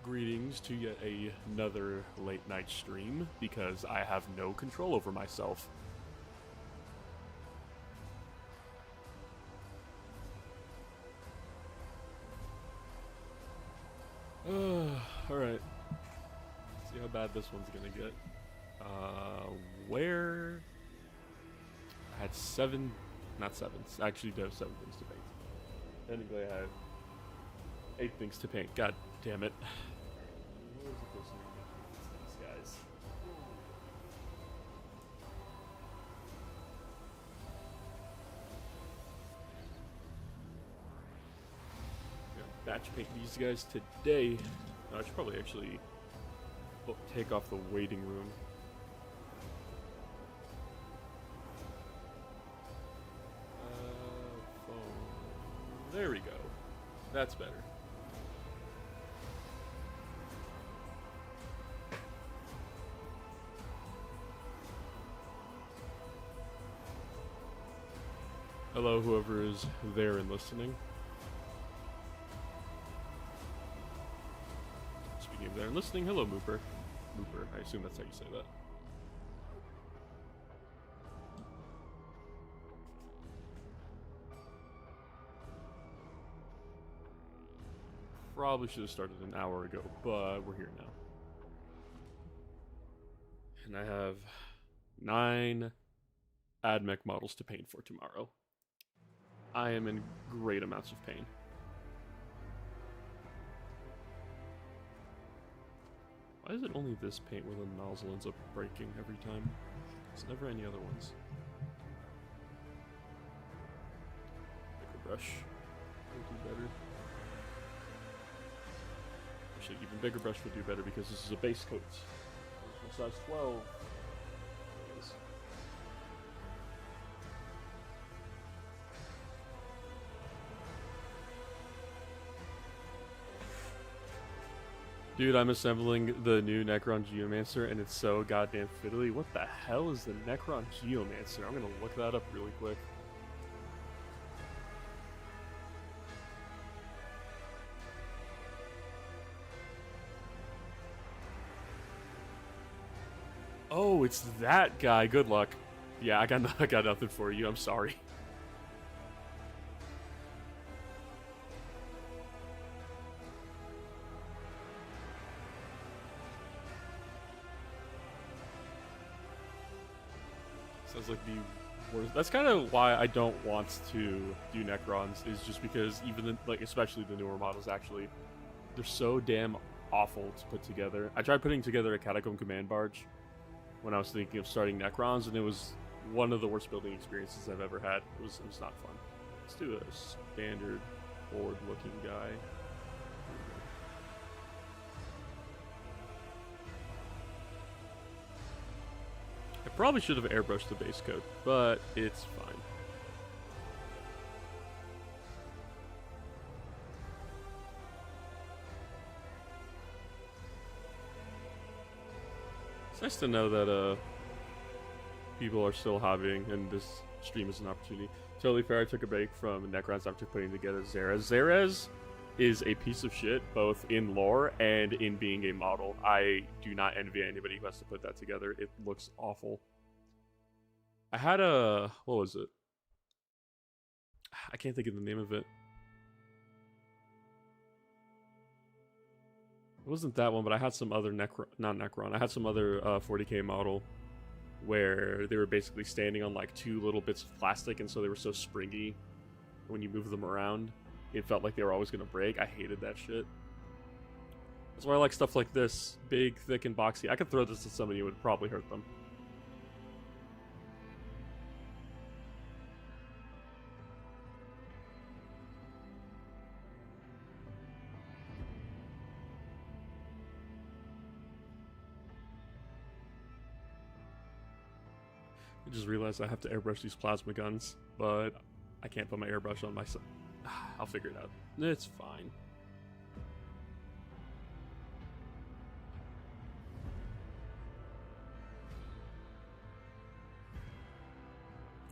Greetings to yet another late night stream because I have no control over myself. Alright. See how bad this one's gonna get. Where? I had not seven, actually there 7 things to paint. Technically I had 8 things to paint, god damn it. Where is it supposed to be? These guys. Batch paint these guys today. I should probably actually take off the waiting room. Phone. There we go. That's better. Hello, whoever is there and listening. Speaking of there and listening, hello, Mooper. Mooper, I assume that's how you say that. Probably should have started an hour ago, but we're here now. And I have 9 AdMech models to paint for tomorrow. I am in great amounts of pain. Why is it only this paint where the nozzle ends up breaking every time? There's never any other ones. Bigger brush would do better. Actually, even bigger brush would do better because this is a base coat. It's my size 12. Dude, I'm assembling the new Necron Geomancer, and it's so goddamn fiddly. What the hell is the Necron Geomancer? I'm gonna look that up really quick. Oh, it's that guy. Good luck. Yeah, I got nothing for you. I'm sorry. Sounds like the worst. That's kind of why I don't want to do Necrons, is just because even especially the newer models, actually, they're so damn awful to put together. I tried putting together a Catacomb Command Barge when I was thinking of starting Necrons, and it was one of the worst building experiences I've ever had. It was not fun. Let's do a standard board-looking guy. I probably should have airbrushed the base coat, but it's fine. It's nice to know that people are still hobbying, and this stream is an opportunity. Totally fair, I took a break from Necrons after putting together Zerez. Zerez is a piece of shit, both in lore and in being a model. I do not envy anybody who has to put that together. It looks awful. I had a... what was it? I can't think of the name of it. It wasn't that one, but I had some other not Necron. I had some other 40k model where they were basically standing on like 2 little bits of plastic, and so they were so springy when you move them around. It felt like they were always going to break. I hated that shit. That's why I like stuff like this. Big, thick, and boxy. I could throw this at somebody, it would probably hurt them. I just realized I have to airbrush these plasma guns, but I can't put my airbrush on myself. I'll figure it out. It's fine.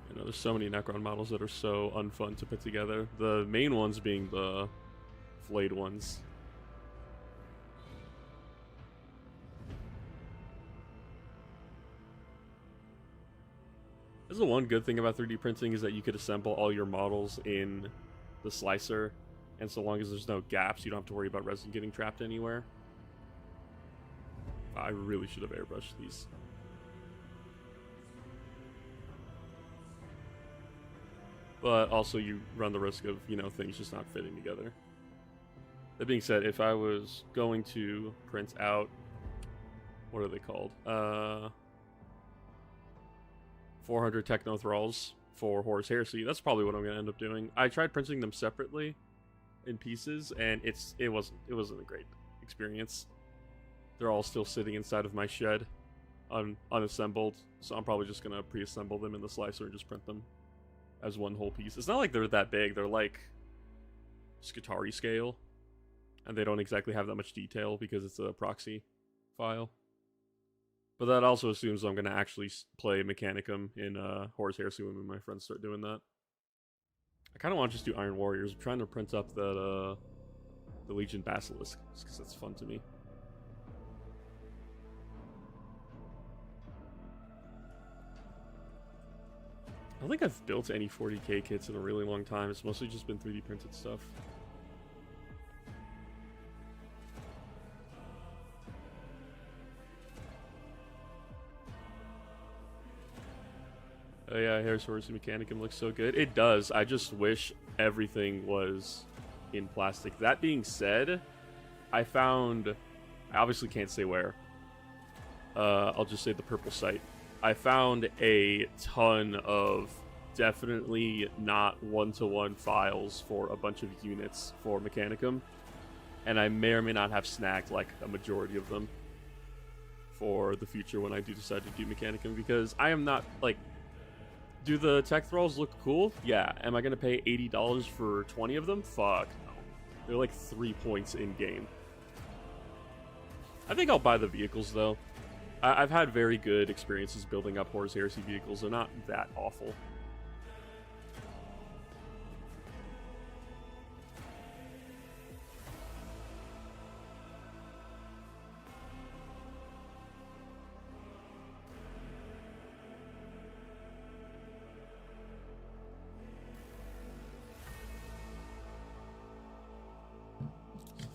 You know, there's so many Necron models that are so unfun to put together. The main ones being the flayed ones. is the one good thing about 3D printing is that you could assemble all your models in the slicer, and so long as there's no gaps, you don't have to worry about resin getting trapped anywhere. I really should have airbrushed these. But also you run the risk of, things just not fitting together. That being said, if I was going to print out, what are they called? 400 Techno Thralls for Horus Heresy, that's probably what I'm going to end up doing. I tried printing them separately in pieces, and it wasn't a great experience. They're all still sitting inside of my shed, unassembled, so I'm probably just going to pre-assemble them in the slicer and just print them as one whole piece. It's not like they're that big, they're like Skitarii scale, and they don't exactly have that much detail because it's a proxy file. But that also assumes I'm going to actually play Mechanicum in Horus Heresy when my friends start doing that. I kind of want to just do Iron Warriors. I'm trying to print up that the Legion Basilisk, because that's fun to me. I don't think I've built any 40k kits in a really long time. It's mostly just been 3D printed stuff. Oh yeah, Horus Mechanicum looks so good. It does. I just wish everything was in plastic. That being said, I obviously can't say where. I'll just say the purple site. I found a ton of definitely not one-to-one files for a bunch of units for Mechanicum, and I may or may not have snagged like a majority of them for the future when I do decide to do Mechanicum, because I am not like, do the tech thralls look cool? Yeah. Am I gonna pay $80 for 20 of them? Fuck no. They're like 3 points in game. I think I'll buy the vehicles though. I've had very good experiences building up Horus Heresy vehicles. They're not that awful.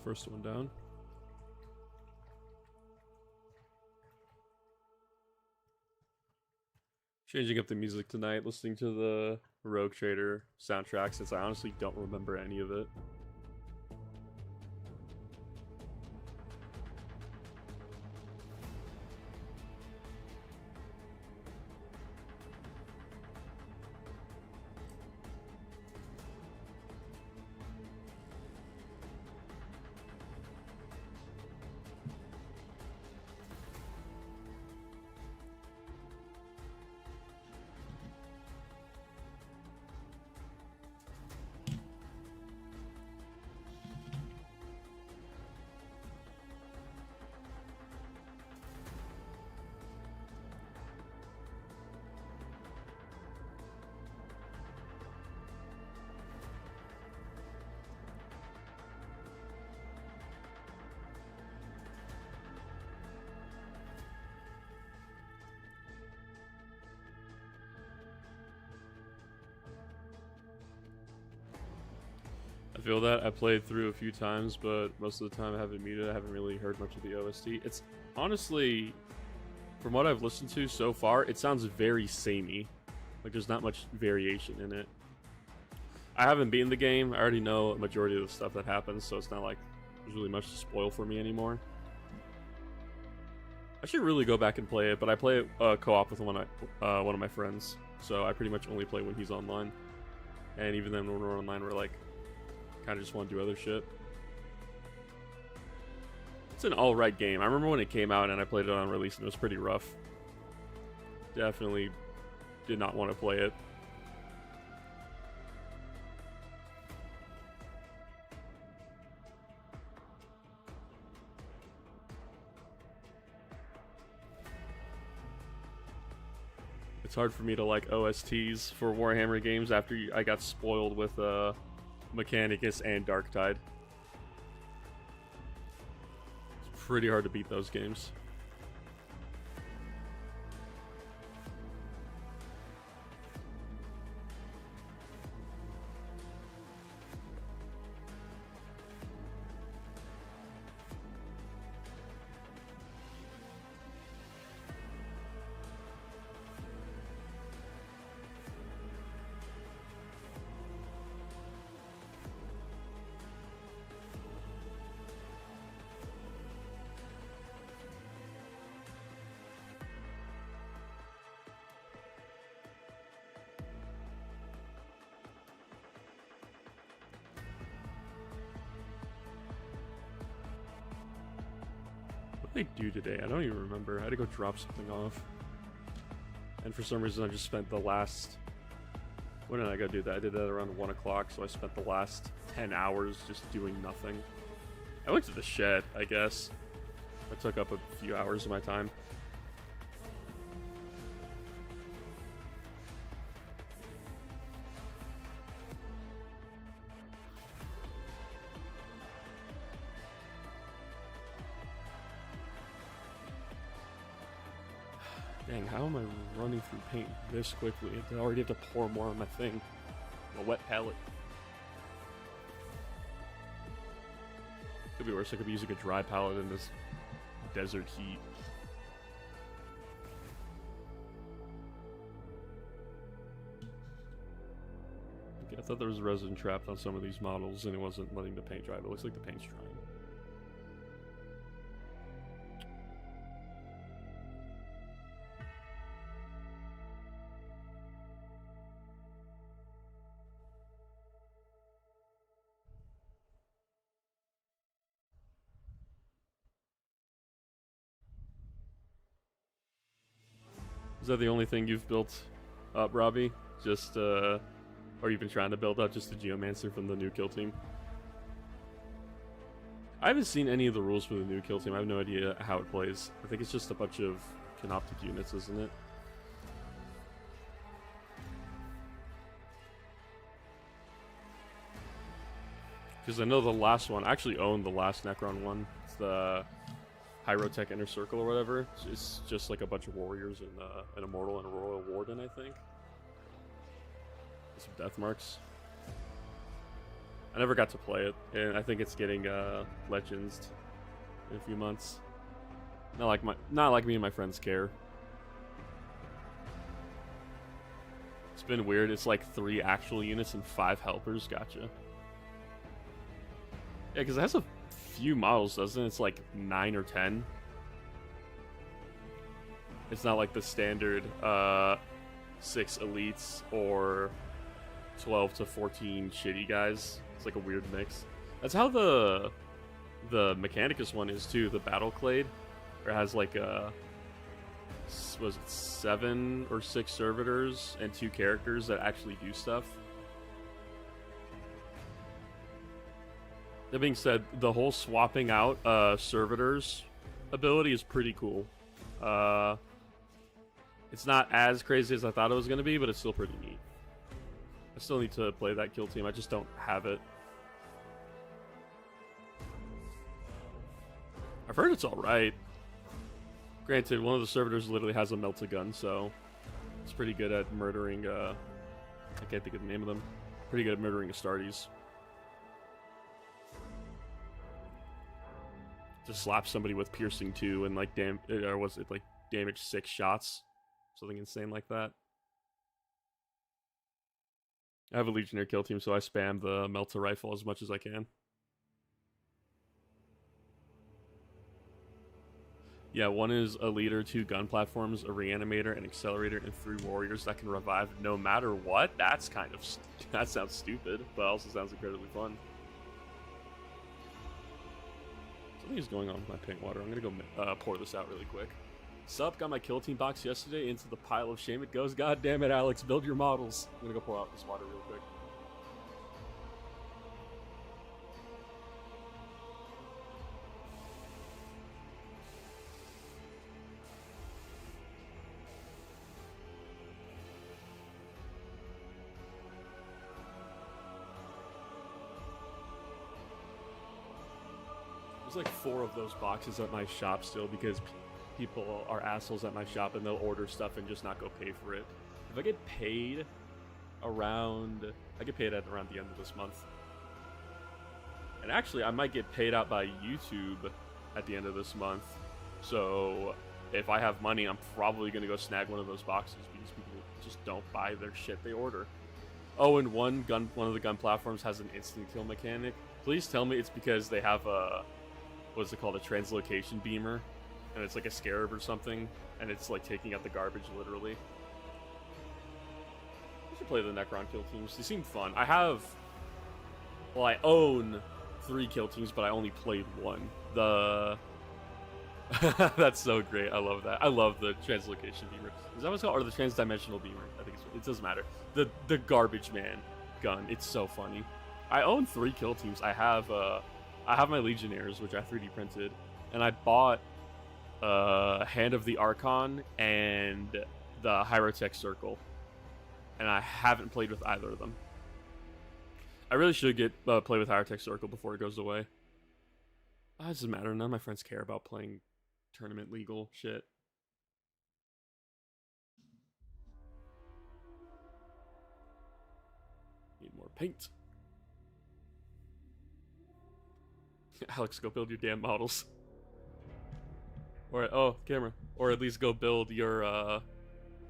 First one down. Changing up the music tonight, listening to the Rogue Trader soundtrack, since I honestly don't remember any of it. I feel that. I played through a few times, but most of the time I have it muted. I haven't really heard much of the OST. It's honestly, from what I've listened to so far, it sounds very samey. Like there's not much variation in it. I haven't beaten the game. I already know a majority of the stuff that happens, so it's not like there's really much to spoil for me anymore. I should really go back and play it, but I play it co-op with one of my friends, so I pretty much only play when he's online. And even then, when we're online, we're like, kind of just want to do other shit. It's an alright game. I remember when it came out and I played it on release and it was pretty rough. Definitely did not want to play it. It's hard for me to like OSTs for Warhammer games after I got spoiled with Mechanicus and Darktide. It's pretty hard to beat those games. What did I do today? I don't even remember. I had to go drop something off. And for some reason I just spent the last... When did I go do that? I did that around 1 o'clock, so I spent the last 10 hours just doing nothing. I went to the shed, I guess. That took up a few hours of my time. Dang, how am I running through paint this quickly? I already have to pour more on my thing. A wet palette. Could be worse. I could be using a dry palette in this desert heat. Okay, I thought there was resin trapped on some of these models and it wasn't letting the paint dry, but it looks like the paint's drying. Is that the only thing you've built up, Robbie? Just, or you've been trying to build up just the Geomancer from the new kill team? I haven't seen any of the rules for the new kill team. I have no idea how it plays. I think it's just a bunch of canoptic units, isn't it? Because I know the last one, I actually own the last Necron one. It's the Hyrotech Inner Circle or whatever. It's just like a bunch of warriors and an Immortal and a Royal Warden, I think. Some death marks. I never got to play it, and I think it's getting Legends in a few months. Not like me and my friends care. It's been weird. It's like 3 actual units and 5 helpers. Gotcha. Yeah, because it has a few models, doesn't it? It's like 9 or 10. It's not like the standard 6 elites or 12 to 14 shitty guys. It's like a weird mix. That's how the Mechanicus one is too, the Battle Clade. Where it has like was it 7 or 6 servitors and 2 characters that actually do stuff. That being said, the whole swapping out servitors ability is pretty cool. It's not as crazy as I thought it was going to be, but it's still pretty neat. I still need to play that kill team. I just don't have it. I've heard it's alright. Granted, one of the servitors literally has a melt-a-gun, so it's pretty good at murdering, I can't think of the name of them. Pretty good at murdering Astartes. Just slap somebody with piercing 2 and like or was it like damage 6 shots? Something insane like that. I have a Legionnaire kill team, so I spam the Melta rifle as much as I can. Yeah, 1 is a leader, 2 gun platforms, a reanimator, an accelerator, and 3 warriors that can revive no matter what. That's kind of that sounds stupid, but also sounds incredibly fun. Something is going on with my paint water. I'm gonna go pour this out really quick. Sup, got my kill team box yesterday into the pile of shame it goes. God damn it, Alex, build your models. I'm gonna go pour out this water real quick. There's like 4 of those boxes at my shop still because people are assholes at my shop and they'll order stuff and just not go pay for it. If I get paid around... I get paid at around the end of this month. And actually, I might get paid out by YouTube at the end of this month. So if I have money, I'm probably going to go snag one of those boxes because people just don't buy their shit they order. Oh, and one of the gun platforms has an instant kill mechanic. Please tell me it's because they have a... what's it called? A translocation beamer. And it's like a scarab or something. And it's like taking out the garbage, literally. I should play the Necron kill teams. They seem fun. I have... well, I own 3 kill teams, but I only played 1. The That's so great. I love that. I love the translocation beamer. Is that what it's called? Or the transdimensional beamer? I think it doesn't matter. The garbage man gun. It's so funny. I own 3 kill teams. I have my Legionnaires, which I 3D printed, and I bought Hand of the Archon and the Hyrotech Circle, and I haven't played with either of them. I really should get play with Hyrotech Circle before it goes away. It doesn't matter. None of my friends care about playing tournament legal shit. Need more paint. Alex, go build your damn models. Or camera. Or at least go build your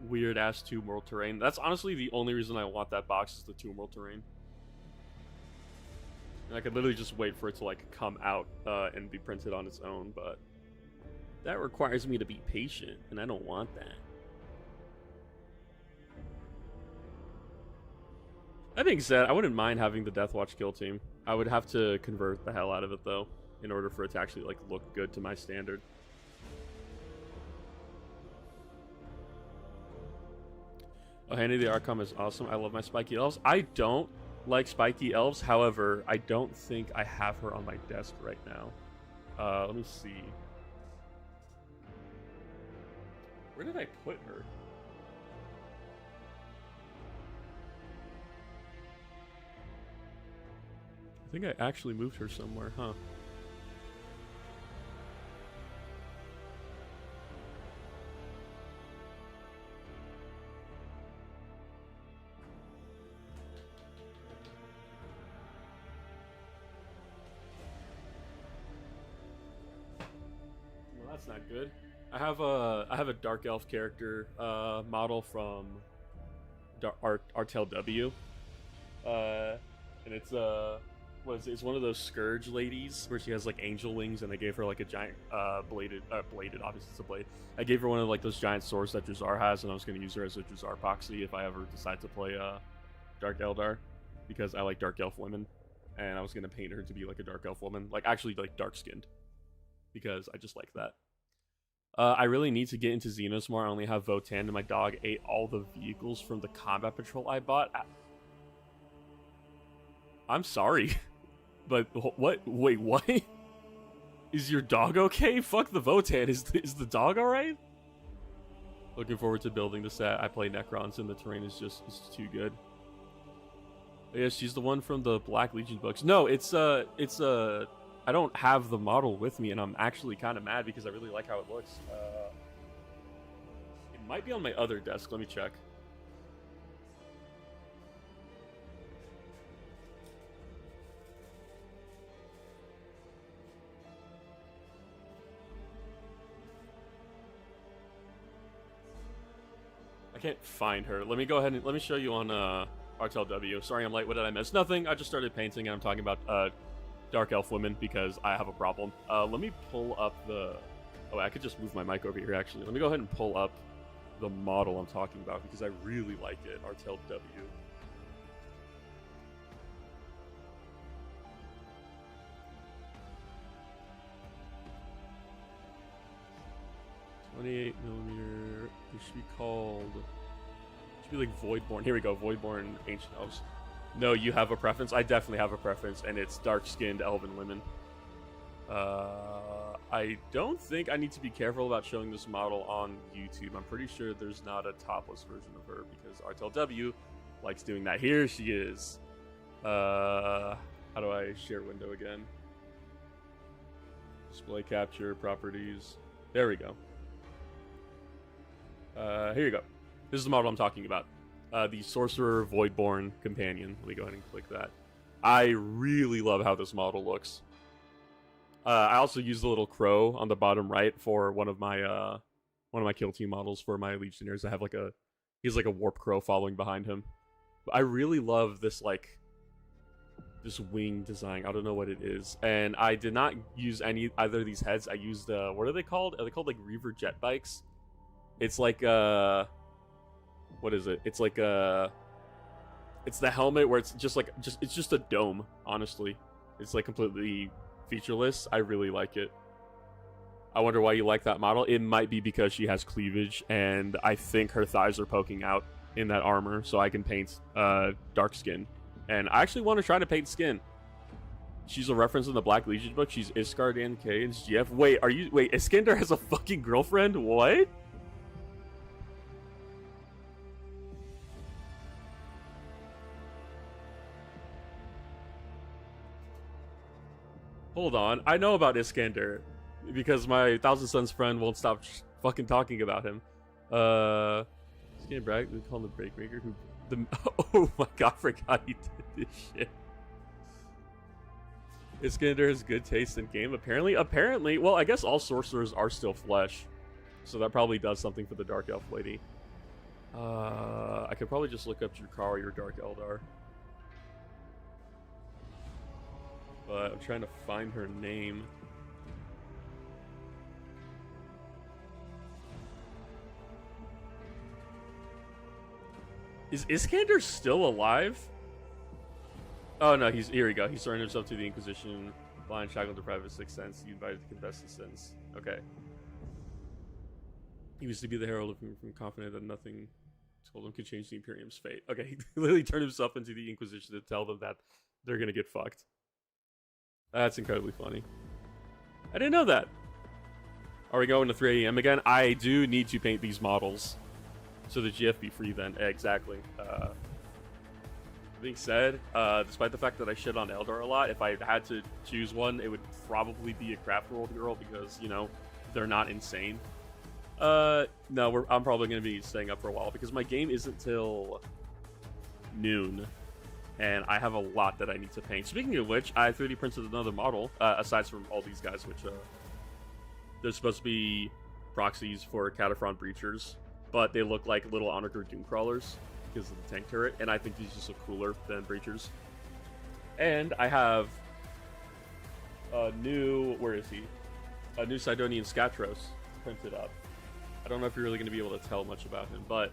weird ass Tomb World terrain. That's honestly the only reason I want that box is the Tomb World terrain. And I could literally just wait for it to like come out and be printed on its own, but that requires me to be patient, and I don't want that. That being said, I wouldn't mind having the Deathwatch kill team. I would have to convert the hell out of it though, in order for it to actually like look good to my standard. Oh, Handy the Archon is awesome. I love my spiky elves. I don't like spiky elves. However, I don't think I have her on my desk right now. Let me see. Where did I put her? I think I actually moved her somewhere, huh? Well, that's not good. I have a dark elf character model from Artel W, and it's it's one of those scourge ladies where she has like angel wings, and I gave her like a giant bladed obviously it's a blade. I gave her one of like those giant swords that Drazar has, and I was going to use her as a Drazar proxy if I ever decide to play Dark Eldar, because I like dark elf women, and I was going to paint her to be like a dark elf woman, like actually like dark skinned, because I just like that. I really need to get into Xenos more. I only have Votan, and my dog ate all the vehicles from the combat patrol I bought. I'm sorry, but what? Wait, what? Is your dog okay? Fuck the Votan. Is the dog alright? Looking forward to building the set. I play Necrons, and the terrain is just too good. Yeah, she's the one from the Black Legion books. No, it's I don't have the model with me, and I'm actually kind of mad because I really like how it looks. It might be on my other desk. Let me check. I can't find her. Let me go ahead and let me show you on Artel W. Sorry, I'm late. What did I miss? Nothing. I just started painting, and I'm talking about Dark Elf women because I have a problem. Let me pull up the... Oh, I could just move my mic over here, actually. Let me go ahead and pull up the model I'm talking about because I really like it. Artel W. .28 millimeter. It should be called... It should be like Voidborn. Here we go. Voidborn Ancient Elves. No, you have a preference? I definitely have a preference, and it's dark-skinned elven women. I don't think I need to be careful about showing this model on YouTube. I'm pretty sure there's not a topless version of her, because Artel W likes doing that. Here she is. How do I share window again? Display capture, properties. There we go. Here you go. This is the model I'm talking about. The Sorcerer Voidborn Companion. Let me go ahead and click that. I really love how this model looks. I also use the little crow on the bottom right for one of my kill team models for my Legionnaires. I have like he's like a warp crow following behind him. But I really love this this wing design. I don't know what it is, and I did not use either of these heads. I used what are they called? Are they called like Reaver jet bikes? It's like what is it? It's like it's the helmet where it's just a dome, honestly. It's like completely featureless. I really like it. I wonder why you like that model. It might be because she has cleavage, and I think her thighs are poking out in that armor, so I can paint dark skin. And I actually want to try to paint skin. She's a reference in the Black Legion book. She's Iskar, Dan K, and GF. Wait, Iskander has a fucking girlfriend? What? Hold on. I know about Iskander because my Thousand Suns friend won't stop fucking talking about him. Iskander Bragg, we call him the Breakmaker. Oh my god, I forgot he did this shit. Iskander has good taste in game. Apparently, well, I guess all sorcerers are still flesh, so that probably does something for the Dark Elf lady. I could probably just look up Drukari or Dark Eldar. But I'm trying to find her name. Is Iskander still alive? Oh no, here we go. He surrendered himself to the Inquisition, blind, shackled, deprived of his sixth sense. He invited to confess his sins. Okay. He was to be the herald of him, confident that nothing told him could change the Imperium's fate. Okay, he literally turned himself into the Inquisition to tell them that they're gonna get fucked. That's incredibly funny. I didn't know that. Are we going to 3 AM again? I do need to paint these models. So the GF be free then. Exactly. Being said, despite the fact that I shit on Eldar a lot, if I had to choose one, it would probably be a Craft World girl because, you know, they're not insane. No, I'm probably going to be staying up for a while because my game isn't till noon. And I have a lot that I need to paint. Speaking of which, I 3D printed another model, aside from all these guys, which, there's supposed to be proxies for Cataphront Breachers, but they look like little Honorgard Doom Crawlers because of the tank turret, and I think these just look cooler than Breachers. And I have a new, where is he? A new Sidonian Skatros printed up. I don't know if you're really going to be able to tell much about him, but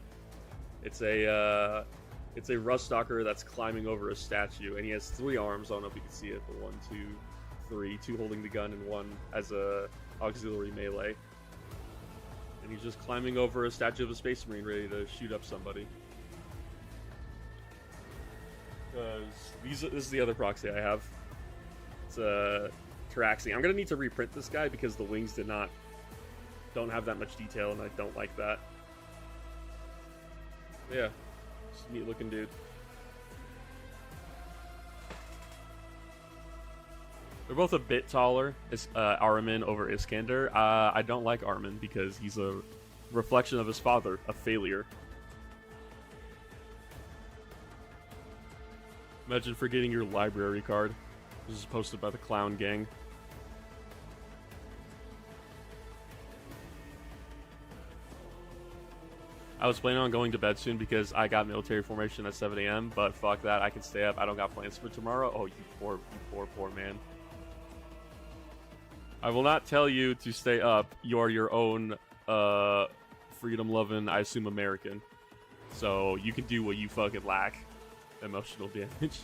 it's a Rust Stalker that's climbing over a statue, and he has 3 arms. I don't know if you can see it, but 1, 2, 3, 2 holding the gun and 1 as a auxiliary melee. And he's just climbing over a statue of a Space Marine ready to shoot up somebody. This is the other proxy I have. It's a Taraxi. I'm gonna need to reprint this guy because the wings don't have that much detail, and I don't like that. Yeah, just a neat looking dude. They're both a bit taller. It's Armin over Iskander. I don't like Armin because he's a reflection of his father, a failure. Imagine forgetting your library card. This is posted by the Clown Gang. I was planning on going to bed soon because I got military formation at 7 AM, but fuck that, I can stay up. I don't got plans for tomorrow. Oh, you poor man. I will not tell you to stay up. You are your own, freedom-loving, I assume, American. So you can do what you fucking lack. Emotional damage.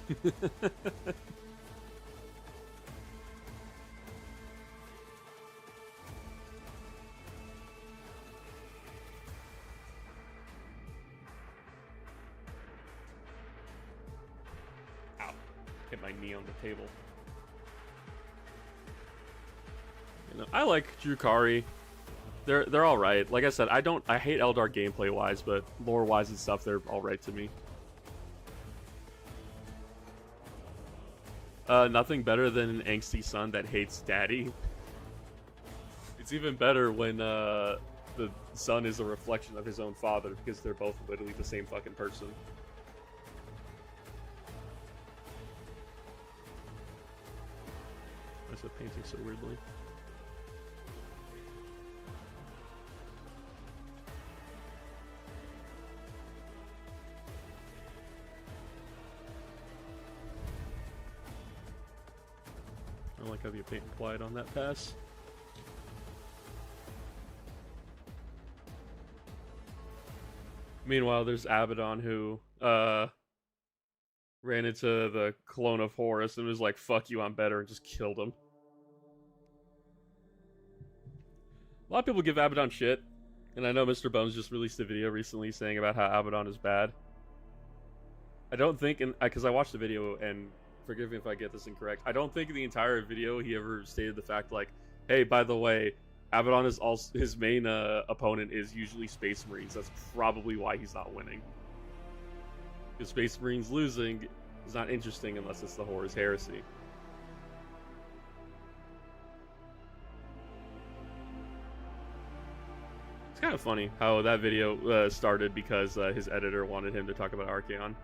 Ow. Hit my knee on the table. You know, I like Drukari. They're all right. Like I said, I hate Eldar gameplay wise, but lore wise and stuff, they're all right to me. Nothing better than an angsty son that hates daddy. It's even better when the son is a reflection of his own father because they're both literally the same fucking person. Why is it painting so weirdly? I don't like how the paint applied on that pass. Meanwhile, there's Abaddon who ran into the clone of Horus and was like, fuck you, I'm better, and just killed him. A lot of people give Abaddon shit, and I know Mr. Bones just released a video recently saying about how Abaddon is bad. I don't think, because I watched the video, and forgive me if I get this incorrect, I don't think in the entire video he ever stated the fact like, hey, by the way, Abaddon is also his main opponent is usually Space Marines. That's probably why he's not winning. Because Space Marines losing is not interesting unless it's the Horror's Heresy. It's kind of funny how that video started because his editor wanted him to talk about Archaon.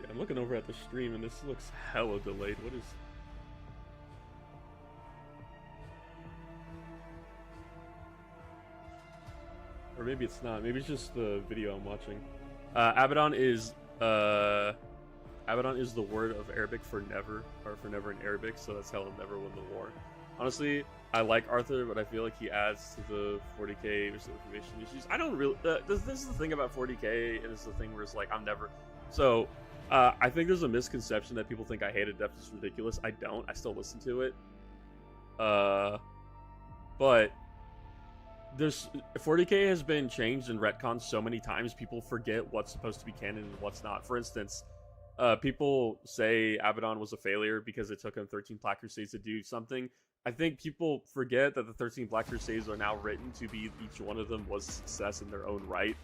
I'm looking over at the stream and this looks hella delayed. What is... Or maybe it's not. Maybe it's just the video I'm watching. Abaddon is the word of Arabic for never, or for never in Arabic, so that's how he'll never win the war. Honestly, I like Arthur, but I feel like he adds to the 40k information issues. I don't really... this is the thing about 40k, and it's the thing where it's like, I'm never... So... I think there's a misconception that people think I hate it. Depth is ridiculous. I don't. I still listen to it. But there's 40k has been changed and retconned so many times. People forget what's supposed to be canon and what's not. For instance, people say Abaddon was a failure because it took him 13 Black Crusades to do something. I think people forget that the 13 Black Crusades are now written to be each one of them was a success in their own right.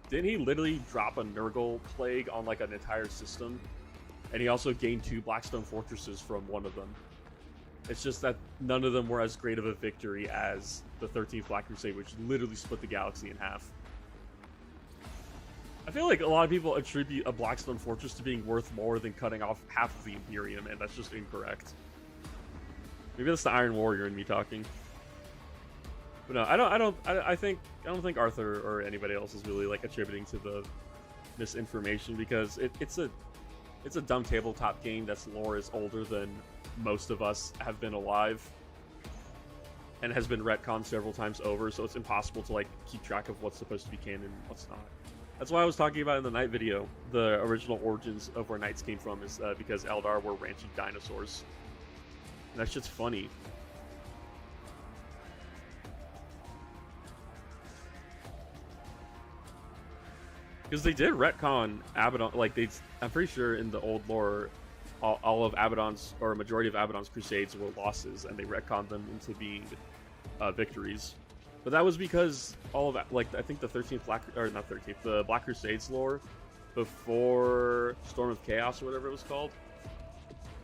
Didn't he literally drop a Nurgle plague on like an entire system? And he also gained 2 Blackstone fortresses from one of them. It's just that none of them were as great of a victory as the 13th Black Crusade, which literally split the galaxy in half. I feel like a lot of people attribute a Blackstone fortress to being worth more than cutting off half of the Imperium, and that's just incorrect. Maybe that's the Iron Warrior in me talking. But no, I don't think Arthur or anybody else is really like attributing to the misinformation because it's a dumb tabletop game that's lore is older than most of us have been alive and has been retconned several times over, so it's impossible to like keep track of what's supposed to be canon and what's not. That's why I was talking about in the Knight video. The original origins of where Knights came from is because Eldar were ranching dinosaurs. And that shit's funny. Because they did retcon Abaddon, like I'm pretty sure in the old lore, all of Abaddon's, or a majority of Abaddon's crusades were losses, and they retconned them into being victories. But that was because all of, like, I think the 13th the Black Crusades lore, before Storm of Chaos or whatever it was called,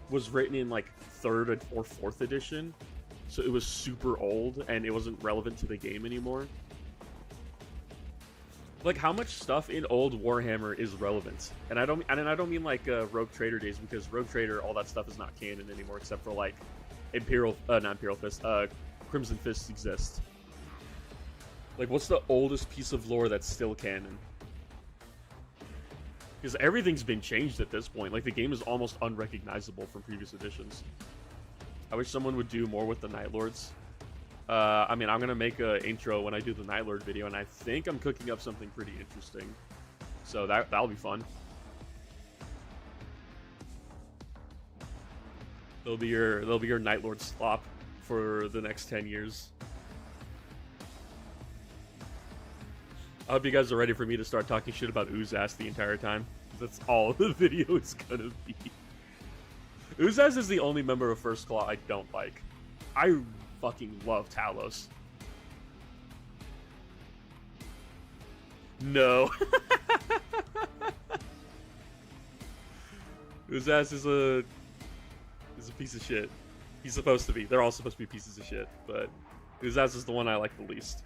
was written in like 3rd or 4th edition. So it was super old, and it wasn't relevant to the game anymore. Like, how much stuff in old Warhammer is relevant? And I don't mean like Rogue Trader days, because Rogue Trader, all that stuff is not canon anymore, except for like not Imperial Fist, Crimson Fists exist. Like, what's the oldest piece of lore that's still canon? Because everything's been changed at this point. Like, the game is almost unrecognizable from previous editions. I wish someone would do more with the Night Lords. I mean, I'm gonna make an intro when I do the Night Lord video, and I think I'm cooking up something pretty interesting. So that'll be fun. They'll be your Night Lord slop for the next 10 years. I hope you guys are ready for me to start talking shit about Uzaz the entire time. That's all the video is gonna be. Uzaz is the only member of First Claw I don't like. I fucking love Talos. No. Uzaz is a piece of shit. He's supposed to be. They're all supposed to be pieces of shit, but Uzaz is the one I like the least.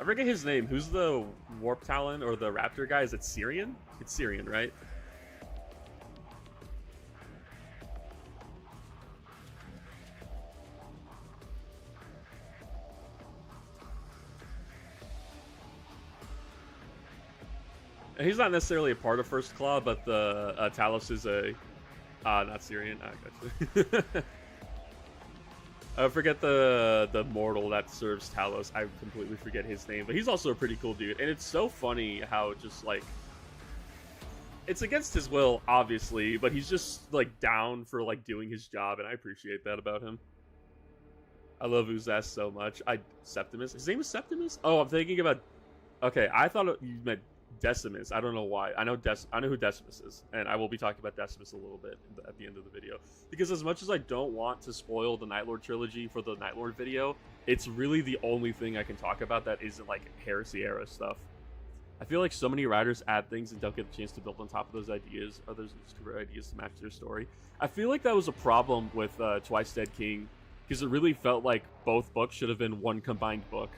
I forget his name. Who's the Warp Talon or the Raptor guy? Is it Syrian? It's Syrian, right? He's not necessarily a part of First Claw, but the Talos is a Not Syrian. I got you. I forget the mortal that serves Talos. I completely forget his name, but he's also a pretty cool dude. And it's so funny how just like it's against his will, obviously, but he's just like down for like doing his job, and I appreciate that about him. I love Uzas so much. Septimus. His name is Septimus? Oh, I'm thinking about. Okay, I thought you meant Decimus. I don't know why. I know who Decimus is, and I will be talking about Decimus a little bit at the end of the video. Because as much as I don't want to spoil the Night Lord trilogy for the Night Lord video, it's really the only thing I can talk about that isn't like Heresy era stuff. I feel like so many writers add things and don't get the chance to build on top of those ideas, or those ideas to match their story. I feel like that was a problem with Twice Dead King, because it really felt like both books should have been one combined book.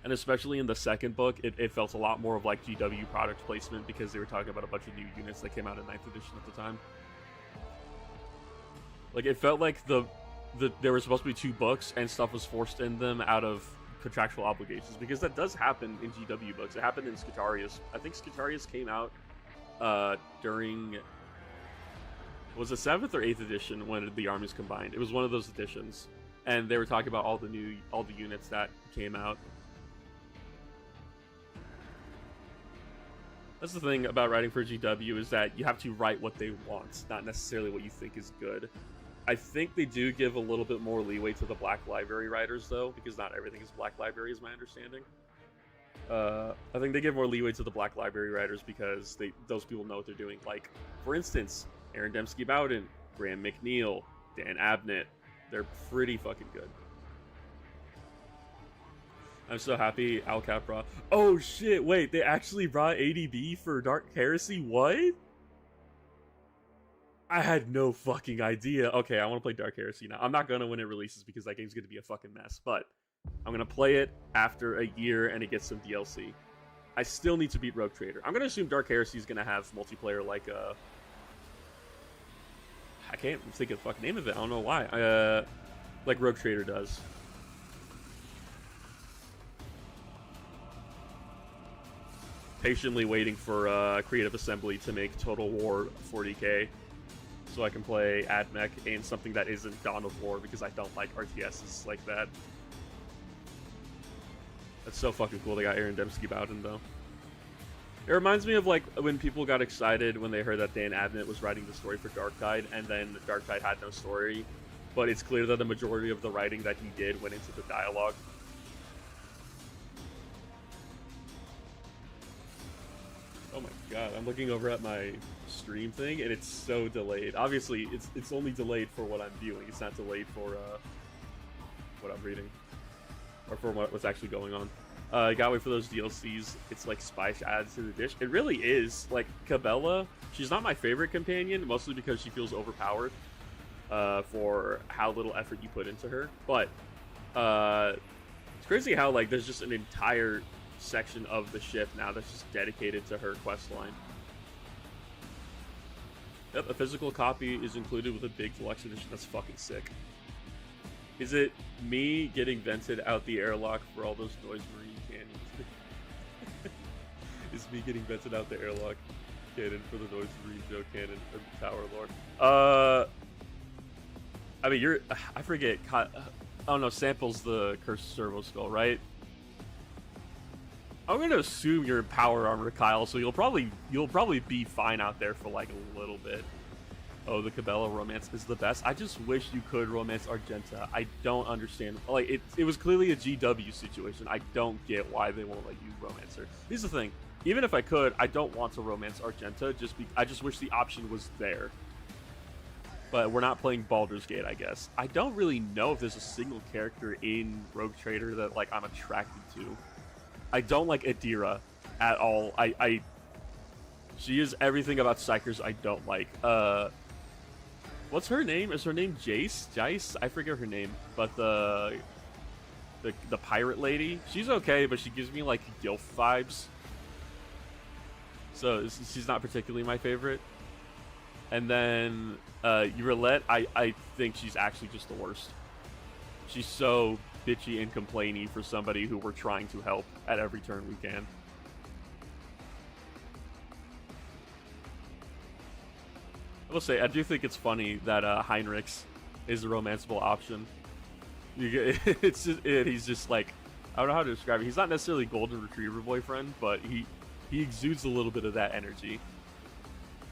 And especially in the second book, it felt a lot more of like GW product placement, because they were talking about a bunch of new units that came out in 9th edition at the time. Like, it felt like there were supposed to be 2 books, and stuff was forced in them out of contractual obligations, because that does happen in GW books. It happened in Scutarius. I think Scutarius came out during... Was it 7th or 8th edition when the armies combined? It was one of those editions. And they were talking about all the units that came out. That's the thing about writing for GW, is that you have to write what they want, not necessarily what you think is good. I think they do give a little bit more leeway to the Black Library writers, though, because not everything is Black Library, is my understanding. I think they give more leeway to the Black Library writers because those people know what they're doing. Like, for instance, Aaron Dembski-Bowden, Graham McNeil, Dan Abnett. They're pretty fucking good. I'm so happy Al Cap brought... Oh shit, wait, they actually brought ADB for Dark Heresy? What? I had no fucking idea. Okay, I want to play Dark Heresy now. I'm not gonna when it releases because that game's gonna be a fucking mess, but I'm gonna play it after a year and it gets some DLC. I still need to beat Rogue Trader. I'm gonna assume Dark Heresy is gonna have multiplayer like I can't think of the fucking name of it. I don't know why. Like Rogue Trader does. Patiently waiting for Creative Assembly to make Total War 40k so I can play AdMech in something that isn't Dawn of War, because I don't like RTSs like that. That's so fucking cool they got Aaron Dembski-Bowden, though. It reminds me of like when people got excited when they heard that Dan Abnett was writing the story for Darktide, and then Darktide had no story, but it's clear that the majority of the writing that he did went into the dialogue. Oh my god, I'm looking over at my stream thing and it's so delayed. Obviously, it's only delayed for what I'm viewing. It's not delayed for what I'm reading or for what's actually going on. Gotta wait for those DLCs. It's like spice adds to the dish. It really is. Like, Cabela, she's not my favorite companion, mostly because she feels overpowered for how little effort you put into her. But it's crazy how like there's just an entire section of the ship now that's just dedicated to her quest line. Yep, a physical copy is included with a big deluxe edition. That's fucking sick. Is it me getting vented out the airlock for all those noise marine cannons? Is me getting vented out the airlock cannon for the noise marine Joe cannon and the Tower Lord? I mean, I forget. Oh no, Sample's the Cursed Servo Skull, right? I'm gonna assume you're in power armor, Kyle, so you'll probably be fine out there for like a little bit. Oh, the Cabela romance is the best. I just wish you could romance Argenta. I don't understand. Like, it was clearly a GW situation. I don't get why they won't let you romance her. Here's the thing. Even if I could, I don't want to romance Argenta. I just wish the option was there. But we're not playing Baldur's Gate, I guess. I don't really know if there's a single character in Rogue Trader that like I'm attracted to. I don't like Adira at all. She is everything about Psychers I don't like. What's her name? Is her name Jace? Jace? I forget her name. But the pirate lady, she's okay, but she gives me like Gilf vibes. So she's not particularly my favorite. And then Uralette, I think she's actually just the worst. She's so bitchy and complainy for somebody who we're trying to help at every turn we can. will say, I do think it's funny that Heinrichs is a romanceable option. It's just, he's just like, I don't know how to describe it. He's not necessarily golden retriever boyfriend, but he exudes a little bit of that energy.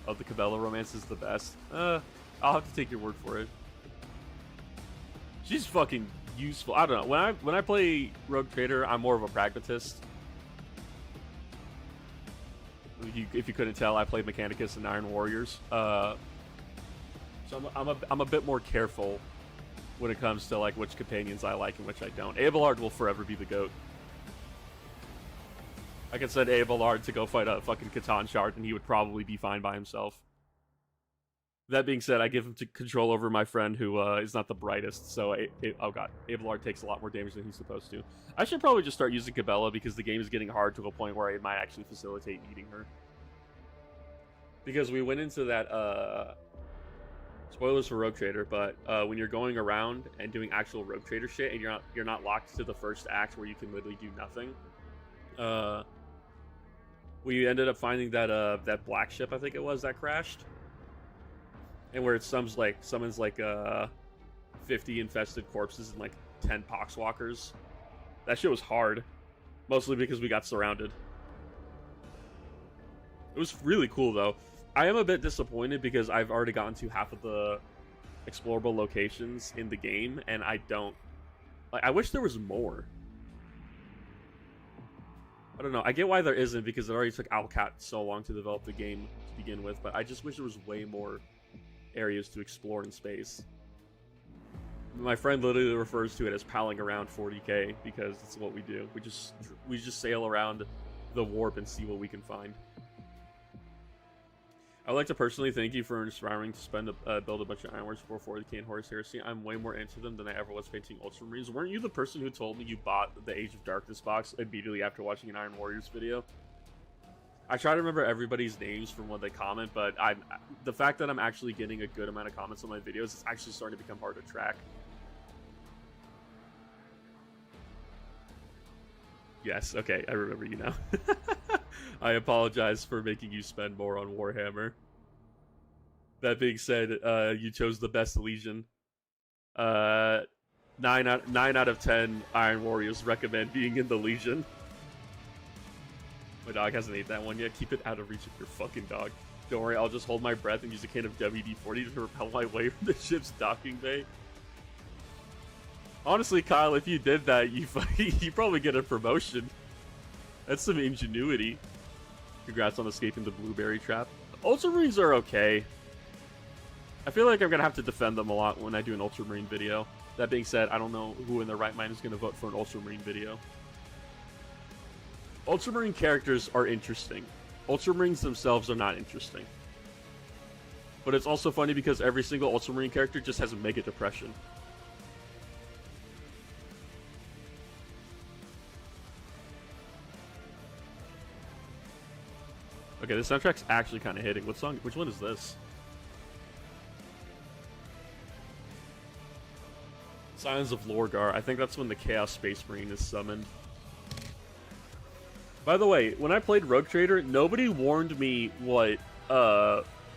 Oh, the Cabela romance is the best. I'll have to take your word for it. She's fucking useful. I don't know. When I play Rogue Trader, I'm more of a pragmatist. If you couldn't tell, I played Mechanicus and Iron Warriors. So I'm a bit more careful when it comes to like which companions I like and which I don't. Abelard will forever be the GOAT. I could send Abelard to go fight a fucking Catan Shard and he would probably be fine by himself. That being said, I give him control over my friend who is not the brightest, so oh god, Abelard takes a lot more damage than he's supposed to. I should probably just start using Cabela because the game is getting hard to a point where I might actually facilitate needing her. Because we went into that, spoilers for Rogue Trader, but when you're going around and doing actual Rogue Trader shit and you're not locked to the first act where you can literally do nothing, we ended up finding that that black ship, I think it was, that crashed. And where it summons like 50 infested corpses and like 10 poxwalkers. That shit was hard. Mostly because we got surrounded. It was really cool though. I am a bit disappointed because I've already gotten to half of the explorable locations in the game and I don't... Like, I wish there was more. I don't know. I get why there isn't because it already took Owlcat so long to develop the game to begin with, but I just wish there was way more areas to explore in space. My friend literally refers to it as palling around 40k because it's what we do. We just sail around the warp and see what we can find. I'd like to personally thank you for inspiring to build a bunch of Iron Wars before 40k and Horus Heresy. I'm way more into them than I ever was painting Ultramarines. Weren't you the person who told me you bought the Age of Darkness box immediately after watching an Iron Warriors video? I try to remember everybody's names from when they comment, but the fact that I'm actually getting a good amount of comments on my videos is actually starting to become hard to track. Yes, okay, I remember you now. I apologize for making you spend more on Warhammer. That being said, you chose the best Legion. 9 out of 10 Iron Warriors recommend being in the Legion. My dog hasn't ate that one yet. Keep it out of reach of your fucking dog. Don't worry, I'll just hold my breath and use a can of WD-40 to repel my way from the ship's docking bay. Honestly, Kyle, if you did that, you probably get a promotion. That's some ingenuity. Congrats on escaping the blueberry trap. Ultramarines are okay. I feel like I'm going to have to defend them a lot when I do an Ultramarine video. That being said, I don't know who in their right mind is going to vote for an Ultramarine video. Ultramarine characters are interesting. Ultramarines themselves are not interesting. But it's also funny because every single Ultramarine character just has a mega depression. Okay, this soundtrack's actually kind of hitting. What song? Which one is this? Signs of Lorgar. I think that's when the Chaos Space Marine is summoned. By the way, when I played Rogue Trader, nobody warned me what...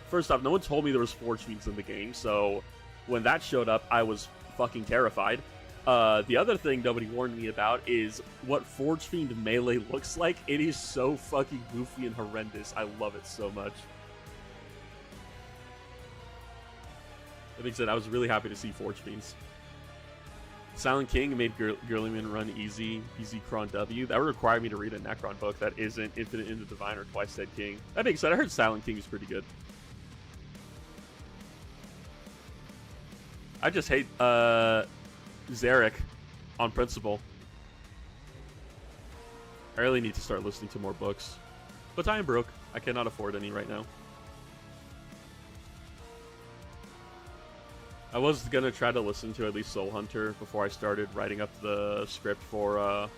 First off, no one told me there was Forge Fiends in the game, so when that showed up, I was fucking terrified. The other thing nobody warned me about is what Forge Fiend melee looks like. It is so fucking goofy and horrendous. I love it so much. That being said, I was really happy to see Forge Fiends. Silent King made Girlyman run easy Cron W. That would require me to read a Necron book that isn't Infinite in the Divine or Twice Dead King. That being said, I heard Silent King is pretty good. I just hate Zarek on principle. I really need to start listening to more books. But I am broke. I cannot afford any right now. I was gonna try to listen to at least Soul Hunter before I started writing up the script for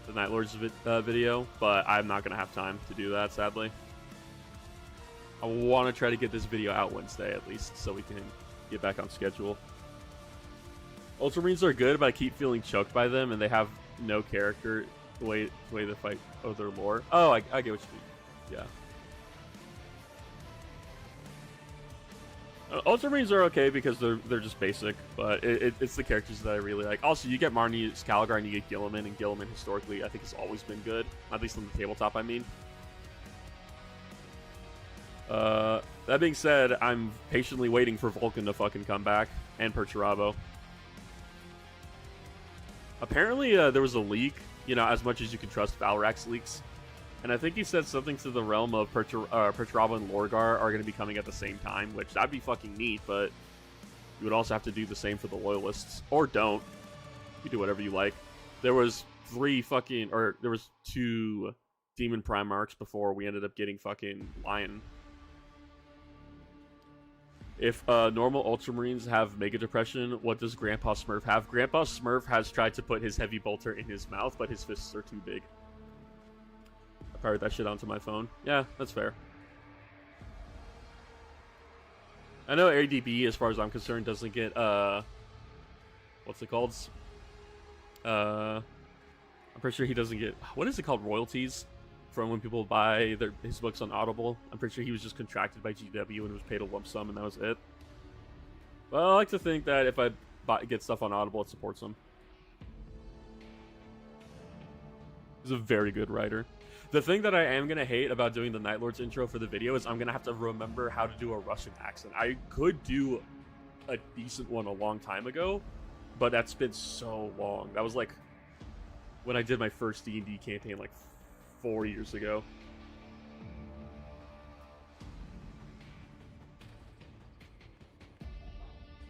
the Night Lords video, but I'm not gonna have time to do that, sadly. I want to try to get this video out Wednesday at least, so we can get back on schedule. Ultramarines are good, but I keep feeling choked by them, and they have no character the way they fight other lore. Oh, I get what you mean. Yeah. Ultramarines are okay because they're just basic, but it's the characters that I really like. Also, you get Marnie Skalgar and you get Gilliman, and Gilliman historically I think has always been good, at least on the tabletop. I mean. That being said, I'm patiently waiting for Vulcan to fucking come back, and Perturabo. Apparently, there was a leak, you know, as much as you can trust Valrax leaks. And I think he said something to the realm of Perturabo and Lorgar are going to be coming at the same time, which that'd be fucking neat, but you would also have to do the same for the Loyalists. Or don't. You do whatever you like. There was there was 2 Demon Primarchs before we ended up getting fucking Lion. If normal Ultramarines have Mega Depression, what does Grandpa Smurf have? Grandpa Smurf has tried to put his Heavy Bolter in his mouth, but his fists are too big. I powered that shit onto my phone. Yeah, that's fair. I know ADB, as far as I'm concerned, doesn't get, what's it called? I'm pretty sure he doesn't get, what is it called? Royalties? From when people buy his books on Audible. I'm pretty sure he was just contracted by GW and was paid a lump sum, and that was it. Well, I like to think that if I get stuff on Audible, it supports him. He's a very good writer. The thing that I am going to hate about doing the Night Lords intro for the video is I'm going to have to remember how to do a Russian accent. I could do a decent one a long time ago, but that's been so long. That was like when I did my first D&D campaign, like 4 years ago.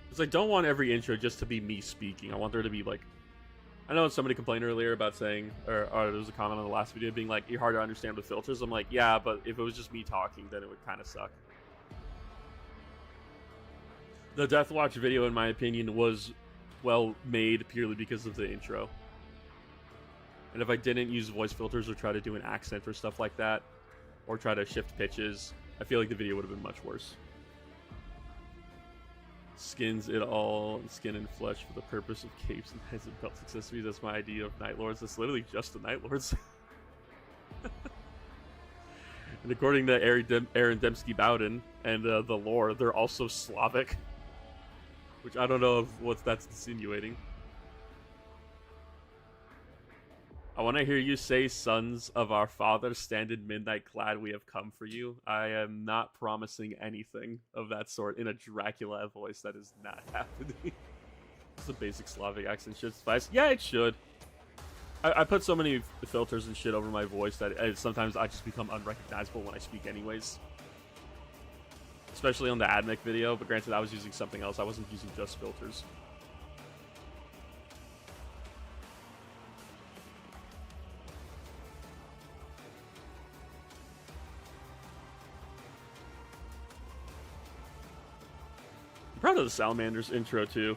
Because I don't want every intro just to be me speaking. I want there to be like, I know somebody complained earlier about saying, or there was a comment on the last video being like, you're hard to understand with filters. I'm like, yeah, but if it was just me talking, then it would kind of suck. The Deathwatch video, in my opinion, was well made purely because of the intro. And if I didn't use voice filters or try to do an accent or stuff like that, or try to shift pitches, I feel like the video would have been much worse. Skins it all, skin and flesh for the purpose of capes and heads and belt accessories. That's my idea of Night Lords. That's literally just the Night Lords. And according to Aaron Dembski-Bowden and the lore, they're also Slavic. Which I don't know what that's insinuating. I want to hear you say, sons of our father, stand in midnight glad we have come for you. I am not promising anything of that sort in a Dracula voice. That is not happening. It's a basic Slavic accent should suffice. Yeah, it should. I put so many filters and shit over my voice that sometimes I just become unrecognizable when I speak anyways. Especially on the AdMech video, but granted I was using something else. I wasn't using just filters. Proud of the Salamanders intro too.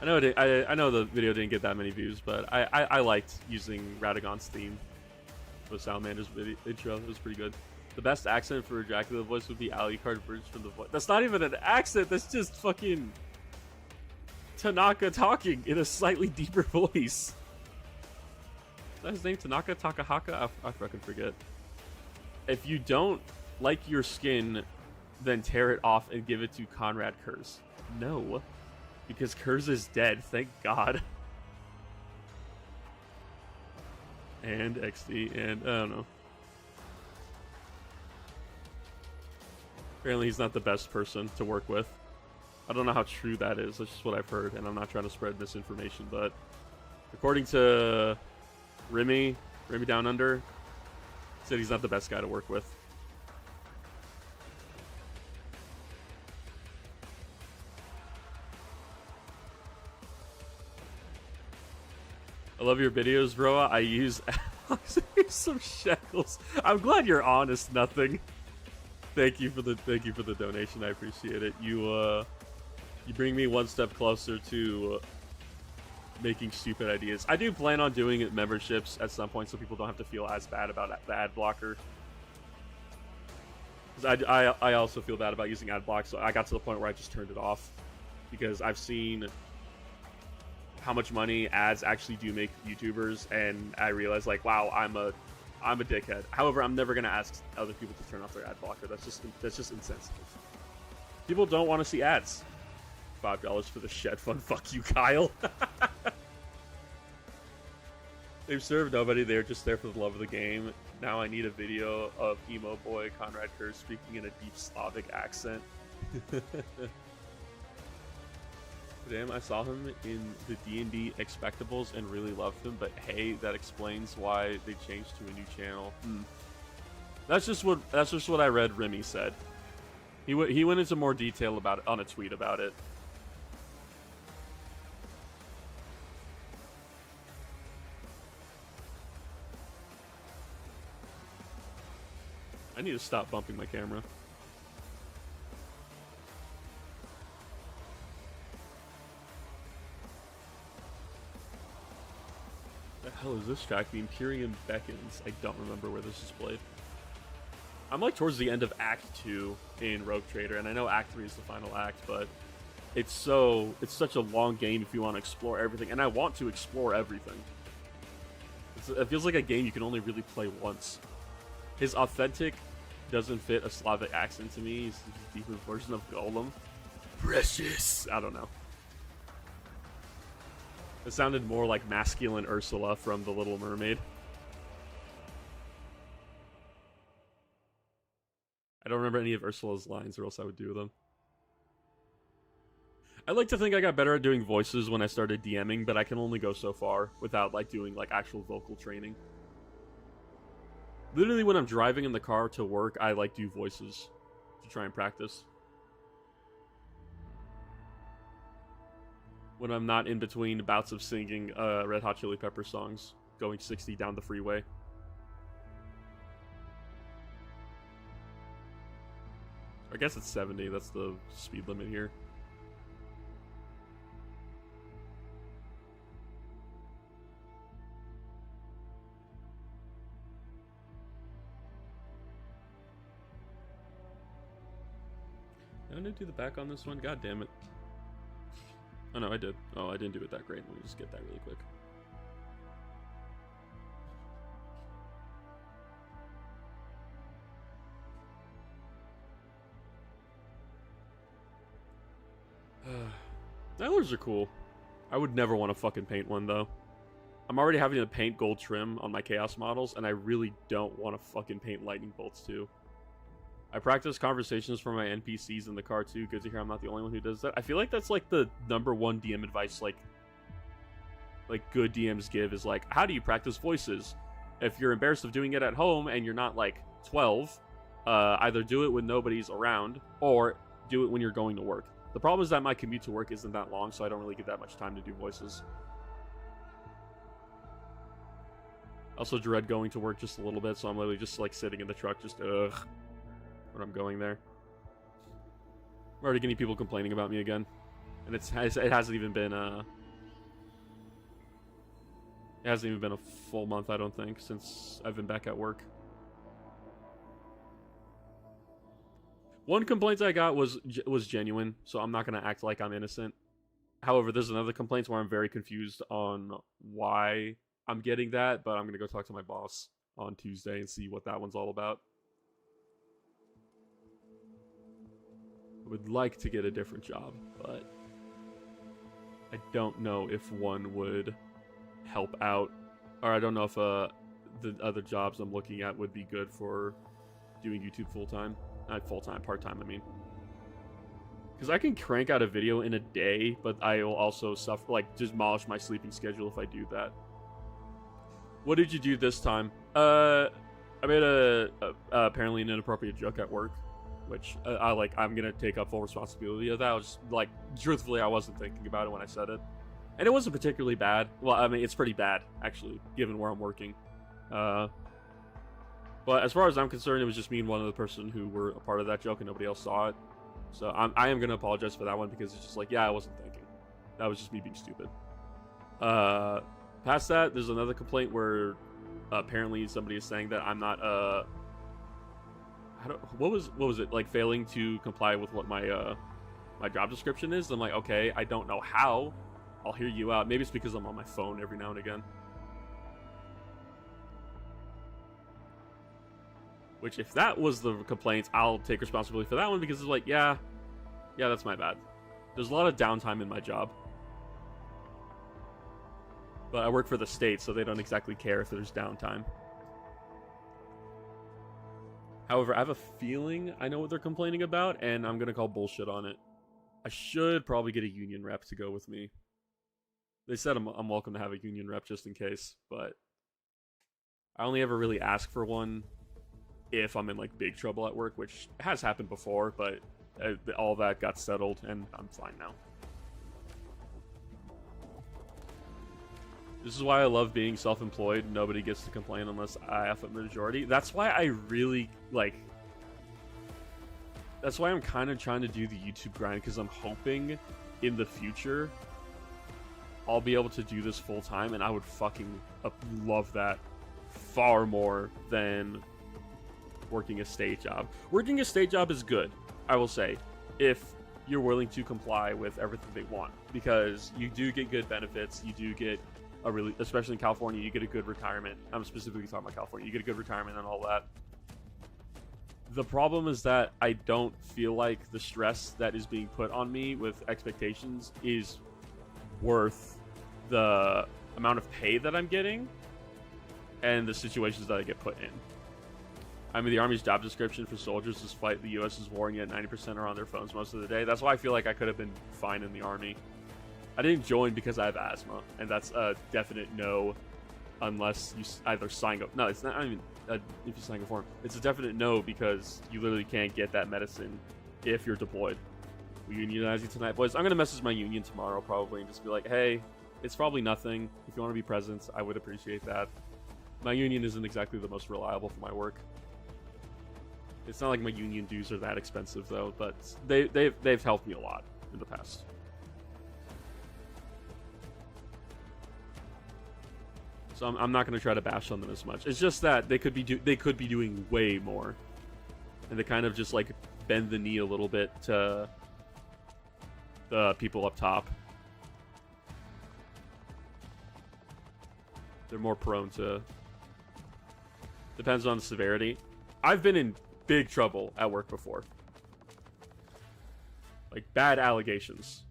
I know I know the video didn't get that many views, but I liked using Radagon's theme for the Salamanders video intro. It was pretty good. The best accent for Dracula voice would be Alucard Bridge from the voice. That's not even an accent. That's just fucking Tanaka talking in a slightly deeper voice. Is that his name? Tanaka Takahaka? I fucking forget. If you don't like your skin, then tear it off and give it to Conrad Kurz. No, because Kurz is dead, thank God. And XD, and I don't know. Apparently he's not the best person to work with. I don't know how true that is, that's just what I've heard, and I'm not trying to spread misinformation, but according to Remy Down Under, said he's not the best guy to work with. I love your videos, bro. I use some shekels. I'm glad you're honest. Nothing. Thank you for the donation. I appreciate it. You bring me one step closer to making stupid ideas. I do plan on doing memberships at some point, so people don't have to feel as bad about the ad blocker. I also feel bad about using ad block, so I got to the point where I just turned it off because I've seen how much money ads actually do make YouTubers, and I realized like, wow, I'm a dickhead. However, I'm never gonna ask other people to turn off their ad blocker. That's just insensitive. People don't want to see ads. $5 for the shed fund. Fuck you, Kyle. They've served nobody. They're just there for the love of the game. Now I need a video of emo boy Conrad Kurz speaking in a deep Slavic accent. Damn, I saw him in the D&D Expectables and really loved him, but hey, that explains why they changed to a new channel. That's just what I read Remy said. He went into more detail about it on a tweet about it. I need to stop bumping my camera. The hell is this track? The Imperium Beckons. I don't remember where this is played. I'm like towards the end of Act 2 in Rogue Trader, and I know Act 3 is the final act, but it's such a long game if you want to explore everything, and I want to explore everything. It feels like a game you can only really play once. His authentic doesn't fit a Slavic accent to me. He's a deeper version of Golem. Precious! I don't know. It sounded more like masculine Ursula from The Little Mermaid. I don't remember any of Ursula's lines, or else I would do them. I like to think I got better at doing voices when I started DMing, but I can only go so far without like doing like actual vocal training. Literally, when I'm driving in the car to work, I like do voices to try and practice. When I'm not in between bouts of singing Red Hot Chili Pepper songs, going 60 down the freeway. I guess it's 70, that's the speed limit here. Did I not do the back on this one? God damn it. Oh no, I did. Oh, I didn't do it that great. Let me just get that really quick. Nylers are cool. I would never want to fucking paint one though. I'm already having to paint gold trim on my Chaos models, and I really don't want to fucking paint lightning bolts too. I practice conversations for my NPCs in the car too. Good to hear I'm not the only one who does that. I feel like that's like the #1 DM advice like good DMs give is like, how do you practice voices? If you're embarrassed of doing it at home and you're not like 12, either do it when nobody's around or do it when you're going to work. The problem is that my commute to work isn't that long, so I don't really get that much time to do voices. I also dread going to work just a little bit, so I'm literally just like sitting in the truck, just when I'm going there. I'm already getting people complaining about me again, and it hasn't even been a full month, I don't think, since I've been back at work. One complaint I got was genuine, so I'm not going to act like I'm innocent. However, there's another complaint where I'm very confused on why I'm getting that, but I'm going to go talk to my boss on Tuesday and see what that one's all about. I would like to get a different job, but I don't know if one would help out, or I don't know if the other jobs I'm looking at would be good for doing YouTube full-time. Not full-time, part-time, I mean. Because I can crank out a video in a day, but I will also suffer, like, demolish my sleeping schedule if I do that. What did you do this time? I made apparently an inappropriate joke at work, which I'm gonna take up full responsibility of that. I was just, like, truthfully, I wasn't thinking about it when I said it. And it wasn't particularly bad. Well, I mean, it's pretty bad, actually, given where I'm working. But as far as I'm concerned, it was just me and one other person who were a part of that joke and nobody else saw it. So I am going to apologize for that one because it's just like, yeah, I wasn't thinking. That was just me being stupid. Past that, there's another complaint where apparently somebody is saying that I'm not, what was it? Like failing to comply with what my job description is? I'm like, okay, I don't know how. I'll hear you out. Maybe it's because I'm on my phone every now and again. Which, if that was the complaint, I'll take responsibility for that one because it's like, yeah, Yeah, that's my bad. There's a lot of downtime in my job. But I work for the state, so they don't exactly care if there's downtime. However, I have a feeling I know what they're complaining about, and I'm going to call bullshit on it. I should probably get a union rep to go with me. They said I'm welcome to have a union rep just in case, but I only ever really ask for one if I'm in like big trouble at work, which has happened before, but all that got settled, and I'm fine now. This is why I love being self-employed. Nobody gets to complain unless I have a majority. That's why I really, like... That's why I'm kind of trying to do the YouTube grind, because I'm hoping in the future I'll be able to do this full-time, and I would fucking love that far more than working a state job. Working a state job is good, I will say, if you're willing to comply with everything they want, because you do get good benefits, you do get a really, especially in California, you get a good retirement. I'm specifically talking about California. You get a good retirement and all that. The problem is that I don't feel like the stress that is being put on me with expectations is worth the amount of pay that I'm getting and the situations that I get put in. I mean, the Army's job description for soldiers is fight the U.S.'s war, and yet 90% are on their phones most of the day. That's why I feel like I could have been fine in the Army. I didn't join because I have asthma, and that's a definite no unless you either sign up. No, it's not. I mean, if you sign a form, it's a definite no because you literally can't get that medicine if you're deployed. We unionize you tonight, boys. I'm going to message my union tomorrow probably and just be like, hey, it's probably nothing. If you want to be present, I would appreciate that. My union isn't exactly the most reliable for my work. It's not like my union dues are that expensive, though, but they've helped me a lot in the past. So I'm not going to try to bash on them as much. It's just that they could be doing way more, and they kind of just like bend the knee a little bit to the people up top. They're more prone to. Depends on the severity. I've been in big trouble at work before, like bad allegations,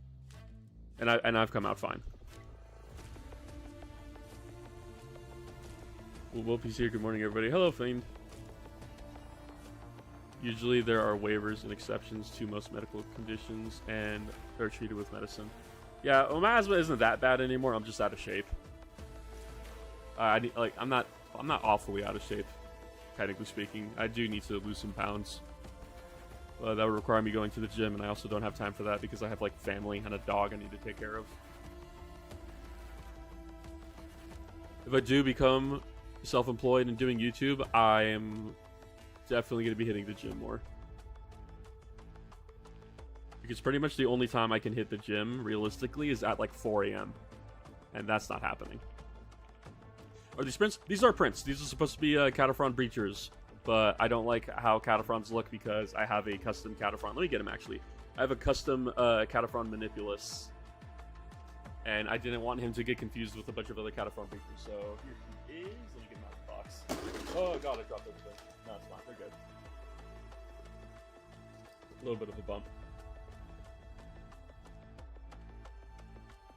and I've come out fine. Well, PC here. Good morning, everybody. Hello, Famed. Usually there are waivers and exceptions to most medical conditions, and they're treated with medicine. Yeah, well, my asthma isn't that bad anymore. I'm just out of shape. I'm not awfully out of shape, technically speaking. I do need to lose some pounds. That would require me going to the gym, and I also don't have time for that because I have like family and a dog I need to take care of. If I do become self-employed and doing YouTube, I am definitely going to be hitting the gym more. Because pretty much the only time I can hit the gym, realistically, is at like 4 a.m. And that's not happening. Are these prints? These are prints. These are supposed to be Cataphren breachers. But I don't like how Cataphrons look because I have a custom Cataphren. Let me get him, actually. I have a custom Cataphren Manipulus. And I didn't want him to get confused with a bunch of other Cataphren breachers. So here he is. Let me get him out of the box. Oh god, I dropped everything. No, it's fine. They're good. A little bit of a bump.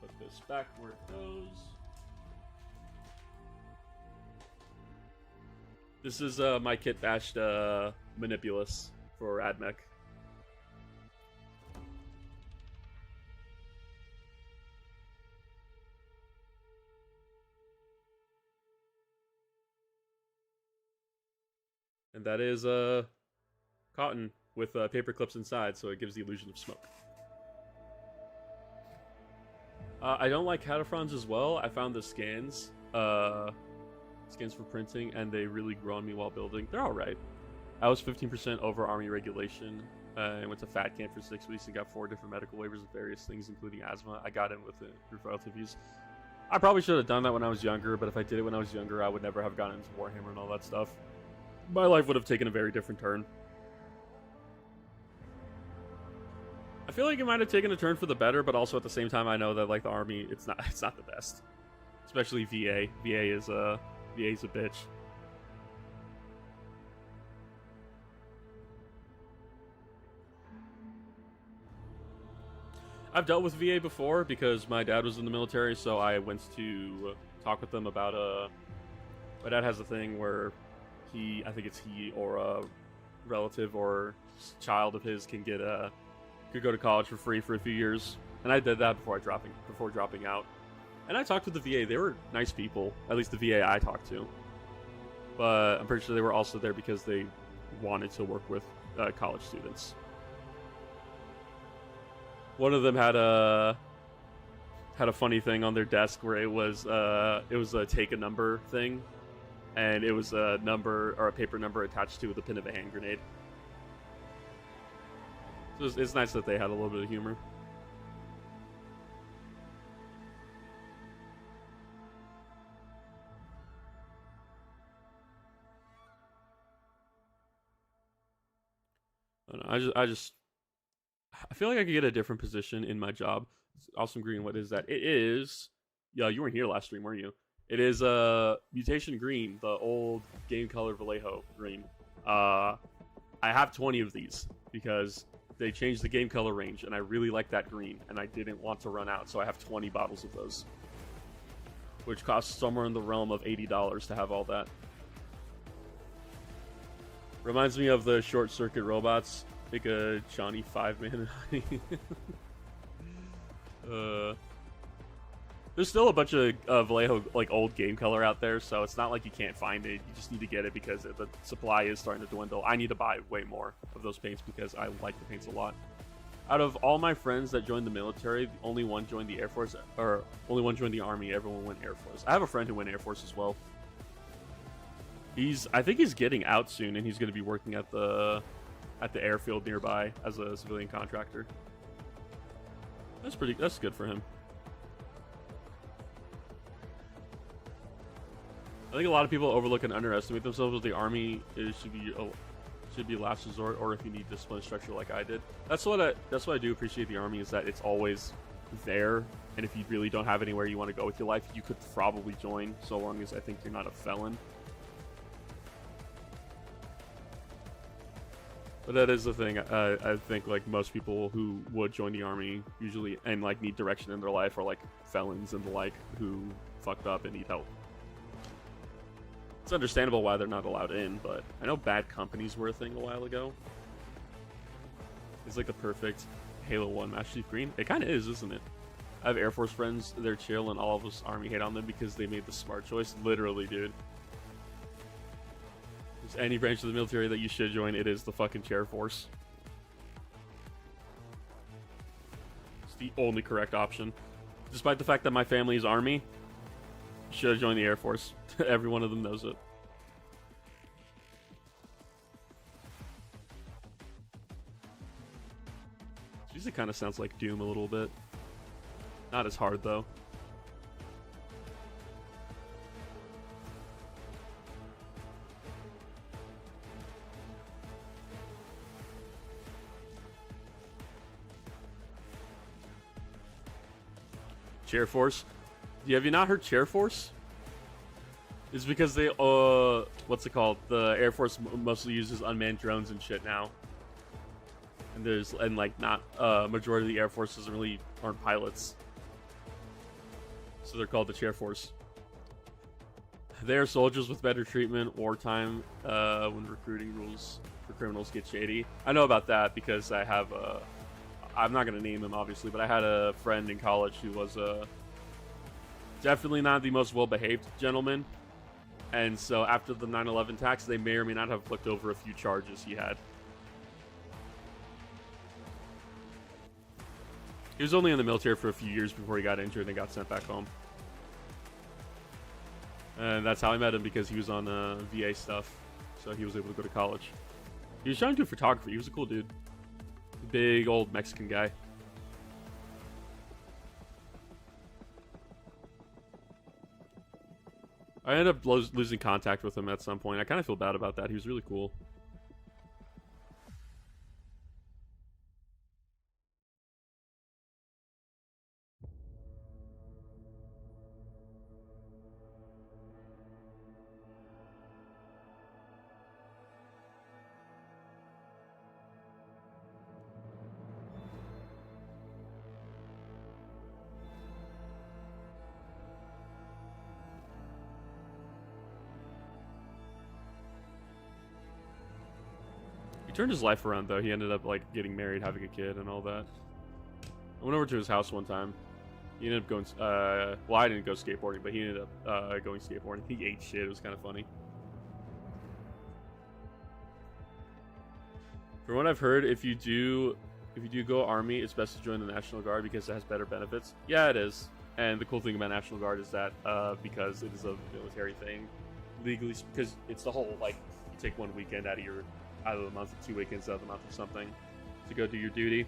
Put this back where it goes. This is my kit bashed Manipulus for AdMech. And that is cotton with paper clips inside, so it gives the illusion of smoke. I don't like Cataphrons as well. I found the scans for printing, and they really grow on me while building. They're alright. I was 15% over Army regulation. I went to fat camp for 6 weeks and got 4 different medical waivers of various things, including asthma. I got in with it through relative use. I probably should have done that when I was younger, but if I did it when I was younger, I would never have gotten into Warhammer and all that stuff. My life would have taken a very different turn. I feel like it might have taken a turn for the better, but also at the same time, I know that like the Army, it's not the best, especially VA. VA is a bitch. I've dealt with VA before because my dad was in the military, so I went to talk with them about my dad has a thing where I think it's he or a relative or child of his could go to college for free for a few years, and I did that before dropping out. And I talked with the VA. They were nice people, at least the VA I talked to. But I'm pretty sure they were also there because they wanted to work with college students. One of them had a funny thing on their desk where it was a take a number thing, and it was a number or a paper number attached to the pin of a hand grenade. So it's nice that they had a little bit of humor. I don't know, I feel like I could get a different position in my job. Awesome Green, what is that? It is. Yeah, you weren't here last stream, were you? It is Mutation Green, the old Game Color Vallejo green. I have 20 of these because they changed the game color range, and I really like that green, and I didn't want to run out, so I have 20 bottles of those, which costs somewhere in the realm of $80 to have all that. Reminds me of the short circuit robots. Make a Johnny 5-man. There's still a bunch of Vallejo like old game color out there, so it's not like you can't find it. You just need to get it because the supply is starting to dwindle. I need to buy way more of those paints because I like the paints a lot. Out of all my friends that joined the military, only one joined the Air Force, or only one joined the Army. Everyone went Air Force. I have a friend who went Air Force as well. I think he's getting out soon, and he's going to be working at the airfield nearby as a civilian contractor. That's good for him. I think a lot of people overlook and underestimate themselves with the Army. Should be last resort, or if you need discipline structure like I did. That's what I do appreciate the Army, is that it's always there, and if you really don't have anywhere you want to go with your life, you could probably join, so long as I think you're not a felon. But that is the thing. I think like most people who would join the Army usually and like need direction in their life are like felons and the like who fucked up and need help. It's understandable why they're not allowed in, but I know bad companies were a thing a while ago. It's like the perfect Halo 1 Master Chief Green. It kind of is, isn't it? I have Air Force friends, they're chill, and all of us Army hate on them because they made the smart choice. Literally, dude. If there's any branch of the military that you should join, it is the fucking Chair Force. It's the only correct option. Despite the fact that my family is Army, should have joined the Air Force. Every one of them knows it. Jeez, it kind of sounds like Doom a little bit. Not as hard, though. Chair Force. Have you not heard Chair Force? It's because they, what's it called? The Air Force mostly uses unmanned drones and shit now. And like not, majority of the Air Force aren't pilots. So they're called the Chair Force. They are soldiers with better treatment, wartime, when recruiting rules for criminals get shady. I know about that because I have, I'm not going to name him obviously, but I had a friend in college who was, definitely not the most well-behaved gentleman. And so after the 9/11 attacks, they may or may not have looked over a few charges he had. He was only in the military for a few years before he got injured and got sent back home. And that's how I met him, because he was on VA stuff. So he was able to go to college. He was trying to do photography. He was a cool dude. Big old Mexican guy. I ended up losing contact with him at some point. I kind of feel bad about that. He was really cool. turned his life around though. He ended up like getting married, having a kid, and all that. I went over to his house one time. He ended up going. Well, I didn't go skateboarding, but he ended up going skateboarding. He ate shit. It was kind of funny. From what I've heard, if you do go Army, it's best to join the National Guard because it has better benefits. Yeah, it is. And the cool thing about National Guard is that because it is a military thing, legally, because it's the whole like you take one weekend out of the month, 2 weekends out of the month or something, to go do your duty.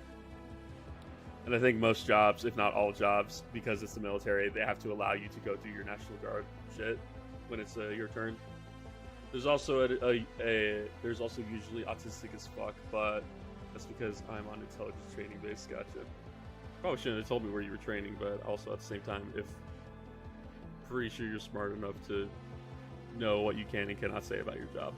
And I think most jobs, if not all jobs, because it's the military, they have to allow you to go do your National Guard shit when it's your turn. There's also there's also usually autistic as fuck, but that's because I'm on intelligence training base. Gotcha. Probably shouldn't have told me where you were training, but also at the same time, if pretty sure you're smart enough to know what you can and cannot say about your job.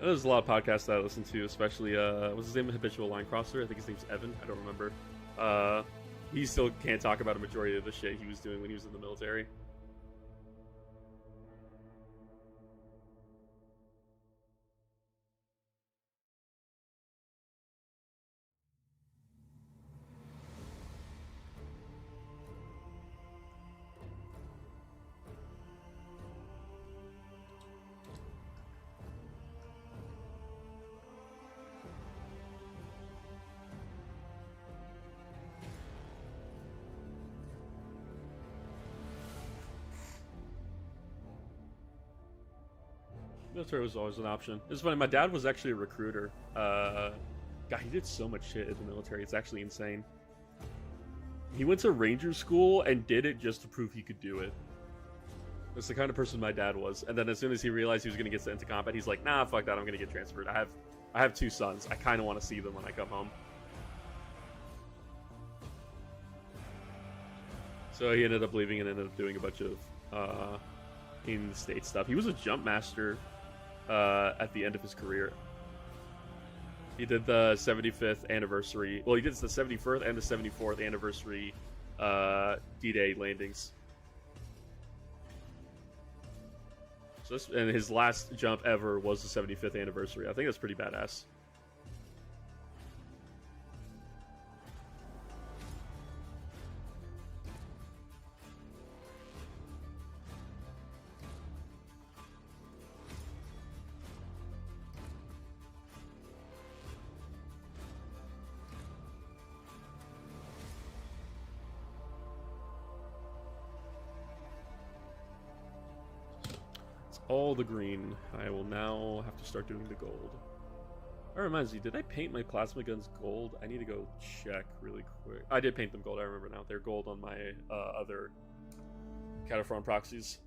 There's a lot of podcasts that I listen to, especially what's his name? Habitual Line Crosser. I think his name's Evan. I don't remember. He still can't talk about a majority of the shit he was doing when he was in the military. Military was always an option. It's funny, my dad was actually a recruiter. God, he did so much shit in the military. It's actually insane. He went to Ranger school and did it just to prove he could do it. That's the kind of person my dad was. And then as soon as he realized he was going to get sent into combat, he's like, nah, fuck that, I'm going to get transferred. I have 2 sons. I kind of want to see them when I come home. So he ended up leaving and ended up doing a bunch of in-state stuff. He was a jump master at the end of his career. He did the 75th anniversary. Well, he did the 71st and the 74th anniversary D-Day landings. So and his last jump ever was the 75th anniversary. I think that's pretty badass. All the green. I will now have to start doing the gold. That reminds me, did I paint my plasma guns gold? I need to go check really quick. I did paint them gold, I remember now. They're gold on my other Cataphrone proxies.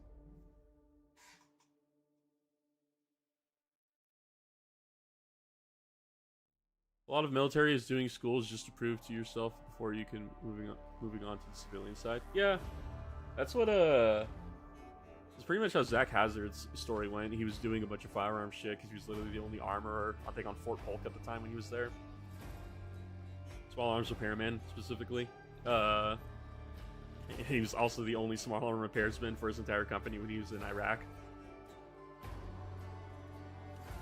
A lot of military is doing schools just to prove to yourself before you can moving on to the civilian side. Yeah, that's what it's pretty much how Zach Hazard's story went. He was doing a bunch of firearm shit because he was literally the only armorer, I think, on Fort Polk at the time when he was there. Small arms repairman, specifically. He was also the only small arm repairsman for his entire company when he was in Iraq.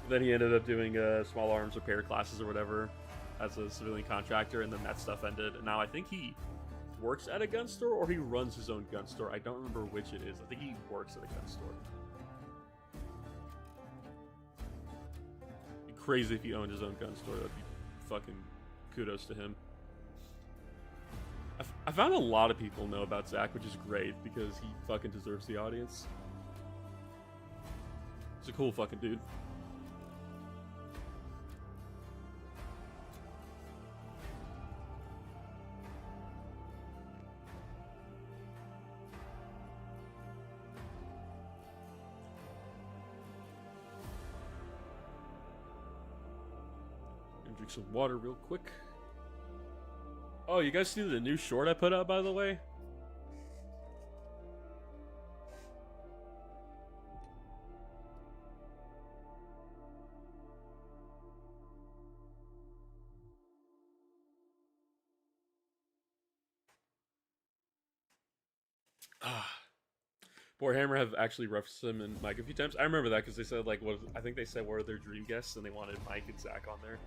Then he ended up doing small arms repair classes or whatever as a civilian contractor, and then that stuff ended. And now I think he works at a gun store or he runs his own gun store. I don't remember which it is. I think he works at a gun store. It'd be crazy if he owned his own gun store. That'd be fucking kudos to him. I found a lot of people know about Zach, which is great because he fucking deserves the audience. He's a cool fucking dude. Drink some water real quick. Oh, you guys see the new short I put out, by the way? Warhammer have actually referenced him and Mike a few times. I remember that because they said like, what I think they said were their dream guests, and they wanted Mike and Zach on there.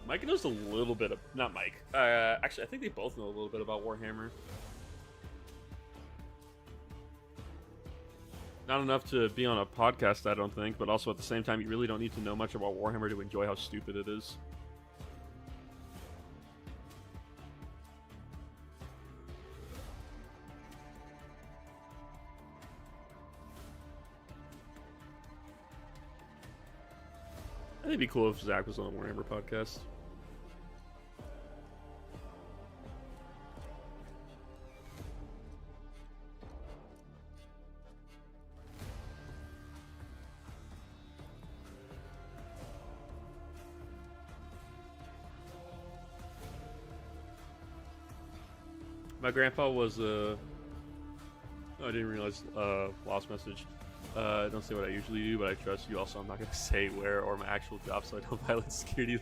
Mike knows a little bit of, not Mike. Actually, I think they both know a little bit about Warhammer. Not enough to be on a podcast, I don't think, but also at the same time, you really don't need to know much about Warhammer to enjoy how stupid it is. I think it'd be cool if Zach was on a Warhammer podcast. My grandpa was oh, I didn't realize lost message. Don't say what I usually do, but I trust you. Also, I'm not gonna say where or my actual job, so I don't violate security.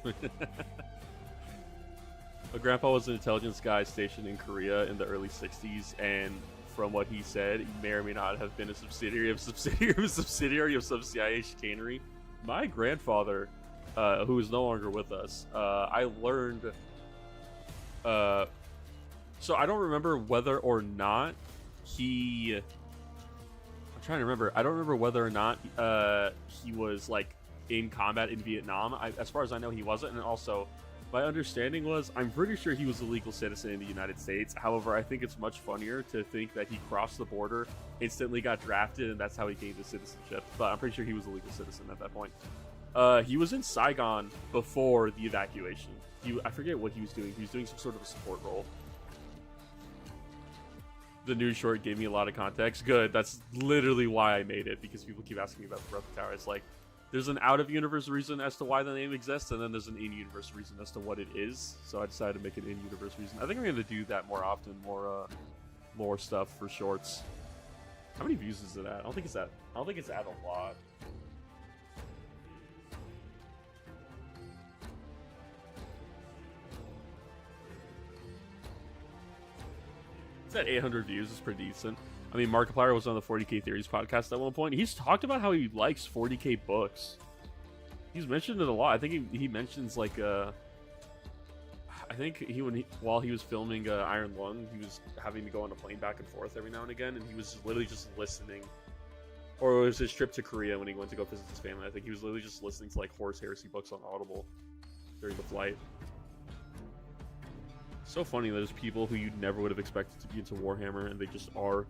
My grandpa was an intelligence guy stationed in Korea in the early '60s, and from what he said, he may or may not have been a subsidiary of some CIA chicanery. My grandfather, who is no longer with us, I learned. So I don't remember whether or not he. I'm trying to remember. I don't remember whether or not he was like in combat in Vietnam. As far as I know, he wasn't. And also, my understanding was I'm pretty sure he was a legal citizen in the United States. However, I think it's much funnier to think that he crossed the border, instantly got drafted, and that's how he gained his citizenship. But I'm pretty sure he was a legal citizen at that point. He was in Saigon before the evacuation. I forget what he was doing. He was doing some sort of a support role. The news short gave me a lot of context. Good. That's literally why I made it, because people keep asking me about the Breath Tower. It's like, there's an out-of-universe reason as to why the name exists, and then there's an in-universe reason as to what it is. So I decided to make an in-universe reason. I think I'm going to do that more often, more stuff for shorts. How many views is it at? I don't think it's at a lot. It's at 800 views. It's pretty decent. I mean, Markiplier was on the 40K Theories podcast at one point. He's talked about how he likes 40K books. He's mentioned it a lot. I think he mentions like I think while he was filming Iron Lung, he was having to go on a plane back and forth every now and again, and he was literally just listening. Or it was his trip to Korea when he went to go visit his family. I think he was literally just listening to like Horus Heresy books on Audible during the flight. So funny, there's people who you never would have expected to be into Warhammer, and they just are.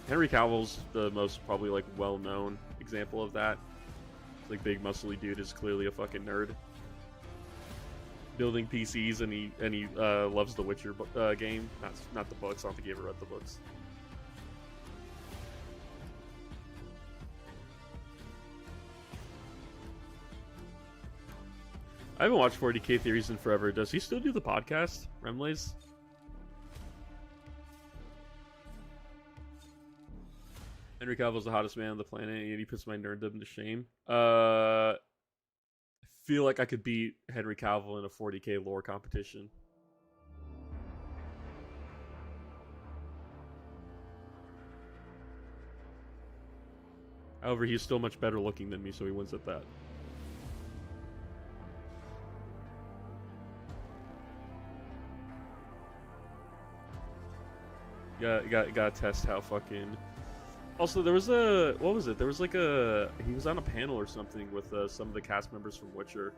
Henry Cavill's the most probably like well-known example of that. Like big muscly dude is clearly a fucking nerd. Building PCs, and he loves the Witcher game. Not the books. I don't think he ever read the books. I haven't watched 40K Theories in forever. Does he still do the podcast, Remlays? Henry Cavill's the hottest man on the planet, and he puts my nerddom to shame. I feel like I could beat Henry Cavill in a 40K lore competition. However, he's still much better looking than me, so he wins at that. Gotta test how fucking. Also, there was what was it? There was like he was on a panel or something with some of the cast members from Witcher,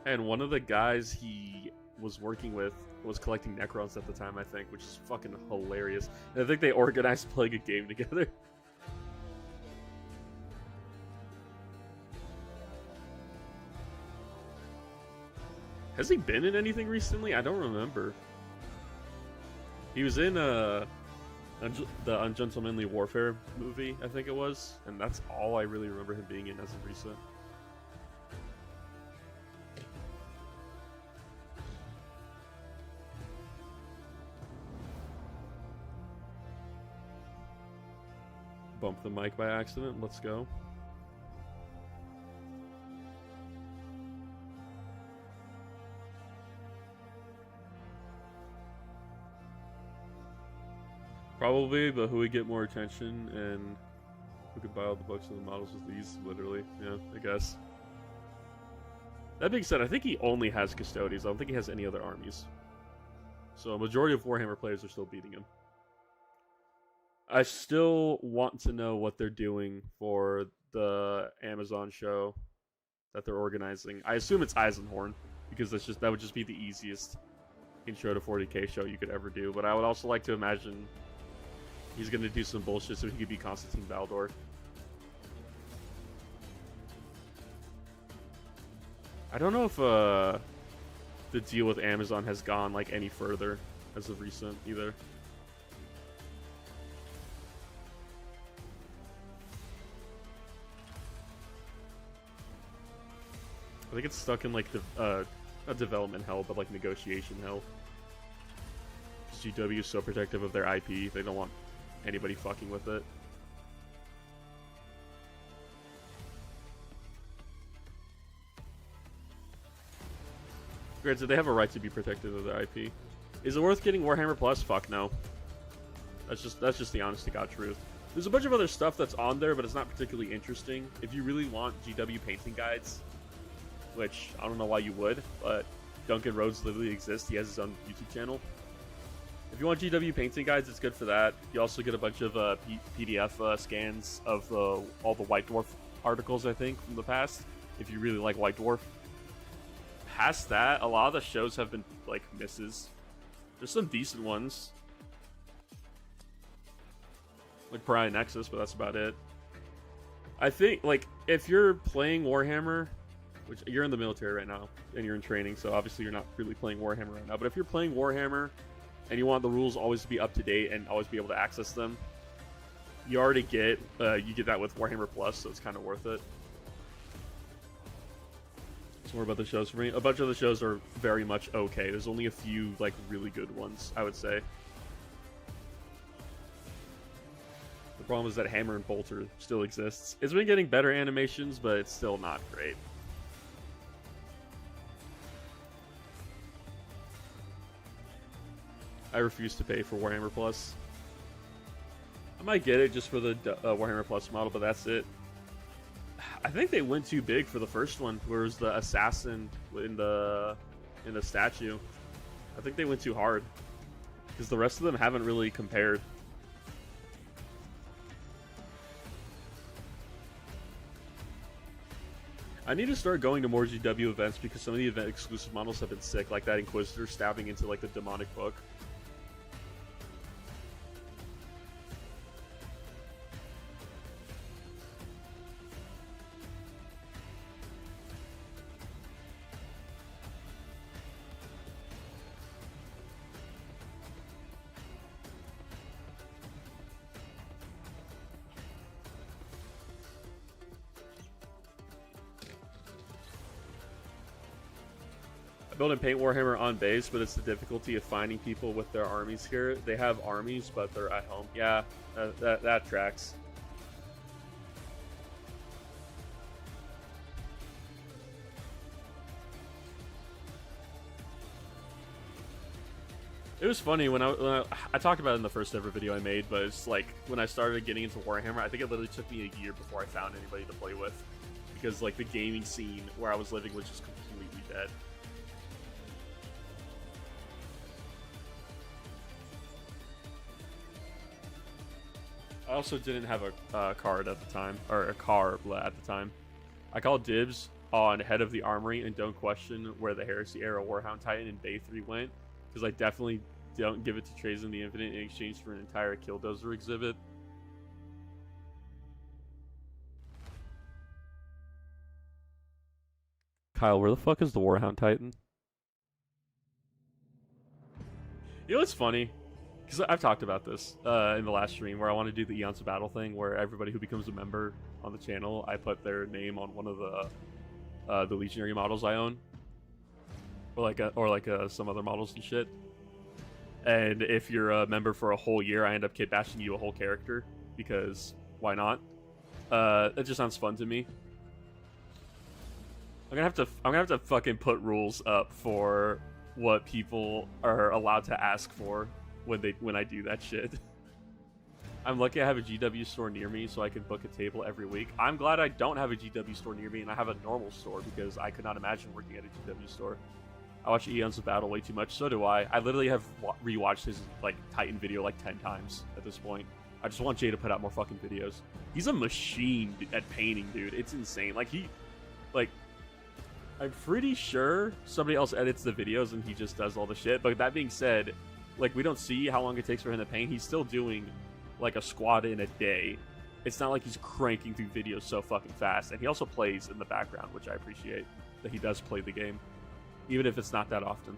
and one of the guys he was working with was collecting Necrons at the time, I think, which is fucking hilarious. And I think they organized playing a game together. Has he been in anything recently? I don't remember. He was in the Ungentlemanly Warfare movie, I think it was, and that's all I really remember him being in as of recent. Bump the mic by accident. Let's go. Probably, but who would get more attention and who could buy all the books and the models with these? Literally, yeah, I guess. That being said, I think he only has custodians. I don't think he has any other armies. So a majority of Warhammer players are still beating him. I still want to know what they're doing for the Amazon show that they're organizing. I assume it's Eisenhorn, because that would just be the easiest intro to 40k show you could ever do. But I would also like to imagine he's going to do some bullshit so he could be Constantine Baldor. I don't know if the deal with Amazon has gone like any further as of recent either. I think it's stuck in like the a development hell, but like negotiation hell. GW is so protective of their IP, they don't want anybody fucking with it. Granted, they have a right to be protective of their IP. Is it worth getting Warhammer Plus? Fuck no. That's just the honest to God truth. There's a bunch of other stuff that's on there, but it's not particularly interesting. If you really want GW painting guides, which I don't know why you would, but Duncan Rhodes literally exists. He has his own YouTube channel. If you want GW painting guides, it's good for that. You also get a bunch of PDF scans of all the White Dwarf articles, I think, from the past, if you really like White Dwarf. Past that, a lot of the shows have been, like, misses. There's some decent ones. Like Pariah Nexus, but that's about it. I think, like, if you're playing Warhammer, which you're in the military right now, and you're in training, so obviously you're not really playing Warhammer right now, but if you're playing Warhammer, and you want the rules always to be up to date and always be able to access them, you already get that with Warhammer Plus, so it's kind of worth it. Some more about the shows for me. A bunch of the shows are very much okay. There's only a few like really good ones, I would say. The problem is that Hammer and Bolter still exists. It's been getting better animations, but it's still not great. I refuse to pay for Warhammer Plus. I might get it just for the Warhammer Plus model, but that's it. I think they went too big for the first one, where it was the assassin in the statue. I think they went too hard, because the rest of them haven't really compared. I need to start going to more GW events, because some of the event exclusive models have been sick, like that Inquisitor stabbing into like the demonic book. I build and paint Warhammer on base, but it's the difficulty of finding people with their armies here. They have armies, but they're at home. Yeah, that tracks. It was funny when I talked about it in the first ever video I made, but it's like when I started getting into Warhammer, I think it literally took me a year before I found anybody to play with, because like the gaming scene where I was living was just completely dead. I also didn't have a card at the time, or a car at the time. I called dibs on Head of the Armory and don't question where the Heresy era Warhound Titan and Bay 3 went, because I definitely don't give it to Trazen the Infinite in exchange for an entire Killdozer exhibit. Kyle, where the fuck is the Warhound Titan? You know what's funny? Because I've talked about this in the last stream, where I want to do the Eons of Battle thing, where everybody who becomes a member on the channel, I put their name on one of the Legionary models I own, or like some other models and shit. And if you're a member for a whole year, I end up kit bashing you a whole character, because why not? It just sounds fun to me. I'm gonna have to fucking put rules up for what people are allowed to ask for when I do that shit. I'm lucky I have a GW store near me, so I can book a table every week. I'm glad I don't have a GW store near me, and I have a normal store, because I could not imagine working at a GW store. I watch Eons of Battle way too much, so do I. I literally have rewatched his like Titan video like 10 times at this point. I just want Jay to put out more fucking videos. He's a machine at painting, dude. It's insane. Like, I'm pretty sure somebody else edits the videos and he just does all the shit. But that being said, like, we don't see how long it takes for him to paint. He's still doing like a squad in a day. It's not like he's cranking through videos so fucking fast. And he also plays in the background, which I appreciate that he does play the game, even if it's not that often.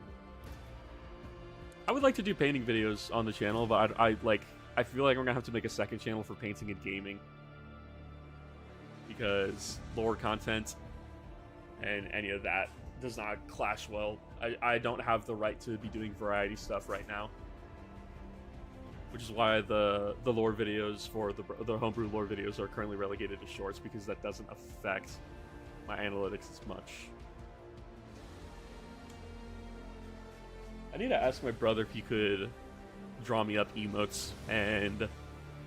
I would like to do painting videos on the channel, but I feel like we're gonna have to make a second channel for painting and gaming, because lore content and any of that does not clash well. I don't have the right to be doing variety stuff right now, which is why the lore videos for the homebrew lore videos are currently relegated to shorts, because that doesn't affect my analytics as much. I need to ask my brother if he could draw me up emotes and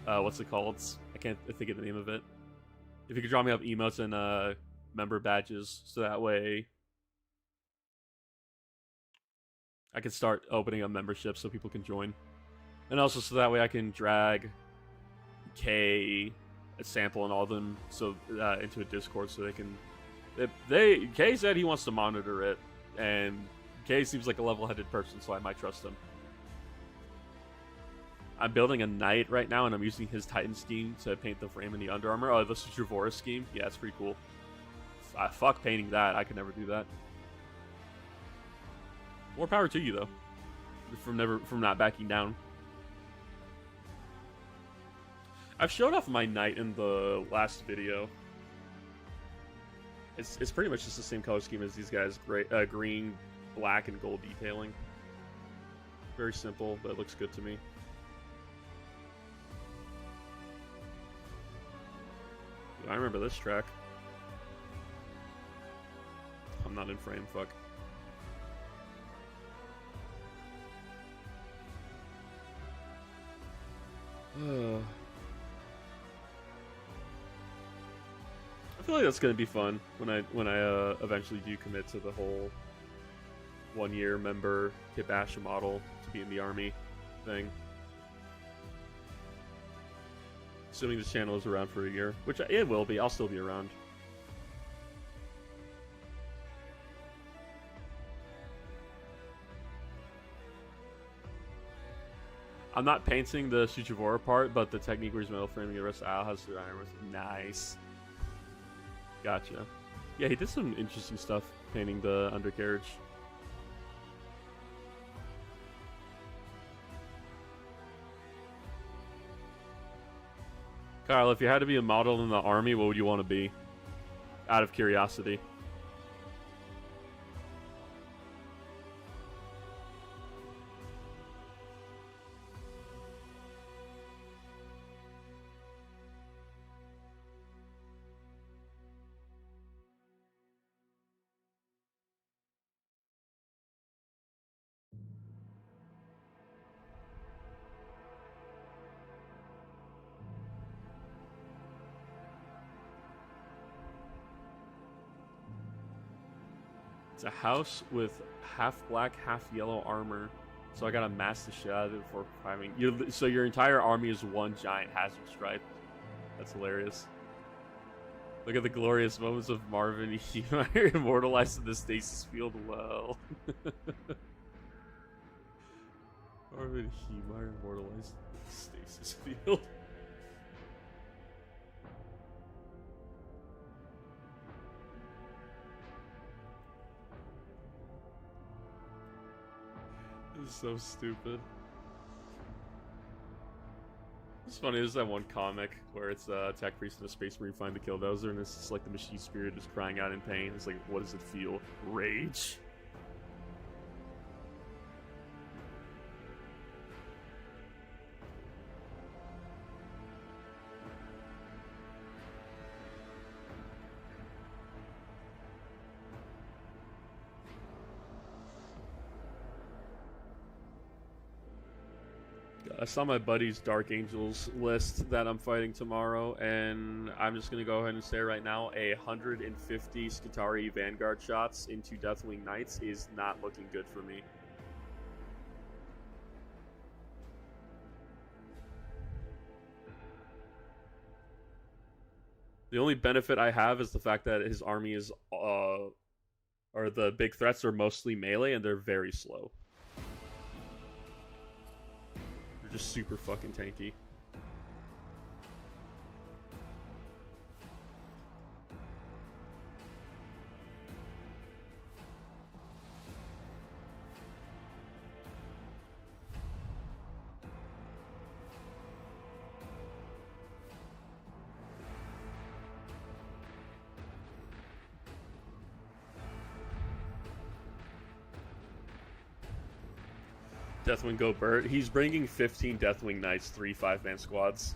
what's it called? I can't think of the name of it. If he could draw me up emotes and member badges, so that way I can start opening up memberships so people can join, and also so that way I can drag K, a sample, and all of them into a Discord so they can. K said he wants to monitor it, and K seems like a level-headed person, so I might trust him. I'm building a knight right now, and I'm using his Titan scheme to paint the frame and the Under Armour. Oh, the Sutravora scheme? Yeah, it's pretty cool. Fuck painting that. I could never do that. More power to you, though. From not backing down. I've showed off my knight in the last video. It's pretty much just the same color scheme as these guys. Green, black, and gold detailing. Very simple, but it looks good to me. I remember this track. I'm not in frame, fuck. I feel like that's gonna be fun when I eventually do commit to the whole 1 year member Kit Bash model to be in the army thing. Assuming this channel is around for a year, which it will be. I'll still be around. I'm not painting the Sutravora part, but the technique where he's metal framing the rest of Al has nice. Gotcha. Yeah, he did some interesting stuff painting the undercarriage. Kyle, if you had to be a model in the army, what would you want to be? Out of curiosity. It's a house with half black, half yellow armor. So I gotta mask the shit out of it before climbing. So your entire army is one giant hazard stripe. That's hilarious. Look at the glorious moments of Marvin Heemeyer immortalized in the stasis field. Well. Marvin Heemeyer immortalized in the stasis field. This is so stupid. It's funny, there's that one comic where it's Attack Priest and a Space Marine find the Killdozer, and it's just like the machine spirit is crying out in pain. It's like, what does it feel? Rage. I saw my buddy's Dark Angels list that I'm fighting tomorrow, and I'm just gonna go ahead and say right now, 150 Skitarii Vanguard shots into Deathwing Knights is not looking good for me. The only benefit I have is the fact that his army is, or the big threats are mostly melee, and they're very slow. They're just super fucking tanky. Deathwing Go Burt. He's bringing 15 Deathwing Knights, 3 5-man squads.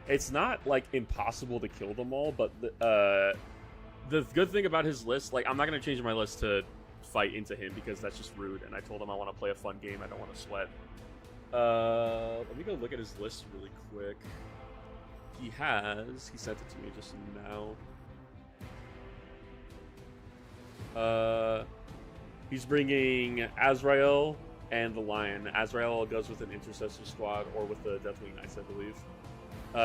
It's not, like, impossible to kill them all, but the good thing about his list, like, I'm not going to change my list to fight into him because that's just rude, and I told him I want to play a fun game, I don't want to sweat. Let me go look at his list really quick. He sent it to me just now. He's bringing Azrael and the Lion. Azrael goes with an Intercessor squad or with the Deathwing Knights, I believe. 3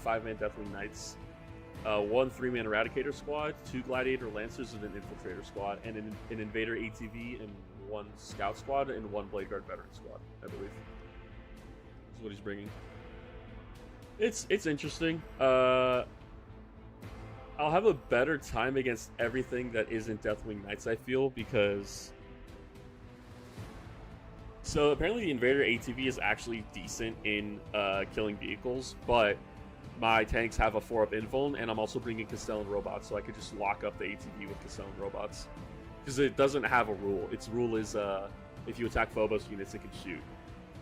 5-man Deathwing Knights, 1 3-man Eradicator squad, 2 Gladiator Lancers and an Infiltrator squad, and an Invader ATV and 1 Scout squad and 1 Blade Guard Veteran squad, I believe. That's what he's bringing. It's interesting. I'll have a better time against everything that isn't Deathwing Knights, I feel, because... So apparently the Invader ATV is actually decent in killing vehicles, but my tanks have a 4-up invuln, and I'm also bringing Castellan robots, so I could just lock up the ATV with Castellan robots. Because it doesn't have a rule. Its rule is if you attack Phobos units, it can shoot.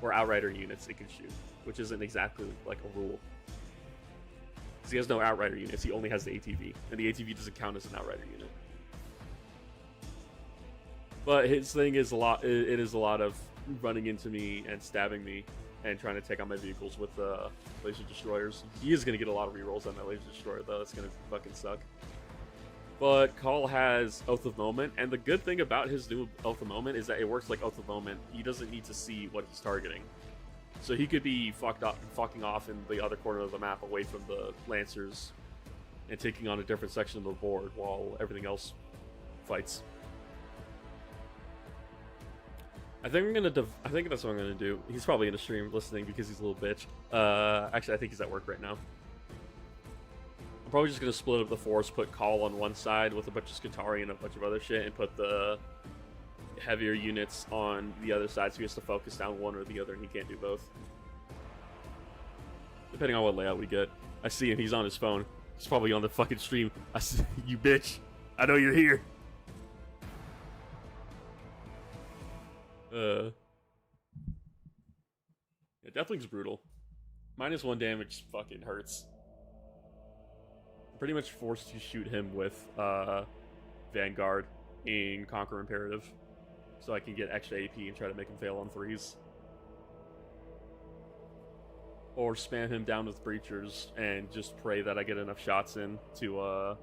Or Outrider units, it can shoot. Which isn't exactly like a rule. Because he has no Outrider units, he only has the ATV. And the ATV doesn't count as an Outrider unit. But his thing is it is a lot of running into me and stabbing me and trying to take out my vehicles with laser destroyers. He is going to get a lot of rerolls on that laser destroyer, though. That's going to fucking suck. But Call has Oath of Moment, and the good thing about his new Oath of Moment is that it works like Oath of Moment. He doesn't need to see what he's targeting. So he could be fucking off in the other corner of the map away from the Lancers and taking on a different section of the board while everything else fights. I think that's what I'm gonna do. He's probably in a stream listening because he's a little bitch. Actually, I think he's at work right now. I'm probably just gonna split up the force, put Call on one side with a bunch of Skitarii and a bunch of other shit, and put the heavier units on the other side so he has to focus down one or the other, and he can't do both. Depending on what layout we get. I see him. He's on his phone. He's probably on the fucking stream. I see you, bitch. I know you're here. Yeah, Deathwing's brutal. -1 damage fucking hurts. I'm pretty much forced to shoot him with Vanguard in Conquer Imperative, so I can get extra AP and try to make him fail on 3s. Or spam him down with Breachers and just pray that I get enough shots in to, I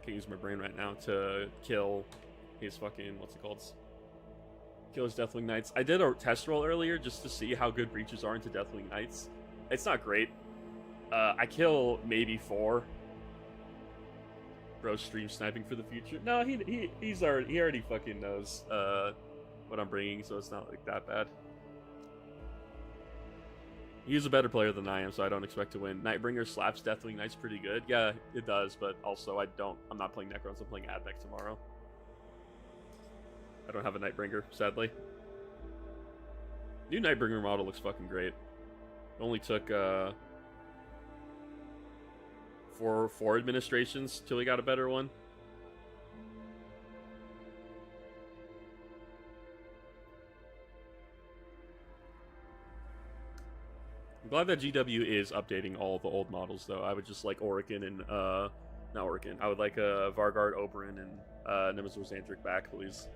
can't use my brain right now, to kill his fucking, what's it called? Kill his Deathwing Knights. I did a test roll earlier just to see how good Breachers are into Deathwing Knights. It's not great. I kill maybe 4. Bro, stream sniping for the future. No, he already fucking knows what I'm bringing, so it's not like that bad. He's a better player than I am, so I don't expect to win. Nightbringer slaps Deathwing Knights pretty good. Yeah, it does, but also I'm not playing Necrons, I'm playing AdMech tomorrow. I don't have a Nightbringer, sadly. New Nightbringer model looks fucking great. It only took 4 administrations till we got a better one. I'm glad that GW is updating all the old models, though. I would just like Orican and, not Orican. I would like Vargard, Oberyn, and Nemesis Xandric back, please.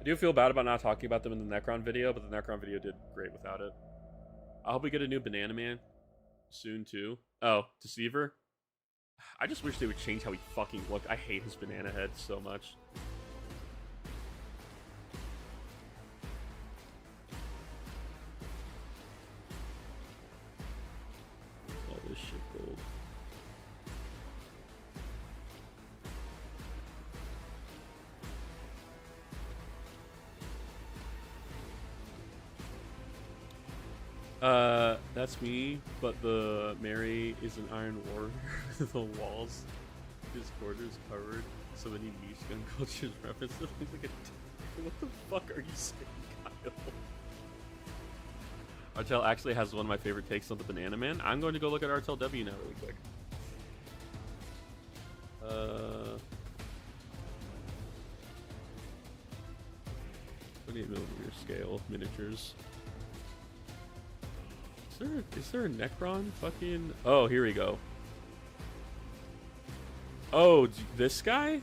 I do feel bad about not talking about them in the Necron video, but the Necron video did great without it. I hope we get a new Banana Man soon, too. Oh, Deceiver? I just wish they would change how he fucking looked. I hate his banana head so much. All this shit gold. That's me, but the Mary is an Iron Warrior with the walls. His quarters covered so many niche gun cultures references. Like what the fuck are you saying, Kyle? Artel actually has one of my favorite takes on the Banana Man. I'm going to go look at Artel W now really quick. 28mm scale miniatures. Is there a Necron fucking... Oh, here we go. Oh, this guy?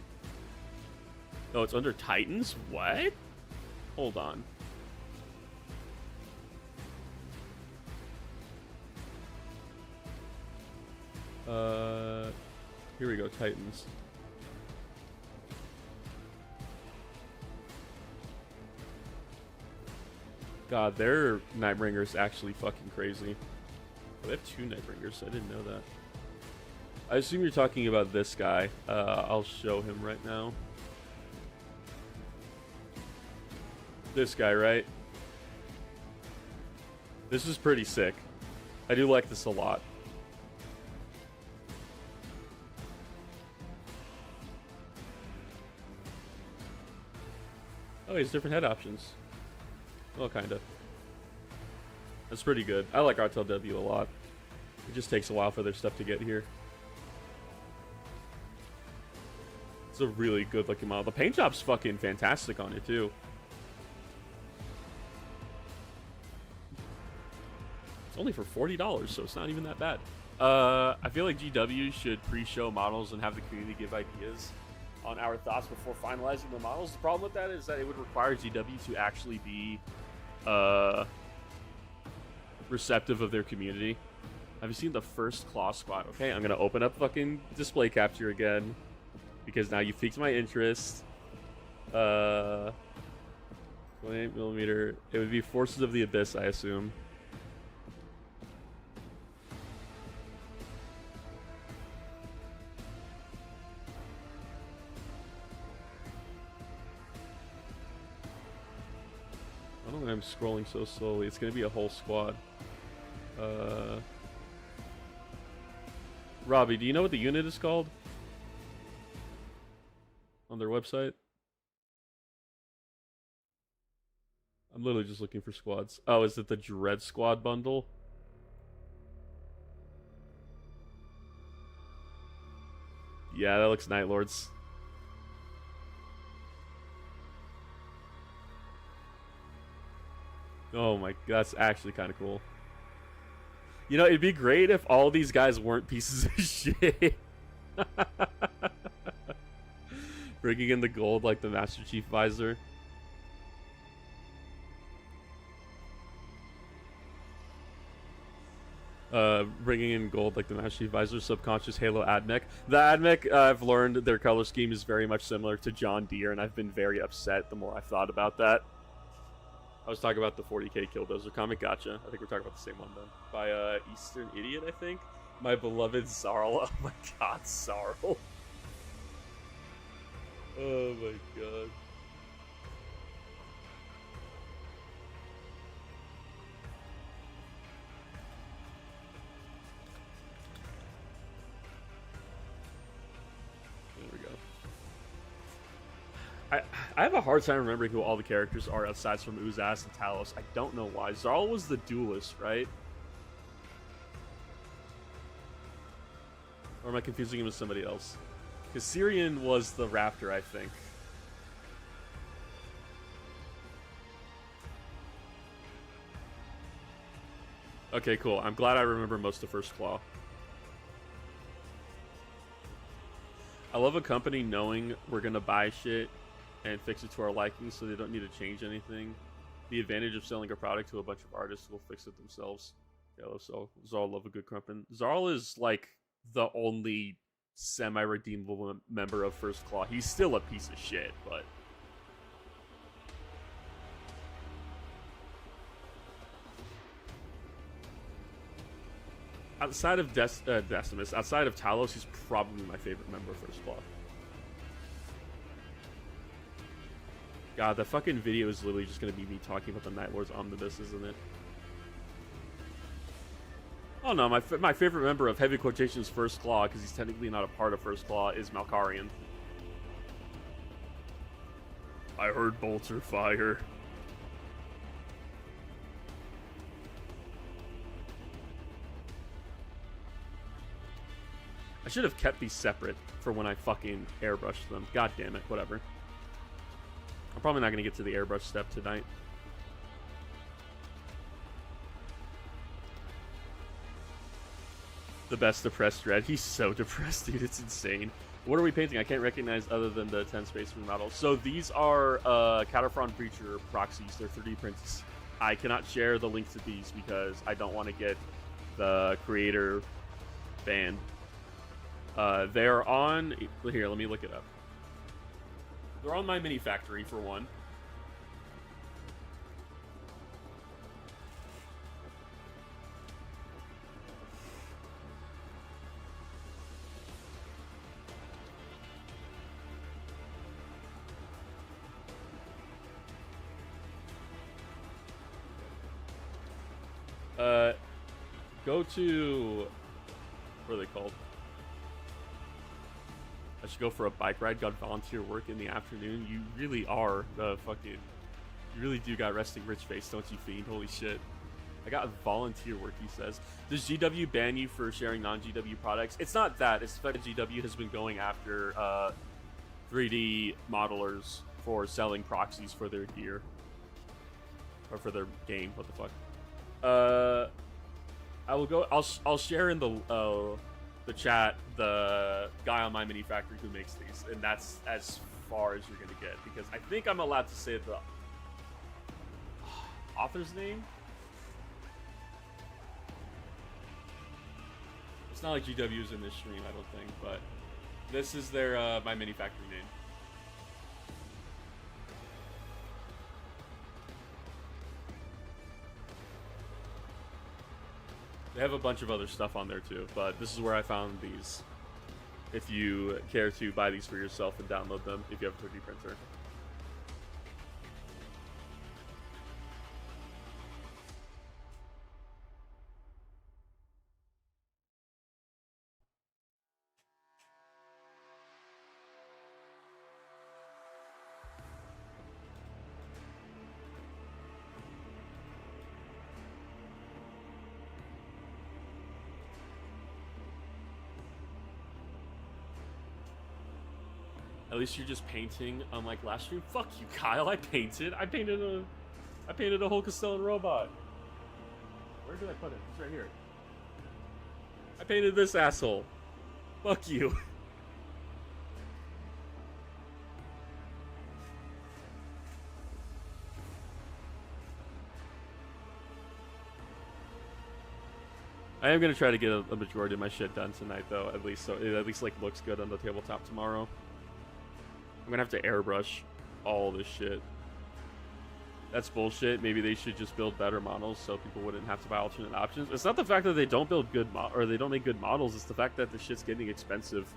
Oh, it's under Titans? What? Hold on. Here we go, Titans. God, their Nightbringer's actually fucking crazy. Oh, they have 2 Nightbringers. I didn't know that. I assume you're talking about this guy. I'll show him right now. This guy, right? This is pretty sick. I do like this a lot. Oh, he has different head options. Well, kinda. That's pretty good. I like Artel W a lot. It just takes a while for their stuff to get here. It's a really good looking model. The paint job's fucking fantastic on it too. It's only for $40, so it's not even that bad. I feel like GW should pre-show models and have the community give ideas on our thoughts before finalizing the models. The problem with that is that it would require GW to actually be receptive of their community. Have you seen the first Claw Squad? Okay, I'm gonna open up fucking display capture again because now you piqued my interest. 28mm. It would be Forces of the Abyss, I assume. I don't know why I'm scrolling so slowly. It's gonna be a whole squad. Robbie, do you know what the unit is called? On their website? I'm literally just looking for squads. Oh, is it the Dread Squad bundle? Yeah, that looks Night Lords. Oh my, that's actually kind of cool. You know, it'd be great if all these guys weren't pieces of shit. Bringing in the gold like the Master Chief visor. Bringing in gold like the Master Chief visor, subconscious Halo AdMech. The AdMech, I've learned their color scheme is very much similar to John Deere, and I've been very upset the more I've thought about that. I was talking about the 40k Killdozer comic. Gotcha. I think we're talking about the same one then. By Eastern Idiot, I think. My beloved Zarl. Oh my god, Zarl. Oh my god. I have a hard time remembering who all the characters are aside from Uzas and Talos. I don't know why. Zarl was the duelist, right? Or am I confusing him with somebody else? Because Syrian was the Raptor, I think. Okay, cool. I'm glad I remember most of First Claw. I love a company knowing we're gonna buy shit and fix it to our liking, so they don't need to change anything. The advantage of selling a product to a bunch of artists who will fix it themselves. Yeah, so Zarl love a good crumpin. Zarl is like the only semi-redeemable member of First Claw. He's still a piece of shit, but outside of Decimus, outside of Talos, he's probably my favorite member of First Claw. God, the fucking video is literally just gonna be me talking about the Night Lord's Omnibus, isn't it? Oh no, my favorite member of Heavy Quotations First Claw, because he's technically not a part of First Claw, is Malkarian. I heard bolts are fire. I should have kept these separate for when I fucking airbrushed them. God damn it, whatever. I'm probably not going to get to the airbrush step tonight. The best depressed Red. He's so depressed, dude. It's insane. What are we painting? I can't recognize other than the 10 Space Marine models. So these are Cataphrone Breacher proxies. They're 3D prints. I cannot share the link to these because I don't want to get the creator banned. They're on... Here, let me look it up. They're on my mini factory, for one. Go to... What are they called? I should go for a bike ride, got volunteer work in the afternoon. You really are the fucking... You really do got resting rich face, don't you, Fiend? Holy shit. I got volunteer work, he says. Does GW ban you for sharing non-GW products? It's not that. It's the fact that GW has been going after 3D modelers for selling proxies for their gear. Or for their game. What the fuck? I will go... I'll share in the chat the guy on my mini factory who makes these, and that's as far as you're gonna get, because I think I'm allowed to say the author's name. It's not like GW is in this stream, I don't think, but this is their my mini factory name. They have a bunch of other stuff on there too, but this is where I found these. If you care to buy these for yourself and download them, if you have a 3D printer. At least you're just painting, unlike last stream. Fuck you, Kyle. I painted a whole Castellan robot. Where did I put it? It's right here. I painted this asshole. Fuck you. I am gonna try to get a majority of my shit done tonight, though. At least, so it at least like looks good on the tabletop tomorrow. I'm gonna have to airbrush all this shit. That's bullshit. Maybe they should just build better models so people wouldn't have to buy alternate options. It's not the fact that they don't build good or they don't make good models. It's the fact that the shit's getting expensive.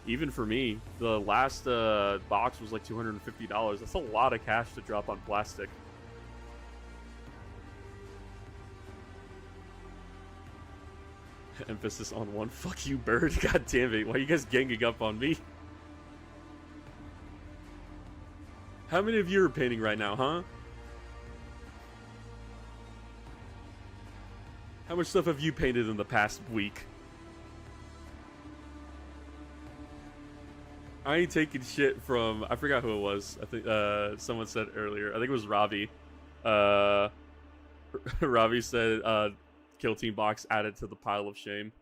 Even for me, the last box was like $250. That's a lot of cash to drop on plastic. Emphasis on one. Fuck you, bird. God damn it. Why are you guys ganging up on me? How many of you are painting right now, huh? How much stuff have you painted in the past week? I ain't taking shit from... I forgot who it was. I think someone said earlier. I think it was Ravi. Ravi said, kill team box added to the pile of shame.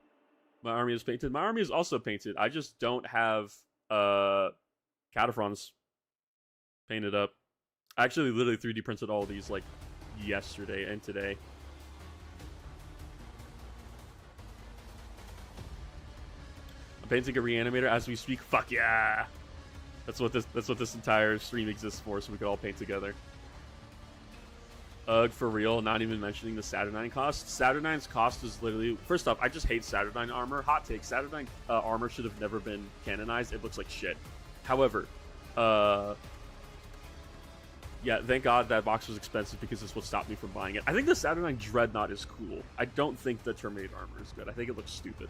My army is painted. My army is also painted. I just don't have Cataphrons Painted up. I actually literally 3D printed all these like yesterday and today. I'm painting a reanimator as we speak. Fuck yeah! That's what this entire stream exists for, so we can all paint together. Ugh, for real, not even mentioning the Saturnine cost. Saturnine's cost is literally... First off, I just hate Saturnine armor. Hot take, Saturnine armor should have never been canonized. It looks like shit. However, yeah, thank God that box was expensive because it's what stopped me from buying it. I think the Saturnine Dreadnought is cool. I don't think the Terminator armor is good. I think it looks stupid.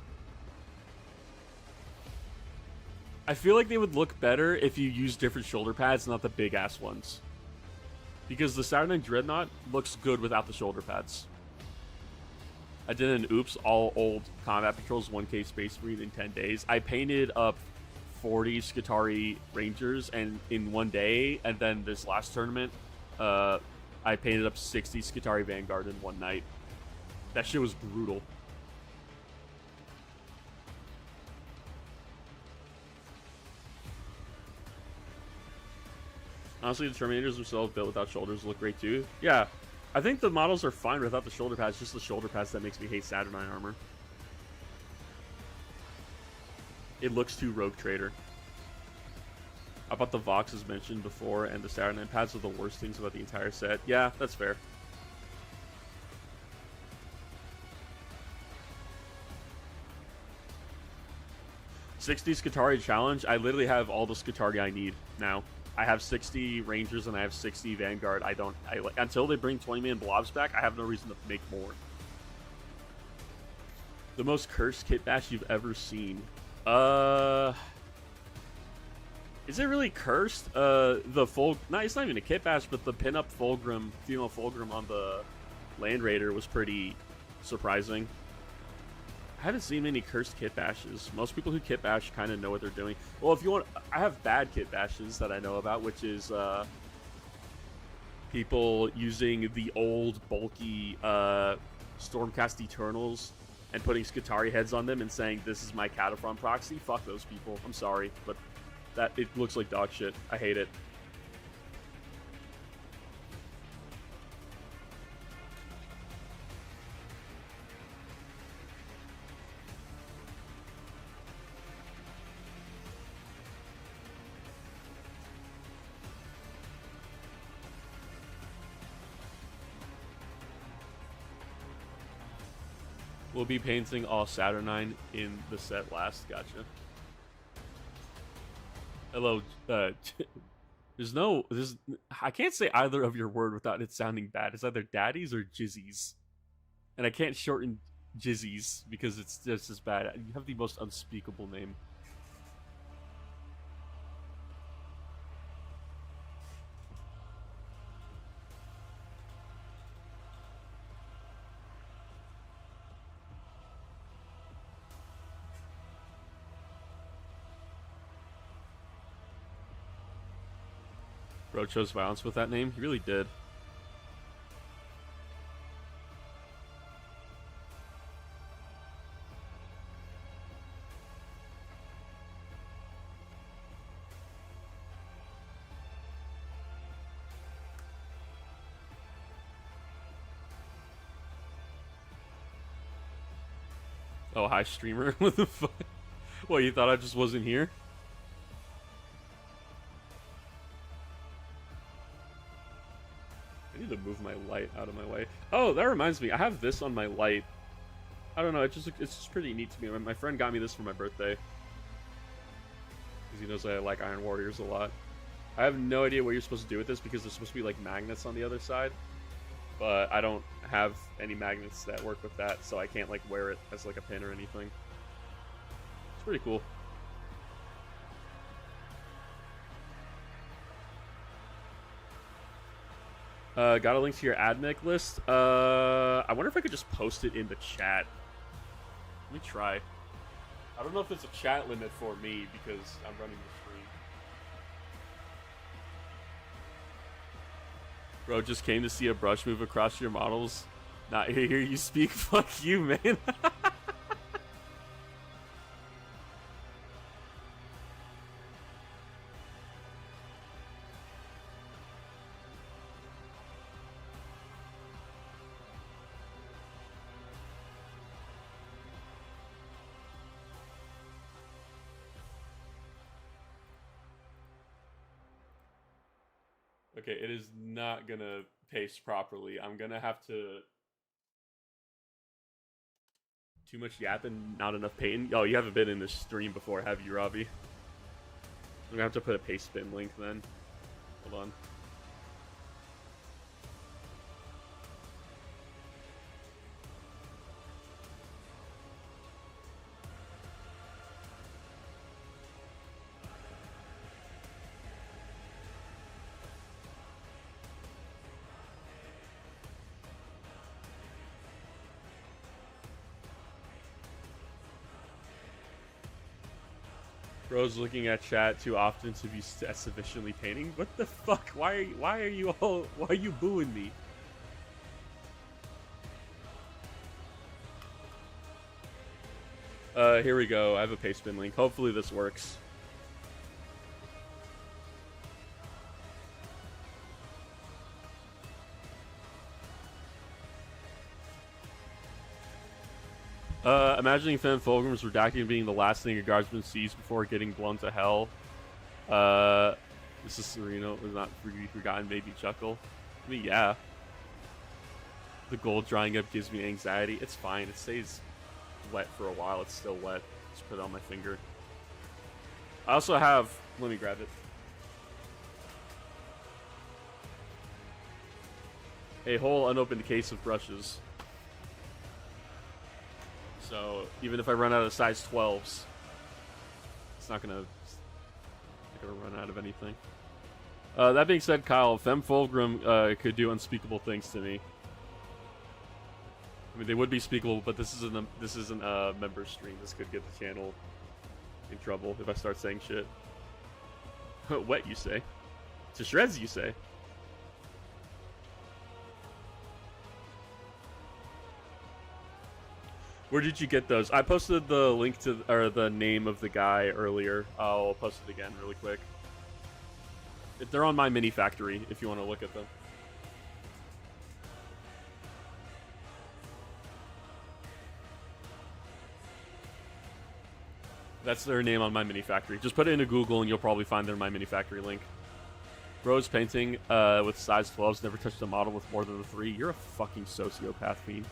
I feel like they would look better if you use different shoulder pads, not the big-ass ones. Because the Saturnine Dreadnought looks good without the shoulder pads. I did an oops, all old combat patrols, 1K Space Marine in 10 days. I painted up 40 Skitarii Rangers and in one day, and then this last tournament, I painted up 60 Skitarii Vanguard in one night. That shit was brutal. Honestly, the Terminators themselves built without shoulders look great too. Yeah, I think the models are fine without the shoulder pads. Just the shoulder pads that makes me hate Saturnine armor. It looks too Rogue Trader. I bought the Vox as mentioned before, and the Saturnine pads are the worst things about the entire set. Yeah, that's fair. '60 Skitarii challenge. I literally have all the Skitarii I need now. I have 60 Rangers and I have 60 Vanguard. Until they bring 20-man blobs back, I have no reason to make more. The most cursed kit bash you've ever seen. Is it really cursed? No, it's not even a kit bash, but the pinup Fulgrim, female Fulgrim on the Land Raider was pretty surprising. I haven't seen many cursed kit bashes. Most people who kit bash kind of know what they're doing. Well, if you want, I have bad kit bashes that I know about, which is people using the old bulky Stormcast Eternals and putting Skitarii heads on them and saying this is my Cataphrone proxy. Fuck those people. I'm sorry, but it looks like dog shit. I hate it. We'll be painting all Saturnine in the set last. Gotcha. Hello. I can't say either of your word without it sounding bad. It's either daddies or jizzies. And I can't shorten jizzies because it's just as bad. You have the most unspeakable name. Bro chose violence with that name. He really did. Oh, hi, streamer. What the fuck? What, you thought I just wasn't here? I need to move my light out of my way. Oh, that reminds me. I have this on my light. I don't know. It's just pretty neat to me. My friend got me this for my birthday. Because he knows I like Iron Warriors a lot. I have no idea what you're supposed to do with this because there's supposed to be like magnets on the other side. But I don't have any magnets that work with that, so I can't like wear it as like a pin or anything. It's pretty cool. Got a link to your AdMech list. I wonder if I could just post it in the chat. Let me try. I don't know if it's a chat limit for me because I'm running the stream. Bro, just came to see a brush move across your models. Not hear you speak. Fuck you, man. Okay, it is not gonna paste properly. I'm gonna have to... Too much yapping, not enough painting. Oh, you haven't been in this stream before, have you, Robbie? I'm gonna have to put a paste spin link then. Hold on. Bro's looking at chat too often to be sufficiently painting. What the fuck? Why are you booing me? Here we go. I have a paste spin link. Hopefully this works. Imagining Femme Fulgrim's redacting being the last thing a guardsman sees before getting blown to hell. This is Sereno. Was not forgotten. Made me chuckle. I mean, yeah. The gold drying up gives me anxiety. It's fine. It stays wet for a while. It's still wet. Just put it on my finger. I also have... Let me grab it. A whole unopened case of brushes. So, even if I run out of size 12s, it's not gonna run out of anything. That being said, Kyle, Femme Fulgrim could do unspeakable things to me. I mean, they would be speakable, but this isn't a member stream. This could get the channel in trouble if I start saying shit. Wet, you say? To shreds, you say? Where did you get those? I posted the link to, or the name of the guy earlier. I'll post it again really quick. They're on my mini factory if you want to look at them. That's their name on my mini factory. Just put it into Google and you'll probably find their my mini factory link. Bro's painting with size 12s, never touched a model with more than a 3. You're a fucking sociopath, fiend.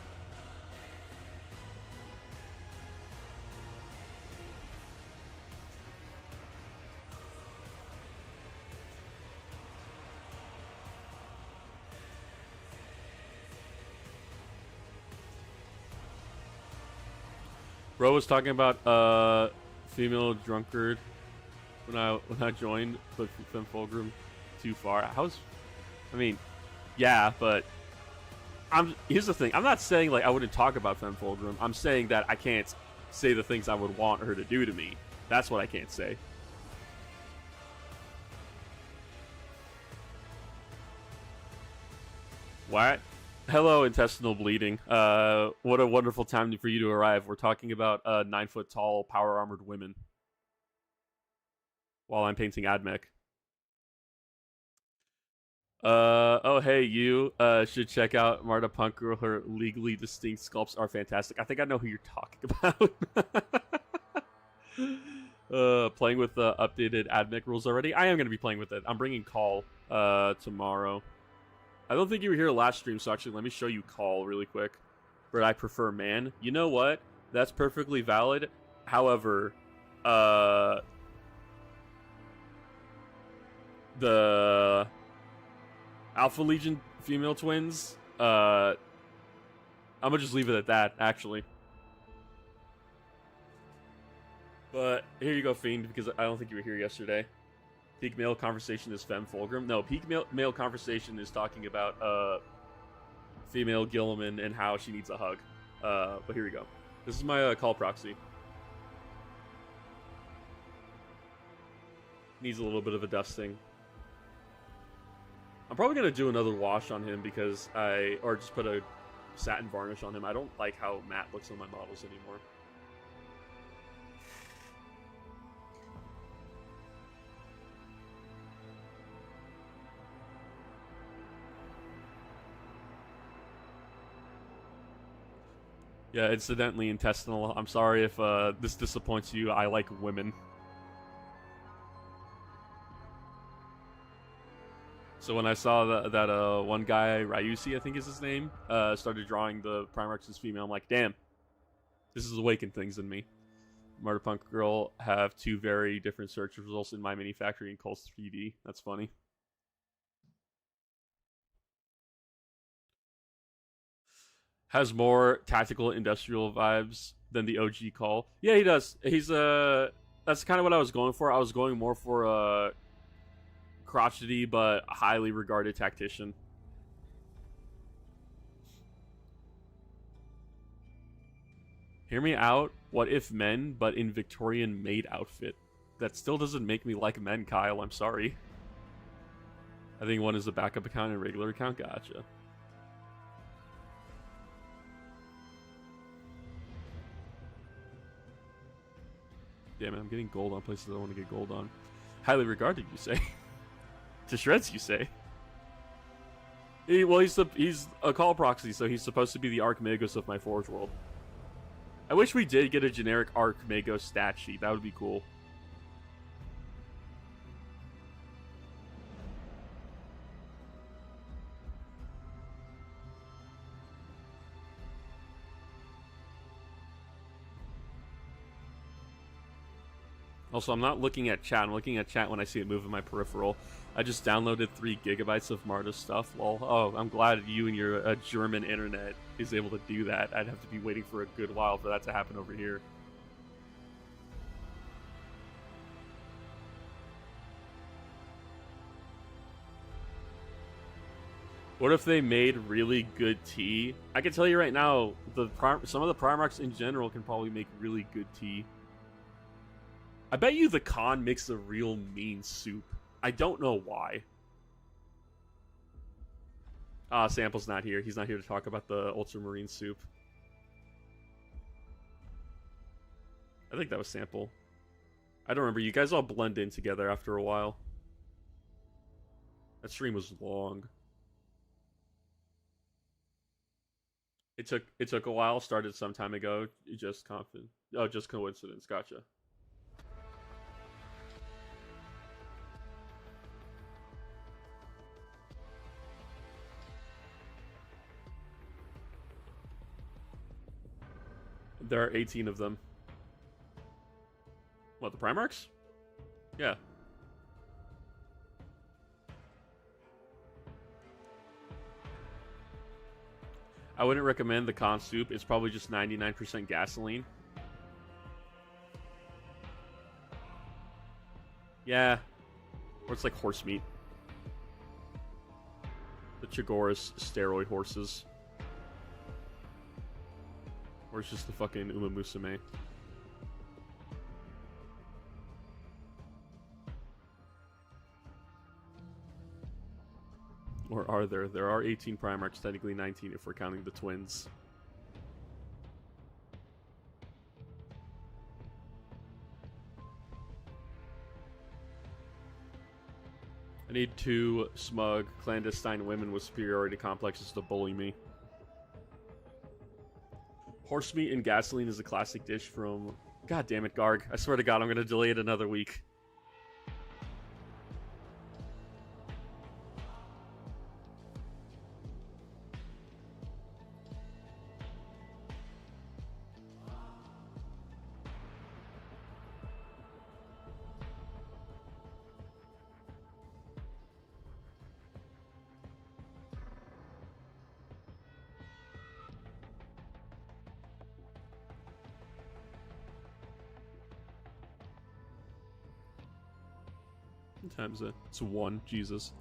Bro was talking about female drunkard when I joined, but Femme Fulgrim too far. I mean, yeah, but here's the thing. I'm not saying like I wouldn't talk about Femme Fulgrim. I'm saying that I can't say the things I would want her to do to me. That's what I can't say. What? Hello, intestinal bleeding. What a wonderful time for you to arrive. We're talking about 9-foot-tall, power-armored women. While I'm painting AdMech. Oh, hey, you should check out Marta Punk Girl. Her legally distinct sculpts are fantastic. I think I know who you're talking about. Playing with the updated AdMech rules already? I am going to be playing with it. I'm bringing Call tomorrow. I don't think you were here last stream, so actually let me show you Call really quick. But I prefer man. You know what? That's perfectly valid. However, the Alpha Legion female twins, I'm gonna just leave it at that, actually. But here you go, Fiend, because I don't think you were here yesterday. Peak male conversation is Femme Fulgrim. No, peak male conversation is talking about female Gilliman and how she needs a hug. But here we go. This is my Call proxy. Needs a little bit of a dusting. I'm probably gonna do another wash on him because or just put a satin varnish on him. I don't like how matte looks on my models anymore. Yeah, incidentally intestinal. I'm sorry if this disappoints you. I like women. So when I saw that one guy, Ryusi, I think is his name, started drawing the Primarchs as female, I'm like, damn, this has awakened things in me. Marta Punk Girl have 2 very different search results in My Mini Factory and Colts 3D. That's funny. Has more tactical industrial vibes than the OG Call. Yeah, he does. He's that's kind of what I was going for. I was going more for a crotchety but highly regarded tactician. Hear me out. What if men, but in Victorian maid outfit? That still doesn't make me like men, Kyle. I'm sorry. I think one is a backup account and a regular account. Gotcha. Damn it, I'm getting gold on places I don't want to get gold on. Highly regarded, you say? To shreds, you say? Well, he's a call proxy, so he's supposed to be the Archmagos of my Forge world. I wish we did get a generic Archmagos stat sheet. That would be cool. Also, I'm not looking at chat. I'm looking at chat when I see it move in my peripheral. I just downloaded 3 gigabytes of Marta's stuff. Lol. Oh, I'm glad you and your German internet is able to do that. I'd have to be waiting for a good while for that to happen over here. What if they made really good tea? I can tell you right now, some of the Primarchs in general can probably make really good tea. I bet you the Khan makes a real mean soup. I don't know why. Sample's not here. He's not here to talk about the Ultramarine soup. I think that was Sample. I don't remember. You guys all blend in together after a while. That stream was long. It took a while. Started some time ago. Just confident. Oh, just coincidence. Gotcha. There are 18 of them. What, the Primarchs? Yeah. I wouldn't recommend the Khan soup. It's probably just 99% gasoline. Yeah. Or it's like horse meat. The Chagoras steroid horses. Or it's just the fucking Uma Musume. Or are there? There are 18 Primarchs, technically 19 if we're counting the twins. I need 2 smug, clandestine women with superiority complexes to bully me. Horse meat and gasoline is a classic dish from... God damn it, Garg. I swear to God, I'm going to delay it another week. What time is it? It's 1. Jesus.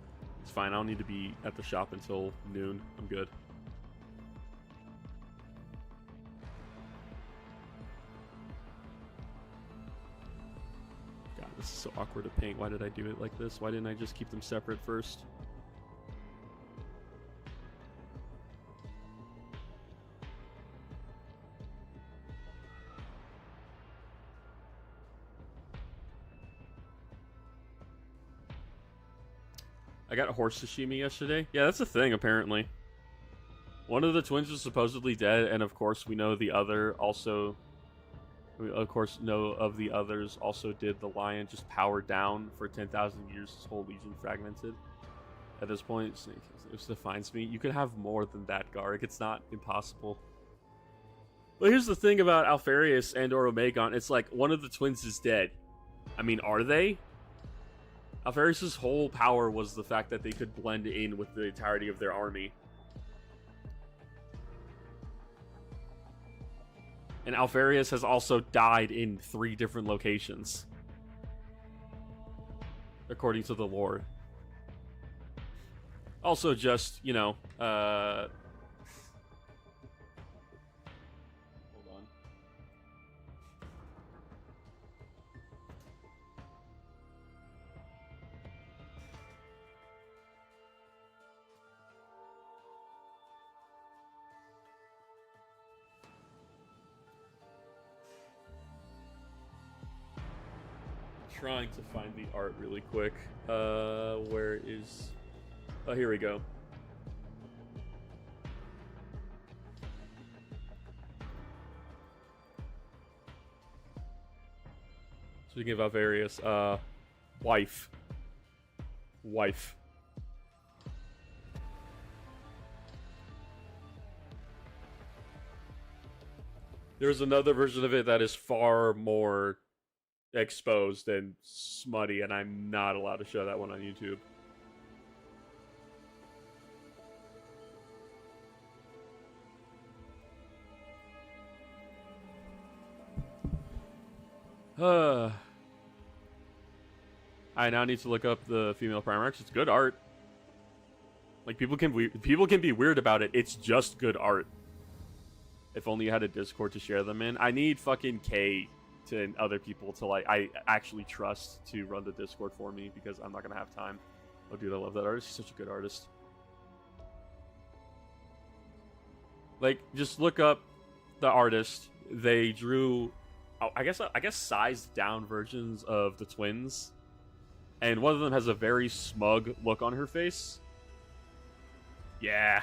It's fine. I don't need to be at the shop until noon. I'm good. God, this is so awkward to paint. Why did I do it like this? Why didn't I just keep them separate first? I got horse sashimi yesterday. Yeah, that's a thing, apparently. One of the twins was supposedly dead, and of course we know the other also... We, of course, know of the others also did the lion just powered down for 10,000 years, his whole legion fragmented. at this point. It defines me. You can have more than that, Garrick. It's not impossible. But here's the thing about Alpharius and or Omegon. It's like one of the twins is dead. I mean, are they? Alpharius' whole power was the fact that they could blend in with the entirety of their army. And Alpharius has also died in 3 different locations, according to the lore. Also, just, you know, hold on. Trying to find the art really quick. Where is... Oh, here we go. Speaking of various, wife. There's another version of it that is far more exposed and smutty, and I'm not allowed to show that one on YouTube. I now need to look up the female Primarchs. It's good art. Like, people can be weird about it. It's just good art. If only you had a Discord to share them in. I need fucking K and other people to, like, I actually trust to run the Discord for me, because I'm not gonna have time. Oh, dude, I love that artist. He's such a good artist. Like, just look up the artist. They drew, I guess sized down versions of the twins, and one of them has a very smug look on her face. Yeah,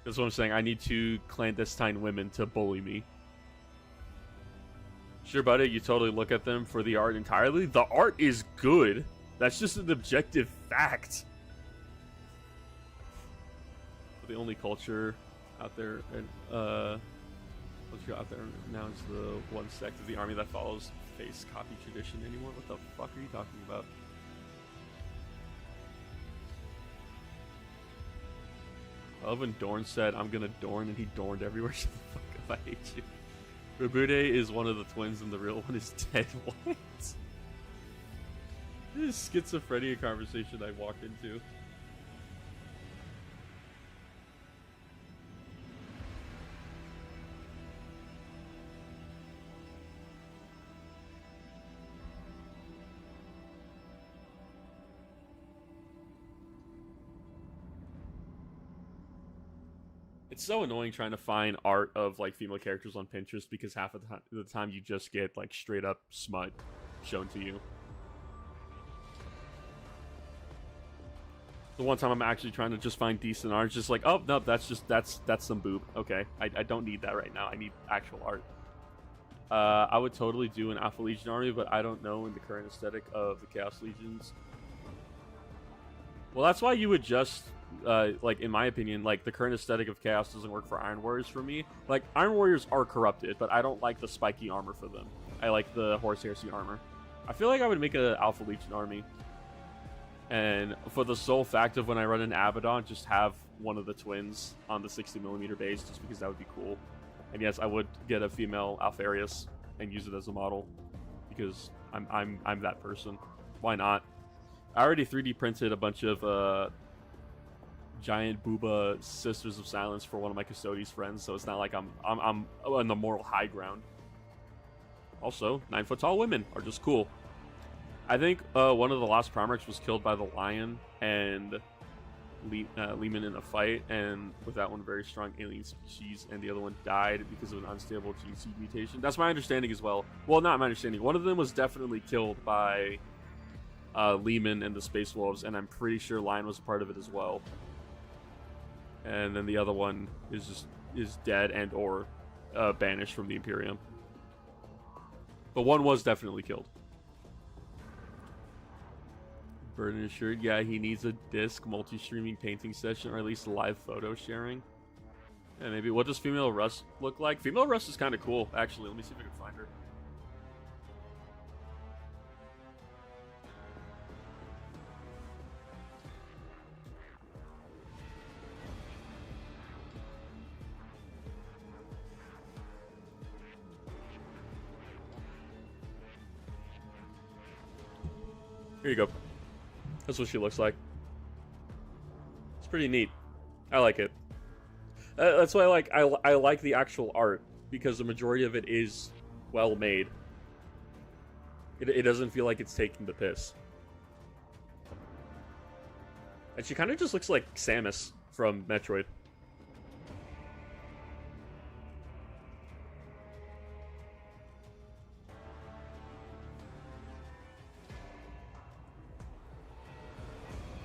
that's what I'm saying. I need 2 clandestine women to bully me. Sure, buddy, you totally look at them for the art entirely. The art is good. That's just an objective fact. The only culture out there, and out there now is the one sect of the army that follows face copy tradition anymore. What the fuck are you talking about? I love when Dorn said, "I'm gonna Dorn," and he dorned everywhere. Shut the fuck up, I hate you. Rabude is one of the twins and the real one is dead. What? This schizophrenia conversation I walked into. It's so annoying trying to find art of, like, female characters on Pinterest, because half of the time you just get, like, straight up smut shown to you. The one time I'm actually trying to just find decent art, it's just like, oh no, that's some boob. Okay, I don't need that right now. I need actual art. I would totally do an Alpha Legion army, but I don't know in the current aesthetic of the Chaos Legions. Well, that's why you would just, like, in my opinion, like, the current aesthetic of Chaos doesn't work for Iron Warriors for me. Like, Iron Warriors are corrupted, but I don't like the spiky armor for them. I like the Horse Heresy armor. I feel like I would make an Alpha Legion army. And for the sole fact of when I run an Abaddon, just have one of the twins on the 60mm base, just because that would be cool. And yes, I would get a female Alpharius and use it as a model, because I'm that person. Why not? I already 3D printed a bunch of giant booba Sisters of Silence for one of my Custodes friends, so it's not like I'm on the moral high ground. Also, 9-foot tall women are just cool. I think one of the Lost Primarchs was killed by the Lion and Lehman in a fight, and with that one very strong alien species, and the other one died because of an unstable gene seed mutation. That's my understanding as well. Well, not my understanding. One of them was definitely killed by Lehman and the Space Wolves, and I'm pretty sure Lion was a part of it as well. And then the other one is dead and or banished from the Imperium. But one was definitely killed. Burden assured, yeah, he needs a disc multi-streaming painting session or at least live photo sharing. Yeah, maybe. What does female Russ look like? Female Russ is kind of cool, actually. Let me see if I can find her. Here you go. That's what she looks like. It's pretty neat. I like it. That's why I like the actual art, because the majority of it is well made. It doesn't feel like it's taking the piss. And she kind of just looks like Samus from Metroid.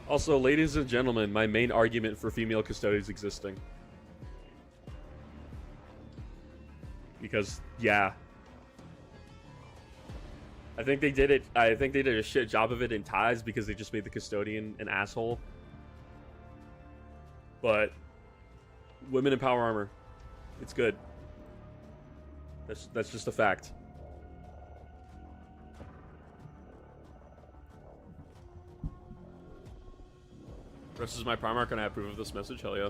Also, ladies and gentlemen, my main argument for female custodians existing. Because, yeah. I think they did a shit job of it in Ties because they just made the custodian an asshole. But women in power armor, it's good. That's just a fact. Rest is my Primarch and I approve of this message, hell yeah.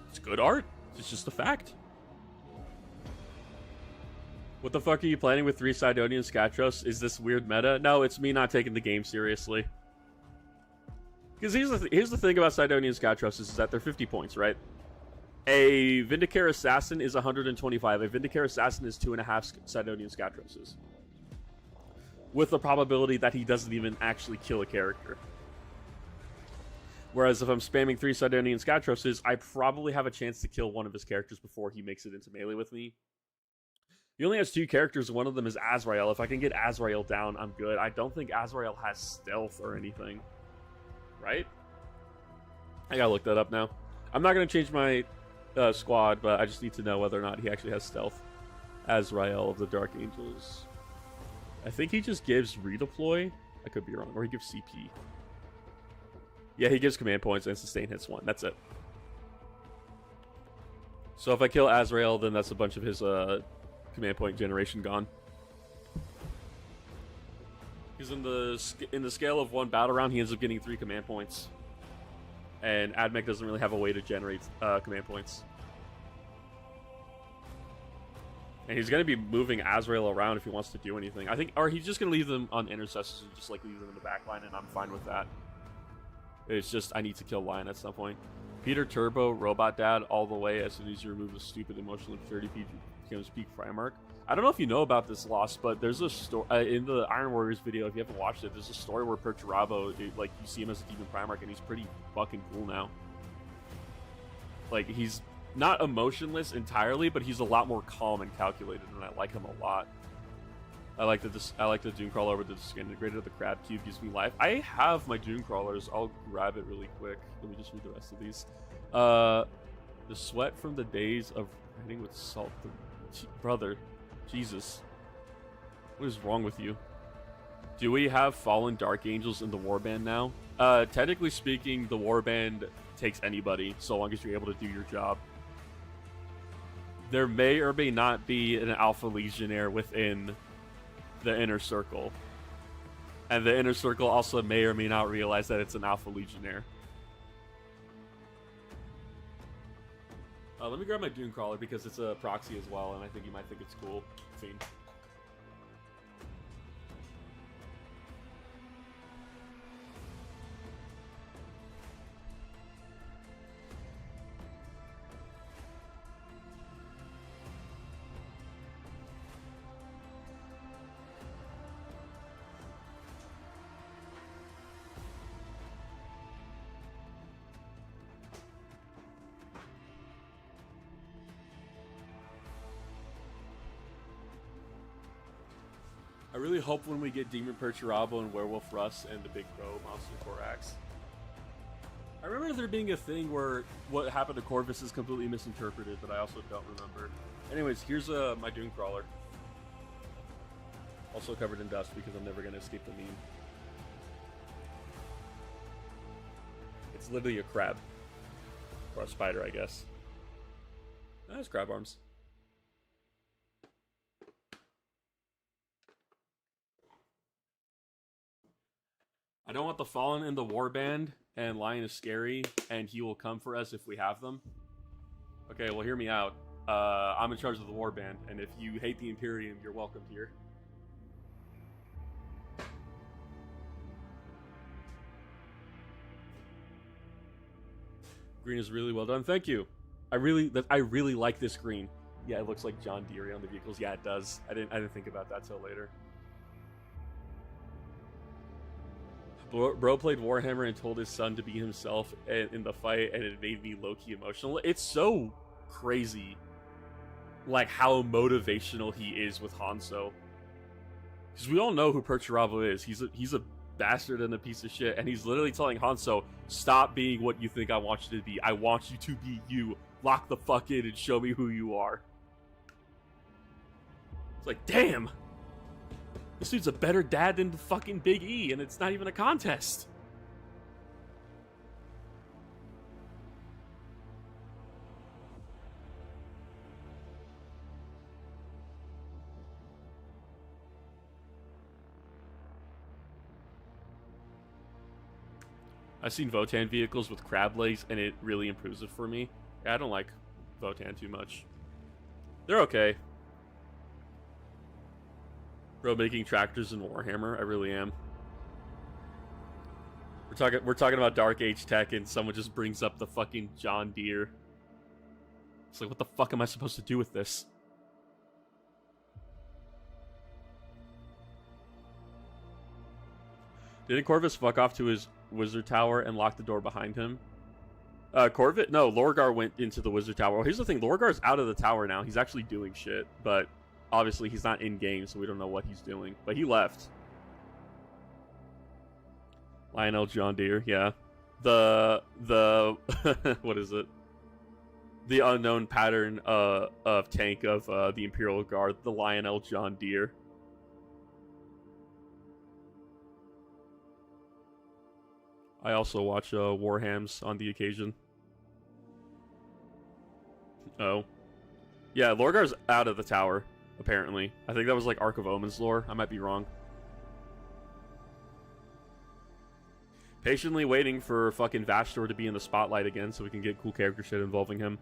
It's good art. It's just a fact. What the fuck are you planning with 3 Sidonian Scatros? Is this weird meta? No, it's me not taking the game seriously. Because here's the thing about Sidonian Scatros is that they're 50 points, right? A Vindicare Assassin is 125. A Vindicare Assassin is 2.5 Sidonian Scatroses. With the probability that he doesn't even actually kill a character. Whereas if I'm spamming 3 Sidonian Scatroses, I probably have a chance to kill one of his characters before he makes it into melee with me. He only has 2 characters, one of them is Azrael. If I can get Azrael down, I'm good. I don't think Azrael has stealth or anything. Right? I gotta look that up now. I'm not gonna change my squad, but I just need to know whether or not he actually has stealth. Azrael of the Dark Angels. I think he just gives redeploy. I could be wrong. Or he gives CP. Yeah, he gives command points and sustain hits 1. That's it. So if I kill Azrael, then that's a bunch of his command point generation gone. Because in the scale of 1 battle round, he ends up getting 3 command points. And AdMech doesn't really have a way to generate command points. And he's going to be moving Azrael around if he wants to do anything. I think, or he's just going to leave them on intercessors and just like leave them in the back line, and I'm fine with that. It's just, I need to kill Lion at some point. Peter Turbo, Robot Dad, all the way. As soon as you remove the stupid emotional impurity, becomes peak Primarch. I don't know if you know about this loss, but there's a story in the Iron Warriors video. If you haven't watched it, there's a story where Perturabo, like you see him as a demon Primarch, and he's pretty fucking cool now. Like he's not emotionless entirely, but he's a lot more calm and calculated, and I like him a lot. I like the Dunecrawler with the disintegrated of the Crab Cube gives me life. I have my Dunecrawlers. I'll grab it really quick. Let me just read the rest of these. The sweat from the days of writing with salt. Brother, Jesus. What is wrong with you? Do we have Fallen Dark Angels in the Warband now? Technically speaking, the Warband takes anybody, so long as you're able to do your job. There may or may not be an Alpha Legionnaire within the Inner Circle. And the Inner Circle also may or may not realize that it's an Alpha Legionnaire. Let me grab my Dunecrawler because it's a proxy as well, and I think you might think it's cool. Fiend. I really hope when we get Demon Perturabo and Werewolf Russ and the Big Crow Monster Thorax. I remember there being a thing where what happened to Corvus is completely misinterpreted, but I also don't remember. Anyways, here's my Dunecrawler. Also covered in dust because I'm never gonna escape the meme. It's literally a crab. Or a spider, I guess. That's crab arms. I don't want the Fallen in the warband, and Lion is scary, and he will come for us if we have them. Okay, well, hear me out. I'm in charge of the warband, and if you hate the Imperium, you're welcome here. Green is really well done. Thank you. I really like this green. Yeah, it looks like John Deere on the vehicles. Yeah, it does. I didn't think about that till later. Bro played Warhammer and told his son to be himself in the fight, and it made me low-key emotional. It's so crazy, like how motivational he is with Hanzo. Because we all know who Perturabo is. He's a bastard and a piece of shit, and he's literally telling Hanzo, stop being what you think I want you to be. I want you to be you. Lock the fuck in and show me who you are. It's like, damn! This dude's a better dad than the fucking Big E, and it's not even a contest. I've seen Votan vehicles with crab legs, and it really improves it for me. Yeah, I don't like Votan too much. They're okay. Bro, making tractors in Warhammer, I really am. We're talking about Dark Age tech, and someone just brings up the fucking John Deere. It's like, what the fuck am I supposed to do with this? Didn't Corvus fuck off to his wizard tower and lock the door behind him? Corvus? No, Lorgar went into the wizard tower. Well, here's the thing. Lorgar's out of the tower now. He's actually doing shit, but obviously he's not in-game, so we don't know what he's doing. But he left. Lionel John Deere, yeah. The what is it? The unknown pattern of tank of the Imperial Guard, the Lionel John Deere. I also watch Warhams on the occasion. Oh. Yeah, Lorgar's out of the tower, apparently. I think that was like Ark of Omens lore. I might be wrong. Patiently waiting for fucking Vastor to be in the spotlight again so we can get cool character shit involving him.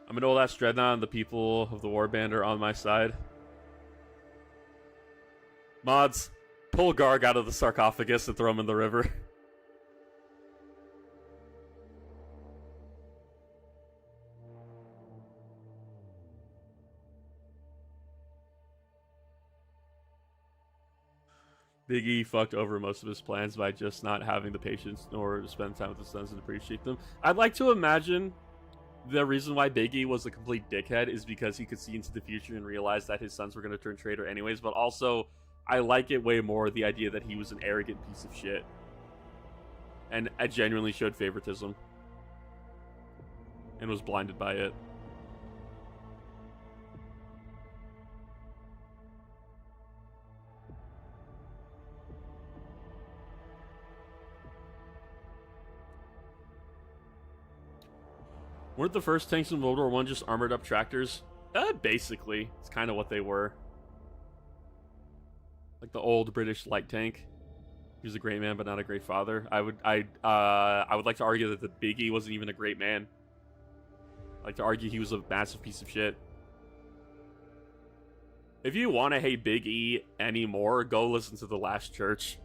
I'm an old ass Dreadnought and the people of the Warband are on my side. Mods, pull Garg out of the sarcophagus and throw him in the river. Big E fucked over most of his plans by just not having the patience nor to spend time with his sons and appreciate them. I'd like to imagine the reason why Big E was a complete dickhead is because he could see into the future and realize that his sons were going to turn traitor anyways, but also I like it way more, the idea that he was an arrogant piece of shit. And I genuinely showed favoritism. And was blinded by it. Weren't the first tanks in World War I just armored up tractors? Basically. It's kind of what they were. Like the old British light tank. He was a great man, but not a great father. I would like to argue that the Big E wasn't even a great man. I'd like to argue he was a massive piece of shit. If you want to hate Big E anymore, go listen to The Last Church.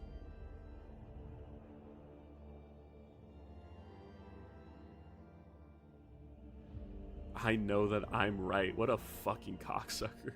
I know that I'm right. What a fucking cocksucker.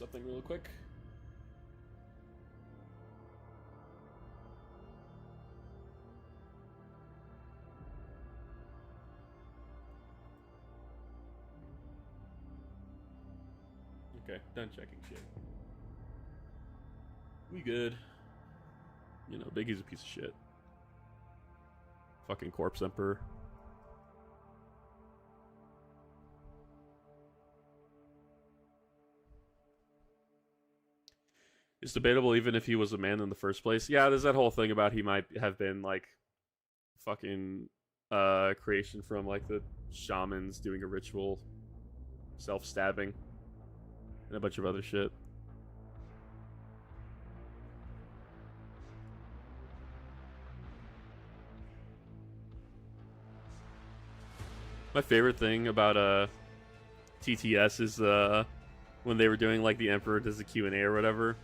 something real quick. Okay, done checking shit. We good. You know, Biggie's a piece of shit. Fucking corpse emperor. It's debatable even if he was a man in the first place. Yeah, there's that whole thing about he might have been like fucking creation from like the shamans doing a ritual, self-stabbing, and a bunch of other shit. My favorite thing about TTS is when they were doing like the Emperor does a Q&A or whatever,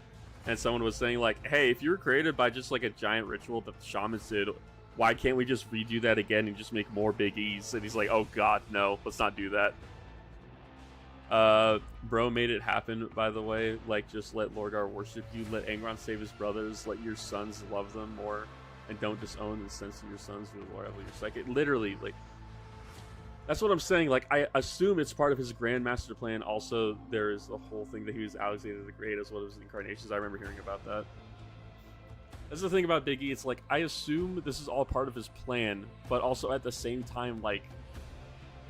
and someone was saying like, hey, if you were created by just like a giant ritual that the shamans did, why can't we just redo that again and just make more Big E's? And he's like, oh god, no, let's not do that. Bro made it happen, by the way. Like, just let Lorgar worship you, let Angron save his brothers, let your sons love them more, and don't disown the sense of your sons with whatever your psychic. Literally, like, that's what I'm saying. Like, I assume it's part of his Grandmaster plan. Also, there is the whole thing that he was Alexander the Great as well as incarnations. I remember hearing about that. That's the thing about Big E. It's like, I assume this is all part of his plan, but also at the same time, like,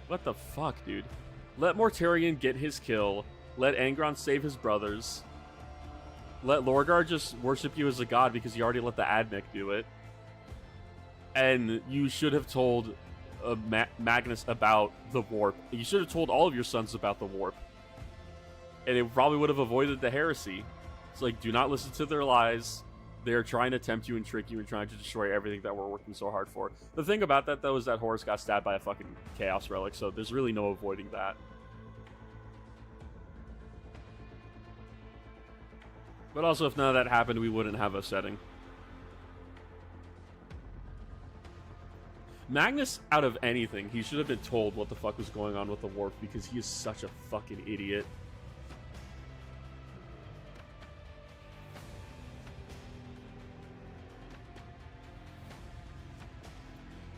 what the fuck, dude? Let Mortarion get his kill. Let Angron save his brothers. Let Lorgar just worship you as a god because you already let the AdMech do it. And you should have told Magnus about the warp. You should have told all of your sons about the warp. And it probably would have avoided the heresy. It's like, do not listen to their lies. They're trying to tempt you and trick you and trying to destroy everything that we're working so hard for. The thing about that, though, is that Horus got stabbed by a fucking Chaos Relic, so there's really no avoiding that. But also, if none of that happened, we wouldn't have a setting. Magnus, out of anything, he should have been told what the fuck was going on with the warp because he is such a fucking idiot.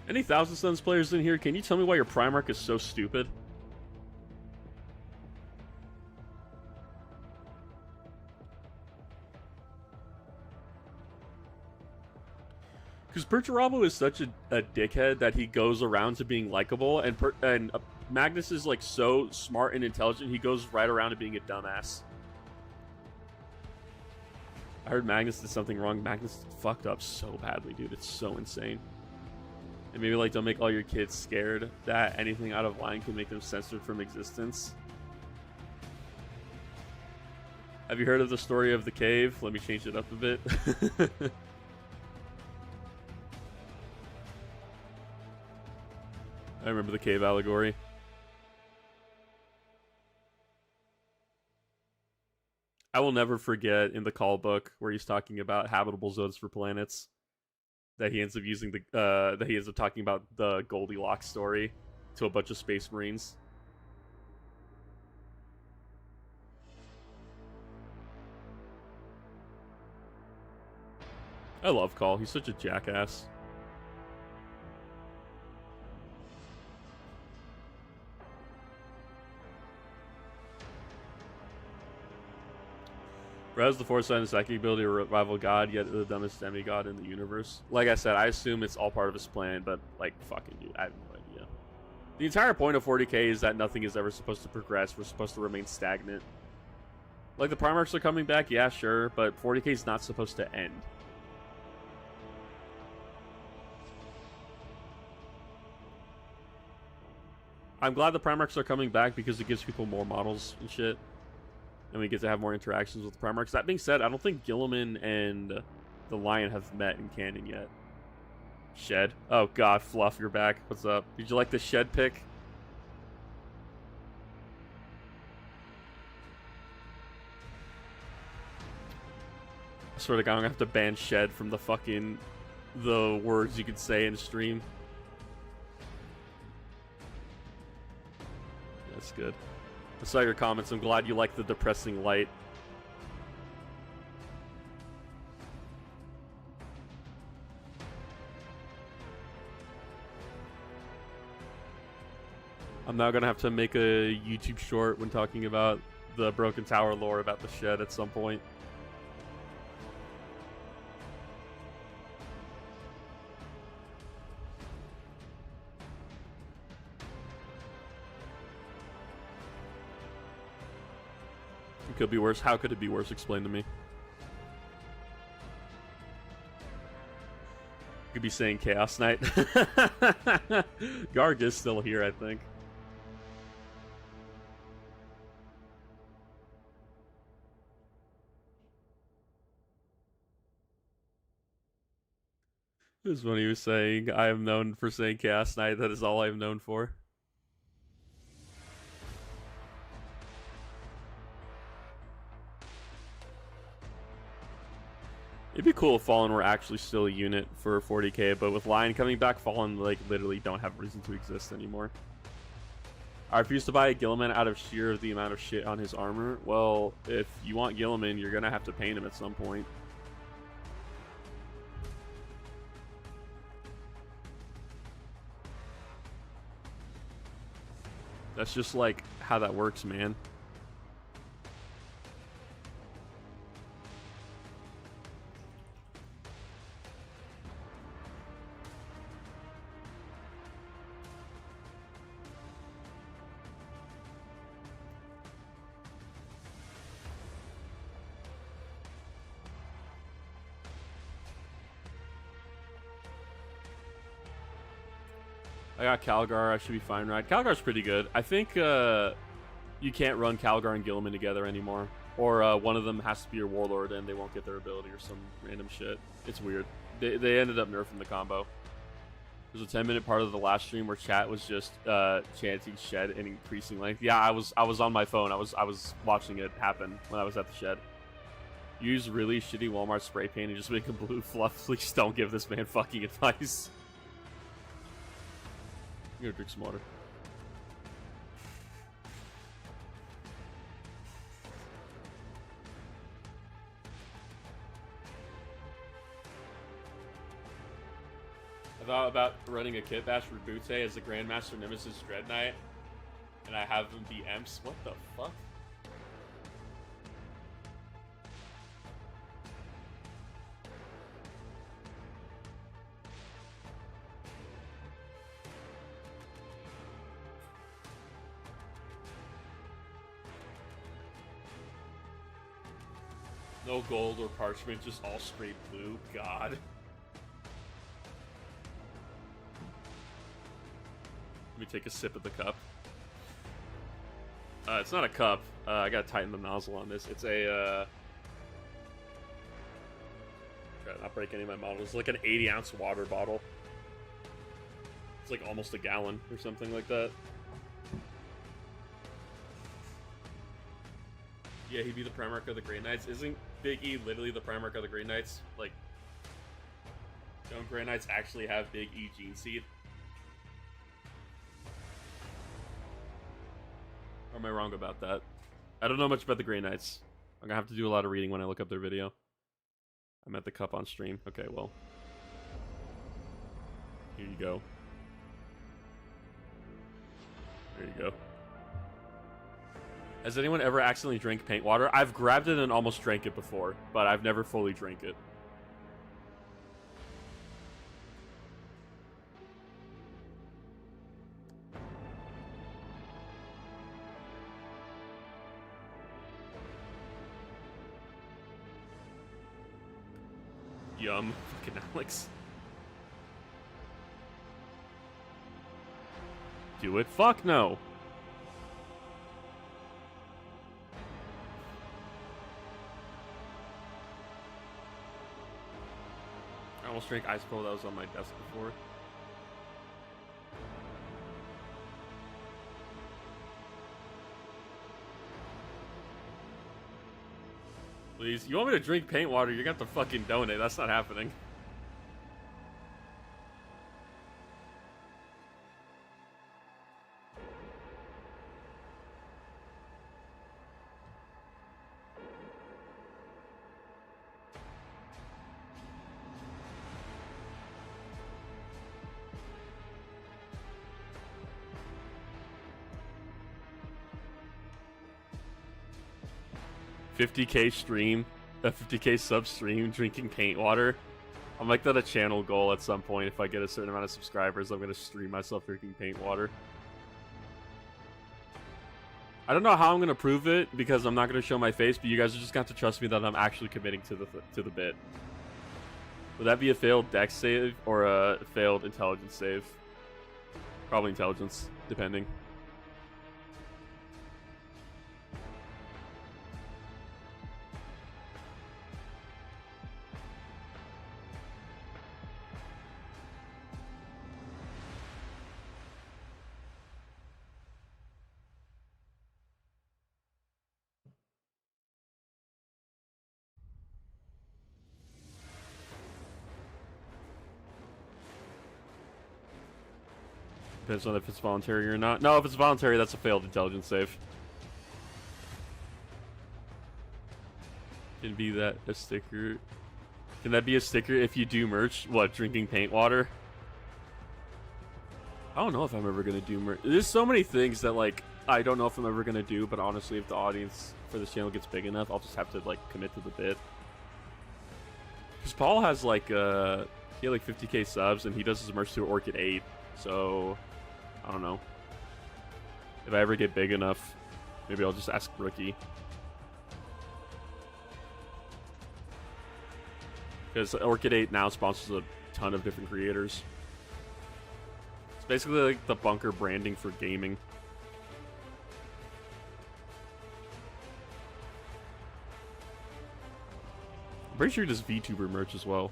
Any Thousand Sons players in here, can you tell me why your Primarch is so stupid? Because Perturabo is such a dickhead that he goes around to being likable, and Magnus is like so smart and intelligent, he goes right around to being a dumbass. I heard Magnus did something wrong. Magnus fucked up so badly, dude. It's so insane. And maybe like don't make all your kids scared that anything out of line can make them censored from existence. Have you heard of the story of the cave? Let me change it up a bit. I remember the cave allegory. I will never forget in the call book where he's talking about habitable zones for planets that he ends up using talking about the Goldilocks story to a bunch of space marines. I love Call. He's such a jackass. Has the foresight and psychic ability to rival God, yet the dumbest demigod in the universe. Like I said, I assume it's all part of his plan, but like, fucking dude, I have no idea. The entire point of 40k is that nothing is ever supposed to progress. We're supposed to remain stagnant. Like, the Primarchs are coming back, yeah, sure, but 40k is not supposed to end. I'm glad the Primarchs are coming back because it gives people more models and shit. And we get to have more interactions with the Primarchs. That being said, I don't think Gilliman and the Lion have met in canon yet. Shed. Oh god, Fluff, you're back. What's up? Did you like the Shed pick? I swear to god, I'm gonna have to ban Shed from the words you could say in stream. That's good. I saw your comments. I'm glad you like the depressing light. I'm now gonna have to make a YouTube short when talking about the Broken Tower lore about the shed at some point. It could be worse. How could it be worse? Explain to me. Could be saying Chaos Knight. Garg is still here, I think. This is when he was saying, I am known for saying Chaos Knight. That is all I am known for. It'd be cool if Fallen were actually still a unit for 40k, but with Lion coming back, Fallen like literally don't have a reason to exist anymore. I refuse to buy a Gilliman out of sheer the amount of shit on his armor. Well, if you want Gilliman, you're gonna have to paint him at some point. That's just like how that works, man. I got Calgar. I should be fine, right? Calgar's pretty good. I think you can't run Calgar and Gilliman together anymore. Or one of them has to be your Warlord and they won't get their ability or some random shit. It's weird. They ended up nerfing the combo. There's a 10-minute part of the last stream where chat was just chanting shed in increasing length. Yeah, I was on my phone. I was watching it happen when I was at the shed. Use really shitty Walmart spray paint and just make a blue fluff. Please don't give this man fucking advice. I'm gonna drink some water. I thought about running a kit bash for Butte as the Grandmaster Nemesis Dread Knight, and I have them be Emps. What the fuck? No gold or parchment, just all straight blue. God. Let me take a sip of the cup. It's not a cup. I gotta tighten the nozzle on this. It's a, try to not break any of my models. It's like an 80-ounce water bottle. It's like almost a gallon or something like that. Yeah, he'd be the Primarch of the Grey Knights. Isn't Big E literally the Primarch of the Grey Knights? Like, don't Grey Knights actually have Big E Gene Seed? Or am I wrong about that? I don't know much about the Grey Knights. I'm gonna have to do a lot of reading when I look up their video. I'm at the cup on stream. Okay, well. Here you go. There you go. Has anyone ever accidentally drank paint water? I've grabbed it and almost drank it before, but I've never fully drank it. Yum. Fucking Alex. Do it? Fuck no. I almost drank ice cold that was on my desk before. Please, you want me to drink paint water? You're gonna have to fucking donate. That's not happening. 50K stream, a 50K sub stream, drinking paint water. I'll make that a channel goal at some point. If I get a certain amount of subscribers, I'm gonna stream myself drinking paint water. I don't know how I'm gonna prove it because I'm not gonna show my face, but you guys are just gonna have to trust me that I'm actually committing to the bit. Would that be a failed dex save or a failed intelligence save? Probably intelligence, depending. Depends on if it's voluntary or not. No, if it's voluntary, that's a failed intelligence save. Can be that a sticker? Can that be a sticker if you do merch? What, drinking paint water? I don't know if I'm ever gonna do merch. There's so many things that like I don't know if I'm ever gonna do, but honestly, if the audience for this channel gets big enough, I'll just have to like commit to the bit. Because Paul has like he had like 50K subs and he does his merch through Orchid 8, so I don't know. If I ever get big enough, maybe I'll just ask Rookie. Because Orchid 8 now sponsors a ton of different creators. It's basically like the bunker branding for gaming. I'm pretty sure he does VTuber merch as well.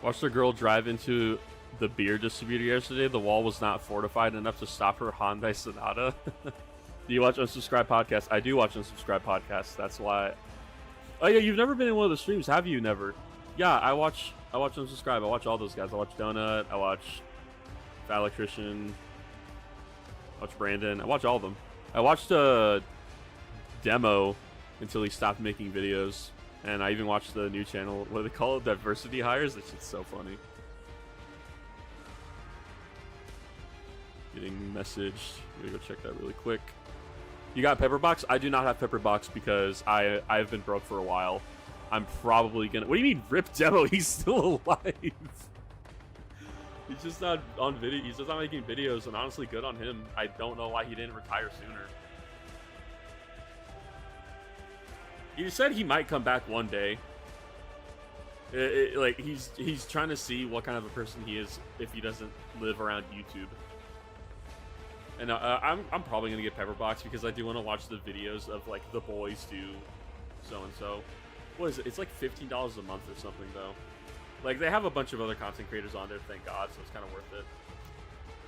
Watched a girl drive into the beer distributor yesterday. The wall was not fortified enough to stop her Hyundai Sonata. Do you watch Unsubscribed Podcast? I do watch Unsubscribed Podcast. That's why. Oh yeah, you've never been in one of the streams, have you? Never. Yeah, I watch Unsubscribed. I watch all those guys. I watch Donut. I watch Fat Electrician. I watch Brandon. I watch all of them. I watched a demo until he stopped making videos. And I even watched the new channel, what do they call it? Diversity Hires? That shit's so funny. Getting messaged. I'm gonna go check that really quick. You got Pepperbox? I do not have Pepperbox because I've been broke for a while. I'm probably gonna... What do you mean rip demo? He's still alive. He's just not on video. He's just not making videos, and honestly, good on him. I don't know why he didn't retire sooner. He said he might come back one day. Like he's trying to see what kind of a person he is if he doesn't live around YouTube. And I'm probably gonna get Pepperbox because I do want to watch the videos of like the boys do so and so. What is it? It's like $15 a month or something though. Like they have a bunch of other content creators on there, thank God, so it's kind of worth it.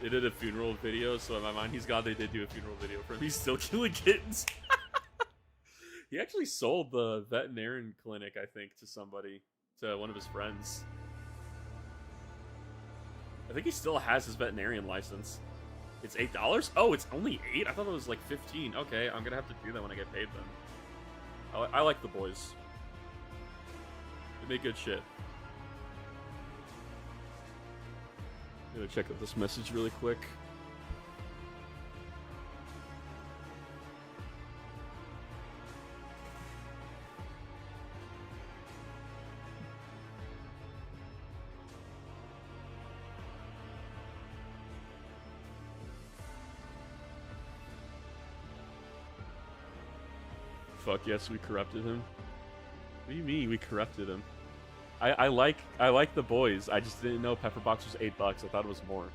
They did a funeral video, so in my mind, he's God. They did do a funeral video for him. He's still killing kittens. He actually sold the veterinarian clinic, I think, to somebody, to one of his friends. I think he still has his veterinarian license. It's $8? Oh, it's only 8? I thought it was like 15. Okay, I'm gonna have to do that when I get paid then. I like the boys. They make good shit. I'm gonna check out this message really quick. Fuck yes, we corrupted him. What do you mean we corrupted him? I like the boys. I just didn't know Pepperbox was $8. I thought it was more.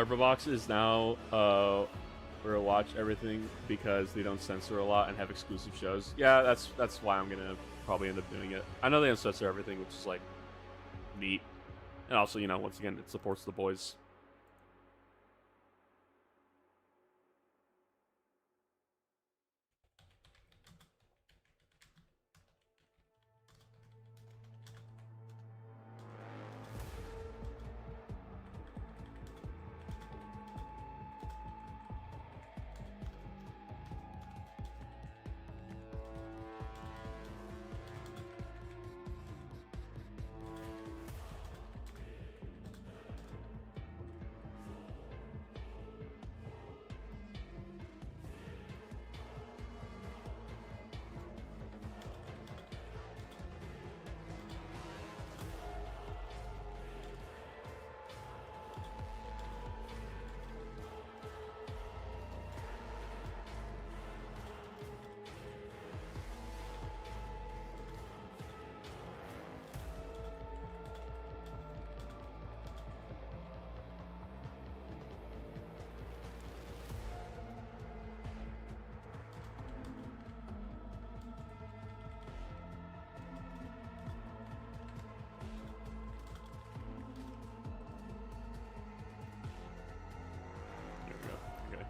Pepperbox is now where I watch everything because they don't censor a lot and have exclusive shows. Yeah, that's why I'm gonna probably end up doing it. I know they don't censor everything, which is like neat, and also, you know, once again, it supports the boys.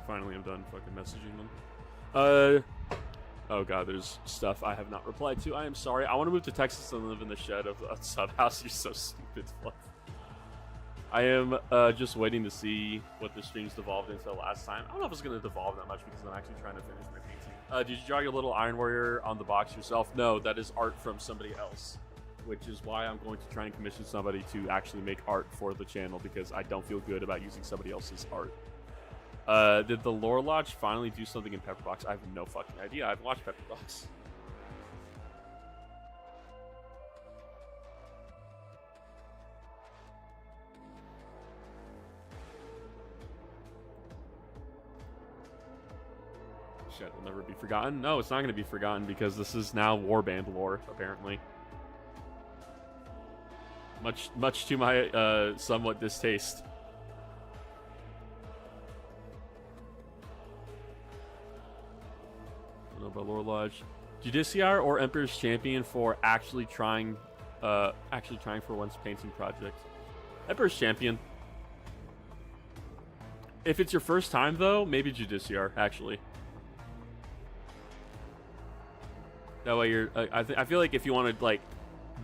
Finally, I'm done fucking messaging them. Oh god, there's stuff I have not replied to. I am sorry. I want to move to Texas and live in the shed of a sub house. You're so stupid, Fluff. I am just waiting to see what the streams devolved into last time. I don't know if it's going to devolve that much because I'm actually trying to finish my painting. Did you draw your little Iron Warrior on the box yourself? No, that is art from somebody else, which is why I'm going to try and commission somebody to actually make art for the channel because I don't feel good about using somebody else's art. Did the Lore Lodge finally do something in Pepperbox? I have no fucking idea. I haven't watched Pepperbox. Shit will never be forgotten. No, it's not going to be forgotten because this is now Warband lore, apparently. Much to my somewhat distaste. By Lore Lodge, Judiciar or Emperor's Champion for actually trying for one's painting project. Emperor's Champion. If it's your first time though, maybe Judiciar actually. That way you're. I feel like if you want to like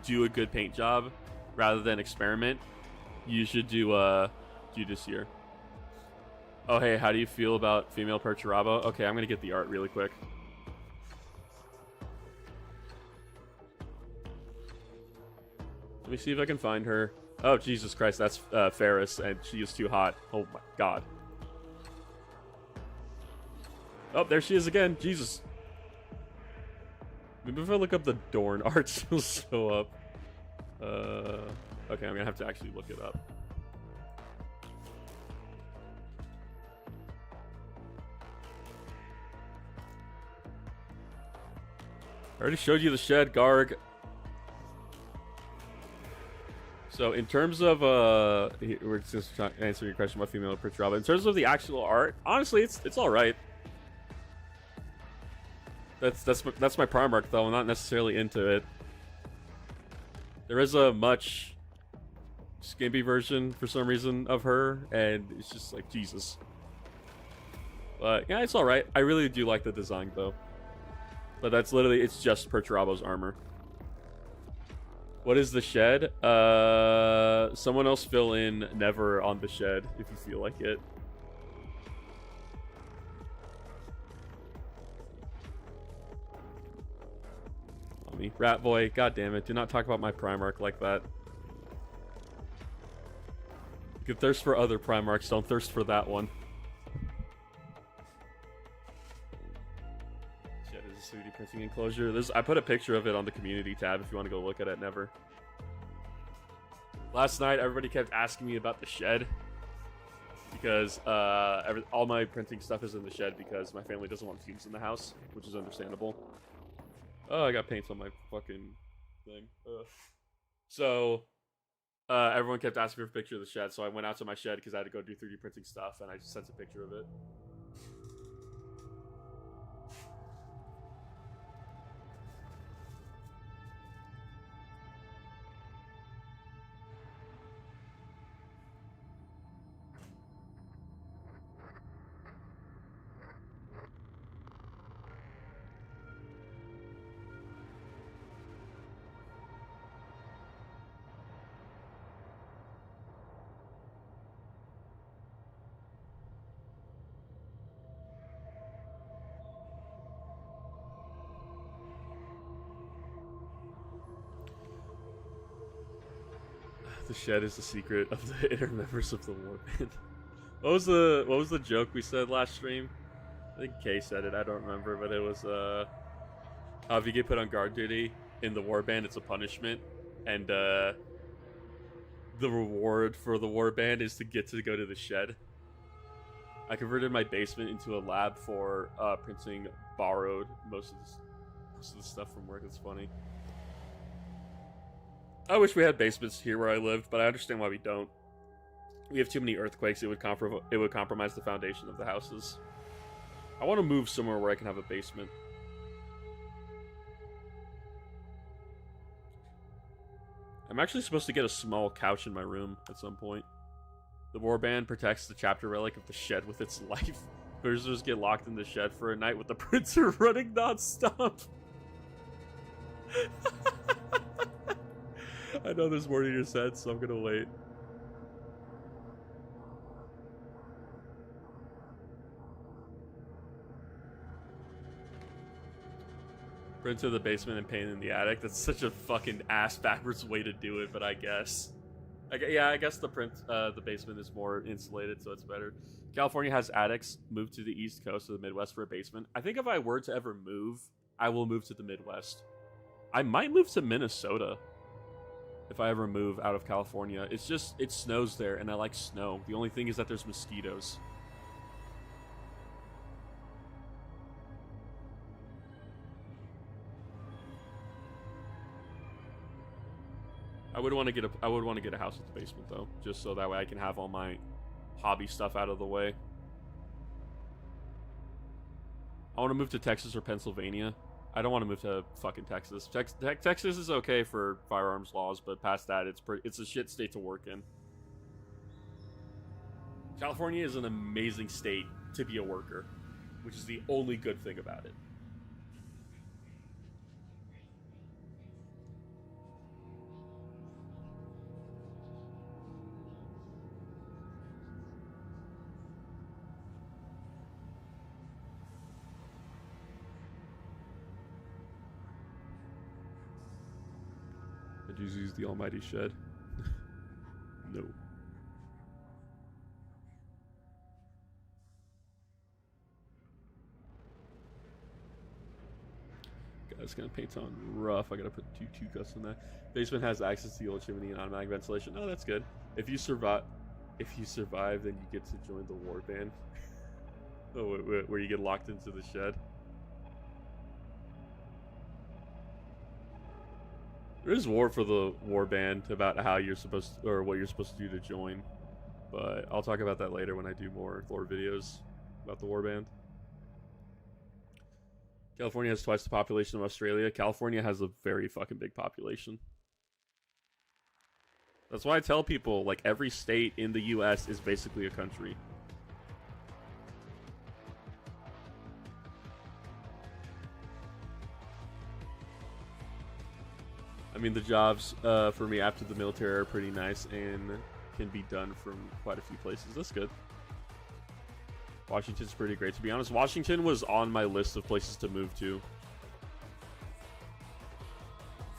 do a good paint job rather than experiment, you should do Judiciar. Oh hey, how do you feel about female Perturabo? Okay, I'm gonna get the art really quick. Let me see if I can find her. Oh, Jesus Christ, that's Ferris, and she is too hot. Oh my god. Oh, there she is again. Jesus. Maybe if I look up the Dorn art, she'll show up. Okay, I'm gonna have to actually look it up. I already showed you the shed, Garg. So in terms of we're just trying to answer your question about female Perturabo. In terms of the actual art, honestly, it's all right. That's my Primarch though. I'm not necessarily into it. There is a much skimpy version for some reason of her, and it's just like Jesus. But yeah, it's all right. I really do like the design though. But that's literally, it's just Perturabo's armor. What is the shed? Someone else fill in never on the shed if you feel like it. Me. Rat boy, god damn it, do not talk about my Primarch like that. You can thirst for other Primarchs, don't thirst for that one. Shed is a 3D printing enclosure. I put a picture of it on the community tab if you want to go look at it. Never. Last night, everybody kept asking me about the shed because all my printing stuff is in the shed because my family doesn't want fumes in the house, which is understandable. Oh, I got paint on my fucking thing. Ugh. So, Everyone kept asking for a picture of the shed, so I went out to my shed because I had to go do 3D printing stuff, and I just sent a picture of it. The shed is the secret of the inner members of the warband. What was the joke we said last stream? I think Kay said it. I don't remember, but it was how if you get put on guard duty in the warband, it's a punishment, and the reward for the warband is to get to go to the shed. I converted my basement into a lab for printing borrowed most of the stuff from work. It's funny. I wish we had basements here where I lived, but I understand why we don't. We have too many earthquakes. It would compromise the foundation of the houses. I want to move somewhere where I can have a basement. I'm actually supposed to get a small couch in my room at some point. The warband protects the chapter relic of the shed with its life. Visitors get locked in the shed for a night with the printer running non-stop. I know there's more to your set, so I'm gonna wait. Print to the basement and paint in the attic. That's such a fucking ass backwards way to do it, but I guess. I guess the basement is more insulated, so it's better. California has attics. Move to the East Coast of the Midwest for a basement. I think if I were to ever move, I will move to the Midwest. I might move to Minnesota. If I ever move out of California. It's just, it snows there, and I like snow. The only thing is that there's mosquitoes. I would want to get a house with the basement though, just so that way I can have all my hobby stuff out of the way. I want to move to Texas or Pennsylvania. I don't want to move to fucking Texas. Texas is okay for firearms laws, but past that, it's a shit state to work in. California is an amazing state to be a worker, which is the only good thing about it. Did you use the almighty shed? No. Guys, gonna paint on rough. I gotta put 2 cuts in that. Basement has access to the old chimney and automatic ventilation. Oh, that's good. If you survive, then you get to join the warband. Oh, where you get locked into the shed. There is war for the warband about how you're supposed to, or what you're supposed to do to join, but I'll talk about that later when I do more lore videos about the warband. California has twice the population of Australia. California has a very fucking big population. That's why I tell people, like, every state in the US is basically a country. I mean, the jobs for me after the military are pretty nice and can be done from quite a few places. That's good. Washington's pretty great. To be honest, Washington was on my list of places to move to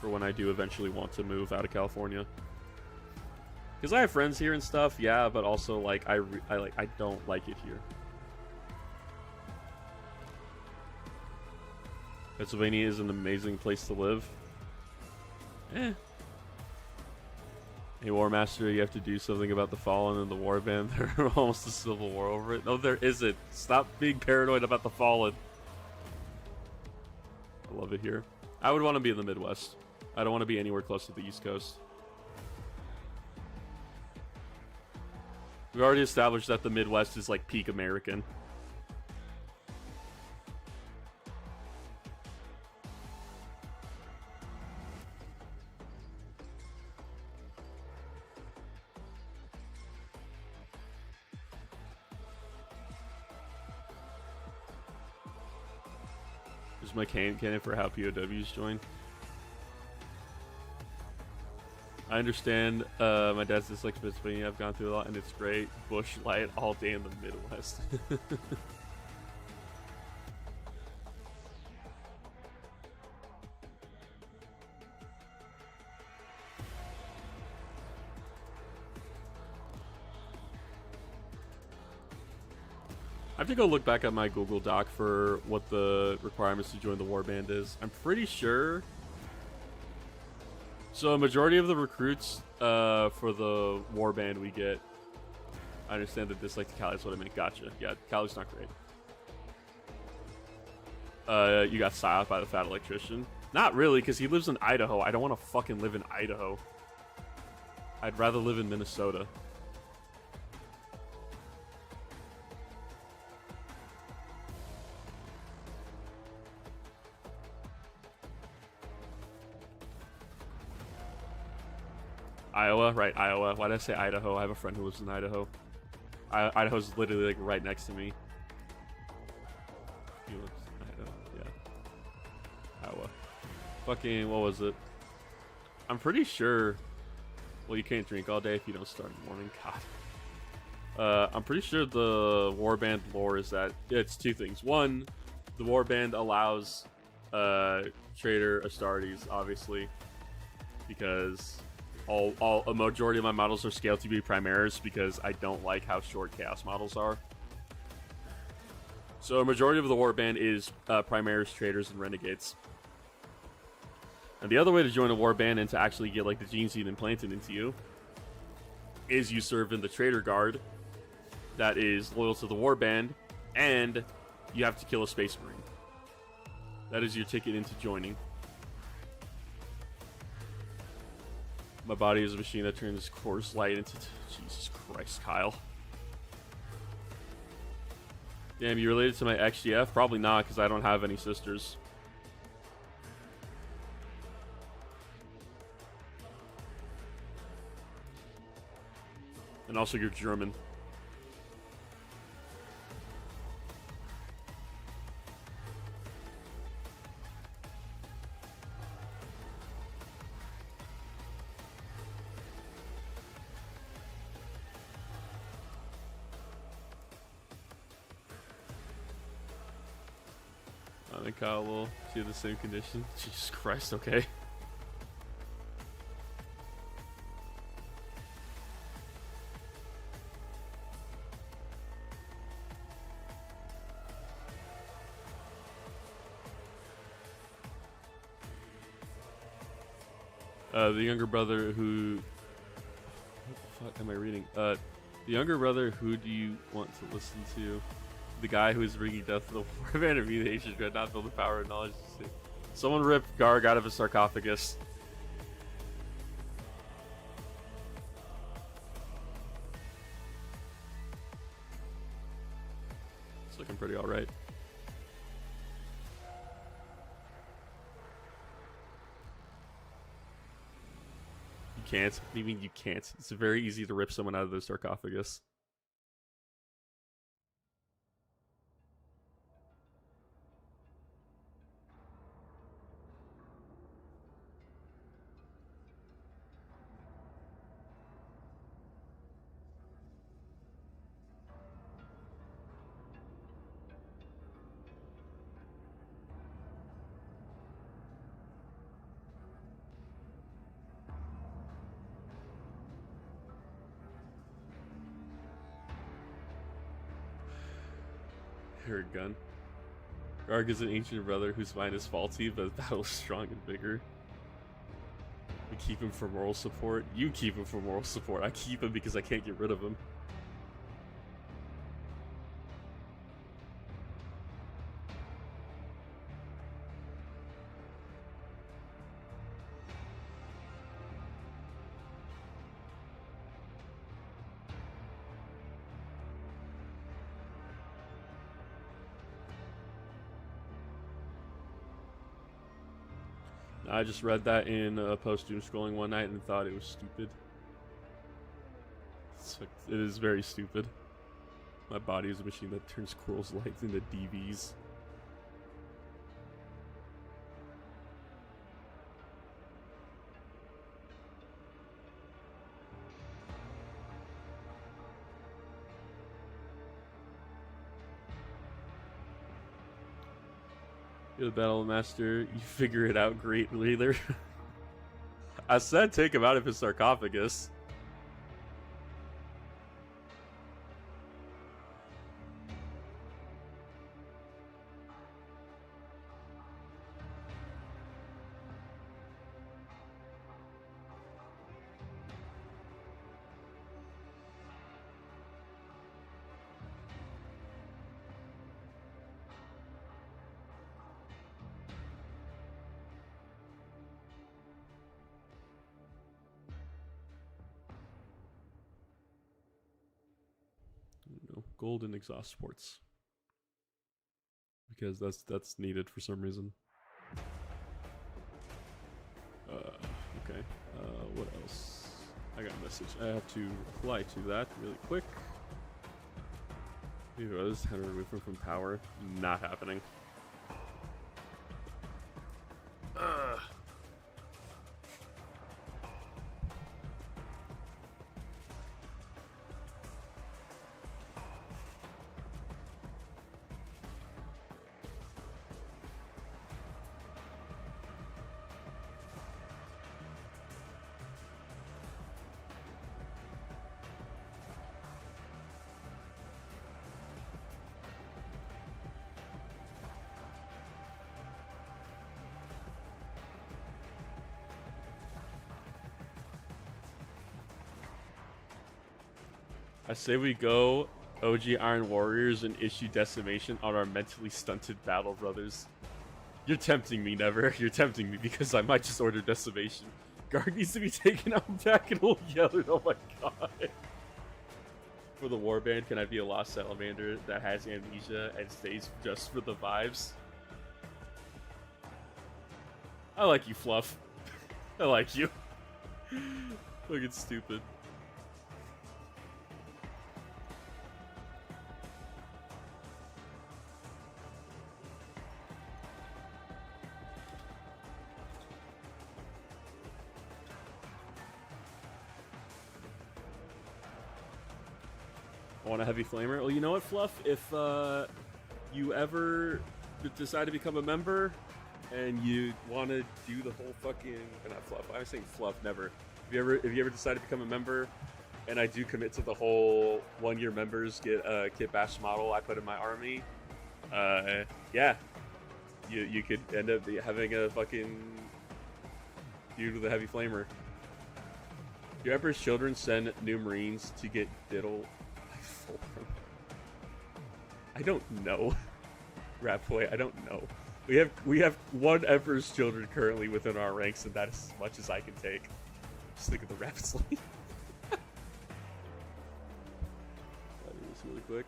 for when I do eventually want to move out of California. Because I have friends here and stuff, yeah, but also, like, I don't like it here. Pennsylvania is an amazing place to live. Eh. Hey, War Master, you have to do something about the Fallen and the Warband. There's almost a civil war over it. No, there isn't. Stop being paranoid about the Fallen. I love it here. I would want to be in the Midwest. I don't want to be anywhere close to the East Coast. We've already established that the Midwest is like peak American. There's my cannon for how POWs join. I understand my dad's dislikes Pennsylvania. I've gone through a lot, and it's great. Bush light all day in the Midwest. I have to go look back at my Google Doc for what the requirements to join the warband is. I'm pretty sure. So a majority of the recruits for the warband we get, I understand that dislike to Cali is what I meant. Gotcha. Yeah, Cali's not great. You got psyoped by the fat electrician. Not really, because he lives in Idaho. I don't want to fucking live in Idaho. I'd rather live in Minnesota. Iowa, right? Iowa. Why did I say Idaho? I have a friend who lives in Idaho. Idaho's literally like right next to me. He lives in Idaho. Yeah. Iowa. Fucking, what was it? I'm pretty sure. Well, you can't drink all day if you don't start in the morning. God. I'm pretty sure the warband lore is that it's two things. One, the warband allows Trader Astartes, obviously, because a majority of my models are scaled to be Primaris because I don't like how short Chaos models are. So a majority of the warband is Primaris, Traders, and Renegades. And the other way to join a warband and to actually get like the gene seed implanted into you is you serve in the Trader Guard that is loyal to the warband, and you have to kill a Space Marine. That is your ticket into joining. My body is a machine that turns coarse light into... Jesus Christ, Kyle. Damn, you related to my XGF? Probably not, because I don't have any sisters. And also, you're German. I think Kyle will see the same condition. Jesus Christ, okay. The younger brother who... What the fuck am I reading? The younger brother who do you want to listen to? The guy who is bringing death to the warband of the Asian could not feel the power of knowledge. Someone ripped Garg out of his sarcophagus. It's looking pretty alright. You can't? What do you mean you can't? It's very easy to rip someone out of their sarcophagus. Here, gun. Garg is an ancient brother whose mind is faulty, but his battle is strong and bigger. We keep him for moral support. You keep him for moral support. I keep him because I can't get rid of him. I just read that in post doom scrolling one night and thought it was stupid. It is very stupid. My body is a machine that turns Quirrell's lights into DVs. You're the battle master. You figure it out, great leader. I said take him out of his sarcophagus. Golden exhaust ports, because that's needed for some reason. Okay. What else? I got a message. I have to reply to that really quick. This how to remove him from power. Not happening. I say we go OG Iron Warriors and issue Decimation on our mentally stunted battle brothers. You're tempting me, Never. You're tempting me because I might just order Decimation. Guard needs to be taken out back and he'll yell it. Oh my god. For the warband, can I be a lost salamander that has amnesia and stays just for the vibes? I like you, Fluff. I like you. Look, it's stupid. Want a heavy flamer? Well, you know what, Fluff? If you ever decide to become a member and you want to do the whole fucking not Fluff, I was saying Fluff, Never. If you ever decide to become a member, and I do commit to the whole 1-year members get a Kit Bash model I put in my army, yeah, you could end up having a fucking dude with a heavy flamer. Your Emperor's children send new Marines to get diddle. I don't know. Rapboy, I don't know. We have one Emperor's children currently within our ranks, and that is as much as I can take. Just think of the rapid slate. I'll do this really quick.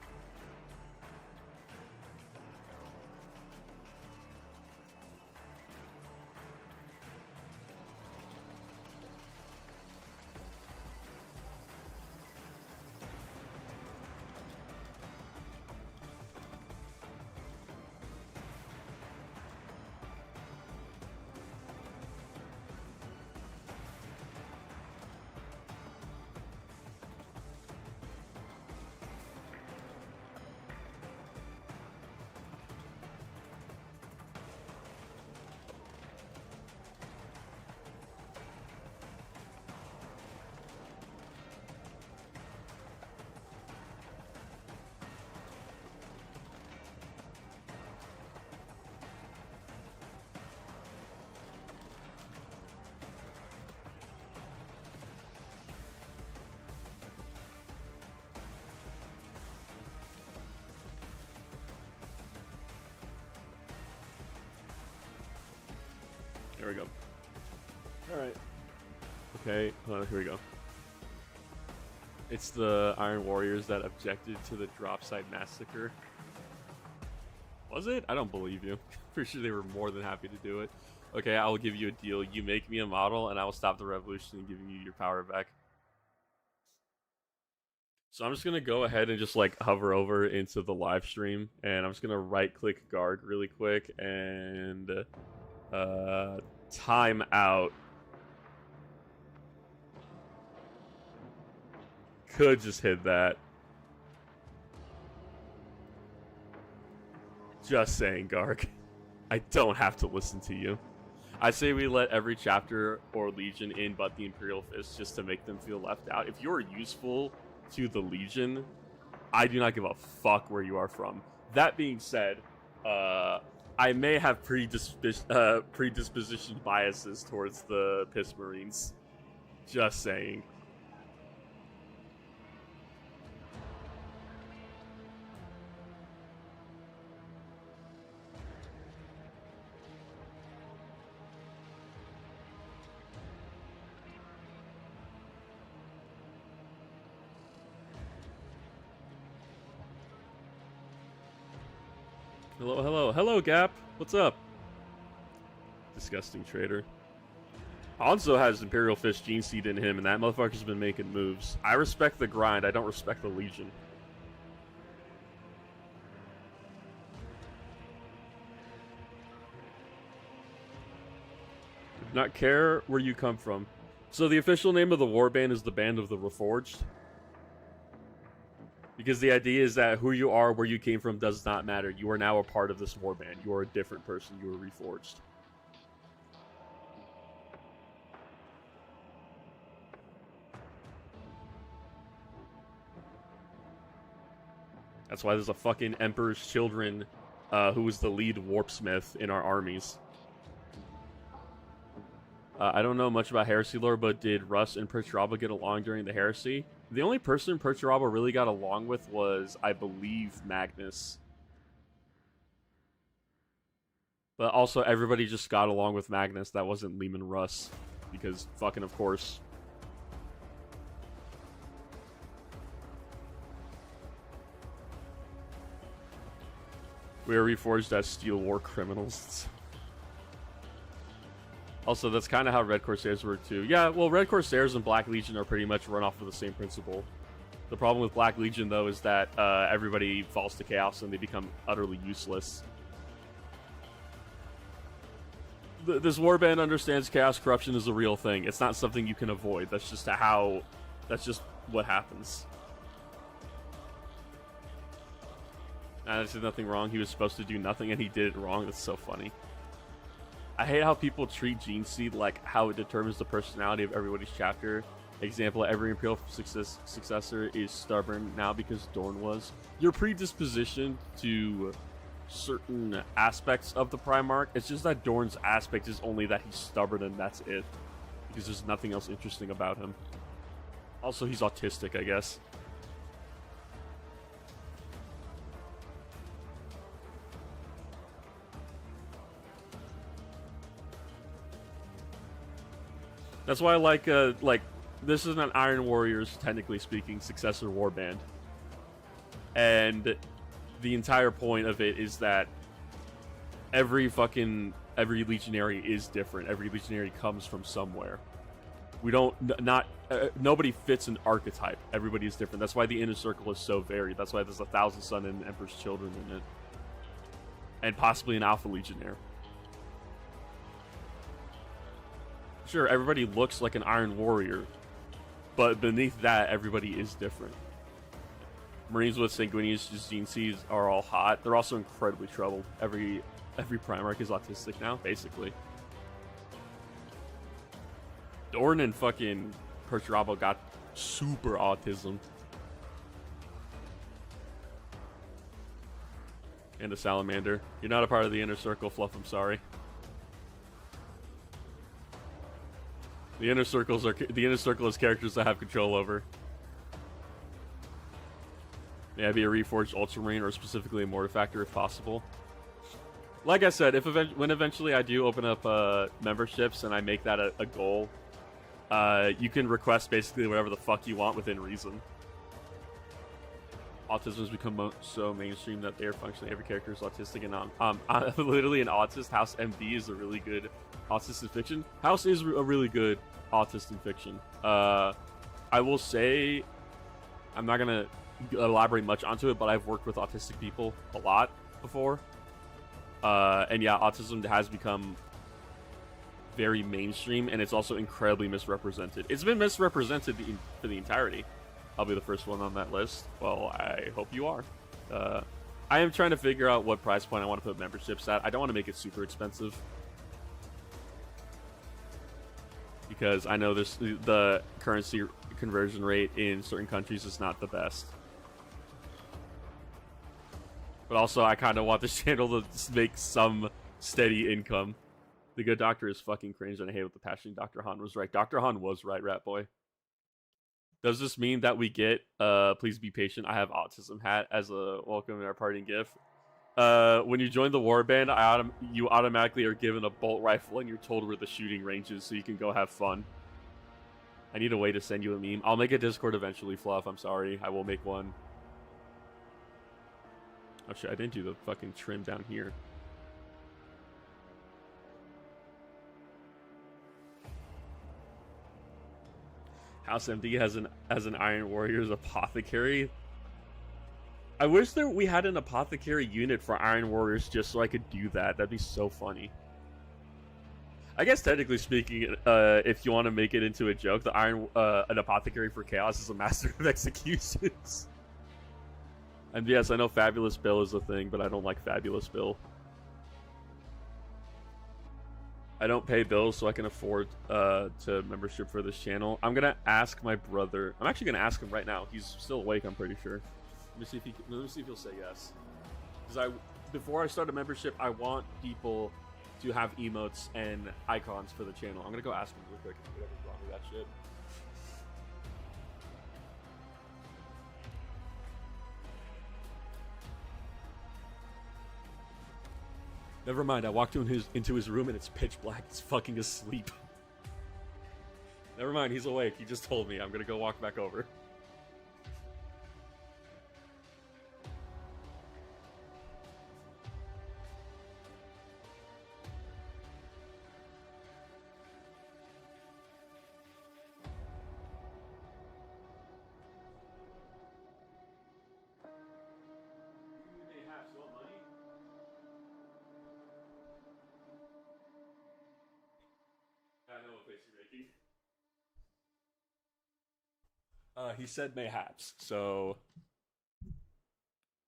There we go. Alright. Okay, here we go. It's the Iron Warriors that objected to the drop site massacre. Was it? I don't believe you. Pretty sure they were more than happy to do it. Okay, I will give you a deal. You make me a model, and I will stop the revolution and give you your power back. So I'm just gonna go ahead and just like hover over into the live stream, and I'm just gonna right-click guard really quick and time out. Could just hit that. Just saying, Garg. I don't have to listen to you. I say we let every chapter or legion in but the Imperial Fist just to make them feel left out. If you're useful to the legion, I do not give a fuck where you are from. That being said, I may have predisposition biases towards the Piss Marines. Just saying. Hello, Gap. What's up? Disgusting traitor. Hanzo has Imperial Fist gene seed in him, and that motherfucker's been making moves. I respect the grind. I don't respect the Legion. Do not care where you come from. So the official name of the warband is the Band of the Reforged. Because the idea is that who you are, where you came from, does not matter. You are now a part of this warband. You are a different person. You are reforged. That's why there's a fucking Emperor's Children who was the lead warpsmith in our armies. I don't know much about heresy lore, but did Russ and Perturaba get along during the heresy? The only person Perturaba really got along with was, I believe, Magnus. But also, everybody just got along with Magnus. That wasn't Lehman Russ. Because, fucking of course. We are reforged as steel war criminals. Also, that's kind of how Red Corsairs work too. Yeah, well, Red Corsairs and Black Legion are pretty much run off of the same principle. The problem with Black Legion, though, is that everybody falls to chaos and they become utterly useless. This warband understands chaos corruption is a real thing. It's not something you can avoid. That's just what happens. There's nothing wrong. He was supposed to do nothing and he did it wrong. That's so funny. I hate how people treat Gene Seed like how it determines the personality of everybody's chapter. Example, every Imperial successor is stubborn now because Dorn was. Your predisposition to certain aspects of the Primarch, it's just that Dorn's aspect is only that he's stubborn and that's it. Because there's nothing else interesting about him. Also, he's autistic, I guess. That's why I like, this is an Iron Warriors, technically speaking, successor warband. And the entire point of it is that every legionary is different. Every legionary comes from somewhere. We don't, nobody fits an archetype. Everybody is different. That's why the inner circle is so varied. That's why there's 1,000 Sun and Emperor's Children in it. And possibly an Alpha Legionnaire. Sure, everybody looks like an Iron Warrior, but beneath that, everybody is different. Marines with Sanguinius Gene Seeds are all hot. They're also incredibly troubled. Every Primarch is autistic now, basically. Dorn and fucking Perturabo got super autism. And a Salamander. You're not a part of the inner circle, Fluff, I'm sorry. The inner circle is characters that have control over. May I be a reforged Ultramarine or specifically a Mortifactor if possible? Like I said, when eventually I do open up memberships and I make that a goal, you can request basically whatever the fuck you want within reason. Autism has become so mainstream that they are functionally every character is autistic and literally an autist. House MD is a really good autistic fiction. House is a really good autistic fiction. I will say, I'm not gonna elaborate much onto it, but I've worked with autistic people a lot before. And yeah, autism has become very mainstream, and it's also incredibly misrepresented. It's been misrepresented for the entirety. I'll be the first one on that list. Well, I hope you are. I am trying to figure out what price point I want to put memberships at. I don't want to make it super expensive, because I know the currency conversion rate in certain countries is not the best. But also, I kind of want this channel to make some steady income. The Good Doctor is fucking cringe, and I hate what the passionate Dr. Han was right. Dr. Han was right, Rat Boy. Does this mean that we get, please be patient, I have autism hat as a welcome in our parting gift? When you join the warband, you automatically are given a bolt rifle, and you're told where the shooting range is, so you can go have fun. I need a way to send you a meme. I'll make a Discord eventually, Fluff. I'm sorry. I will make one. Oh shit, I didn't do the fucking trim down here. House MD has an Iron Warriors apothecary. I wish we had an apothecary unit for Iron Warriors just so I could do that. That'd be so funny. I guess technically speaking, if you want to make it into a joke, an apothecary for chaos is a master of executions. And yes, I know Fabulous Bill is a thing, but I don't like Fabulous Bill. I don't pay bills, so I can afford to membership for this channel. I'm gonna ask my brother. I'm actually gonna ask him right now. He's still awake, I'm pretty sure. Let me see if he'll say yes. Because before I start a membership, I want people to have emotes and icons for the channel. I'm gonna go ask him real quick. Whatever brought me that shit. Never mind, I walked into his room and it's pitch black. He's fucking asleep. Never mind, he's awake. He just told me. I'm gonna go walk back over. He said mayhaps, so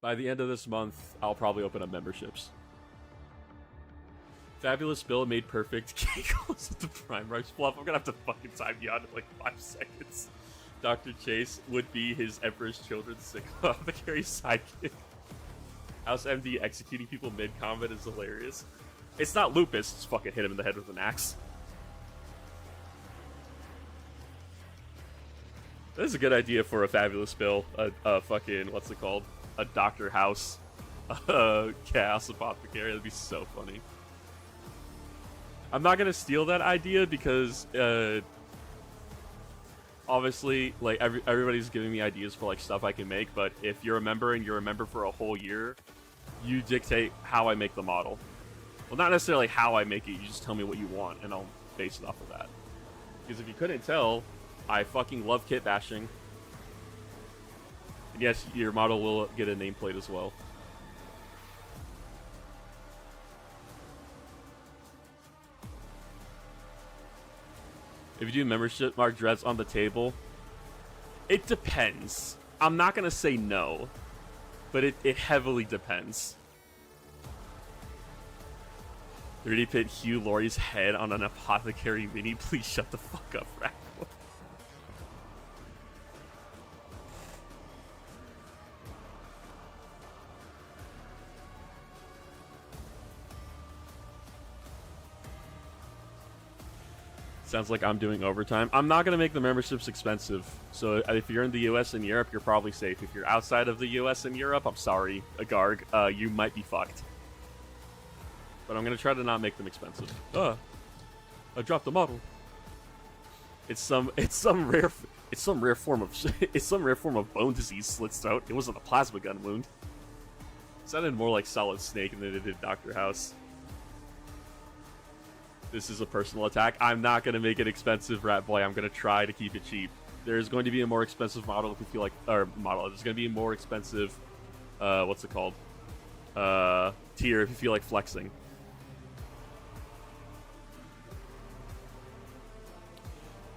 by the end of this month, I'll probably open up memberships. Fabulous Bill made perfect giggles at the prime rice fluff. I'm gonna have to fucking time you out in like 5 seconds. Dr. Chase would be his Emperor's Children's sick apothecary sidekick. House MD executing people mid-combat is hilarious. It's not lupus, just fucking hit him in the head with an axe. This is a good idea for a Fabulous Bill. A fucking, what's it called? A Dr. House. Chaos Apothecary. That'd be so funny. I'm not gonna steal that idea because, obviously, like, everybody's giving me ideas for, like, stuff I can make, but if you're a member and you're a member for a whole year, you dictate how I make the model. Well, not necessarily how I make it, you just tell me what you want, and I'll base it off of that. Because if you couldn't tell, I fucking love kit bashing. And yes, your model will get a nameplate as well. If you do membership, mark dreads on the table. It depends. I'm not gonna say no, but it heavily depends. 3D pit Hugh Laurie's head on an apothecary mini. Please shut the fuck up, Rack. Sounds like I'm doing overtime. I'm not going to make the memberships expensive. So if you're in the US and Europe, you're probably safe. If you're outside of the US and Europe, I'm sorry, Agarg, you might be fucked. But I'm going to try to not make them expensive. I dropped the model. It's some rare form of bone disease slits throat. It wasn't a plasma gun wound. It sounded more like Solid Snake than it did Dr. House. This is a personal attack. I'm not going to make it expensive, Rat Boy. I'm going to try to keep it cheap. There's going to be a more expensive model if you feel like... Or model. There's going to be a more expensive... what's it called? Tier if you feel like flexing.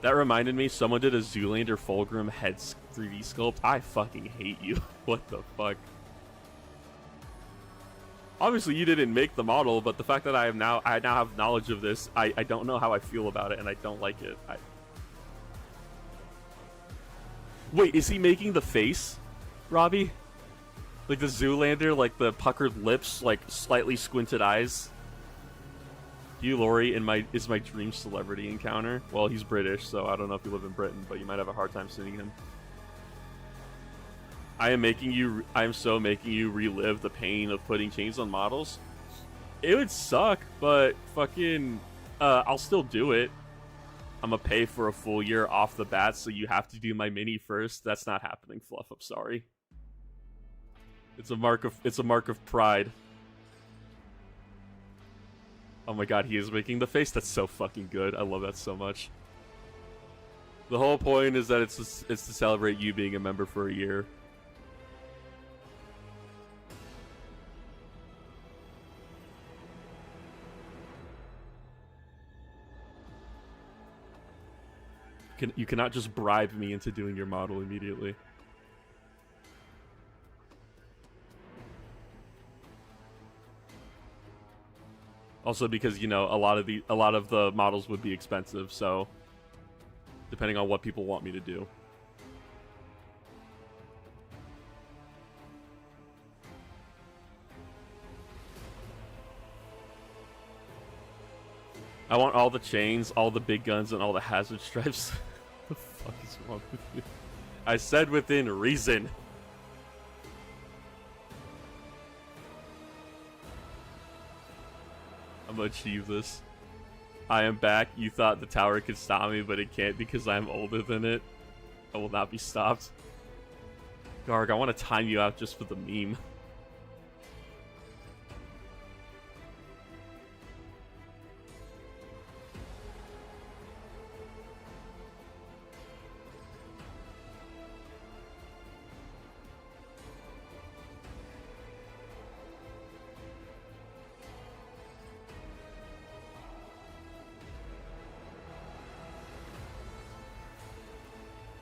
That reminded me, someone did a Zoolander Fulgrim head 3D sculpt. I fucking hate you. What the fuck? Obviously, you didn't make the model, but the fact that I now have knowledge of this, I don't know how I feel about it, and I don't like it. Wait, is he making the face, Robbie? Like the Zoolander, like the puckered lips, like slightly squinted eyes? Hugh Laurie is my dream celebrity encounter. Well, he's British, so I don't know if you live in Britain, but you might have a hard time seeing him. I am so making you relive the pain of putting chains on models. It would suck, but fucking, I'll still do it. I'm gonna pay for a full year off the bat, so you have to do my mini first. That's not happening, Fluff. I'm sorry. It's a mark of pride. Oh my god, he is making the face. That's so fucking good. I love that so much. The whole point is that it's to celebrate you being a member for a year. You cannot just bribe me into doing your model immediately. Also because, you know, a lot of the models would be expensive, so depending on what people want me to do. I want all the chains, all the big guns, and all the hazard stripes. What the fuck is wrong with you? I said within reason. I'm gonna achieve this. I am back. You thought the tower could stop me, but it can't because I'm older than it. I will not be stopped. Garg, I want to time you out just for the meme.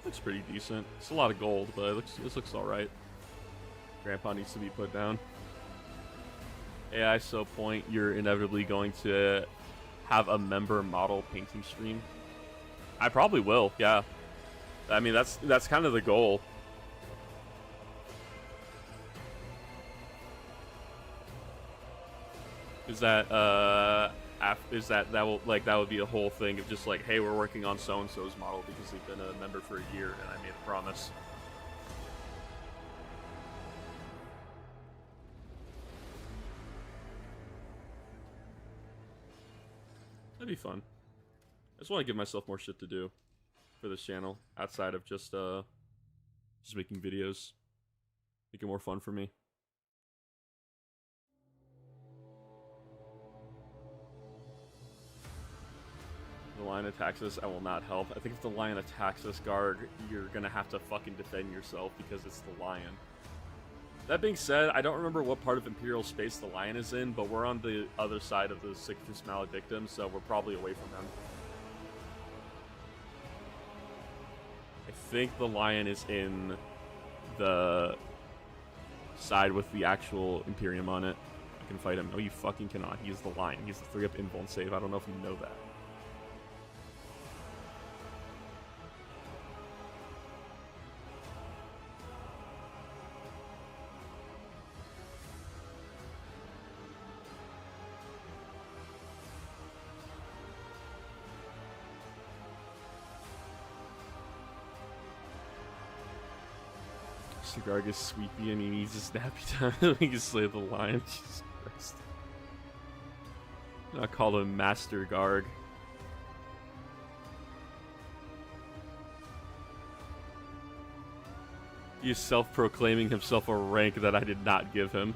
Looks pretty decent. It's a lot of gold, but this looks alright. Grandpa needs to be put down. AI so point, you're inevitably going to have a member model painting stream. I probably will, yeah. I mean, that's kind of the goal. Is that that would be a whole thing of just like, hey, we're working on so and so's model because they've been a member for a year and I made a promise. That'd be fun. I just want to give myself more shit to do for this channel outside of just making videos. Make it more fun for me. The lion attacks us, I will not help. I think if the lion attacks us, Garg, you're gonna have to fucking defend yourself because it's the lion. That being said, I don't remember what part of Imperial space the lion is in, but we're on the other side of the Sictus Maledictum, so we're probably away from them. I think the lion is in the side with the actual Imperium on it. I can fight him. No, you fucking cannot. He is the lion. He's the 3-up invuln save. I don't know if you know that. Garg is sweepy and he needs a snappy time. He can slay the lion. Jesus Christ. I call him Master Garg. He is self-proclaiming himself a rank that I did not give him.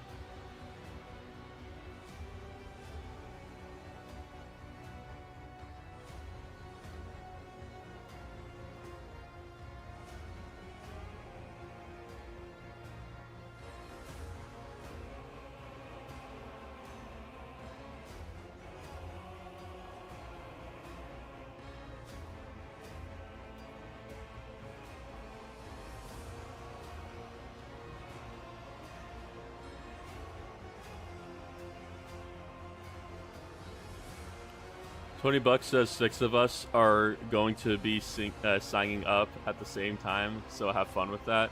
$20 says 6 of us are going to be signing up at the same time, so have fun with that.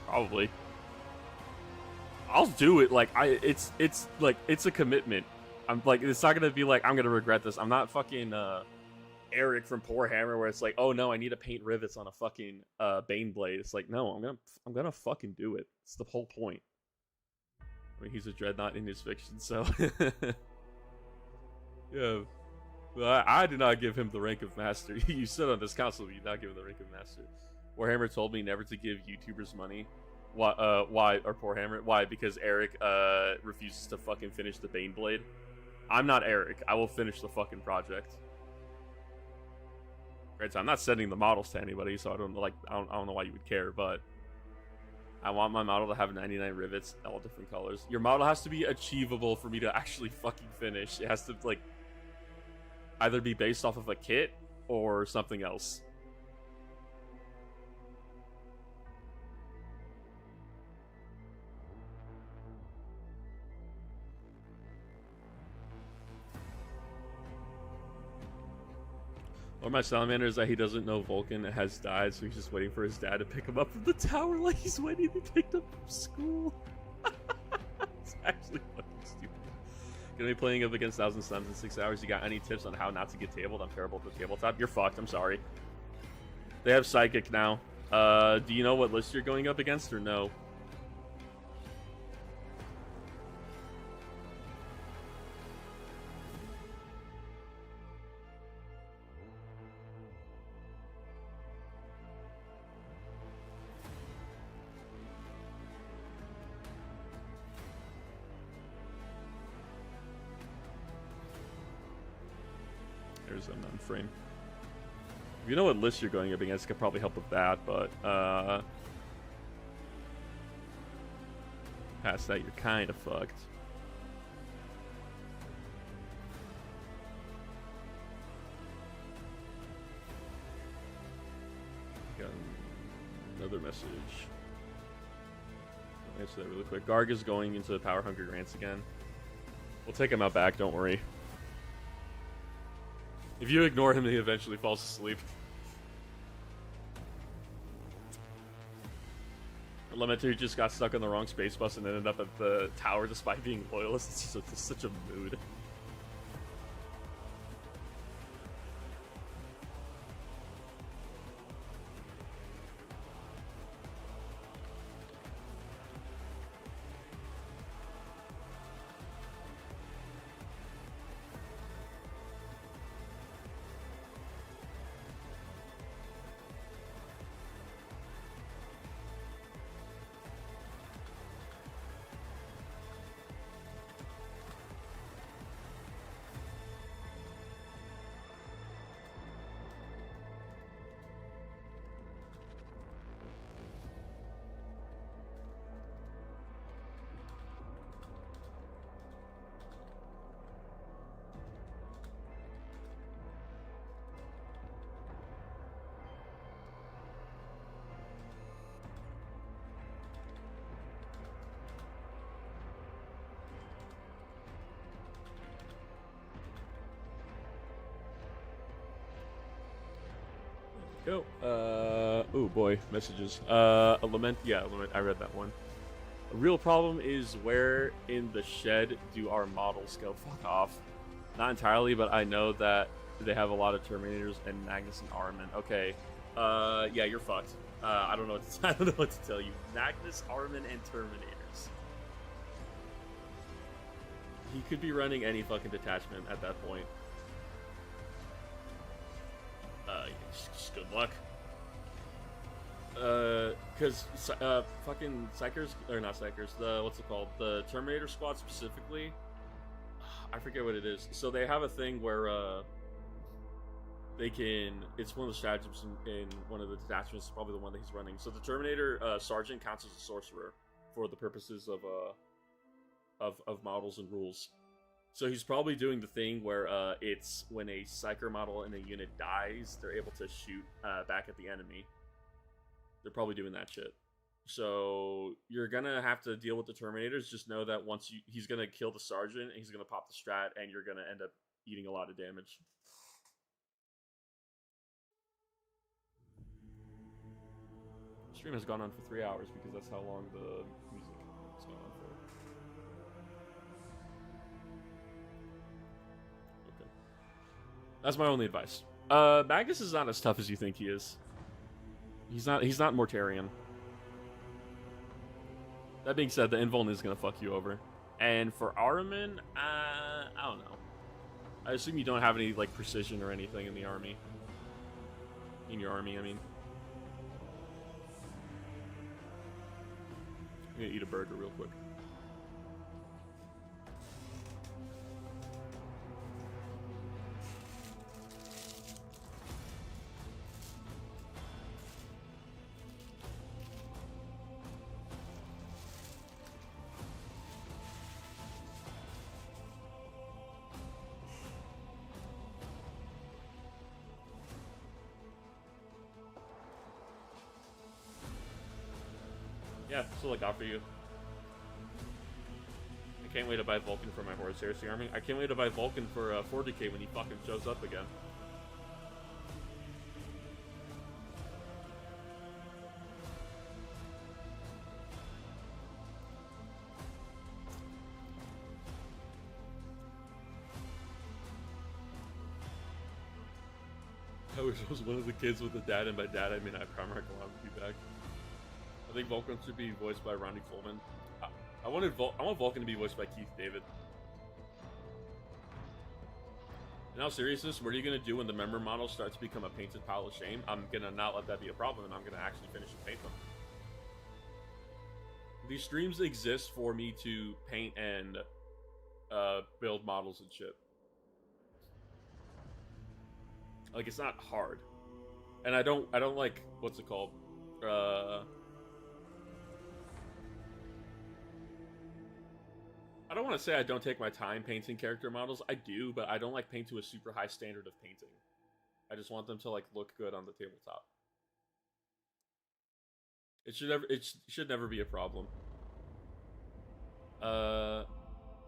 Probably. I'll do it. Like it's like it's a commitment. I'm like it's not gonna be like I'm gonna regret this. I'm not fucking Eric from Poor Hammer where it's like, oh no, I need to paint rivets on a fucking Bane blade. It's like, no, I'm gonna fucking do it. It's the whole point. I mean, he's a dreadnought in his fiction, so yeah. Well, I did not give him the rank of master. You said on this council, you did not give him the rank of master. Warhammer told me never to give YouTubers money. Why? Why? Or Poor Hammer? Why? Because Eric refuses to fucking finish the Bane blade. I'm not Eric. I will finish the fucking project. Right, so I'm not sending the models to anybody, so I don't know why you would care, but I want my model to have 99 rivets, all different colors. Your model has to be achievable for me to actually fucking finish. It has to like either be based off of a kit or something else. Or my salamander is that he doesn't know Vulcan has died, so he's just waiting for his dad to pick him up from the tower like he's waiting to be picked up from school. It's actually fucking stupid. Gonna be playing up against 1,000 Suns in 6 hours. You got any tips on how not to get tabled? I'm terrible at the tabletop. You're fucked, I'm sorry. They have Psychic now. Do you know what list you're going up against or no? There's a non-frame. If you know what list you're going up against, it could probably help with that, but past that, you're kind of fucked. Got another message. I'll answer that really quick. Garg is going into the Power Hungry Rants again. We'll take him out back, don't worry. If you ignore him, he eventually falls asleep. Elementary just got stuck on the wrong space bus and ended up at the tower despite being loyalist. It's such a mood. Go. Oh boy, messages. Lament. Yeah, Lament. I read that one. A real problem is where in the shed do our models go? Fuck off. Not entirely, but I know that they have a lot of Terminators and Magnus and Armin. Okay. Yeah, you're fucked. I don't know what to, I don't know what to tell you. Magnus, Armin, and Terminators. He could be running any fucking detachment at that point. Just good luck. Because fucking Psychers, or not Psychers, what's it called? The Terminator Squad specifically, I forget what it is. So they have a thing where, they can, it's one of the stratagems in one of the detachments, probably the one that he's running. So the Terminator, Sergeant counts as a sorcerer for the purposes of models and rules. So he's probably doing the thing where it's when a Psyker model in a unit dies, they're able to shoot back at the enemy. They're probably doing that shit. So you're gonna have to deal with the Terminators. Just know that once he's gonna kill the Sergeant, and he's gonna pop the strat, and you're gonna end up eating a lot of damage. The stream has gone on for 3 hours because that's how long the music has gone on for. Okay. That's my only advice. Magus is not as tough as you think he is. He's not Mortarion. That being said, the invuln is gonna fuck you over. And for Ahriman, I don't know. I assume you don't have any like precision or anything in the army. In your army, I mean. I'm gonna eat a burger real quick. Yeah, still look out for you. I can't wait to buy Vulcan for my Horus Heresy army. I can't wait to buy Vulcan for 40k when he fucking shows up again. I wish I was one of the kids with a dad, and by dad I mean I Primarch allowed to be back. I think Vulcan should be voiced by Ronnie Coleman. I want Vulcan to be voiced by Keith David. In all seriousness, what are you gonna do when the member model starts to become a painted pile of shame? I'm gonna not let that be a problem, and I'm gonna actually finish and paint them. These streams exist for me to paint and build models and shit. Like, it's not hard, and I don't like, what's it called? I don't want to say I don't take my time painting character models. I do, but I don't like paint to a super high standard of painting. I just want them to like look good on the tabletop. It should never be a problem. I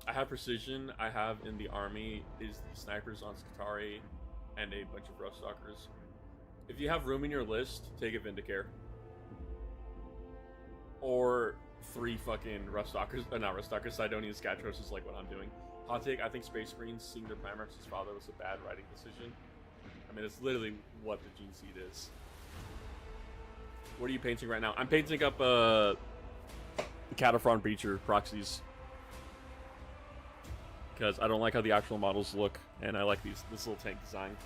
have precision. I have in the army is the snipers on Skitarii and a bunch of Roughstalkers. If you have room in your list, take a Vindicare. Or 3 fucking Roughstalkers, not Roughstalkers, Sidonian Scatros is like what I'm doing. Hot take, I think Space Marines seeing their Primarch's father was a bad writing decision. I mean, it's literally what the Gene Seed is. What are you painting right now? I'm painting up Cataphront Breacher proxies. Because I don't like how the actual models look, and I like this little tank design.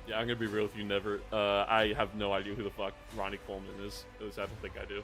Yeah, I'm gonna be real with you, never. I have no idea who the fuck Ronnie Coleman is. At least I don't think I do.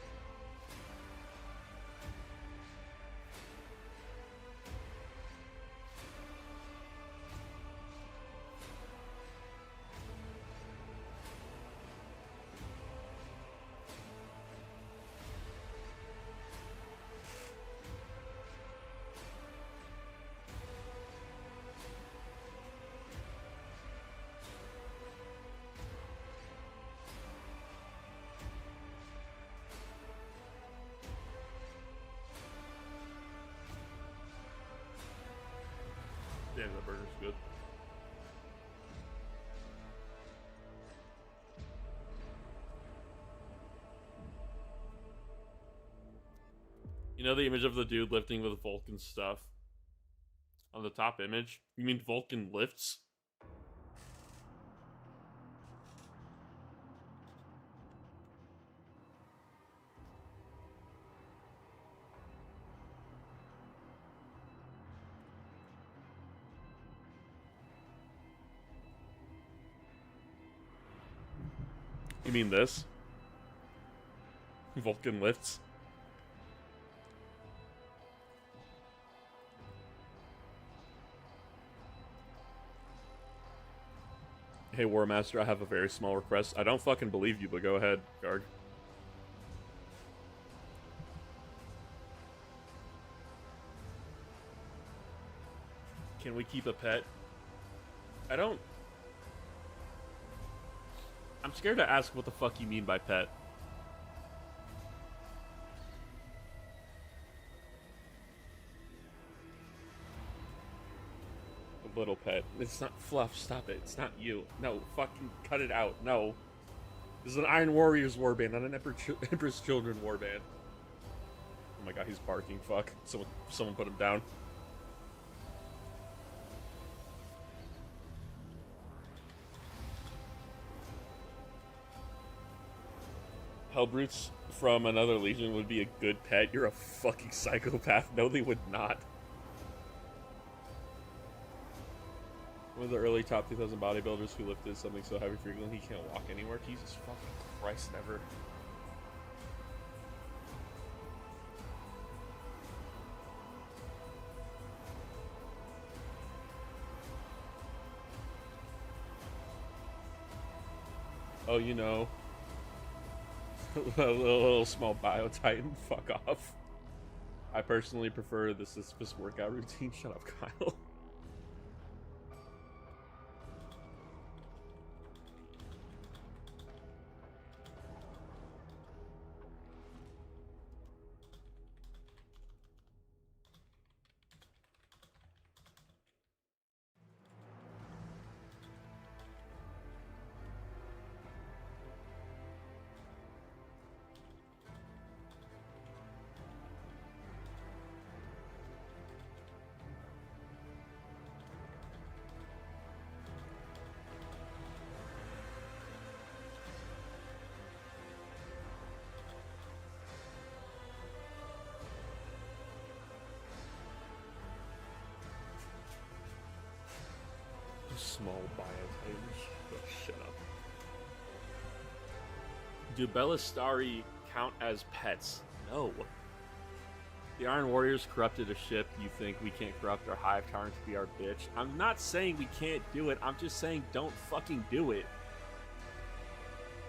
Damn, that burger's good. You know the image of the dude lifting with Vulcan stuff? On the top image? You mean Vulcan lifts? You mean this? Vulcan lifts? Hey, War Master, I have a very small request. I don't fucking believe you, but go ahead, Garg. Can we keep a pet? I don't... I'm scared to ask what the fuck you mean by pet. A little pet. It's not Fluff, stop it. It's not you. No, fucking cut it out. No. This is an Iron Warriors warband, not an Emperor's Children warband. Oh my god, he's barking. Fuck. Someone put him down. Hellbrutes from another legion would be a good pet. You're a fucking psychopath. No, they would not. One of the early top 2000 bodybuilders who lifted something so heavy frequently he can't walk anywhere. Jesus fucking Christ, never. Oh, you know. a little small bio titan. Fuck off. I personally prefer the Sisyphus workout routine. Shut up, Kyle. Small bio titans. Oh, shut up. Do Bellistari count as pets? No. The Iron Warriors corrupted a ship. You think we can't corrupt our Hive Tyrant to be our bitch? I'm not saying we can't do it. I'm just saying don't fucking do it.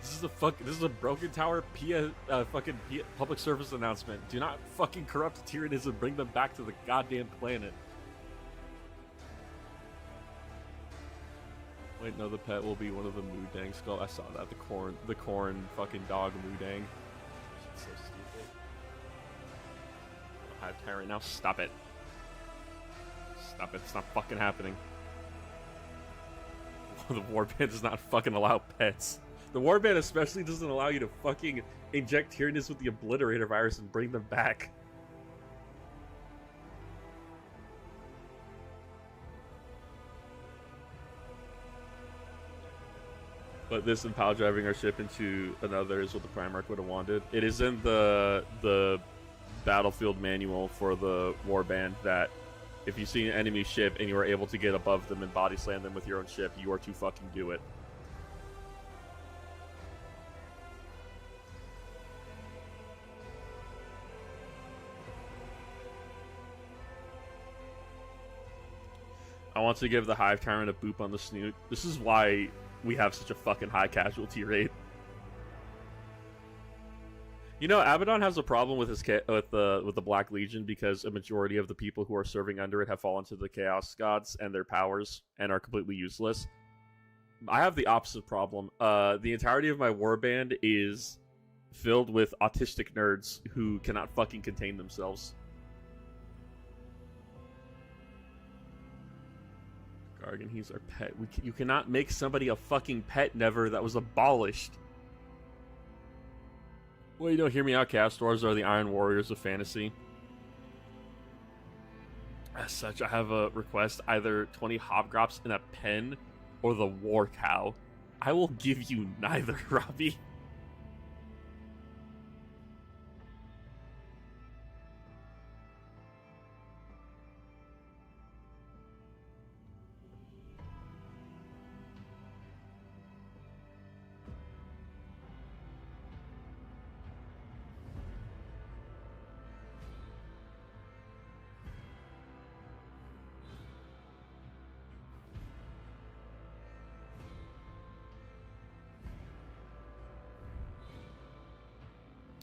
This is a Broken Tower public service announcement. Do not fucking corrupt the Tyranids and bring them back to the goddamn planet. Wait, no, the pet will be one of the Moodang skull. I saw that. The corn fucking dog Moodang. So stupid. Hive Tyrant now. Stop it. Stop it. It's not fucking happening. The warband does not fucking allow pets. The warband especially doesn't allow you to fucking inject Tyranids with the Obliterator virus and bring them back. But this and pile driving our ship into another is what the Primarch would have wanted. It is in the battlefield manual for the warband that if you see an enemy ship and you are able to get above them and body slam them with your own ship, you are to fucking do it. I want to give the Hive Tyrant a boop on the snoot. This is why we have such a fucking high casualty rate. You know, Abaddon has a problem with his with the Black Legion because a majority of the people who are serving under it have fallen to the Chaos Gods and their powers and are completely useless. I have the opposite problem. The entirety of my warband is filled with autistic nerds who cannot fucking contain themselves. Gargan, he's our pet. You cannot make somebody a fucking pet, never. That was abolished. Well, you don't hear me out. Castors are the Iron Warriors of fantasy. As such, I have a request. Either 20 Hobgrops in a pen or the War Cow. I will give you neither, Robbie.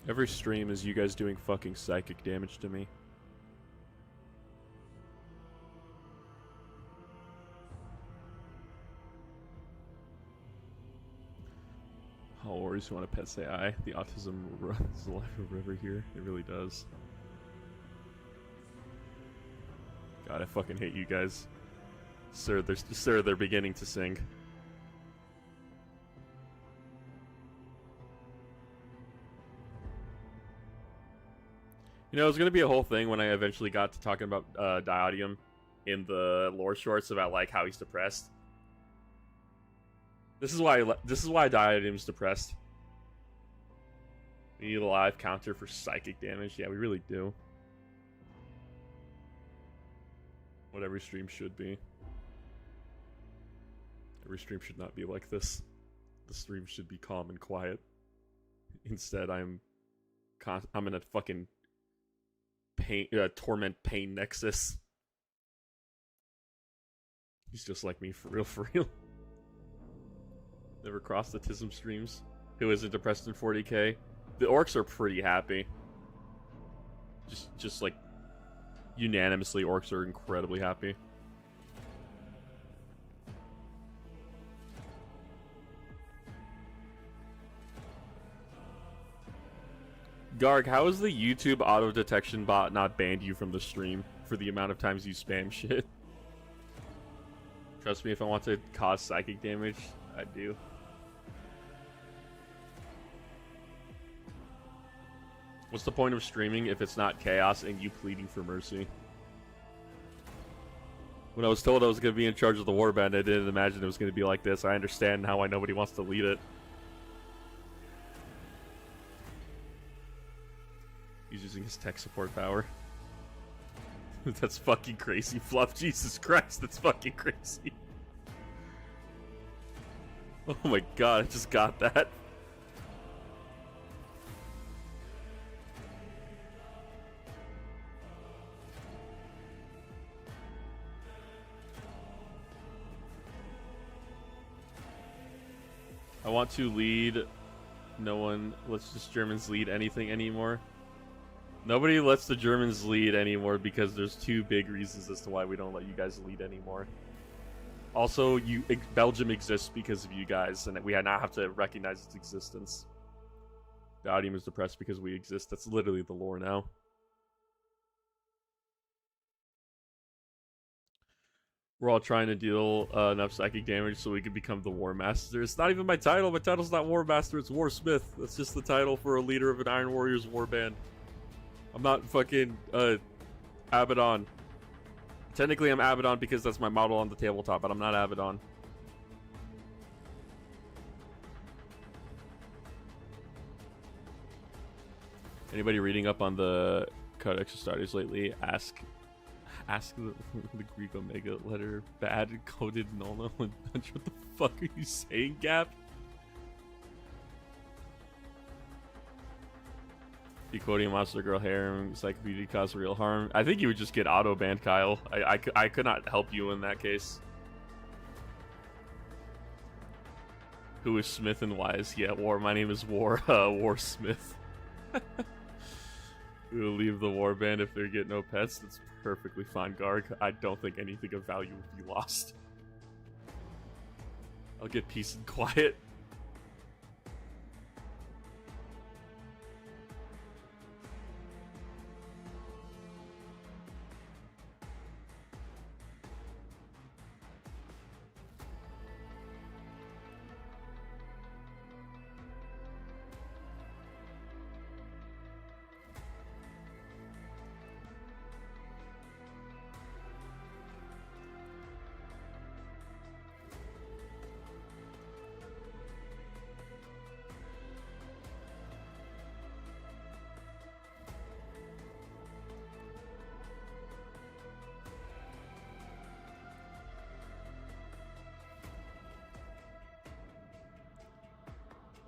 Every stream is you guys doing fucking psychic damage to me. All warriors who want to pet say I. The autism runs the life of river here. It really does. God, I fucking hate you guys. Sir, they're beginning to sing. You know, it was gonna be a whole thing when I eventually got to talking about Diodium in the lore shorts about like how he's depressed. This is why Diodium's depressed. We need a live counter for psychic damage. Yeah, we really do. What every stream should be. Every stream should not be like this. The stream should be calm and quiet. Instead, I'm in a fucking torment pain nexus. He's just like me, for real, for real. Never crossed the Tism streams. Who isn't depressed in 40k? The orcs are pretty happy. Just like unanimously, orcs are incredibly happy. Garg, how is the YouTube auto detection bot not banned you from the stream for the amount of times you spam shit? Trust me, if I want to cause psychic damage, I do. What's the point of streaming if it's not chaos and you pleading for mercy? When I was told I was going to be in charge of the warband, I didn't imagine it was going to be like this. I understand now why nobody wants to lead it. He's using his tech support power. That's fucking crazy, Fluff. Jesus Christ, that's fucking crazy. Oh my god, I just got that. I want to lead. No one lets the Germans lead anything anymore. Nobody lets the Germans lead anymore because there's two big reasons as to why we don't let you guys lead anymore. Also, Belgium exists because of you guys, and we now have to recognize its existence. The Audium is depressed because we exist. That's literally the lore now. We're all trying to deal enough psychic damage so we can become the War Master. It's not even my title. My title's not War Master, it's War Smith. That's just the title for a leader of an Iron Warriors warband. I'm not fucking Abaddon. Technically I'm Abaddon because that's my model on the tabletop, but I'm not Abaddon. Anybody reading up on the Codex Astartes lately? Ask the Greek Omega letter bad coded Nona. What the fuck are you saying, Gap? Decoding Monster Girl harem, Encyclopedia cause real harm. I think you would just get auto banned, Kyle. I could not help you in that case. Who is Smith and why is he at war? My name is War Smith. We will leave the warband if they get no pets. That's perfectly fine, Garg. I don't think anything of value will be lost. I'll get peace and quiet.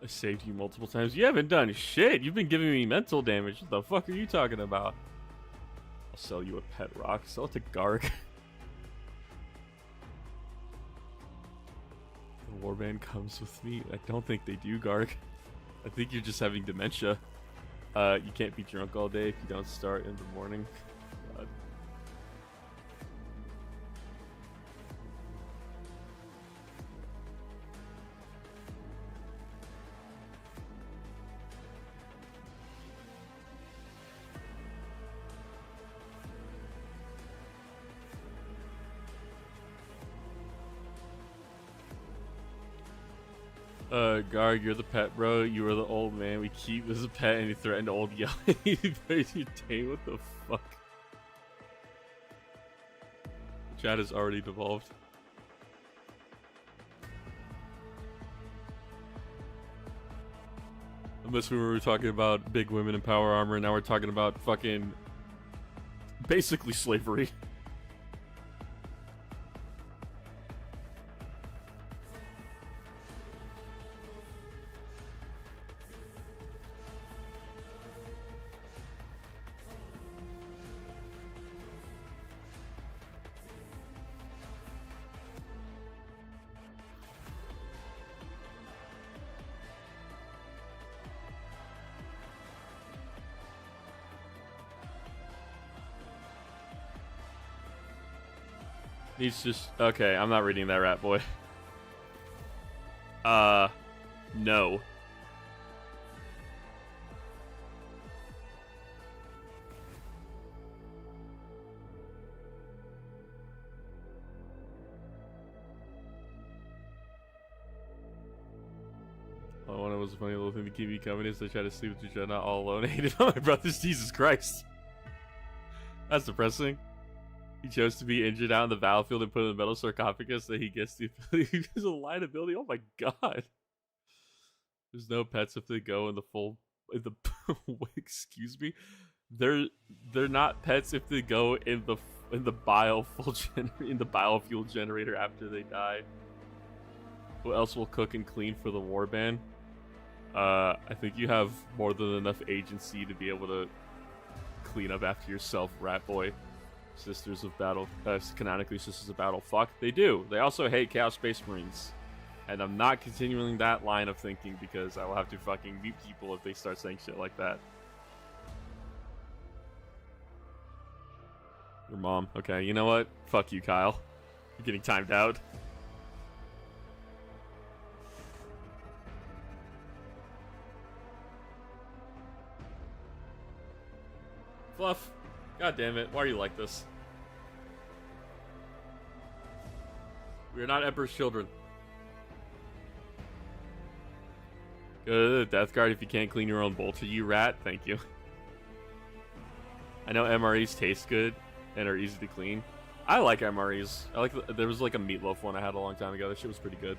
I saved you multiple times. You haven't done shit. You've been giving me mental damage. What the fuck are you talking about? I'll sell you a pet rock. Sell it to Garg. The warband comes with me. I don't think they do, Garg. I think you're just having dementia. You can't be drunk all day if you don't start in the morning. God. Garg, you're the pet, bro. You were the old man we keep as a pet, and you threatened old yelling. You praise your tame. What the fuck? Chat has already devolved. Unless we were talking about big women in power armor, and now we're talking about fucking basically slavery. He's just okay. I'm not reading that, rat boy. No. One was a funny little thing to keep me coming is they try to sleep with each other, not all alone. I hated all my brothers. Jesus Christ. That's depressing. He chose to be injured out on the battlefield and put in the metal sarcophagus that he gets the ability. There's a line ability. Oh my god. There's no pets if they go in the full excuse me. They're not pets if they go in the biofuel generator after they die. Who else will cook and clean for the warband? I think you have more than enough agency to be able to clean up after yourself, rat boy. Sisters of Battle, canonically Sisters of Battle. Fuck, they do. They also hate Chaos Space Marines. And I'm not continuing that line of thinking because I will have to fucking mute people if they start saying shit like that. Your mom. Okay, you know what? Fuck you, Kyle. You're getting timed out. Fluff. God damn it. Why are you like this? We are not Emperor's children. Go to the Death Guard if you can't clean your own bolter, you rat. Thank you. I know MREs taste good and are easy to clean. I like MREs. I like. There was like a meatloaf one I had a long time ago. That shit was pretty good.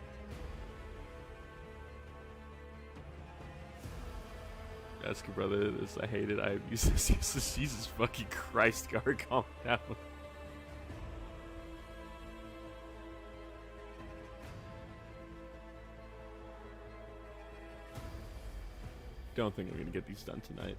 Ask your brother this. I hate it. I abuse this. Jesus fucking Christ, Guard, calm down. Don't think I'm gonna get these done tonight.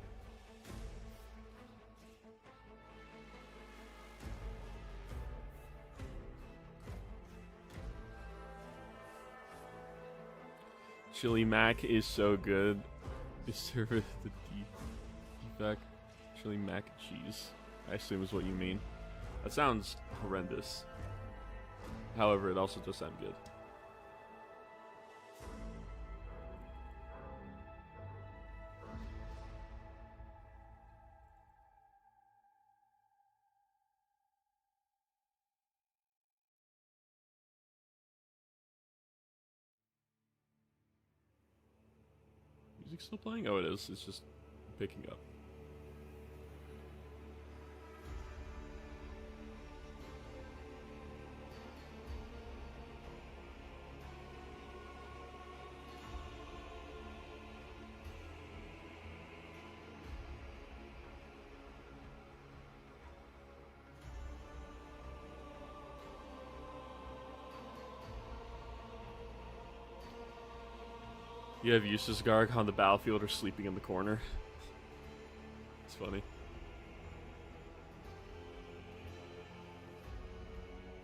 Chili Mac is so good. Is served with the defect. Chili mac and cheese, I assume is what you mean. That sounds horrendous. However, it also does sound good. Music still playing? Oh, it is. It's just picking up. You have Eustace Garg on the battlefield or sleeping in the corner. It's funny.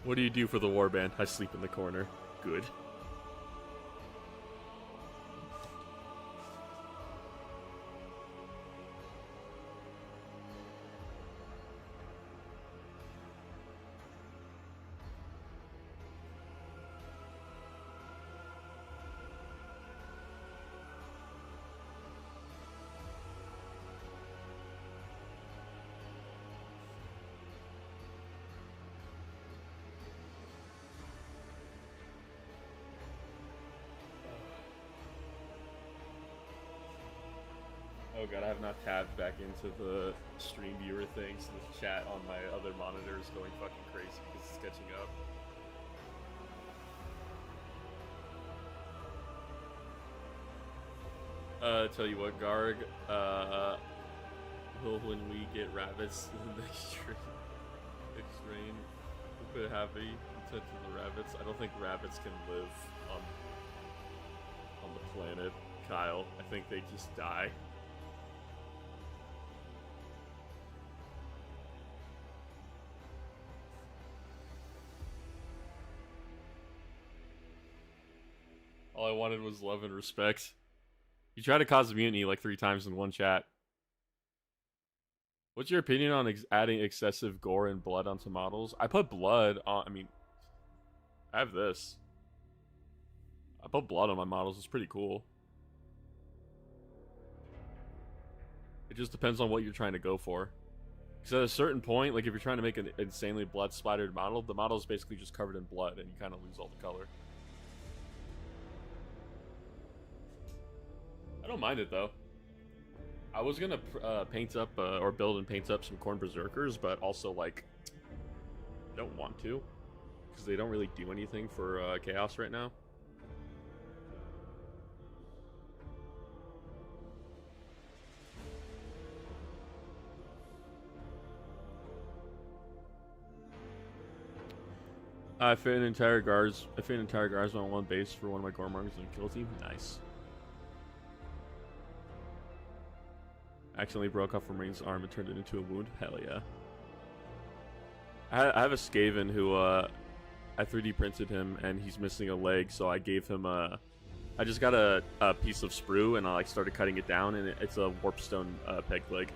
What do you do for the warband? I sleep in the corner. Good. Oh god, I have not tabbed back into the stream viewer thing, so the chat on my other monitor is going fucking crazy because it's catching up. Tell you what, Garg, when we get rabbits in the next strain, we put heavy intent to the rabbits. I don't think rabbits can live on the planet, Kyle. I think they just die. All I wanted was love and respect. You tried to cause a mutiny like 3 times in one chat. What's your opinion on adding excessive gore and blood onto models? I put blood on, I mean, I have this. I put blood on my models, it's pretty cool. It just depends on what you're trying to go for. Because at a certain point, like if you're trying to make an insanely blood splattered model, the model is basically just covered in blood and you kind of lose all the color. I don't mind it though. I was gonna paint up or build and paint up some corn berserkers, but also like I don't want to because they don't really do anything for chaos right now. I fit an entire guards. I fit an entire guards on one base for one of my Gormargs and kill team. Nice. Accidentally broke off a Marine's arm and turned it into a wound. Hell yeah. I have a Skaven who I 3D printed him and he's missing a leg, so I gave him a. I just got a piece of sprue and I like started cutting it down, and it's a warpstone peg leg.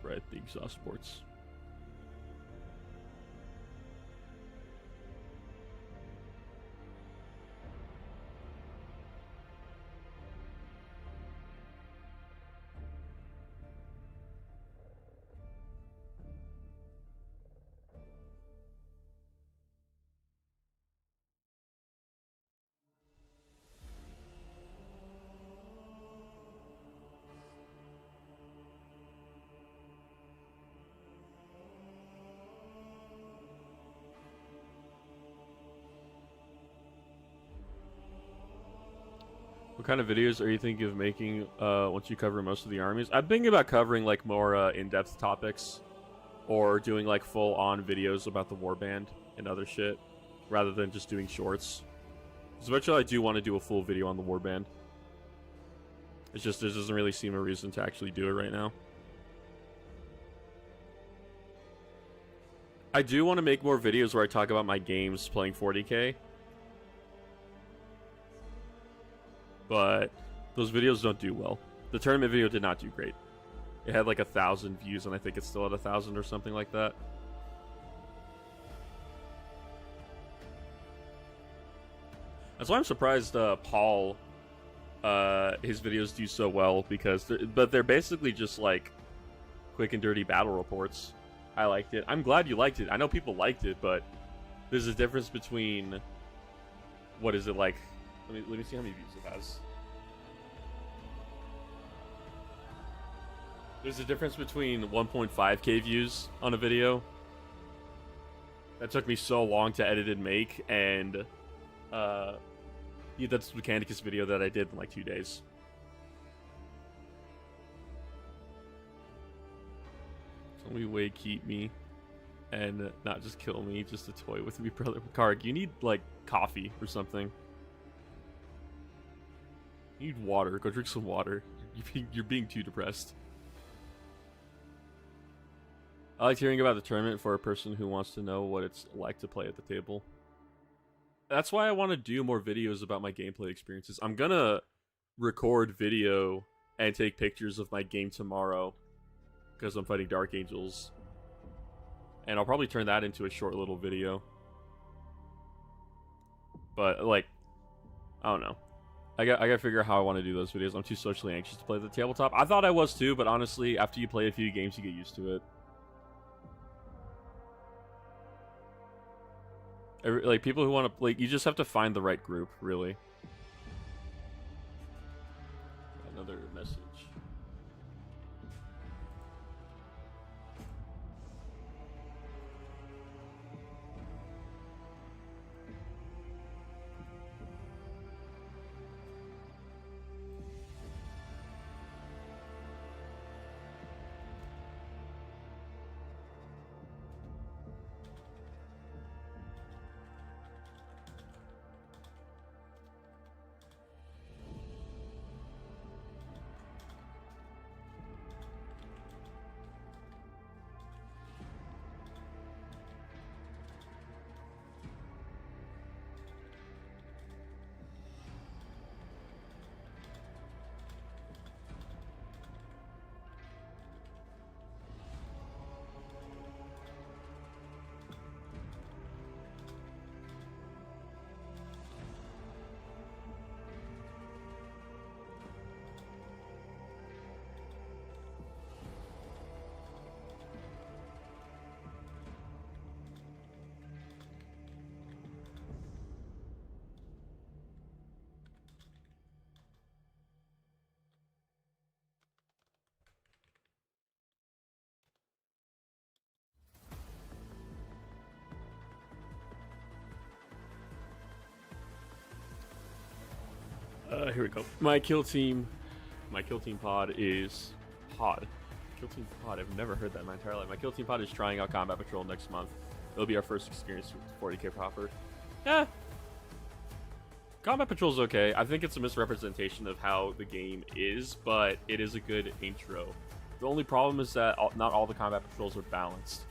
Right, the exhaust ports. What kind of videos are you thinking of making once you cover most of the armies? I'm thinking about covering like more in-depth topics, or doing like full-on videos about the warband and other shit, rather than just doing shorts. Because eventually I do want to do a full video on the warband. It's just there doesn't really seem a reason to actually do it right now. I do want to make more videos where I talk about my games playing 40k. But those videos don't do well. The tournament video did not do great. It had like 1,000 views, and I think it's still at 1,000 or something like that. That's why I'm surprised Paul, his videos do so well, because they're basically just like quick and dirty battle reports. I liked it. I'm glad you liked it. I know people liked it, but there's a difference between, what is it like? Let me see how many views it has. There's a difference between 1.5k views on a video that took me so long to edit and make, and that's Mechanicus video that I did in like 2 days. Tell me way keep me and not just kill me, just a toy with me, brother. Karg, you need like coffee or something. You need water. Go drink some water. You're being too depressed. I like hearing about the tournament for a person who wants to know what it's like to play at the table. That's why I want to do more videos about my gameplay experiences. I'm gonna record video and take pictures of my game tomorrow because I'm fighting Dark Angels. And I'll probably turn that into a short little video. But like, I don't know. I got to figure out how I want to do those videos. I'm too socially anxious to play the tabletop. I thought I was too, but honestly, after you play a few games, you get used to it. Like people who want to, like, you just have to find the right group, really. Another message. Here we go. My kill team pod is pod. Kill team pod. I've never heard that in my entire life. My kill team pod is trying out Combat Patrol next month. It'll be our first experience with 40k proper. Yeah. Combat Patrol's okay. I think it's a misrepresentation of how the game is, but it is a good intro. The only problem is that not all the Combat Patrols are balanced.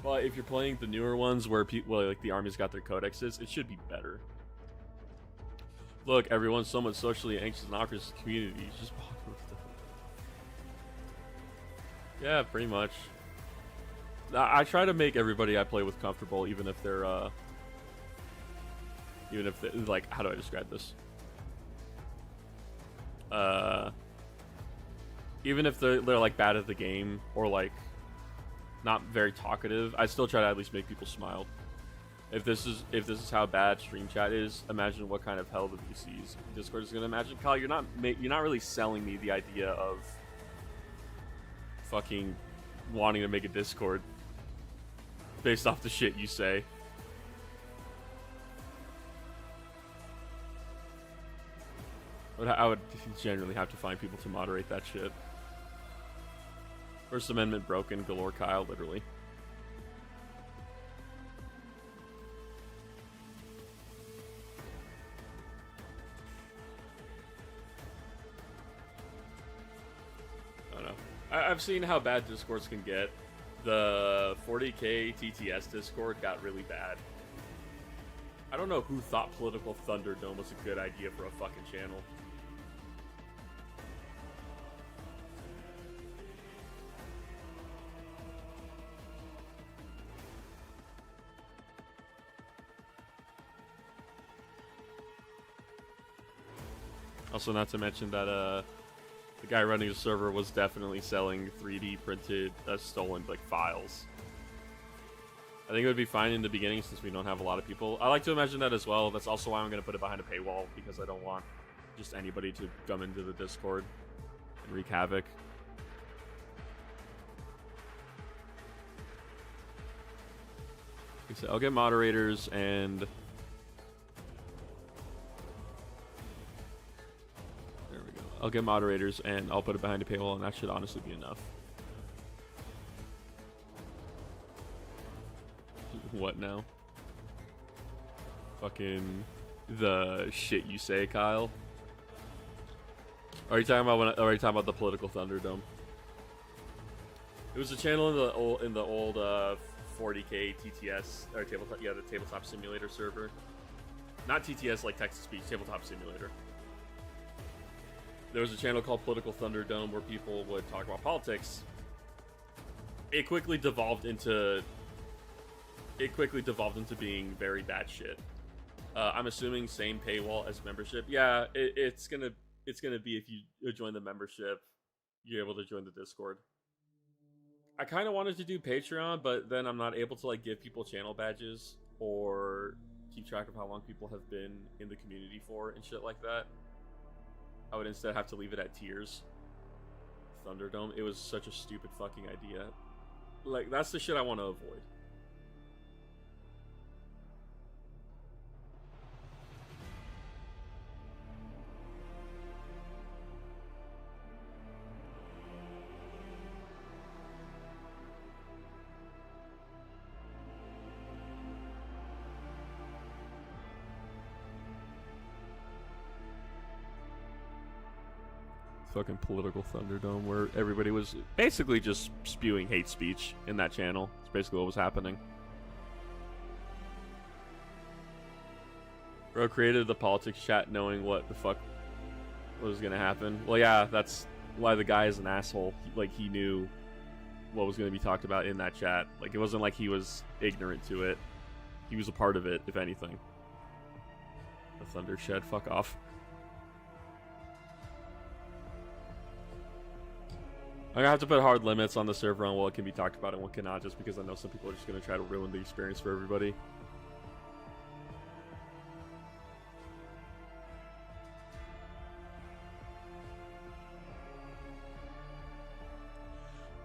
But if you're playing the newer ones where people, like the army's got their codexes, it should be better. Look, everyone's somewhat socially anxious and awkward communities. Just walk with them. Yeah, pretty much. I try to make everybody I play with comfortable, even if they're, like, how do I describe this? Even if they're like bad at the game or like not very talkative, I still try to at least make people smile. If this is how bad stream chat is, imagine what kind of hell the VCs Discord is gonna imagine. Kyle, you're not really selling me the idea of fucking wanting to make a Discord based off the shit you say. I would generally have to find people to moderate that shit. First Amendment broken, galore Kyle, literally. I've seen how bad Discords can get. The 40k TTS Discord got really bad. I don't know who thought Political Thunderdome was a good idea for a fucking channel. Also, not to mention that the guy running the server was definitely selling 3D printed, stolen like files. I think it would be fine in the beginning since we don't have a lot of people. I like to imagine that as well. That's also why I'm going to put it behind a paywall, because I don't want just anybody to come into the Discord and wreak havoc. Like I said, I'll get moderators and... I'll get moderators and I'll put it behind a paywall, and that should honestly be enough. What now? Fucking the shit you say, Kyle. Are you talking about the Political Thunderdome? It was a channel in the old 40k TTS or tabletop, the tabletop simulator server. Not TTS like text to speech, tabletop simulator. There was a channel called Political Thunderdome where people would talk about politics. It quickly devolved into it quickly devolved into being very bad shit. I'm assuming same paywall as membership. Yeah, it's gonna be if you join the membership, you're able to join the Discord. I kind of wanted to do Patreon, but then I'm not able to like give people channel badges or keep track of how long people have been in the community for and shit like that. I would instead have to leave it at tiers. Thunderdome, it was such a stupid fucking idea. Like, that's the shit I want to avoid. Fucking political Thunderdome, where everybody was basically just spewing hate speech in that channel. It's basically what was happening. Bro created the politics chat knowing what the fuck was gonna happen. Well, yeah, that's why the guy is an asshole. He knew what was gonna be talked about in that chat. Like, it wasn't like he was ignorant to it. He was a part of it, if anything. The Thunder Shed, fuck off. I'm gonna have to put hard limits on the server on what can be talked about and what cannot, just because I know some people are just gonna try to ruin the experience for everybody.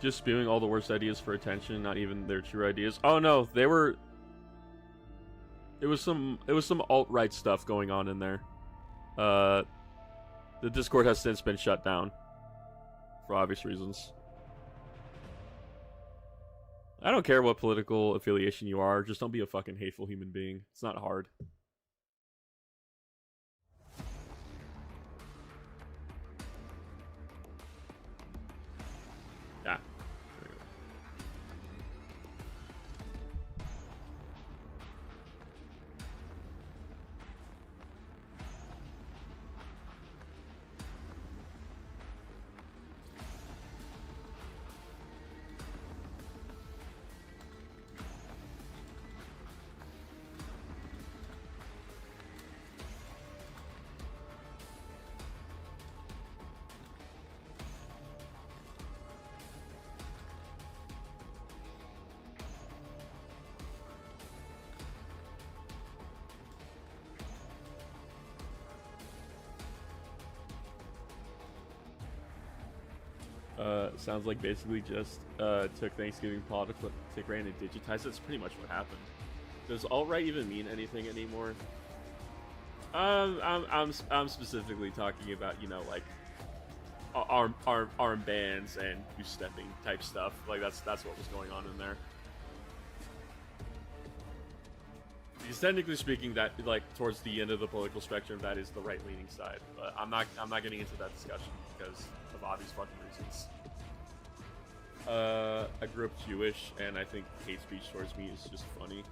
Just spewing all the worst ideas for attention, not even their true ideas. Oh no, they were. It was some alt-right stuff going on in there. The Discord has since been shut down. For obvious reasons. I don't care what political affiliation you are, just don't be a fucking hateful human being. It's not hard. Yeah. Sounds like basically just took Thanksgiving politics and digitized it. That's pretty much what happened. Does alt-right even mean anything anymore? I'm specifically talking about, you know, like arm bands and stepping type stuff. Like that's what was going on in there. Because technically speaking, that like towards the end of the political spectrum, that is the right-leaning side. But I'm not getting into that discussion because of obvious fucking reasons. I grew up Jewish, and I think hate speech towards me is just funny.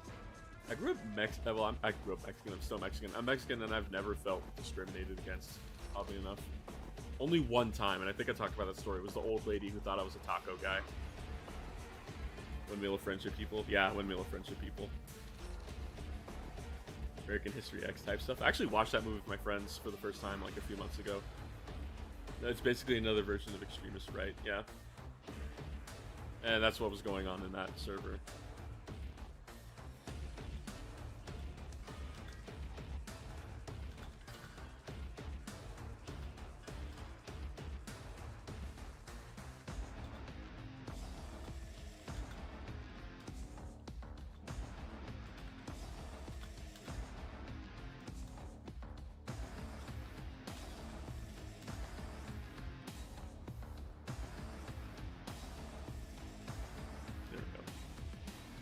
I grew up Mexican. Well, I grew up Mexican. I'm still Mexican. I'm Mexican, and I've never felt discriminated against. Oddly enough, only one time, and I think I talked about that story. It was the old lady who thought I was a taco guy. Windmill of Friendship people. Yeah, Windmill of Friendship people. American History X type stuff. I actually watched that movie with my friends for the first time like a few months ago. It's basically another version of extremist right. Yeah. And that's what was going on in that server.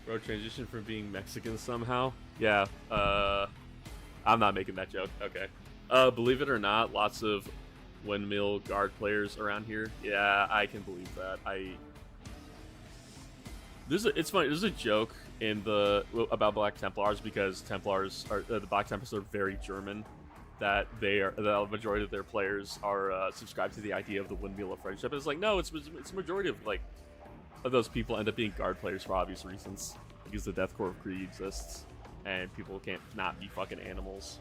Bro, transition from being Mexican somehow? Yeah, I'm not making that joke. Okay. Believe it or not, lots of windmill guard players around here. Yeah, I can believe that. It's funny, there's a joke in about Black Templars because Templars are, the Black Templars are very German. That the majority of their players are subscribed to the idea of the Windmill of Friendship. And it's like, no, it's a majority of those people end up being guard players for obvious reasons. because the deathcore of Krieg exists, and people can't not be fucking animals.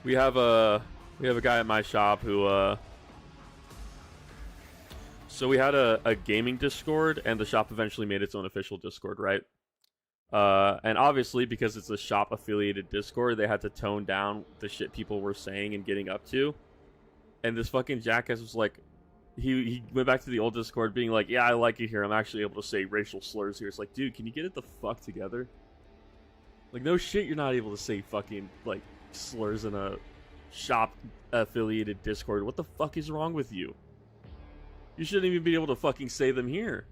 We have a guy at my shop who so we had a gaming Discord, and the shop eventually made its own official Discord, right? And obviously, because it's a shop affiliated Discord, they had to tone down the shit people were saying and getting up to. And this fucking jackass was like, he went back to the old Discord being like, yeah, I like it here. I'm actually able to say racial slurs here. It's like, dude, can you get it the fuck together? Like, no shit, you're not able to say fucking, like, slurs in a shop affiliated Discord. What the fuck is wrong with you? You shouldn't even be able to fucking say them here.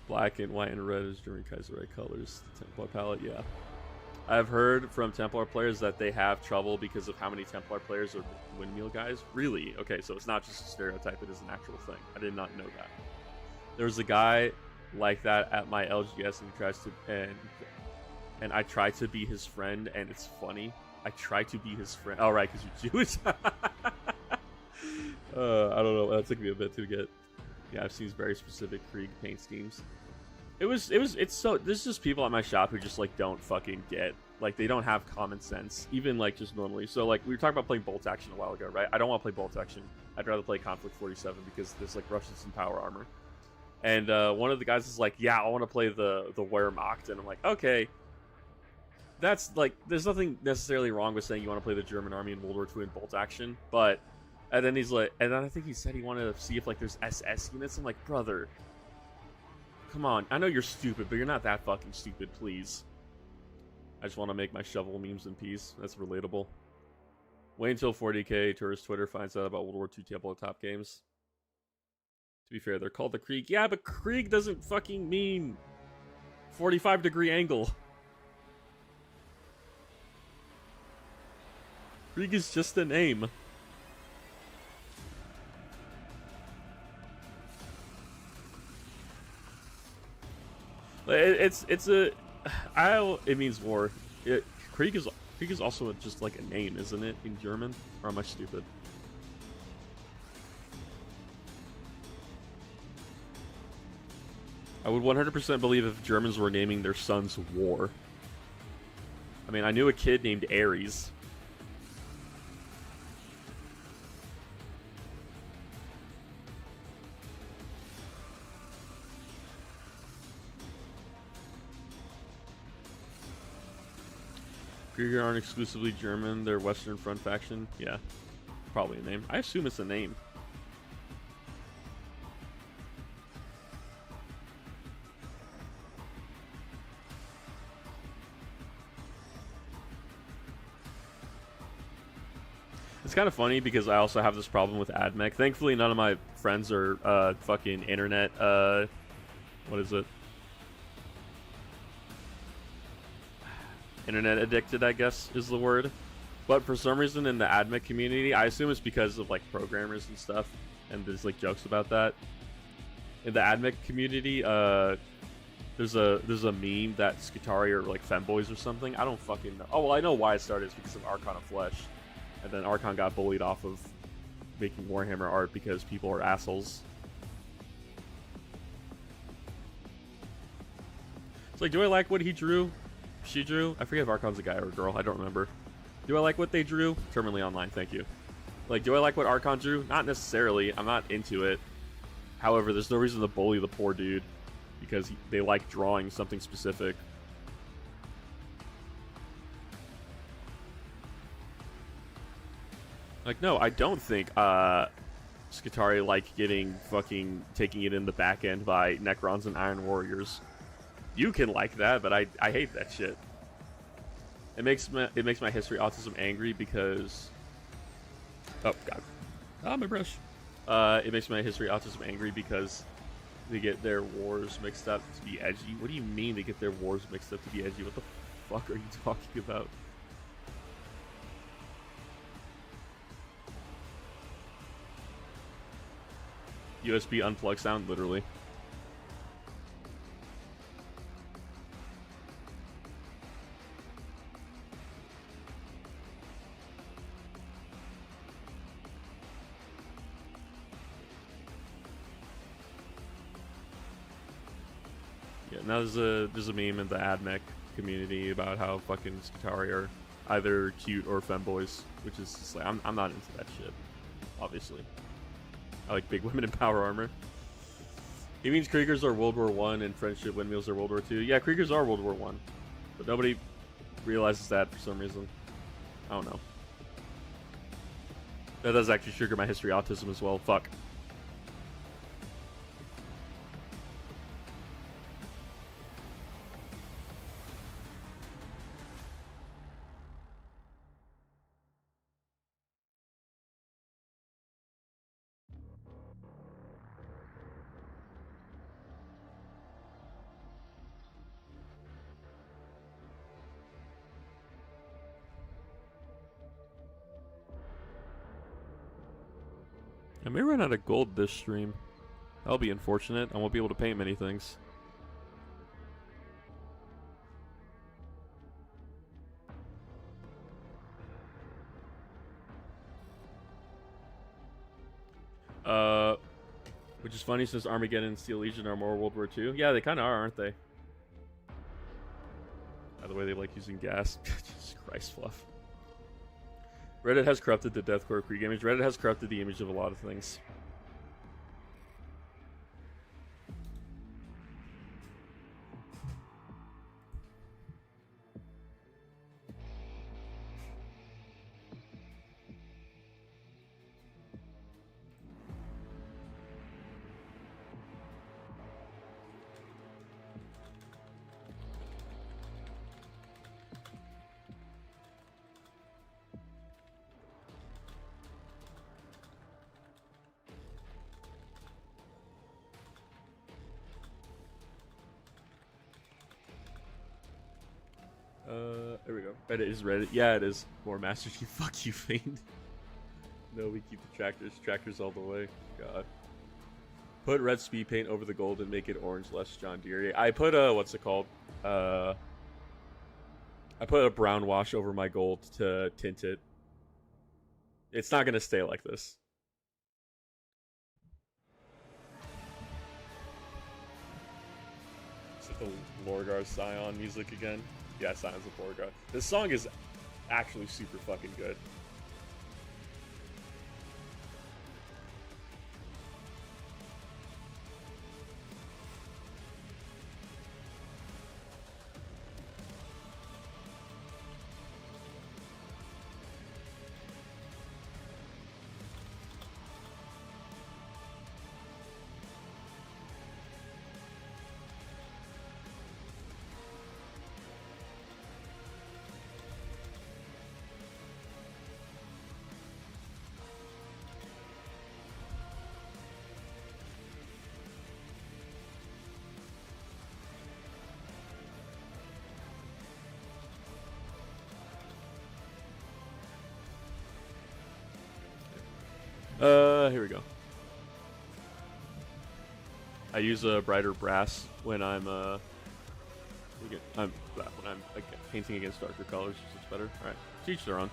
Black and white and red is German Kaiserreich colors. The Templar palette, yeah. I've heard from Templar players that they have trouble because of how many Templar players are windmill guys. Really? Okay, so it's not just a stereotype, it is an actual thing. I did not know that. There was a guy like that at my LGS, and he tries to, and I try to be his friend, and it's funny. I try to be his friend. Oh, right, because you're Jewish. I don't know. That took me a bit to get. Yeah, I've seen very specific Krieg paint schemes. It's so, there's just people at my shop who just, like, don't fucking get, like, they don't have common sense, even, like, just normally. So, like, we were talking about playing bolt action a while ago, right? I don't want to play bolt action. I'd rather play Conflict 47 because there's, like, Russians and power armor. And one of the guys is like, yeah, I want to play the Wehrmacht. And I'm like, okay. That's, like, there's nothing necessarily wrong with saying you want to play the German army in World War II in bolt action. But, and then he's like, and then I think he said he wanted to see if, like, there's SS units. I'm like, brother. Come on, I know you're stupid, but you're not that fucking stupid, please. I just want to make my shovel memes in peace. That's relatable. Wait until 40k tourist Twitter finds out about World War II tabletop games. To be fair, they're called the Krieg. Yeah, but Krieg doesn't fucking mean 45-degree angle. Krieg is just a name. It means war. Krieg is also just like a name, isn't it, in German? Or am I stupid? I would 100% believe if Germans were naming their sons War. I mean, I knew a kid named Ares. Krieger aren't exclusively German, they're Western Front faction. Yeah, probably a name. I assume it's a name. It's kind of funny because I also have this problem with AdMech. Thankfully, none of my friends are fucking internet, what is it? Internet addicted, I guess, is the word. But for some reason in the AdMech community, I assume it's because of, like, programmers and stuff, and there's, like, jokes about that. In the AdMech community, there's a meme that Skitarii are, like, femboys or something. I don't fucking know. Oh, well, I know why it started. It's because of Archon of Flesh. And then Archon got bullied off of making Warhammer art because people are assholes. It's like, do I like what he drew? She drew? I forget if Archon's a guy or a girl. I don't remember. Do I like what they drew? Terminally Online, thank you. Like, do I like what Archon drew? Not necessarily. I'm not into it. However, there's no reason to bully the poor dude because they like drawing something specific. Like, no, I don't think Skitarii like getting fucking taking it in the back end by Necrons and Iron Warriors. You can like that, but I hate that shit. It makes my history autism angry because, oh god, my brush. It makes my history autism angry because they get their wars mixed up to be edgy. What do you mean they get their wars mixed up to be edgy? What the fuck are you talking about? USB unplug sound, literally. Yeah, now there's a meme in the AdMech community about how fucking Skitarii are either cute or femboys, which is just like I'm not into that shit. Obviously, I like big women in power armor. He means Kriegers are World War One and friendship windmills are World War Two. Yeah, Kriegers are World War One, but nobody realizes that for some reason. I don't know. That does actually trigger my history autism as well. Fuck. I may run out of gold this stream. That'll be unfortunate. I won't be able to paint many things. Which is funny since Armageddon and Steel Legion are more World War II. Yeah, they kind of are, aren't they? By the way, they like using gas. Jesus Christ, Fluff. Reddit has corrupted the deathcore Krieg image. Reddit has corrupted the image of a lot of things. There we go. Reddit is Reddit. Yeah, it is. More Master Chief. Fuck you, Fiend. No, we keep the tractors. Tractors all the way. God. Put red speed paint over the gold and make it orange, less John Deere. I put what's it called? I put a brown wash over my gold to tint it. It's not gonna stay like this. Is it the Lorgar Scion music again? Yeah, Scions of Lorgar. This song is actually super fucking good. Here we go. I use a brighter brass when I'm like, painting against darker colors. It's better. All right, to each their own.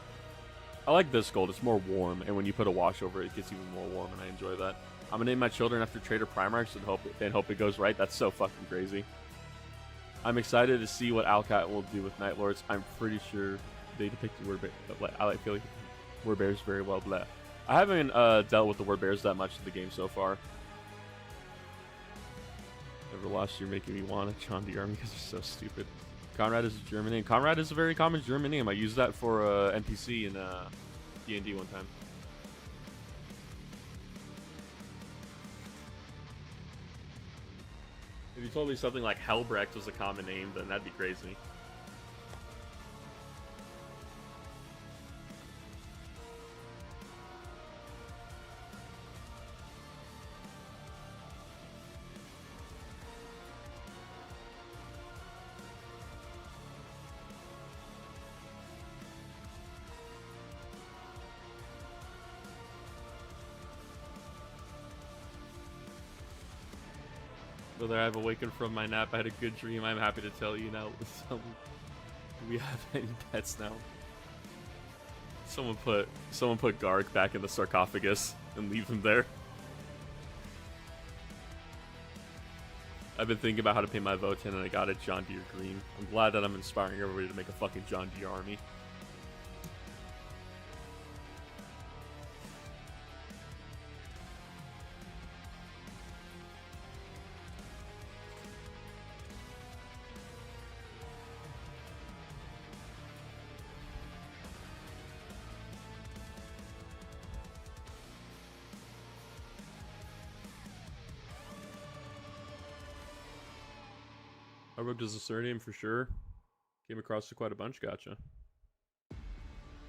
I like this gold. It's more warm, and when you put a wash over it, it gets even more warm, and I enjoy that. I'm gonna name my children after Trader Primarchs and hope it goes right. That's so fucking crazy. I'm excited to see what Alcat will do with Night Lords. I'm pretty sure they depicted word bear. I feel like word bears very well. Blah. I haven't dealt with the word bears that much in the game so far. Never lost, you're making me want a Chondi army because they're so stupid. Conrad is a German name. Conrad is a very common German name. I used that for NPC in D&D one time. If you told me something like Helbrecht was a common name, then that'd be crazy. Whether I've awakened from my nap, I had a good dream. I'm happy to tell you now. Do we have any pets now? Someone put Garg back in the sarcophagus and leave him there. I've been thinking about how to pay my vote in, and I got it John Deere green. I'm glad that I'm inspiring everybody to make a fucking John Deere army. I rubbed as a surname for sure. Came across it quite a bunch, gotcha.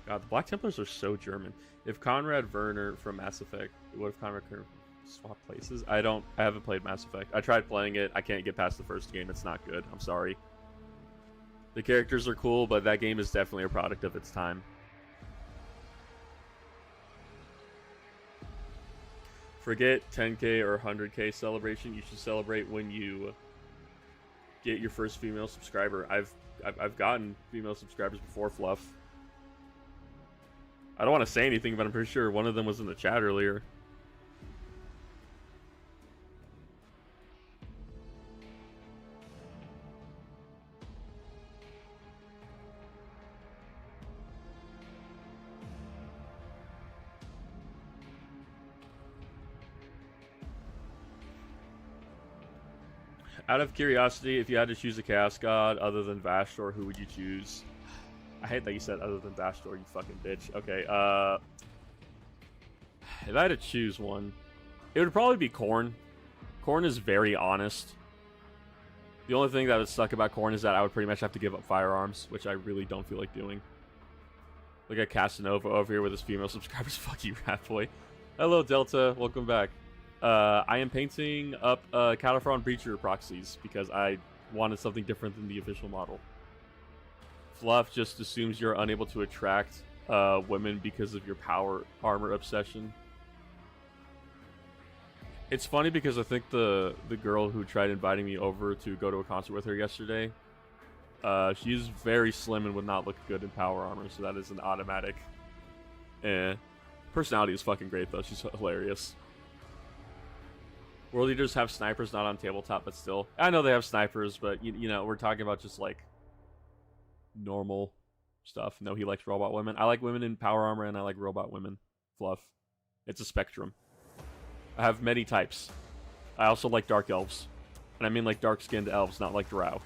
God, the Black Templars are so German. If Conrad Werner from Mass Effect, what if Conrad could swap places? I haven't played Mass Effect. I tried playing it. I can't get past the first game. It's not good. I'm sorry. The characters are cool, but that game is definitely a product of its time. Forget 10K or 100K celebration. You should celebrate when you get your first female subscriber. I've gotten female subscribers before, Fluff. I don't want to say anything, but I'm pretty sure one of them was in the chat earlier. Out of curiosity, if you had to choose a Chaos God other than Vastor, who would you choose? I hate that you said other than Vastor, you fucking bitch. Okay, if I had to choose one, it would probably be Korn. Korn is very honest. The only thing that would suck about Korn is that I would pretty much have to give up firearms, which I really don't feel like doing. Look at Casanova over here with his female subscribers. Fuck you, rat boy. Hello, Delta. Welcome back. I am painting up Cataphren Breacher proxies because I wanted something different than the official model. Fluff just assumes you're unable to attract women because of your power armor obsession. It's funny because I think the girl who tried inviting me over to go to a concert with her yesterday, she's very slim and would not look good in power armor, so that is an automatic. Personality is fucking great though. She's hilarious. World Eaters have snipers, not on tabletop, but still. I know they have snipers, but, you know, we're talking about just, like, normal stuff. No, he likes robot women. I like women in power armor, and I like robot women. Fluff. It's a spectrum. I have many types. I also like dark elves. And I mean, like, dark-skinned elves, not like Drow.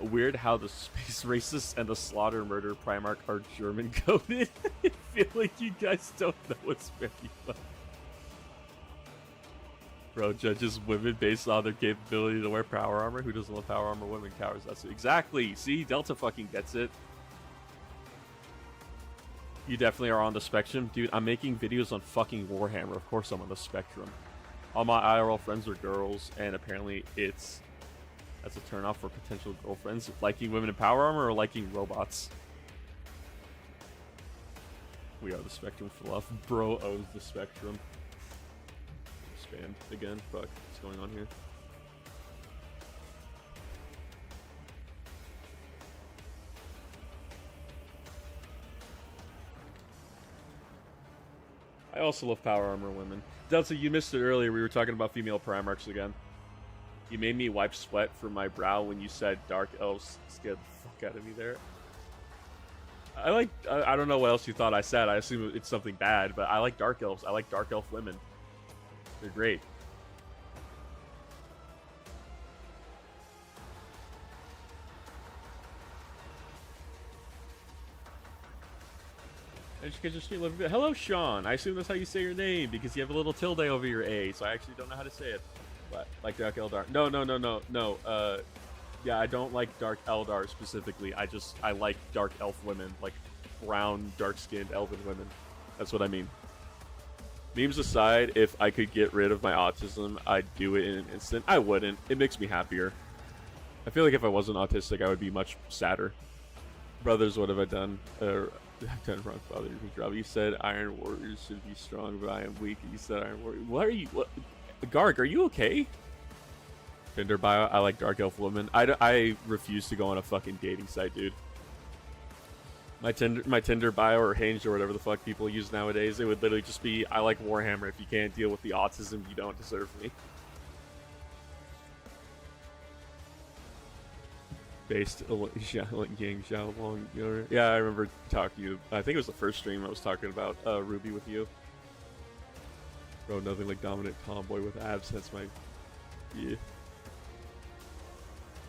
Weird how the space racists and the slaughter murder Primarch are German-coded. I feel like you guys don't know what's very funny. Bro judges women based on their capability to wear power armor. Who doesn't love power armor? Women, cowards. That's it. Exactly. See, Delta fucking gets it. You definitely are on the spectrum. Dude, I'm making videos on fucking Warhammer. Of course I'm on the spectrum. All my IRL friends are girls, and apparently that's a turnoff for potential girlfriends. Liking women in power armor or liking robots? We are the spectrum, Fluff. Bro owns the spectrum. Expand again. Fuck, what's going on here? I also love power armor women. Delta, you missed it earlier. We were talking about female Primarchs again. You made me wipe sweat from my brow when you said dark elves. Scared the fuck out of me there. I don't know what else you thought I said. I assume it's something bad, but I like dark elves. I like dark elf women. They're great. Hello, Sean. I assume that's how you say your name because you have a little tilde over your A, so I actually don't know how to say it. But like Dark Eldar. No. Yeah, I don't like Dark Eldar specifically. I like dark elf women, like brown, dark-skinned elven women. That's what I mean. Memes aside, if I could get rid of my autism, I'd do it in an instant. I wouldn't. It makes me happier. I feel like if I wasn't autistic, I would be much sadder. Brothers, what have I done? I've done wrong, Father. You said Iron Warriors should be strong, but I am weak. You said Iron Warriors. What are you? What? Garg, are you okay? Tinder bio. I like dark elf women. I refuse to go on a fucking dating site, dude. My Tinder bio or Hinge or whatever the fuck people use nowadays, it would literally just be, I like Warhammer. If you can't deal with the autism, you don't deserve me. Based Yang Xiaolong. Yeah, I remember talking to you. I think it was the first stream I was talking about Ruby with you. Bro, nothing like dominant tomboy with abs. That's my... Yeah.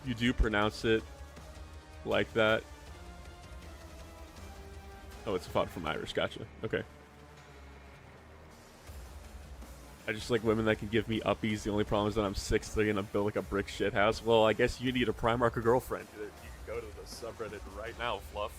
You do pronounce it like that. Oh, it's a font from Irish. Gotcha. Okay. I just like women that can give me uppies. The only problem is that I'm 6'3" and I'm built like a brick shithouse. Well, I guess you need a Primark girlfriend. You can go to the subreddit right now, Fluff.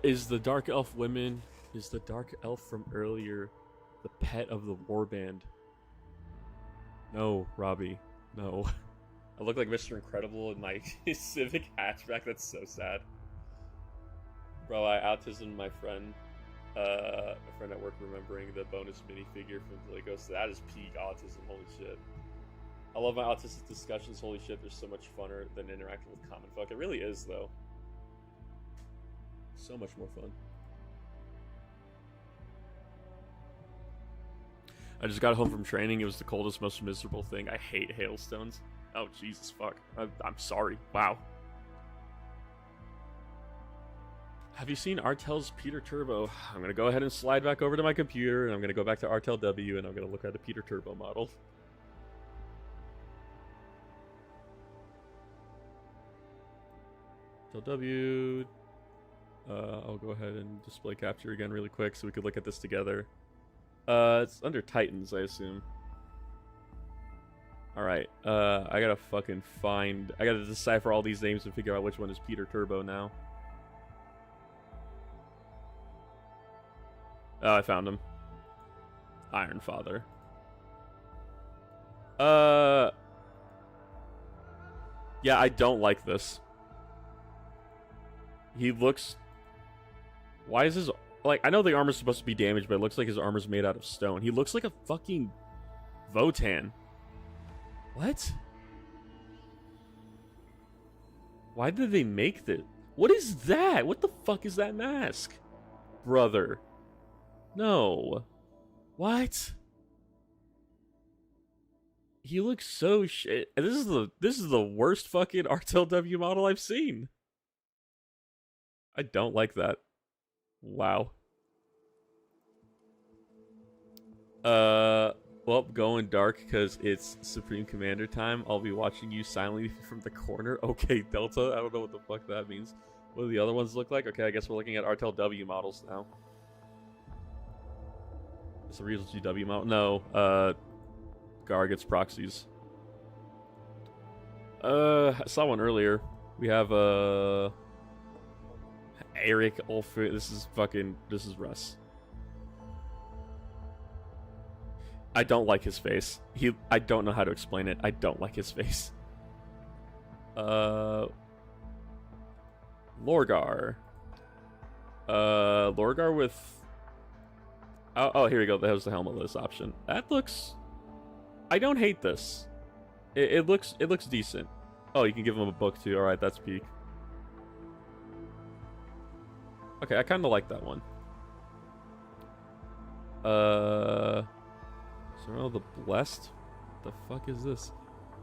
Is the dark elf from earlier the pet of the warband? No, Robbie. No. I look like Mr. Incredible in my Civic hatchback. That's so sad. Bro, I autismed my friend. A friend at work remembering the bonus minifigure from Legos. That is peak autism. Holy shit. I love my autistic discussions. Holy shit, they're so much funner than interacting with common folk. It really is, though. So much more fun. I just got home from training. It was the coldest, most miserable thing. I hate hailstones. Oh, Jesus, fuck. I'm sorry. Wow. Have you seen Artel's Peter Turbo? I'm going to go ahead and slide back over to my computer, and I'm going to go back to Artel W, and I'm going to look at the Peter Turbo model. Artel W... I'll go ahead and display capture again really quick so we could look at this together. It's under Titans, I assume. Alright, I gotta fucking find... I gotta decipher all these names and figure out which one is Peter Turbo now. Oh, I found him. Iron Father. Yeah, I don't like this. He looks... Why is his... Like, I know the armor's supposed to be damaged, but it looks like his armor's made out of stone. He looks like a fucking Votan. What? Why did they make this? What is that? What the fuck is that mask? Brother. No. What? He looks so shit. And this is the worst fucking RTLW model I've seen. I don't like that. Wow. Well, going dark because it's Supreme Commander time. I'll be watching you silently from the corner. Okay, Delta. I don't know what the fuck that means. What do the other ones look like? Okay, I guess we're looking at RTLW models now. It's a real GW model. No, Gar gets proxies. I saw one earlier. We have, Eric Ulfrid. This is Russ. I don't like his face. I don't know how to explain it. I don't like his face. Lorgar. Lorgar with... Oh, here we go. That was the helmetless option. That looks... I don't hate this. It looks decent. Oh, you can give him a book too. Alright, that's peak. Okay, I kind of like that one. Cyril the Blessed? What the fuck is this?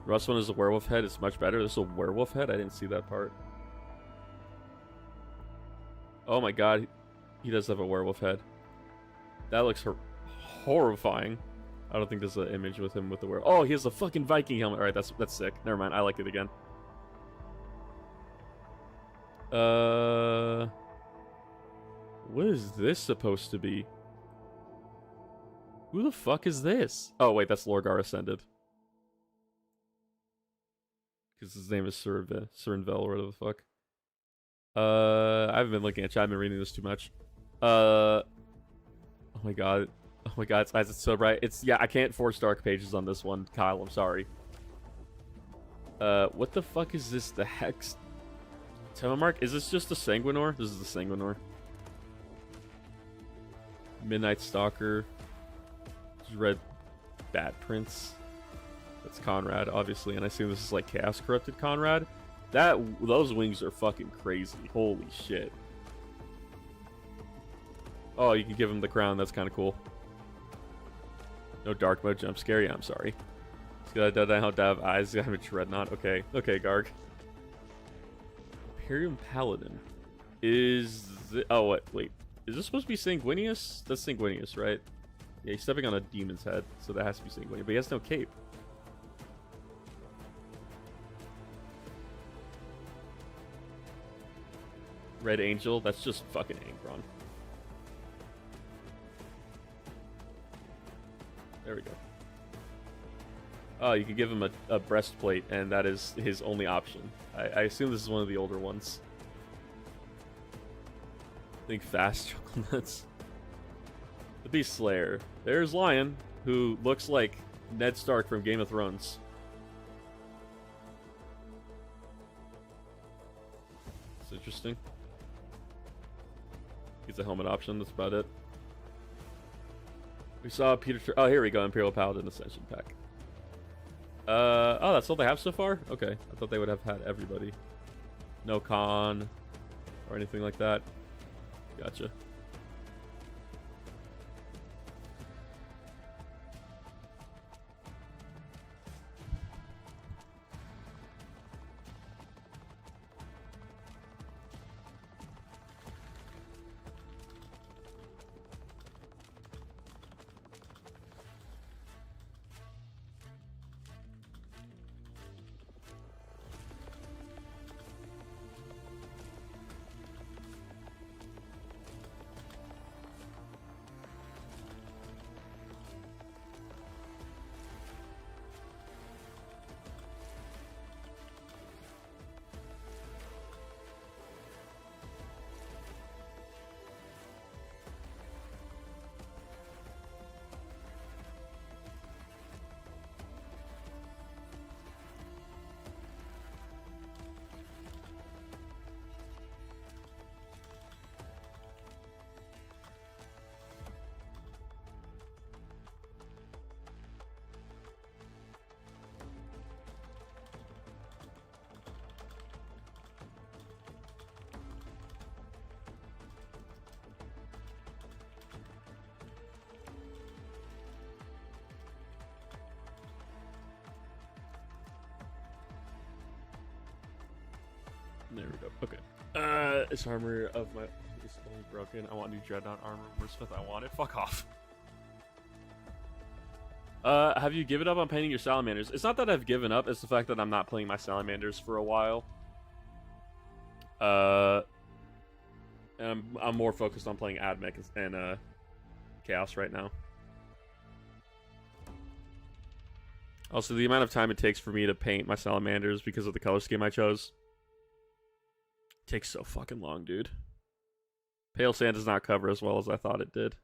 Rust one is a werewolf head. It's much better. This is a werewolf head. I didn't see that part. Oh my god, he does have a werewolf head. That looks horrifying. I don't think there's an image with him with the werewolf. Oh, he has a fucking Viking helmet. All right, that's sick. Never mind. I like it again. What is this supposed to be? Who the fuck is this? Oh wait, that's Lorgar Ascended. Because his name is Surinvel or whatever the fuck. I haven't been looking at chat. I've been reading this too much. Oh my god. Oh my god, its eyes, it's so bright. Yeah, I can't force dark pages on this one, Kyle. I'm sorry. What the fuck is this? The Hex Tema Mark? Is this just a Sanguinor? This is the Sanguinor. Midnight Stalker. Red Bat Prince. That's Conrad, obviously, and I assume this is like Chaos Corrupted Conrad. Those wings are fucking crazy. Holy shit. Oh, you can give him the crown. That's kind of cool. No dark mode jump scare. Yeah, I'm sorry. He's got to have eyes. He's got a Dreadnought. Okay. Okay, Garg. Imperium Paladin. Oh, wait. Is this supposed to be Sanguinius? That's Sanguinius, right? Yeah, he's stepping on a demon's head, so that has to be Sanguinius. But he has no cape. Red Angel. That's just fucking Angron. There we go. Oh, you can give him a breastplate, and that is his only option. I assume this is one of the older ones. Think fast, Chuckle Nuts. The Beast Slayer. There's Lion, who looks like Ned Stark from Game of Thrones. It's interesting. Gets a helmet option, that's about it. We saw Peter... Oh, here we go, Imperial Paladin Ascension Pack. Oh, that's all they have so far? Okay, I thought they would have had everybody. No con or anything like that. Gotcha. There we go. Okay. This armor of my is only broken. I want new Dreadnought armor. Where's Smith? I want it. Fuck off. Have you given up on painting your salamanders? It's not that I've given up. It's the fact that I'm not playing my salamanders for a while. And I'm more focused on playing AdMech and Chaos right now. Also, the amount of time it takes for me to paint my salamanders because of the color scheme I chose takes so fucking long, dude. Pale Sand does not cover as well as I thought it did.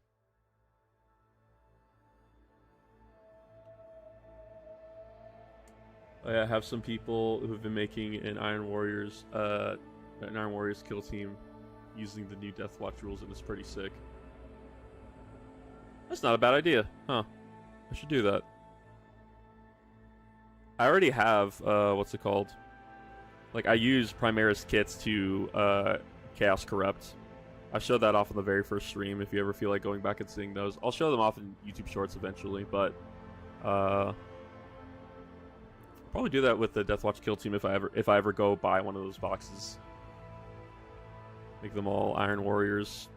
I have some people who've been making an Iron Warriors kill team using the new Death Watch rules, and it's pretty sick. That's not a bad idea, huh? I should do that. I already have what's it called? Like, I use Primaris kits to Chaos Corrupt. I showed that off in the very first stream. If you ever feel like going back and seeing those, I'll show them off in YouTube Shorts eventually. But Probably do that with the Deathwatch kill team if I ever go buy one of those boxes. Make them all Iron Warriors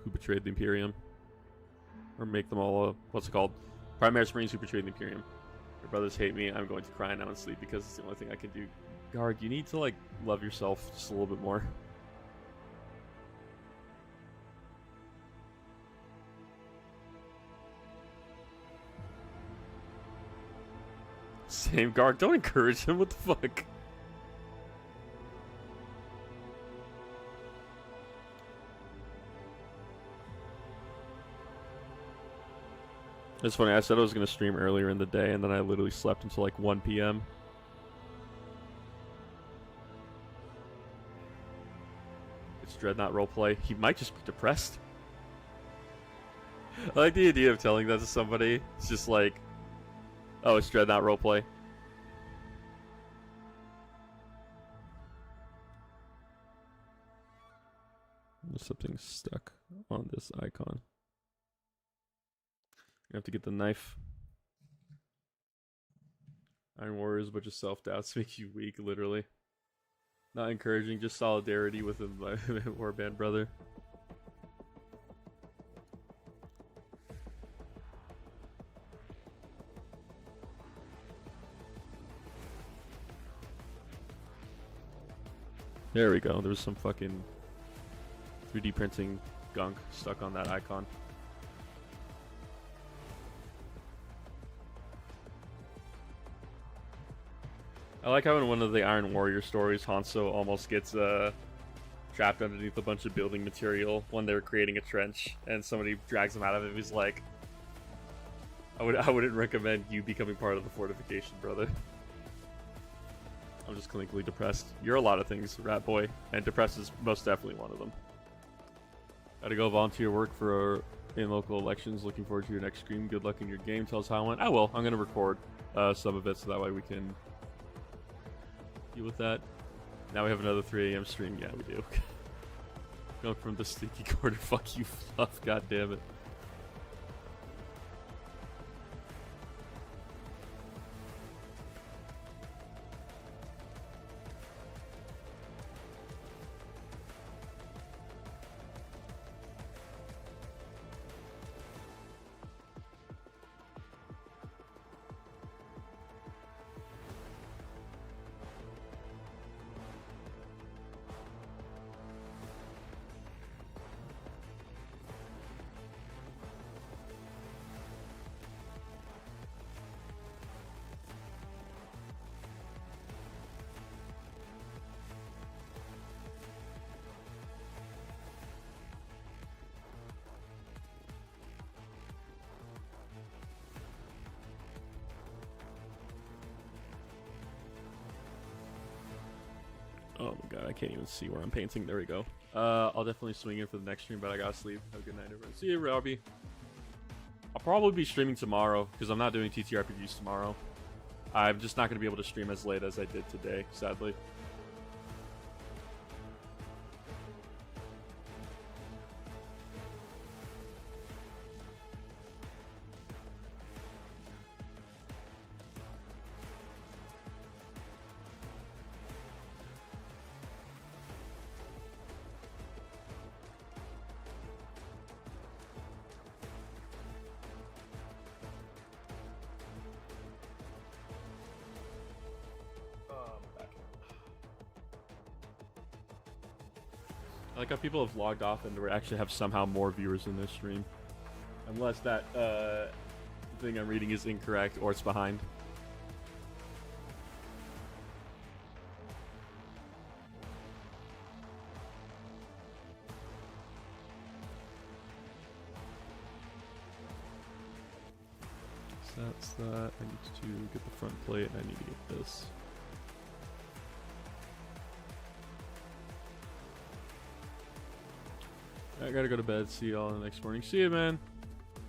who betrayed the Imperium. Or make them all, what's it called? Primaris Marines who betrayed the Imperium. Your brothers hate me, I'm going to cry now and sleep because it's the only thing I can do. Garg, you need to, like, love yourself just a little bit more. Same, Garg, don't encourage him, what the fuck? It's funny, I said I was going to stream earlier in the day, and then I literally slept until like 1 p.m. It's Dreadnought roleplay. He might just be depressed. I like the idea of telling that to somebody. It's just like, oh, it's Dreadnought roleplay. There's something stuck on this icon. You have to get the knife. Iron Warriors, a bunch of self-doubts make you weak, literally. Not encouraging, just solidarity with my warband brother. There we go. There was some fucking 3D printing gunk stuck on that icon. I like how in one of the Iron Warrior stories, Hanzo almost gets trapped underneath a bunch of building material when they were creating a trench, and somebody drags him out of it. He's like, I wouldn't recommend you becoming part of the fortification, brother. I'm just clinically depressed. You're a lot of things, Rat Boy, and depressed is most definitely one of them. Gotta go volunteer work for in local elections. Looking forward to your next stream. Good luck in your game. Tell us how it went. I will. I'm gonna record some of it so that way we can deal with that. Now we have another 3 a.m. stream. Yeah, we do. Going from the sticky corner. Fuck you, Fluff. God damn it. Oh my god, I can't even see where I'm painting. There we go. I'll definitely swing in for the next stream, but I gotta sleep. Have a good night, everyone. See you, Robbie. I'll probably be streaming tomorrow, because I'm not doing TTRPGs tomorrow. I'm just not going to be able to stream as late as I did today, sadly. I like how people have logged off and we actually have somehow more viewers in this stream. Unless that thing I'm reading is incorrect or it's behind. So that's that. I need to get the front plate and I need to get this. I gotta go to bed. See y'all next morning. See you, man.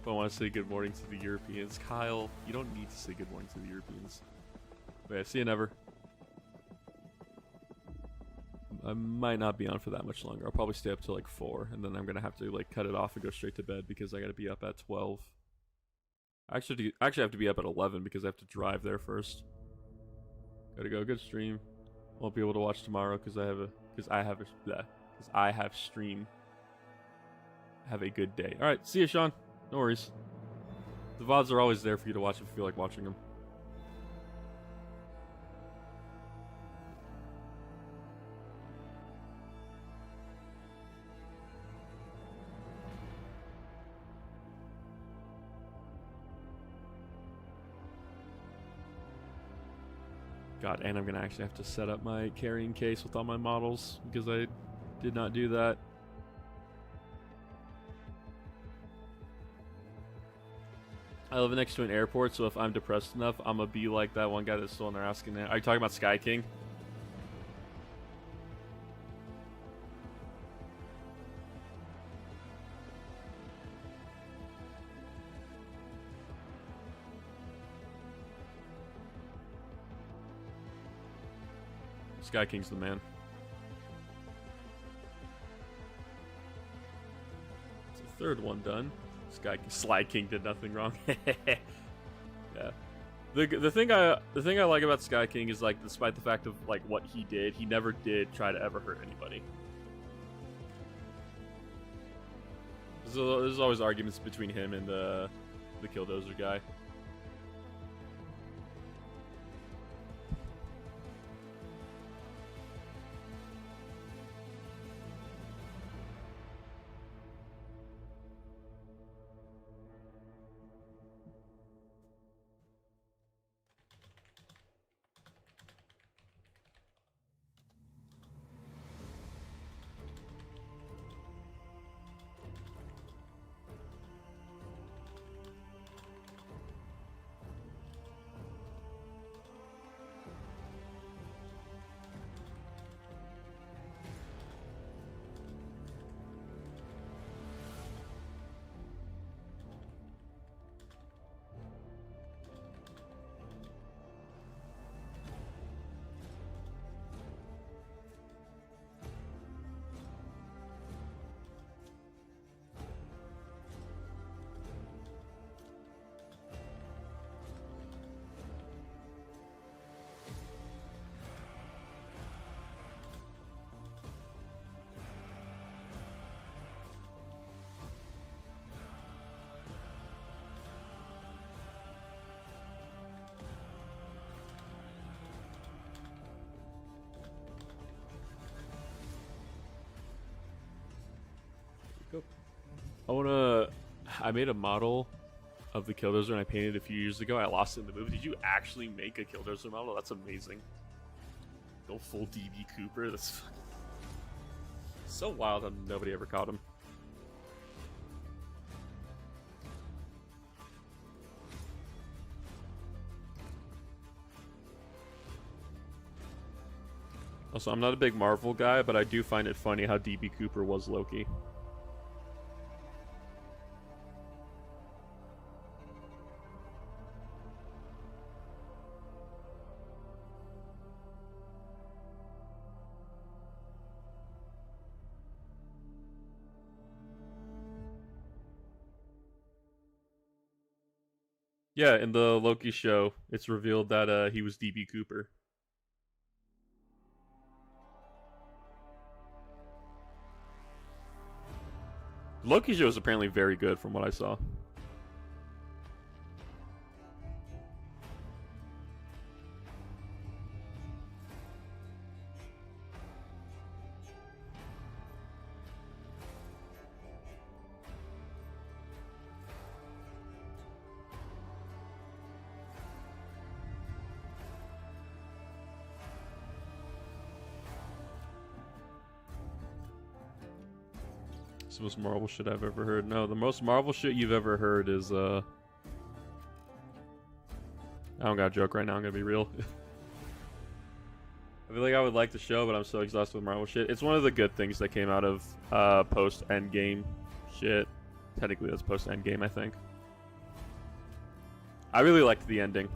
If I want to say good morning to the Europeans. Kyle, you don't need to say good morning to the Europeans. But yeah, see you never. I might not be on for that much longer. I'll probably stay up till like 4, and then I'm gonna have to like cut it off and go straight to bed because I gotta be up at 12. I actually have to be up at 11 because I have to drive there first. Gotta go. Good stream. Won't be able to watch tomorrow because I have stream. Have a good day. All right, see you, Sean. No worries. The VODs are always there for you to watch if you feel like watching them. God, and I'm gonna actually have to set up my carrying case with all my models because I did not do that. I live next to an airport, so if I'm depressed enough, I'm gonna be like that one guy that's still in there asking that. Are you talking about Sky King? Sky King's the man. It's the third one done. Sly King did nothing wrong. Yeah. The thing I like about Sky King is, like, despite the fact of like what he did, he never did try to ever hurt anybody. There's always arguments between him and the Killdozer guy. I made a model of the Killdozer and I painted it a few years ago. I lost it in the movie. Did you actually make a Killdozer model? That's amazing. Go full DB Cooper. That's so wild that nobody ever caught him. Also, I'm not a big Marvel guy, but I do find it funny how DB Cooper was Loki. Yeah, in the Loki show, it's revealed that he was DB Cooper. Loki show is apparently very good from what I saw. It's the most Marvel shit I've ever heard. No, the most Marvel shit you've ever heard is, I don't got a joke right now, I'm gonna be real. I feel like I would like the show, but I'm so exhausted with Marvel shit. It's one of the good things that came out of, post-Endgame shit. Technically, that's post-Endgame, I think. I really liked the ending.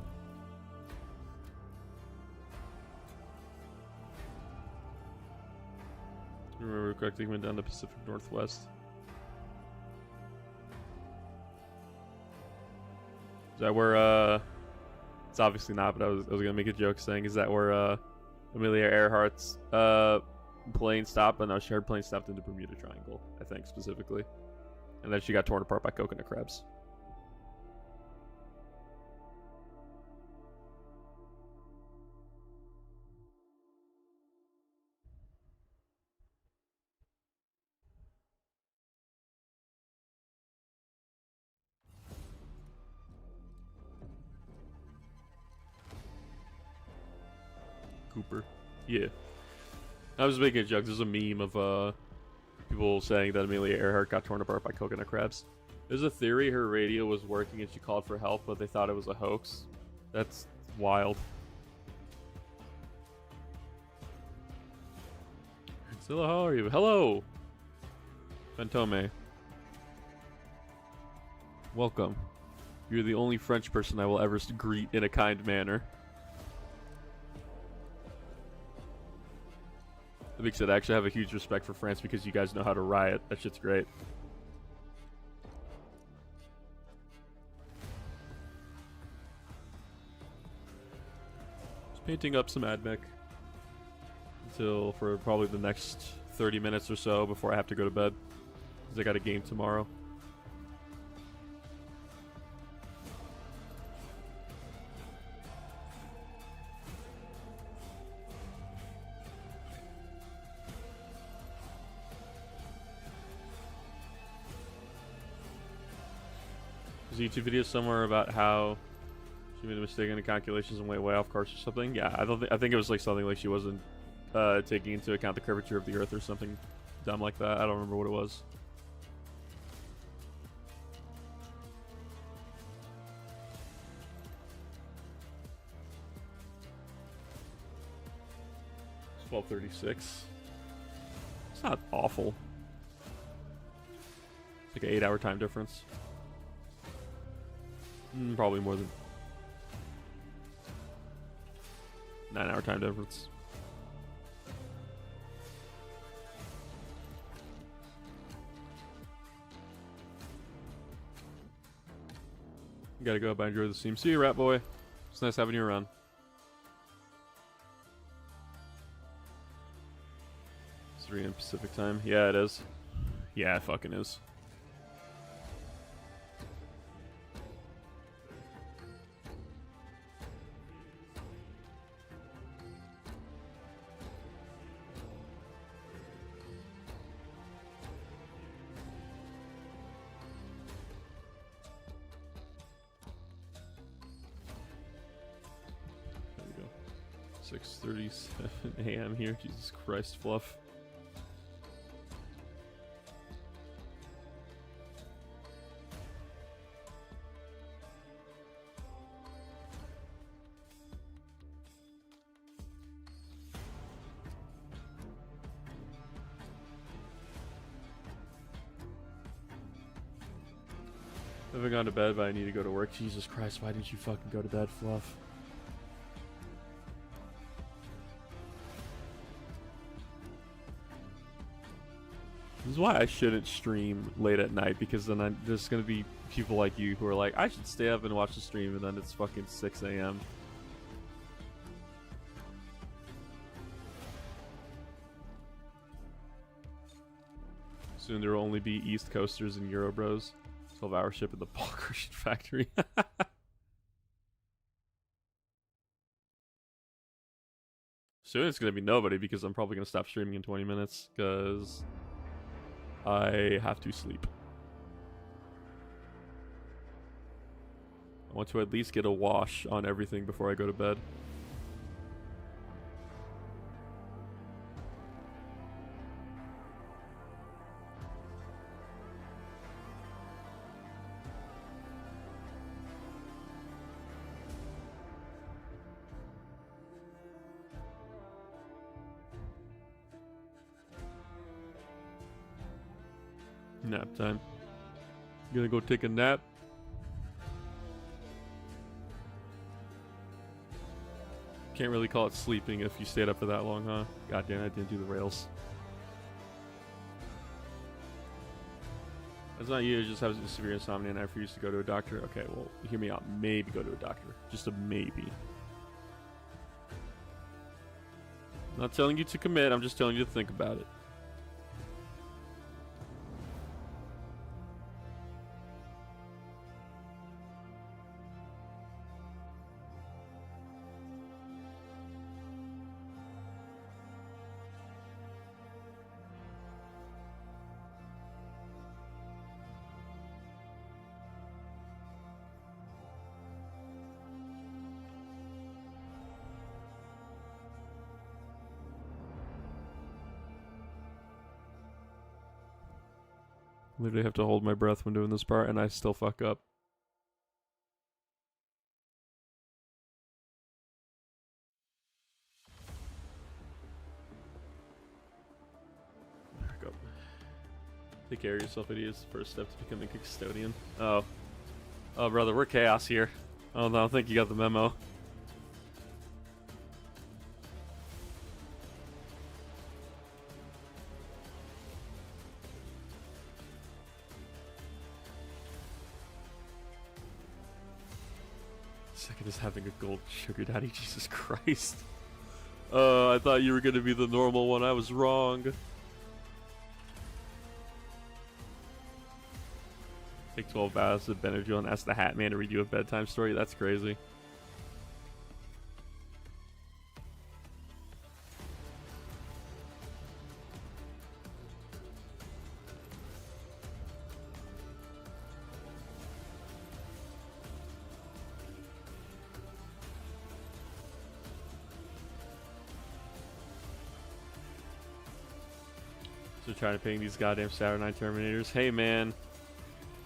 Remember correctly, went down the Pacific Northwest. Is that where it's obviously not, but I was gonna make a joke saying, is that where Amelia Earhart's plane stopped? But no, her plane stopped in the Bermuda Triangle, I think specifically, and then she got torn apart by coconut crabs. Cooper. Yeah. I was making a joke. There's a meme of people saying that Amelia Earhart got torn apart by coconut crabs. There's a theory her radio was working and she called for help, but they thought it was a hoax. That's wild. Zilla, how are you? Hello! Fantome. Welcome. You're the only French person I will ever greet in a kind manner. That makes it actually have a huge respect for France because you guys know how to riot. That shit's great. Just painting up some AdMech for probably the next 30 minutes or so before I have to go to bed, because I got a game tomorrow. There's a YouTube video somewhere about how she made a mistake in the calculations and went way off course or something. Yeah, I think it was like something like she wasn't taking into account the curvature of the Earth or something dumb like that. I don't remember what it was. It's 12:36. It's not awful. It's like an 8-hour time difference. Probably more than 9-hour time difference. You gotta go, but I enjoy the stream. See you, Rat Boy. It's nice having you around. It's 3 in Pacific time. Yeah, it is. Yeah, it fucking is. There we go. 6:37 a.m. here. Jesus Christ, Fluff. I haven't gone to bed, but I need to go to work. Jesus Christ, why didn't you fucking go to bed, Fluff? This is why I shouldn't stream late at night, because then there's gonna be people like you who are like, I should stay up and watch the stream, and then it's fucking 6 a.m. Soon there will only be East Coasters and Eurobros. 12-hour ship at the Paul Christian factory. Soon it's going to be nobody, because I'm probably going to stop streaming in 20 minutes because I have to sleep. I want to at least get a wash on everything before I go to bed. Nap time. Gonna go take a nap. Can't really call it sleeping if you stayed up for that long, huh? God damn, I didn't do the rails. It's not you, it just have severe insomnia and I refuse to go to a doctor. Okay, well, hear me out. Maybe go to a doctor. Just a maybe. I'm not telling you to commit, I'm just telling you to think about it. Literally have to hold my breath when doing this part, and I still fuck up. There we go. Take care of yourself, idiots. First step to becoming a custodian. Oh. Oh, brother, we're chaos here. Oh, no, I don't think you got the memo. Second is having a gold sugar daddy. Jesus Christ. I thought you were gonna be the normal one. I was wrong. Take 12 baths with Benadryl and ask the Hat Man to read you a bedtime story. That's crazy. So trying to ping these goddamn Saturday Night Terminators. Hey man,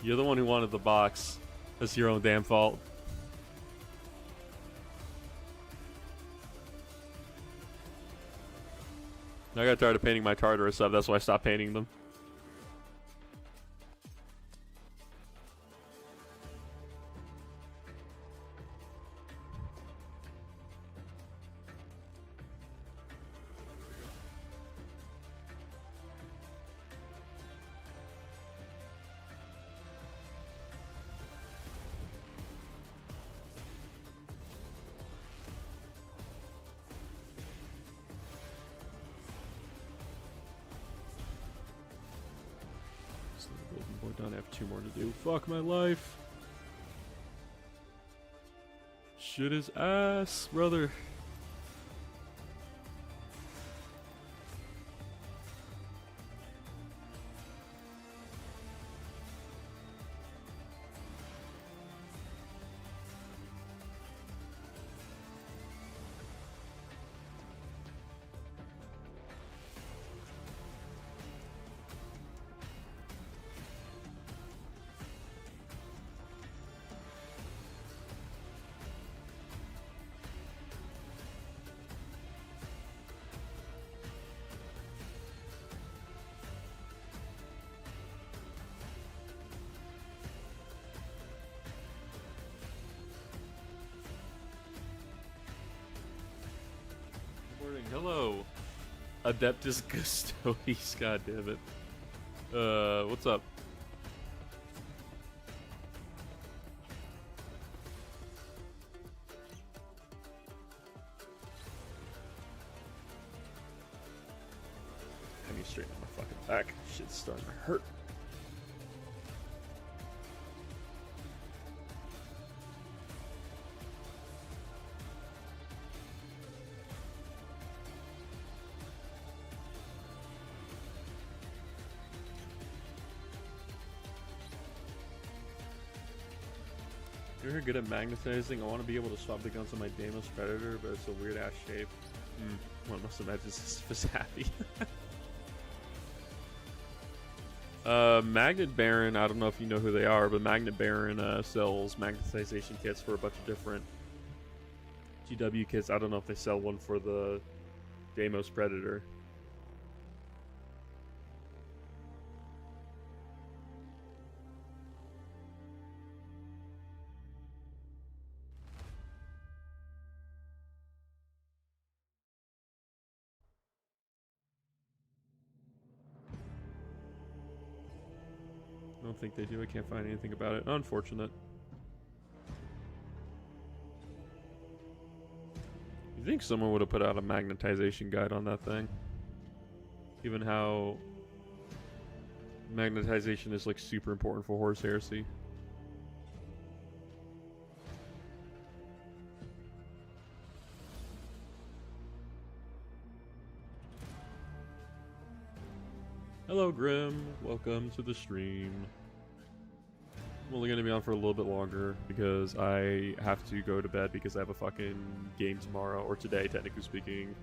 you're the one who wanted the box. That's your own damn fault. I got tired of painting my Tartarus up, that's why I stopped painting them. Done. I have 2 more to do. Fuck my life. Shit is ass, brother. Hello, Adeptus Custodes. God damn it. What's up? I need to straighten out my fucking back. Shit's starting to hurt. You're good at magnetizing. I want to be able to swap the guns on my Deimos Predator, but it's a weird ass shape. One must imagine this is happy. Magnet Baron, I don't know if you know who they are, but Magnet Baron sells magnetization kits for a bunch of different GW kits. I don't know if they sell one for the Deimos Predator. don't think they do. I can't find anything about it. Unfortunate. You think someone would have put out a magnetization guide on that thing? Given how magnetization is like super important for horse heresy. Hello, Grim. Welcome to the stream. I'm only going to be on for a little bit longer because I have to go to bed because I have a fucking game tomorrow, or today, technically speaking.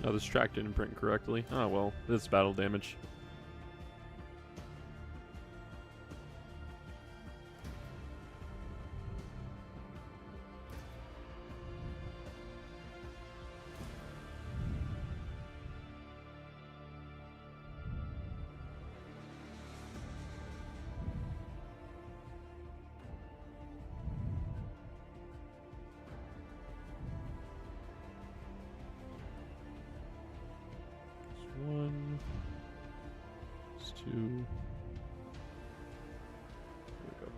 Oh, this track didn't print correctly. Oh well, it's battle damage. One, it's two. There we go.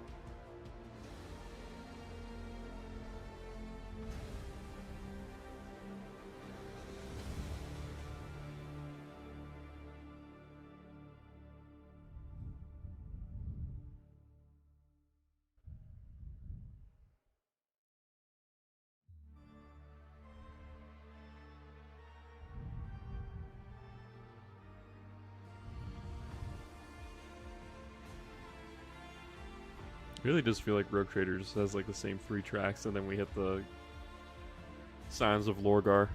It really does feel like Rogue Trader just has like the same 3 tracks, and then we hit the Signs of Lorgar.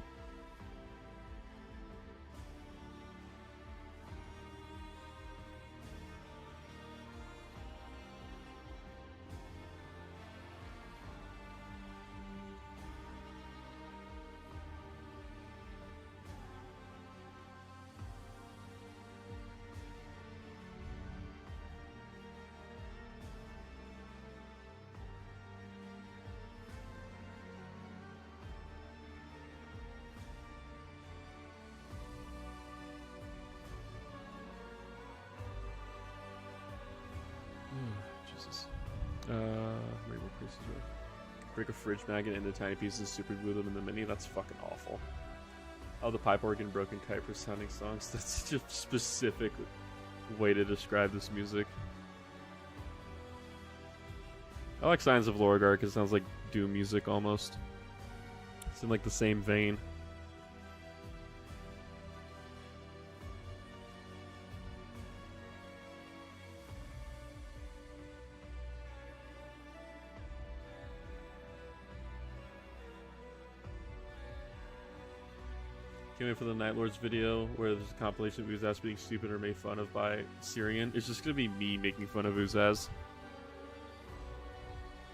Jesus. Break a fridge magnet into tiny pieces, super glue them in the mini. That's fucking awful. Oh, the pipe organ, broken kite for sounding songs. That's such a specific way to describe this music. I like Signs of Lorgar because it sounds like Doom music almost. It's in like the same vein. Can't wait for the Night Lords video where there's a compilation of Uzaz being stupid or made fun of by Syrian. It's just gonna be me making fun of Uzaz.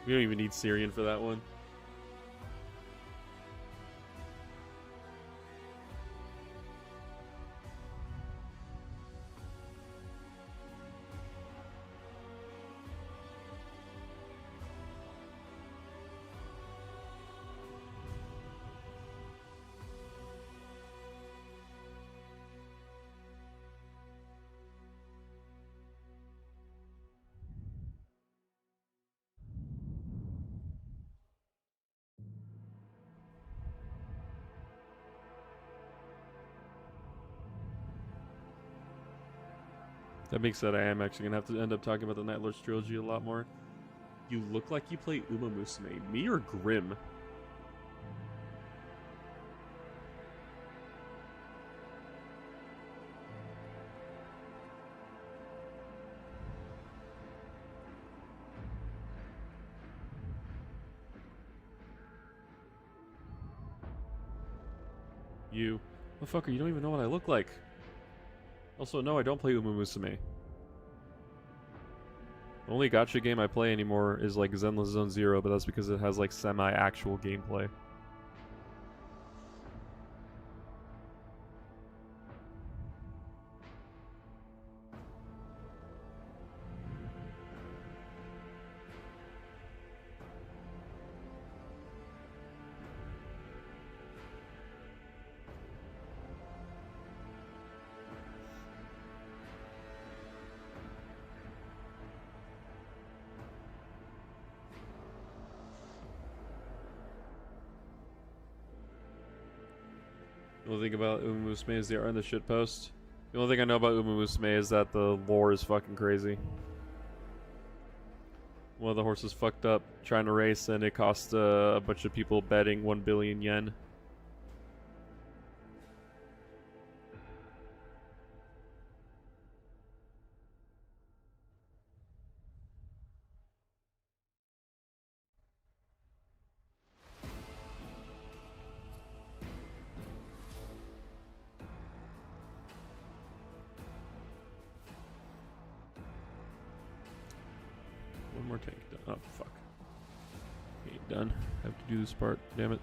We don't even need Syrian for that one. That being said, I am actually gonna have to end up talking about the Night Lords trilogy a lot more. You look like you play Uma Musume. Me or Grim? You. Motherfucker, you don't even know what I look like. Also, no, I don't play Uma Musume. The only gacha game I play anymore is like Zenless Zone Zero, but that's because it has like semi-actual gameplay. The only thing about Uma Musume is they are in the shitpost. The only thing I know about Uma Musume is that the lore is fucking crazy. One of the horses fucked up trying to race, and it cost a bunch of people betting 1 billion yen. One more tank done. Oh, fuck. Ain't done. Have to do this part. Damn it.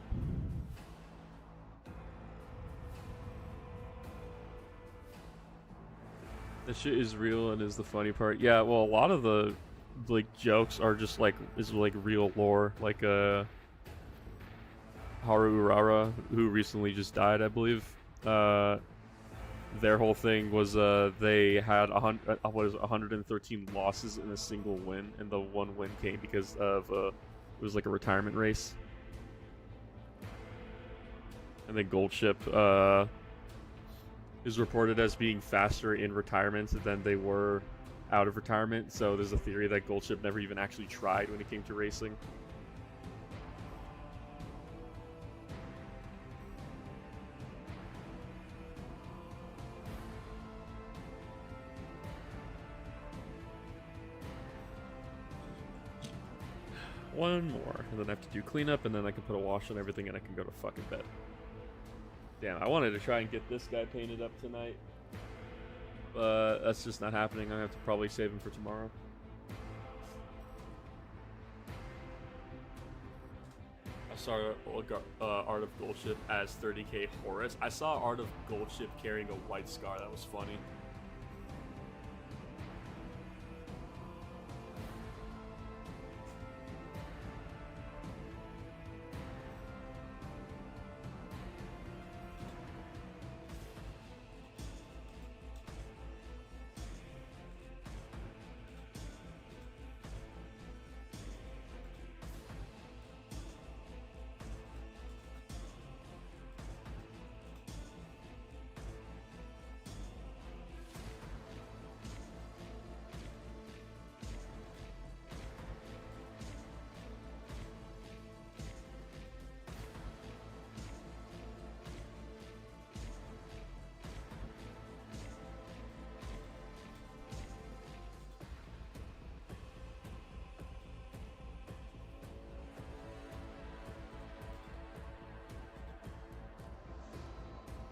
This shit is real and is the funny part. Yeah, well, a lot of the like jokes are just like real lore. Like Haru Urara, who recently just died, I believe. Their whole thing was they had 113 losses in a single win, and the one win came because of it was like a retirement race. And then Gold Ship is reported as being faster in retirement than they were out of retirement. So there's a theory that Gold Ship never even actually tried when it came to racing. One more, and then I have to do cleanup, and then I can put a wash on everything, and I can go to fucking bed. Damn, I wanted to try and get this guy painted up tonight, but that's just not happening. I'm gonna have to probably save him for tomorrow. I saw Art of Goldship as 30k Horus. I saw Art of Goldship carrying a white scar. That was funny.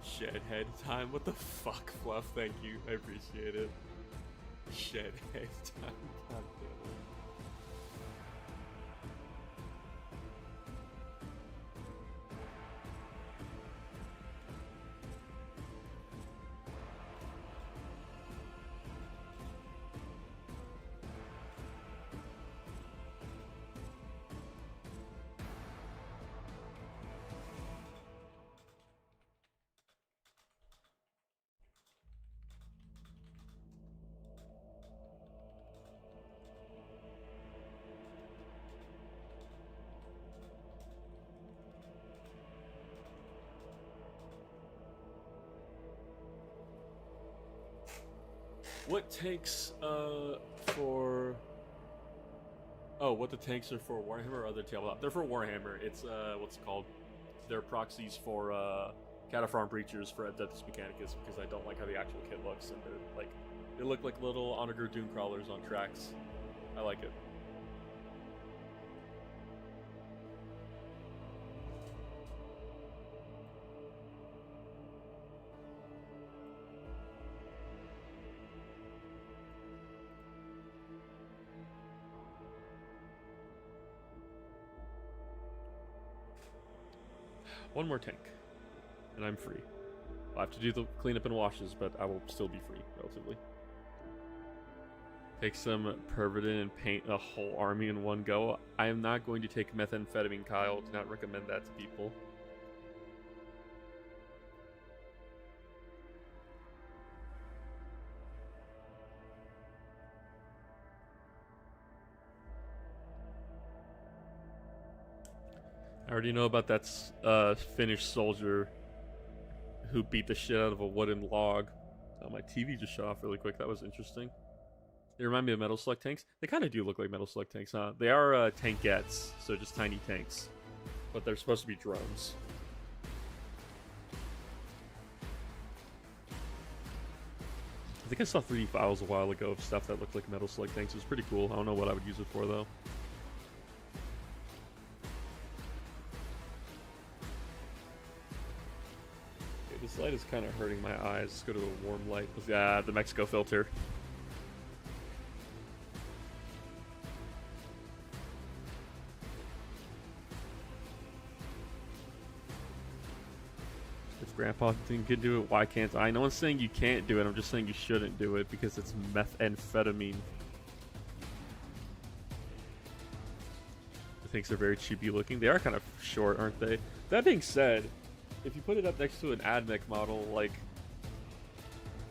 Shedhead time? What the fuck, Fluff? Thank you. I appreciate it. Shedhead time. God damn it. What tanks for... Oh, what the tanks are for Warhammer or other tabletop? They're for Warhammer. It's, what's it called? They're proxies for, Cataphron Breachers for Adeptus Mechanicus, because I don't like how the actual kit looks, and they're, like, they look like little Onager Doom Crawlers on tracks. I like it. One more tank, and I'm free. I'll have to do the cleanup and washes, but I will still be free, relatively. Take some Pervitin and paint a whole army in one go. I am not going to take methamphetamine, Kyle. Do not recommend that to people. I already know about that Finnish soldier who beat the shit out of a wooden log. Oh, my TV just shut off really quick. That was interesting. They remind me of Metal Slug tanks. They kind of do look like Metal Slug tanks, huh? They are tankettes, so just tiny tanks. But they're supposed to be drones. I think I saw 3D files a while ago of stuff that looked like Metal Slug tanks. It was pretty cool. I don't know what I would use it for, though. Okay, this light is kind of hurting my eyes. Let's go to a warm light. The Mexico filter. If Grandpa can do it, why can't I? No one's saying you can't do it. I'm just saying you shouldn't do it because it's methamphetamine. The things are very cheapy looking. They are kind of short, aren't they? That being said, if you put it up next to an AdMech model, like,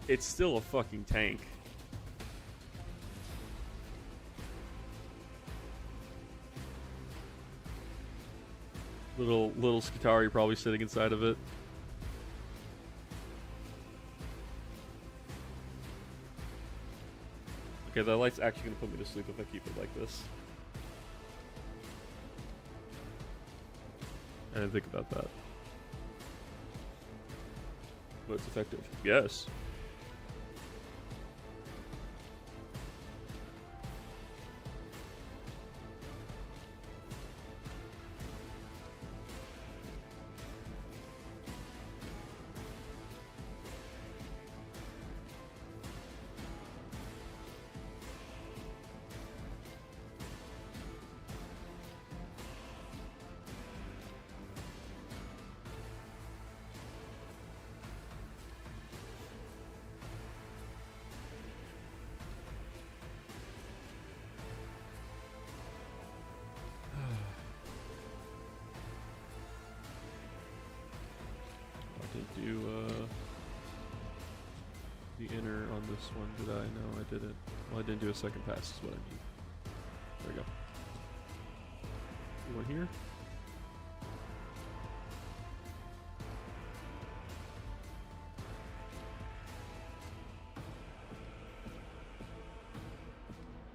it's still a fucking tank. Little Skitari probably sitting inside of it. Okay, the light's actually going to put me to sleep if I keep it like this. I didn't think about that. But it's effective. Yes. Do the inner on this one, did I? No, I didn't. Well, I didn't do a second pass is what I mean. There we go. You want here?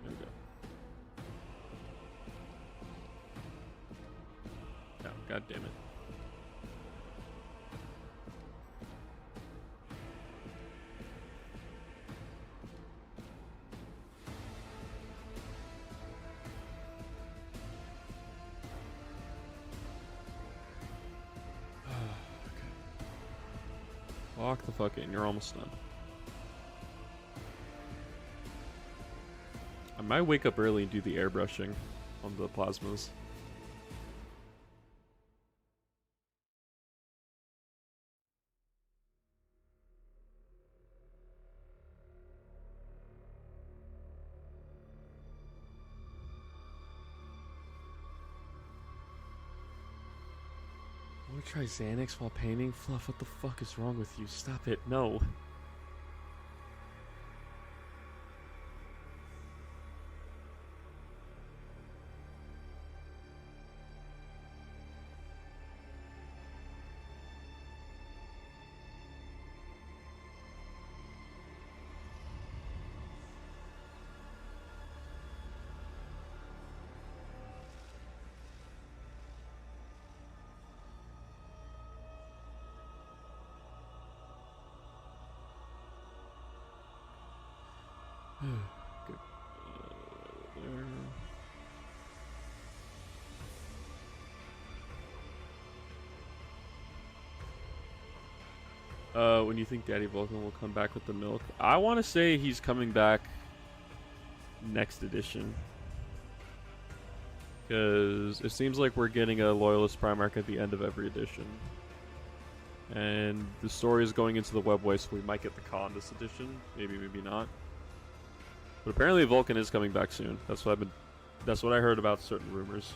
There we go. No, god damn it. Lock the fuck in, you're almost done. I might wake up early and do the airbrushing on the plasmas. Want to try Xanax while painting? Fluff, what the fuck is wrong with you? Stop it. No. Good. When you think Daddy Vulcan will come back with the milk? I want to say he's coming back next edition. Because it seems like we're getting a Loyalist Primarch at the end of every edition. And the story is going into the webway, so we might get the Khan this edition. Maybe, maybe not. But apparently Vulcan is coming back soon. That's what I heard about certain rumors.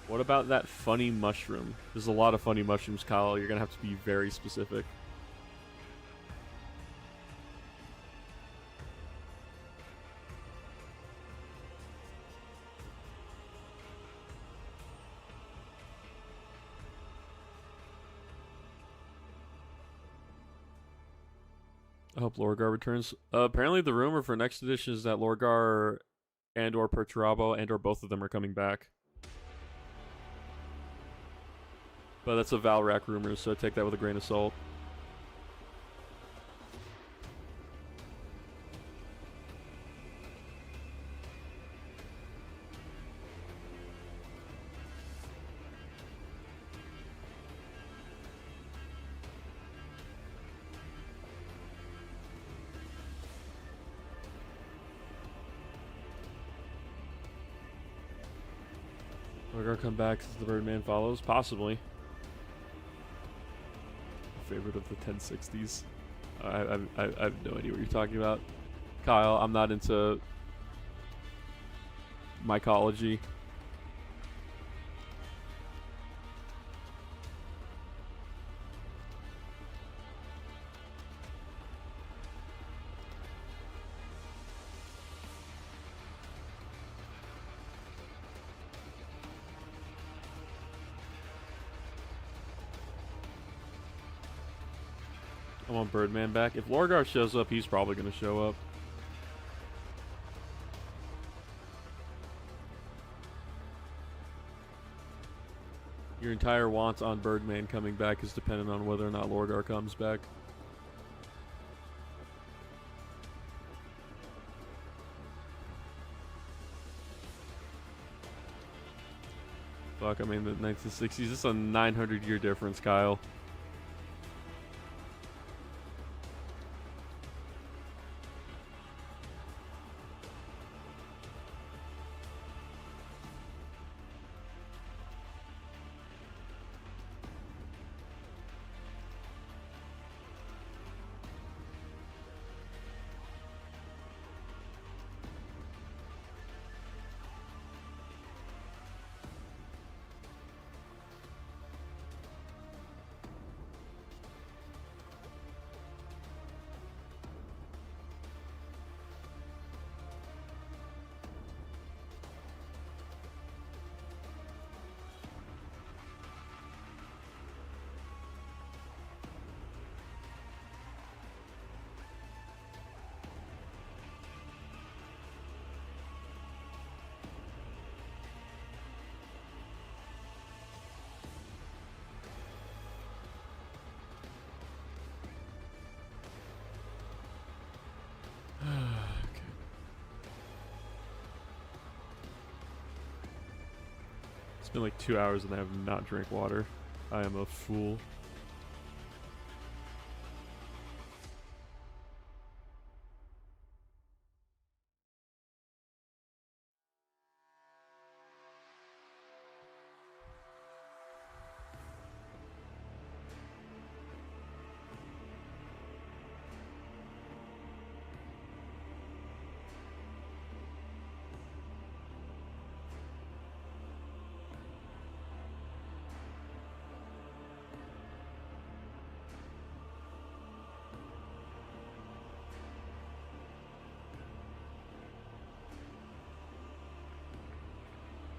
What about that funny mushroom? There's a lot of funny mushrooms, Kyle. You're gonna have to be very specific. I hope Lorgar returns. Apparently, the rumor for next edition is that Lorgar and or Perturabo and or both of them are coming back. But that's a Valrak rumor, so take that with a grain of salt. Lorgar come back since the Birdman follows? Possibly. Favorite of the 1060s. I have no idea what you're talking about. Kyle, I'm not into mycology. I want Birdman back. If Lorgar shows up, he's probably going to show up. Your entire want on Birdman coming back is dependent on whether or not Lorgar comes back. Fuck, I mean, the 1960s, this is a 900-year difference, Kyle. It's been like 2 hours and I have not drank water. I am a fool.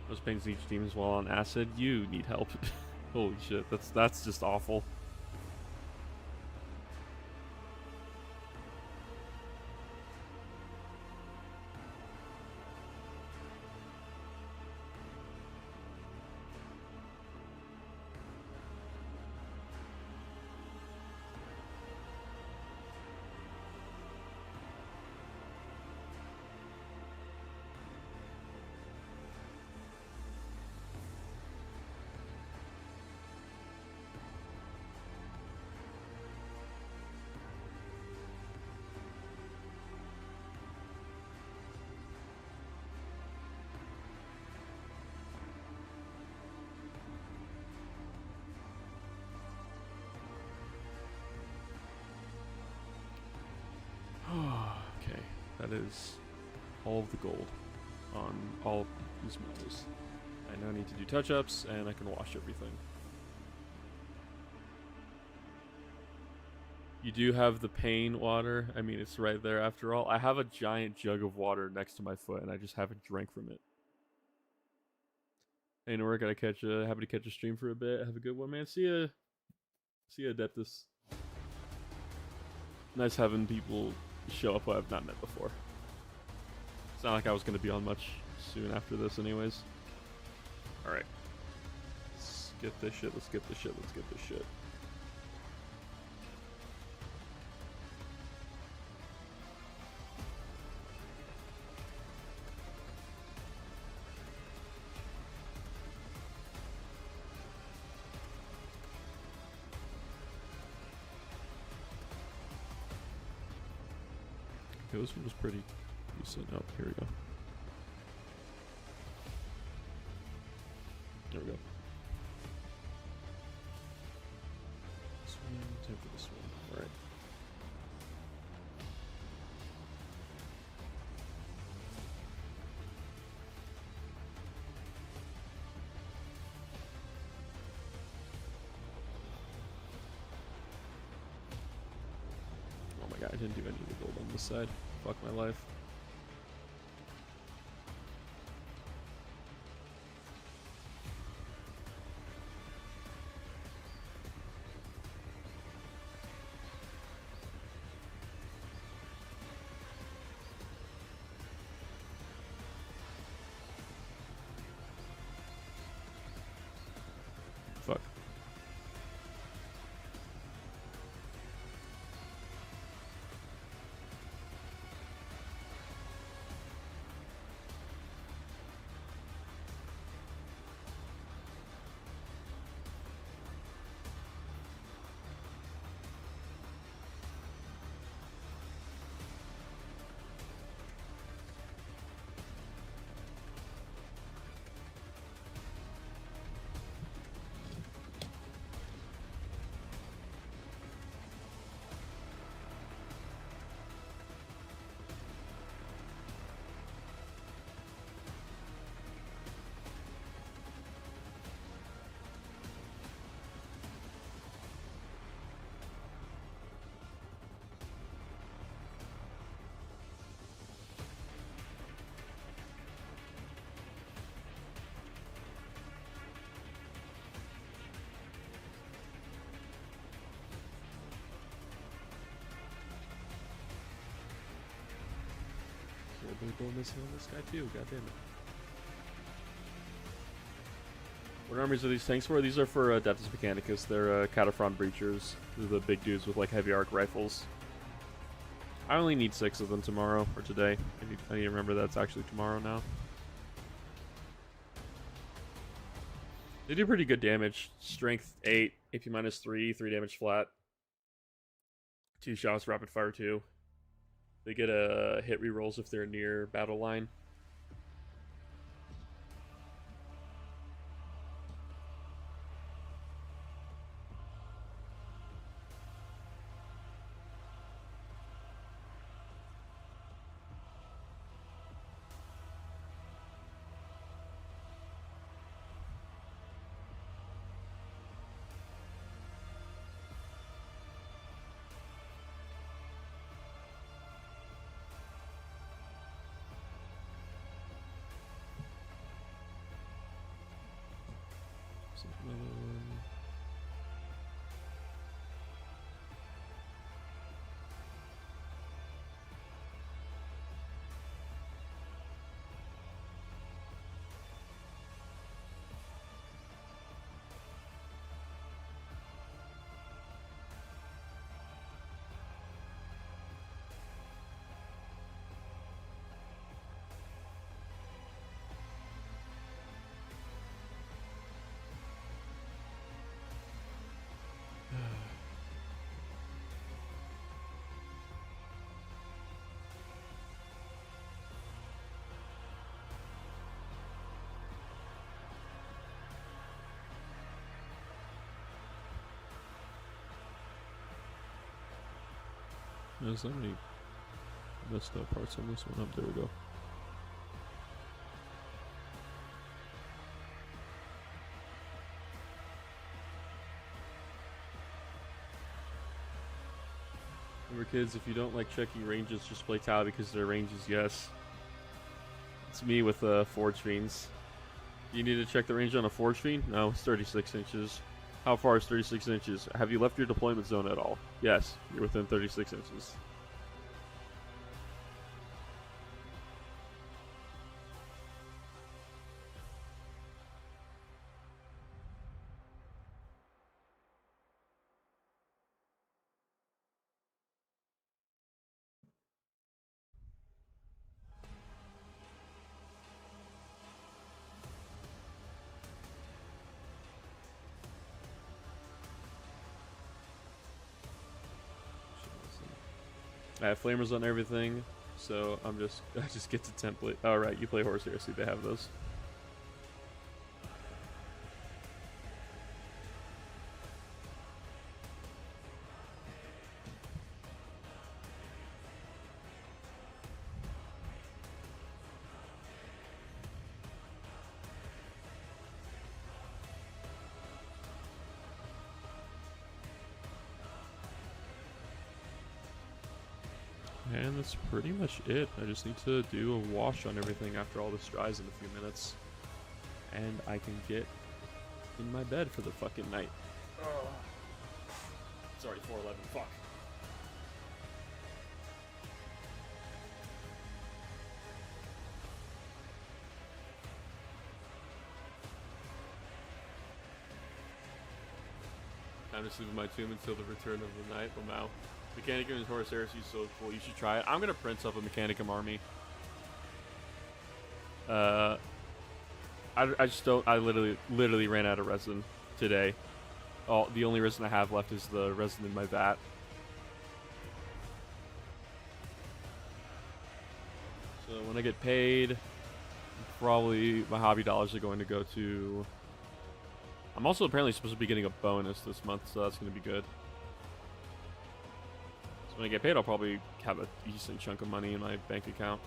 Those pains each demons while on acid. You need help. Holy shit, that's just awful. Okay, that is all of the gold on all of these metals. I now need to do touch-ups, and I can wash everything. You do have the pain water. I mean, it's right there after all. I have a giant jug of water next to my foot, and I just haven't drank from it. Ain't work. Happy to catch a stream for a bit. Have a good one, man. See ya, Adeptus. nice having people show up who I've not met before. It's not like I was gonna be on much soon after this, anyways. All right, let's get this shit. Let's get this shit. Let's get this shit. Okay, this one was pretty decent. Oh, here we go. There we go. This one, time for this one. Alright. Oh my god, I didn't do any of the gold on this side. Fuck my life. Fuck. We're going missing on this guy too, god damn it. What armies are these tanks for? These are for Adeptus Mechanicus. They're Cataphren Breachers. They're the big dudes with like heavy arc rifles. I only need 6 of them tomorrow, or today. I need to remember that's actually tomorrow now. They do pretty good damage. Strength 8, AP -3, 3 damage flat. 2 shots, rapid fire 2. They get a hit rerolls if they're near battle line. There's so many messed up parts on this one. There we go. Remember kids, if you don't like checking ranges, just play Tau because their range is yes. It's me with Forge Fiends. You need to check the range on a Forge Fiend? No, it's 36 inches. How far is 36 inches? Have you left your deployment zone at all? Yes, you're within 36 inches. I have flamers on everything, so I just get the template. All right, you play horse heresy. They have those. And that's pretty much it. I just need to do a wash on everything after all this dries in a few minutes. And I can get in my bed for the fucking night. Oh. Sorry, 411. Fuck. Time to sleep in my tomb until the return of the night. Wow. Mechanicum and Horus Heresy is so cool. You should try it. I'm gonna print up a Mechanicum army. I just don't. I literally ran out of resin today. The only resin I have left is the resin in my vat. So when I get paid, probably my hobby dollars are going to go to. I'm also apparently supposed to be getting a bonus this month, so that's going to be good. When I get paid, I'll probably have a decent chunk of money in my bank account.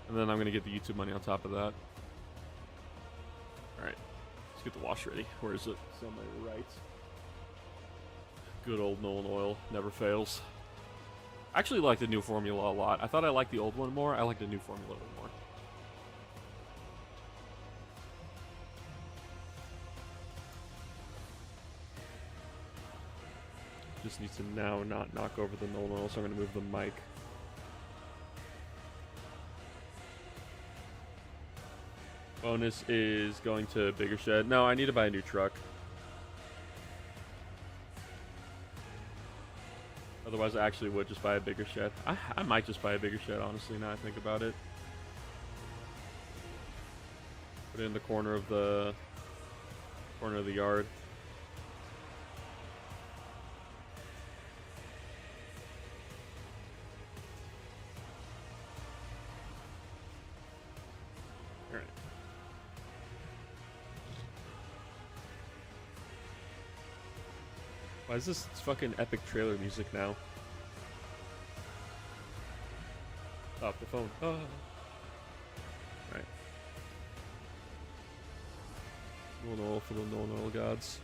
And then I'm going to get the YouTube money on top of that. Alright. Let's get the wash ready. Where is it? It's on my right. Good old Nolan oil. Never fails. I actually like the new formula a lot. I thought I liked the old one more. I like the new formula a little more. Just need to now not knock over the Nolan oil, so I'm going to move the mic. Bonus is going to bigger shed. No, I need to buy a new truck. Otherwise, I actually would just buy a bigger shed. I might just buy a bigger shed, honestly, now I think about it. Put it in the corner of the yard. Why is this fucking epic trailer music now? Off the phone. Oh. Alright. No oil for the no-oil gods.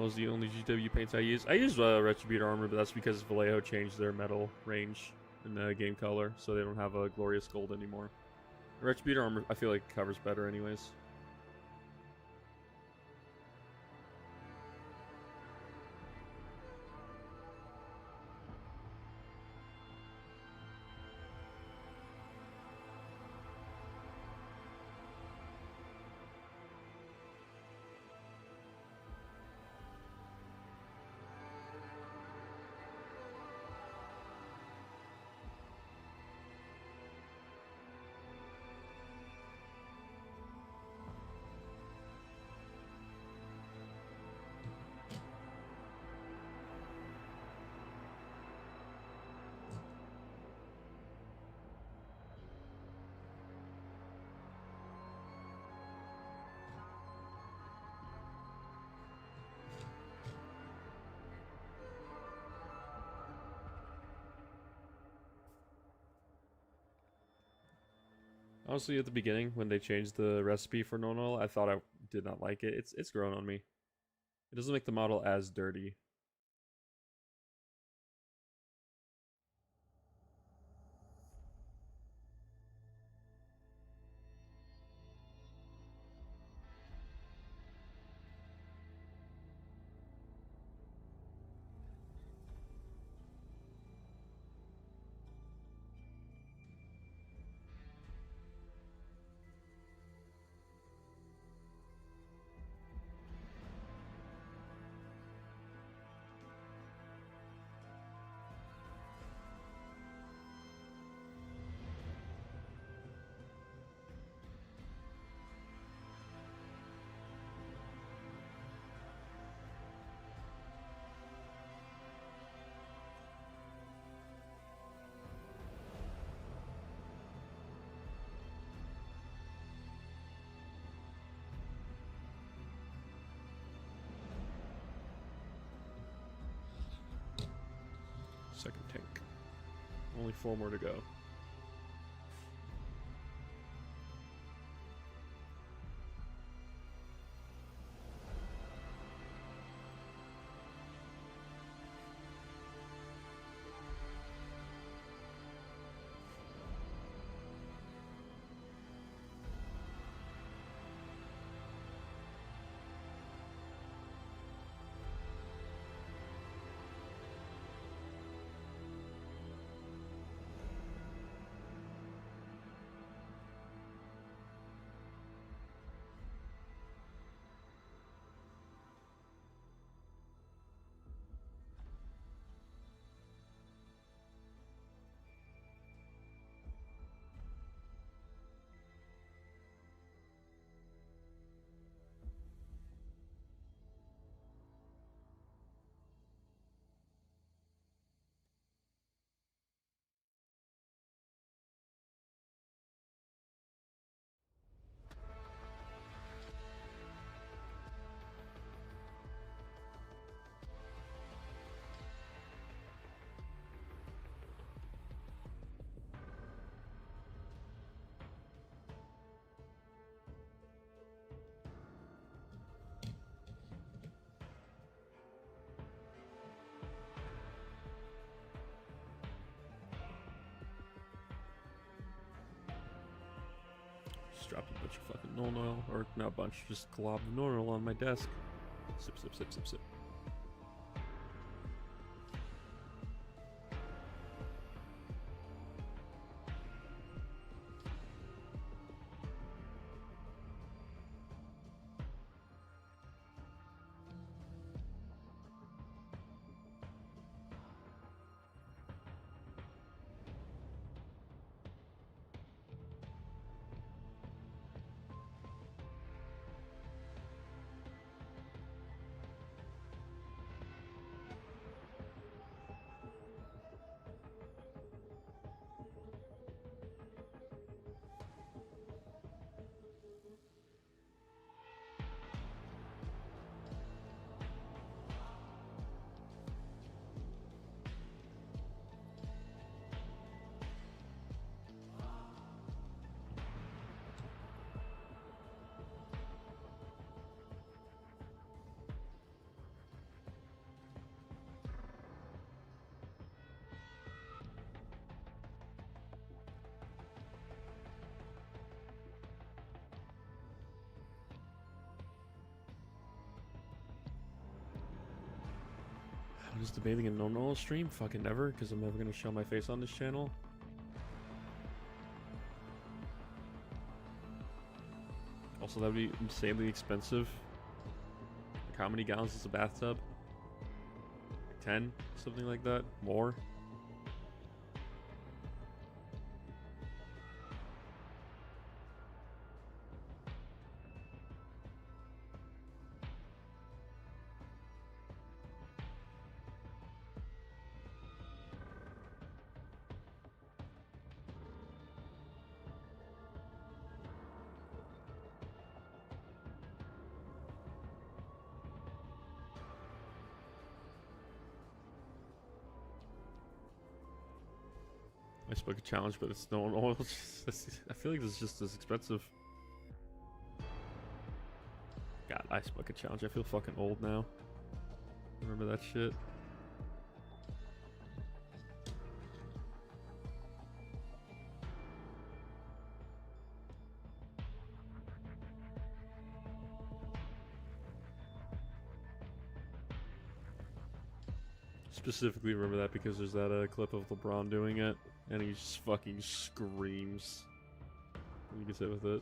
Is the only GW paints I use. I use Retributor armor, but that's because Vallejo changed their metal range in the game color, so they don't have a glorious gold anymore. Retributor armor, I feel like covers better anyways. Honestly, at the beginning when they changed the recipe for normal, I thought I did not like it. It's grown on me. It doesn't make the model as dirty. Second tank. Only 4 more to go. Just dropped a bunch of fucking normal oil, or not a bunch, just glob of normal on my desk. Sip, sip, sip, sip, sip. I'm just debating a normal stream? Fucking never, because I'm never gonna show my face on this channel. Also, that would be insanely expensive. Like, how many gallons is a bathtub? Like 10? Something like that? More? Ice bucket challenge, but it's no oil. I feel like this is just as expensive. God, ice bucket challenge. I feel fucking old now. Remember that shit? Specifically remember that because there's that clip of LeBron doing it, and he just fucking screams when he gets hit with it.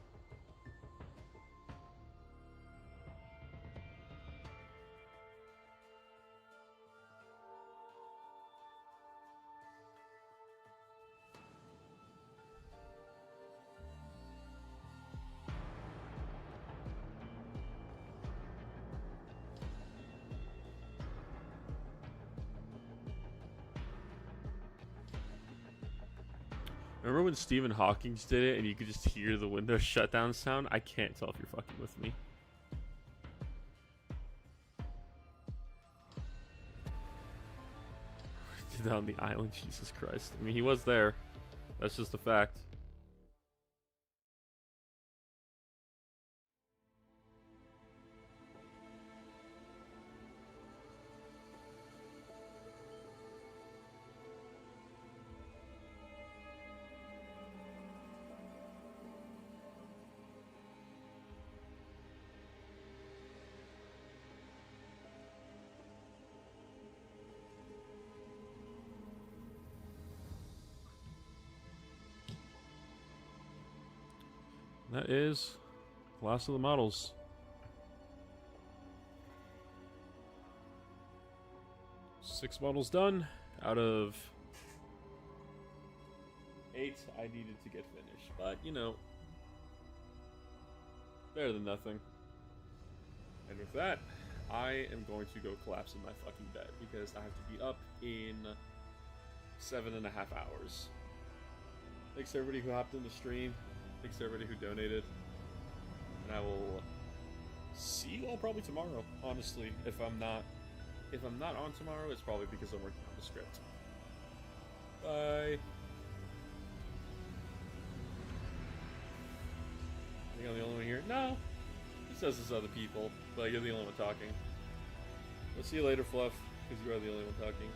Remember when Stephen Hawking did it and you could just hear the Windows shutdown sound? I can't tell if you're fucking with me. Did that on the island? Jesus Christ. I mean, he was there. That's just a fact. That is last of the models. Six models done out of 8 I needed to get finished. But, you know, better than nothing. And with that, I am going to go collapse in my fucking bed because I have to be up in 7.5 hours. Thanks to everybody who hopped in the stream. Thanks to everybody who donated. And I will see you all probably tomorrow, honestly. If I'm not on tomorrow, it's probably because I'm working on the script. Bye. I think I'm the only one here. No. It says there's other people, but you're the only one talking. We'll see you later, Fluff, because you are the only one talking.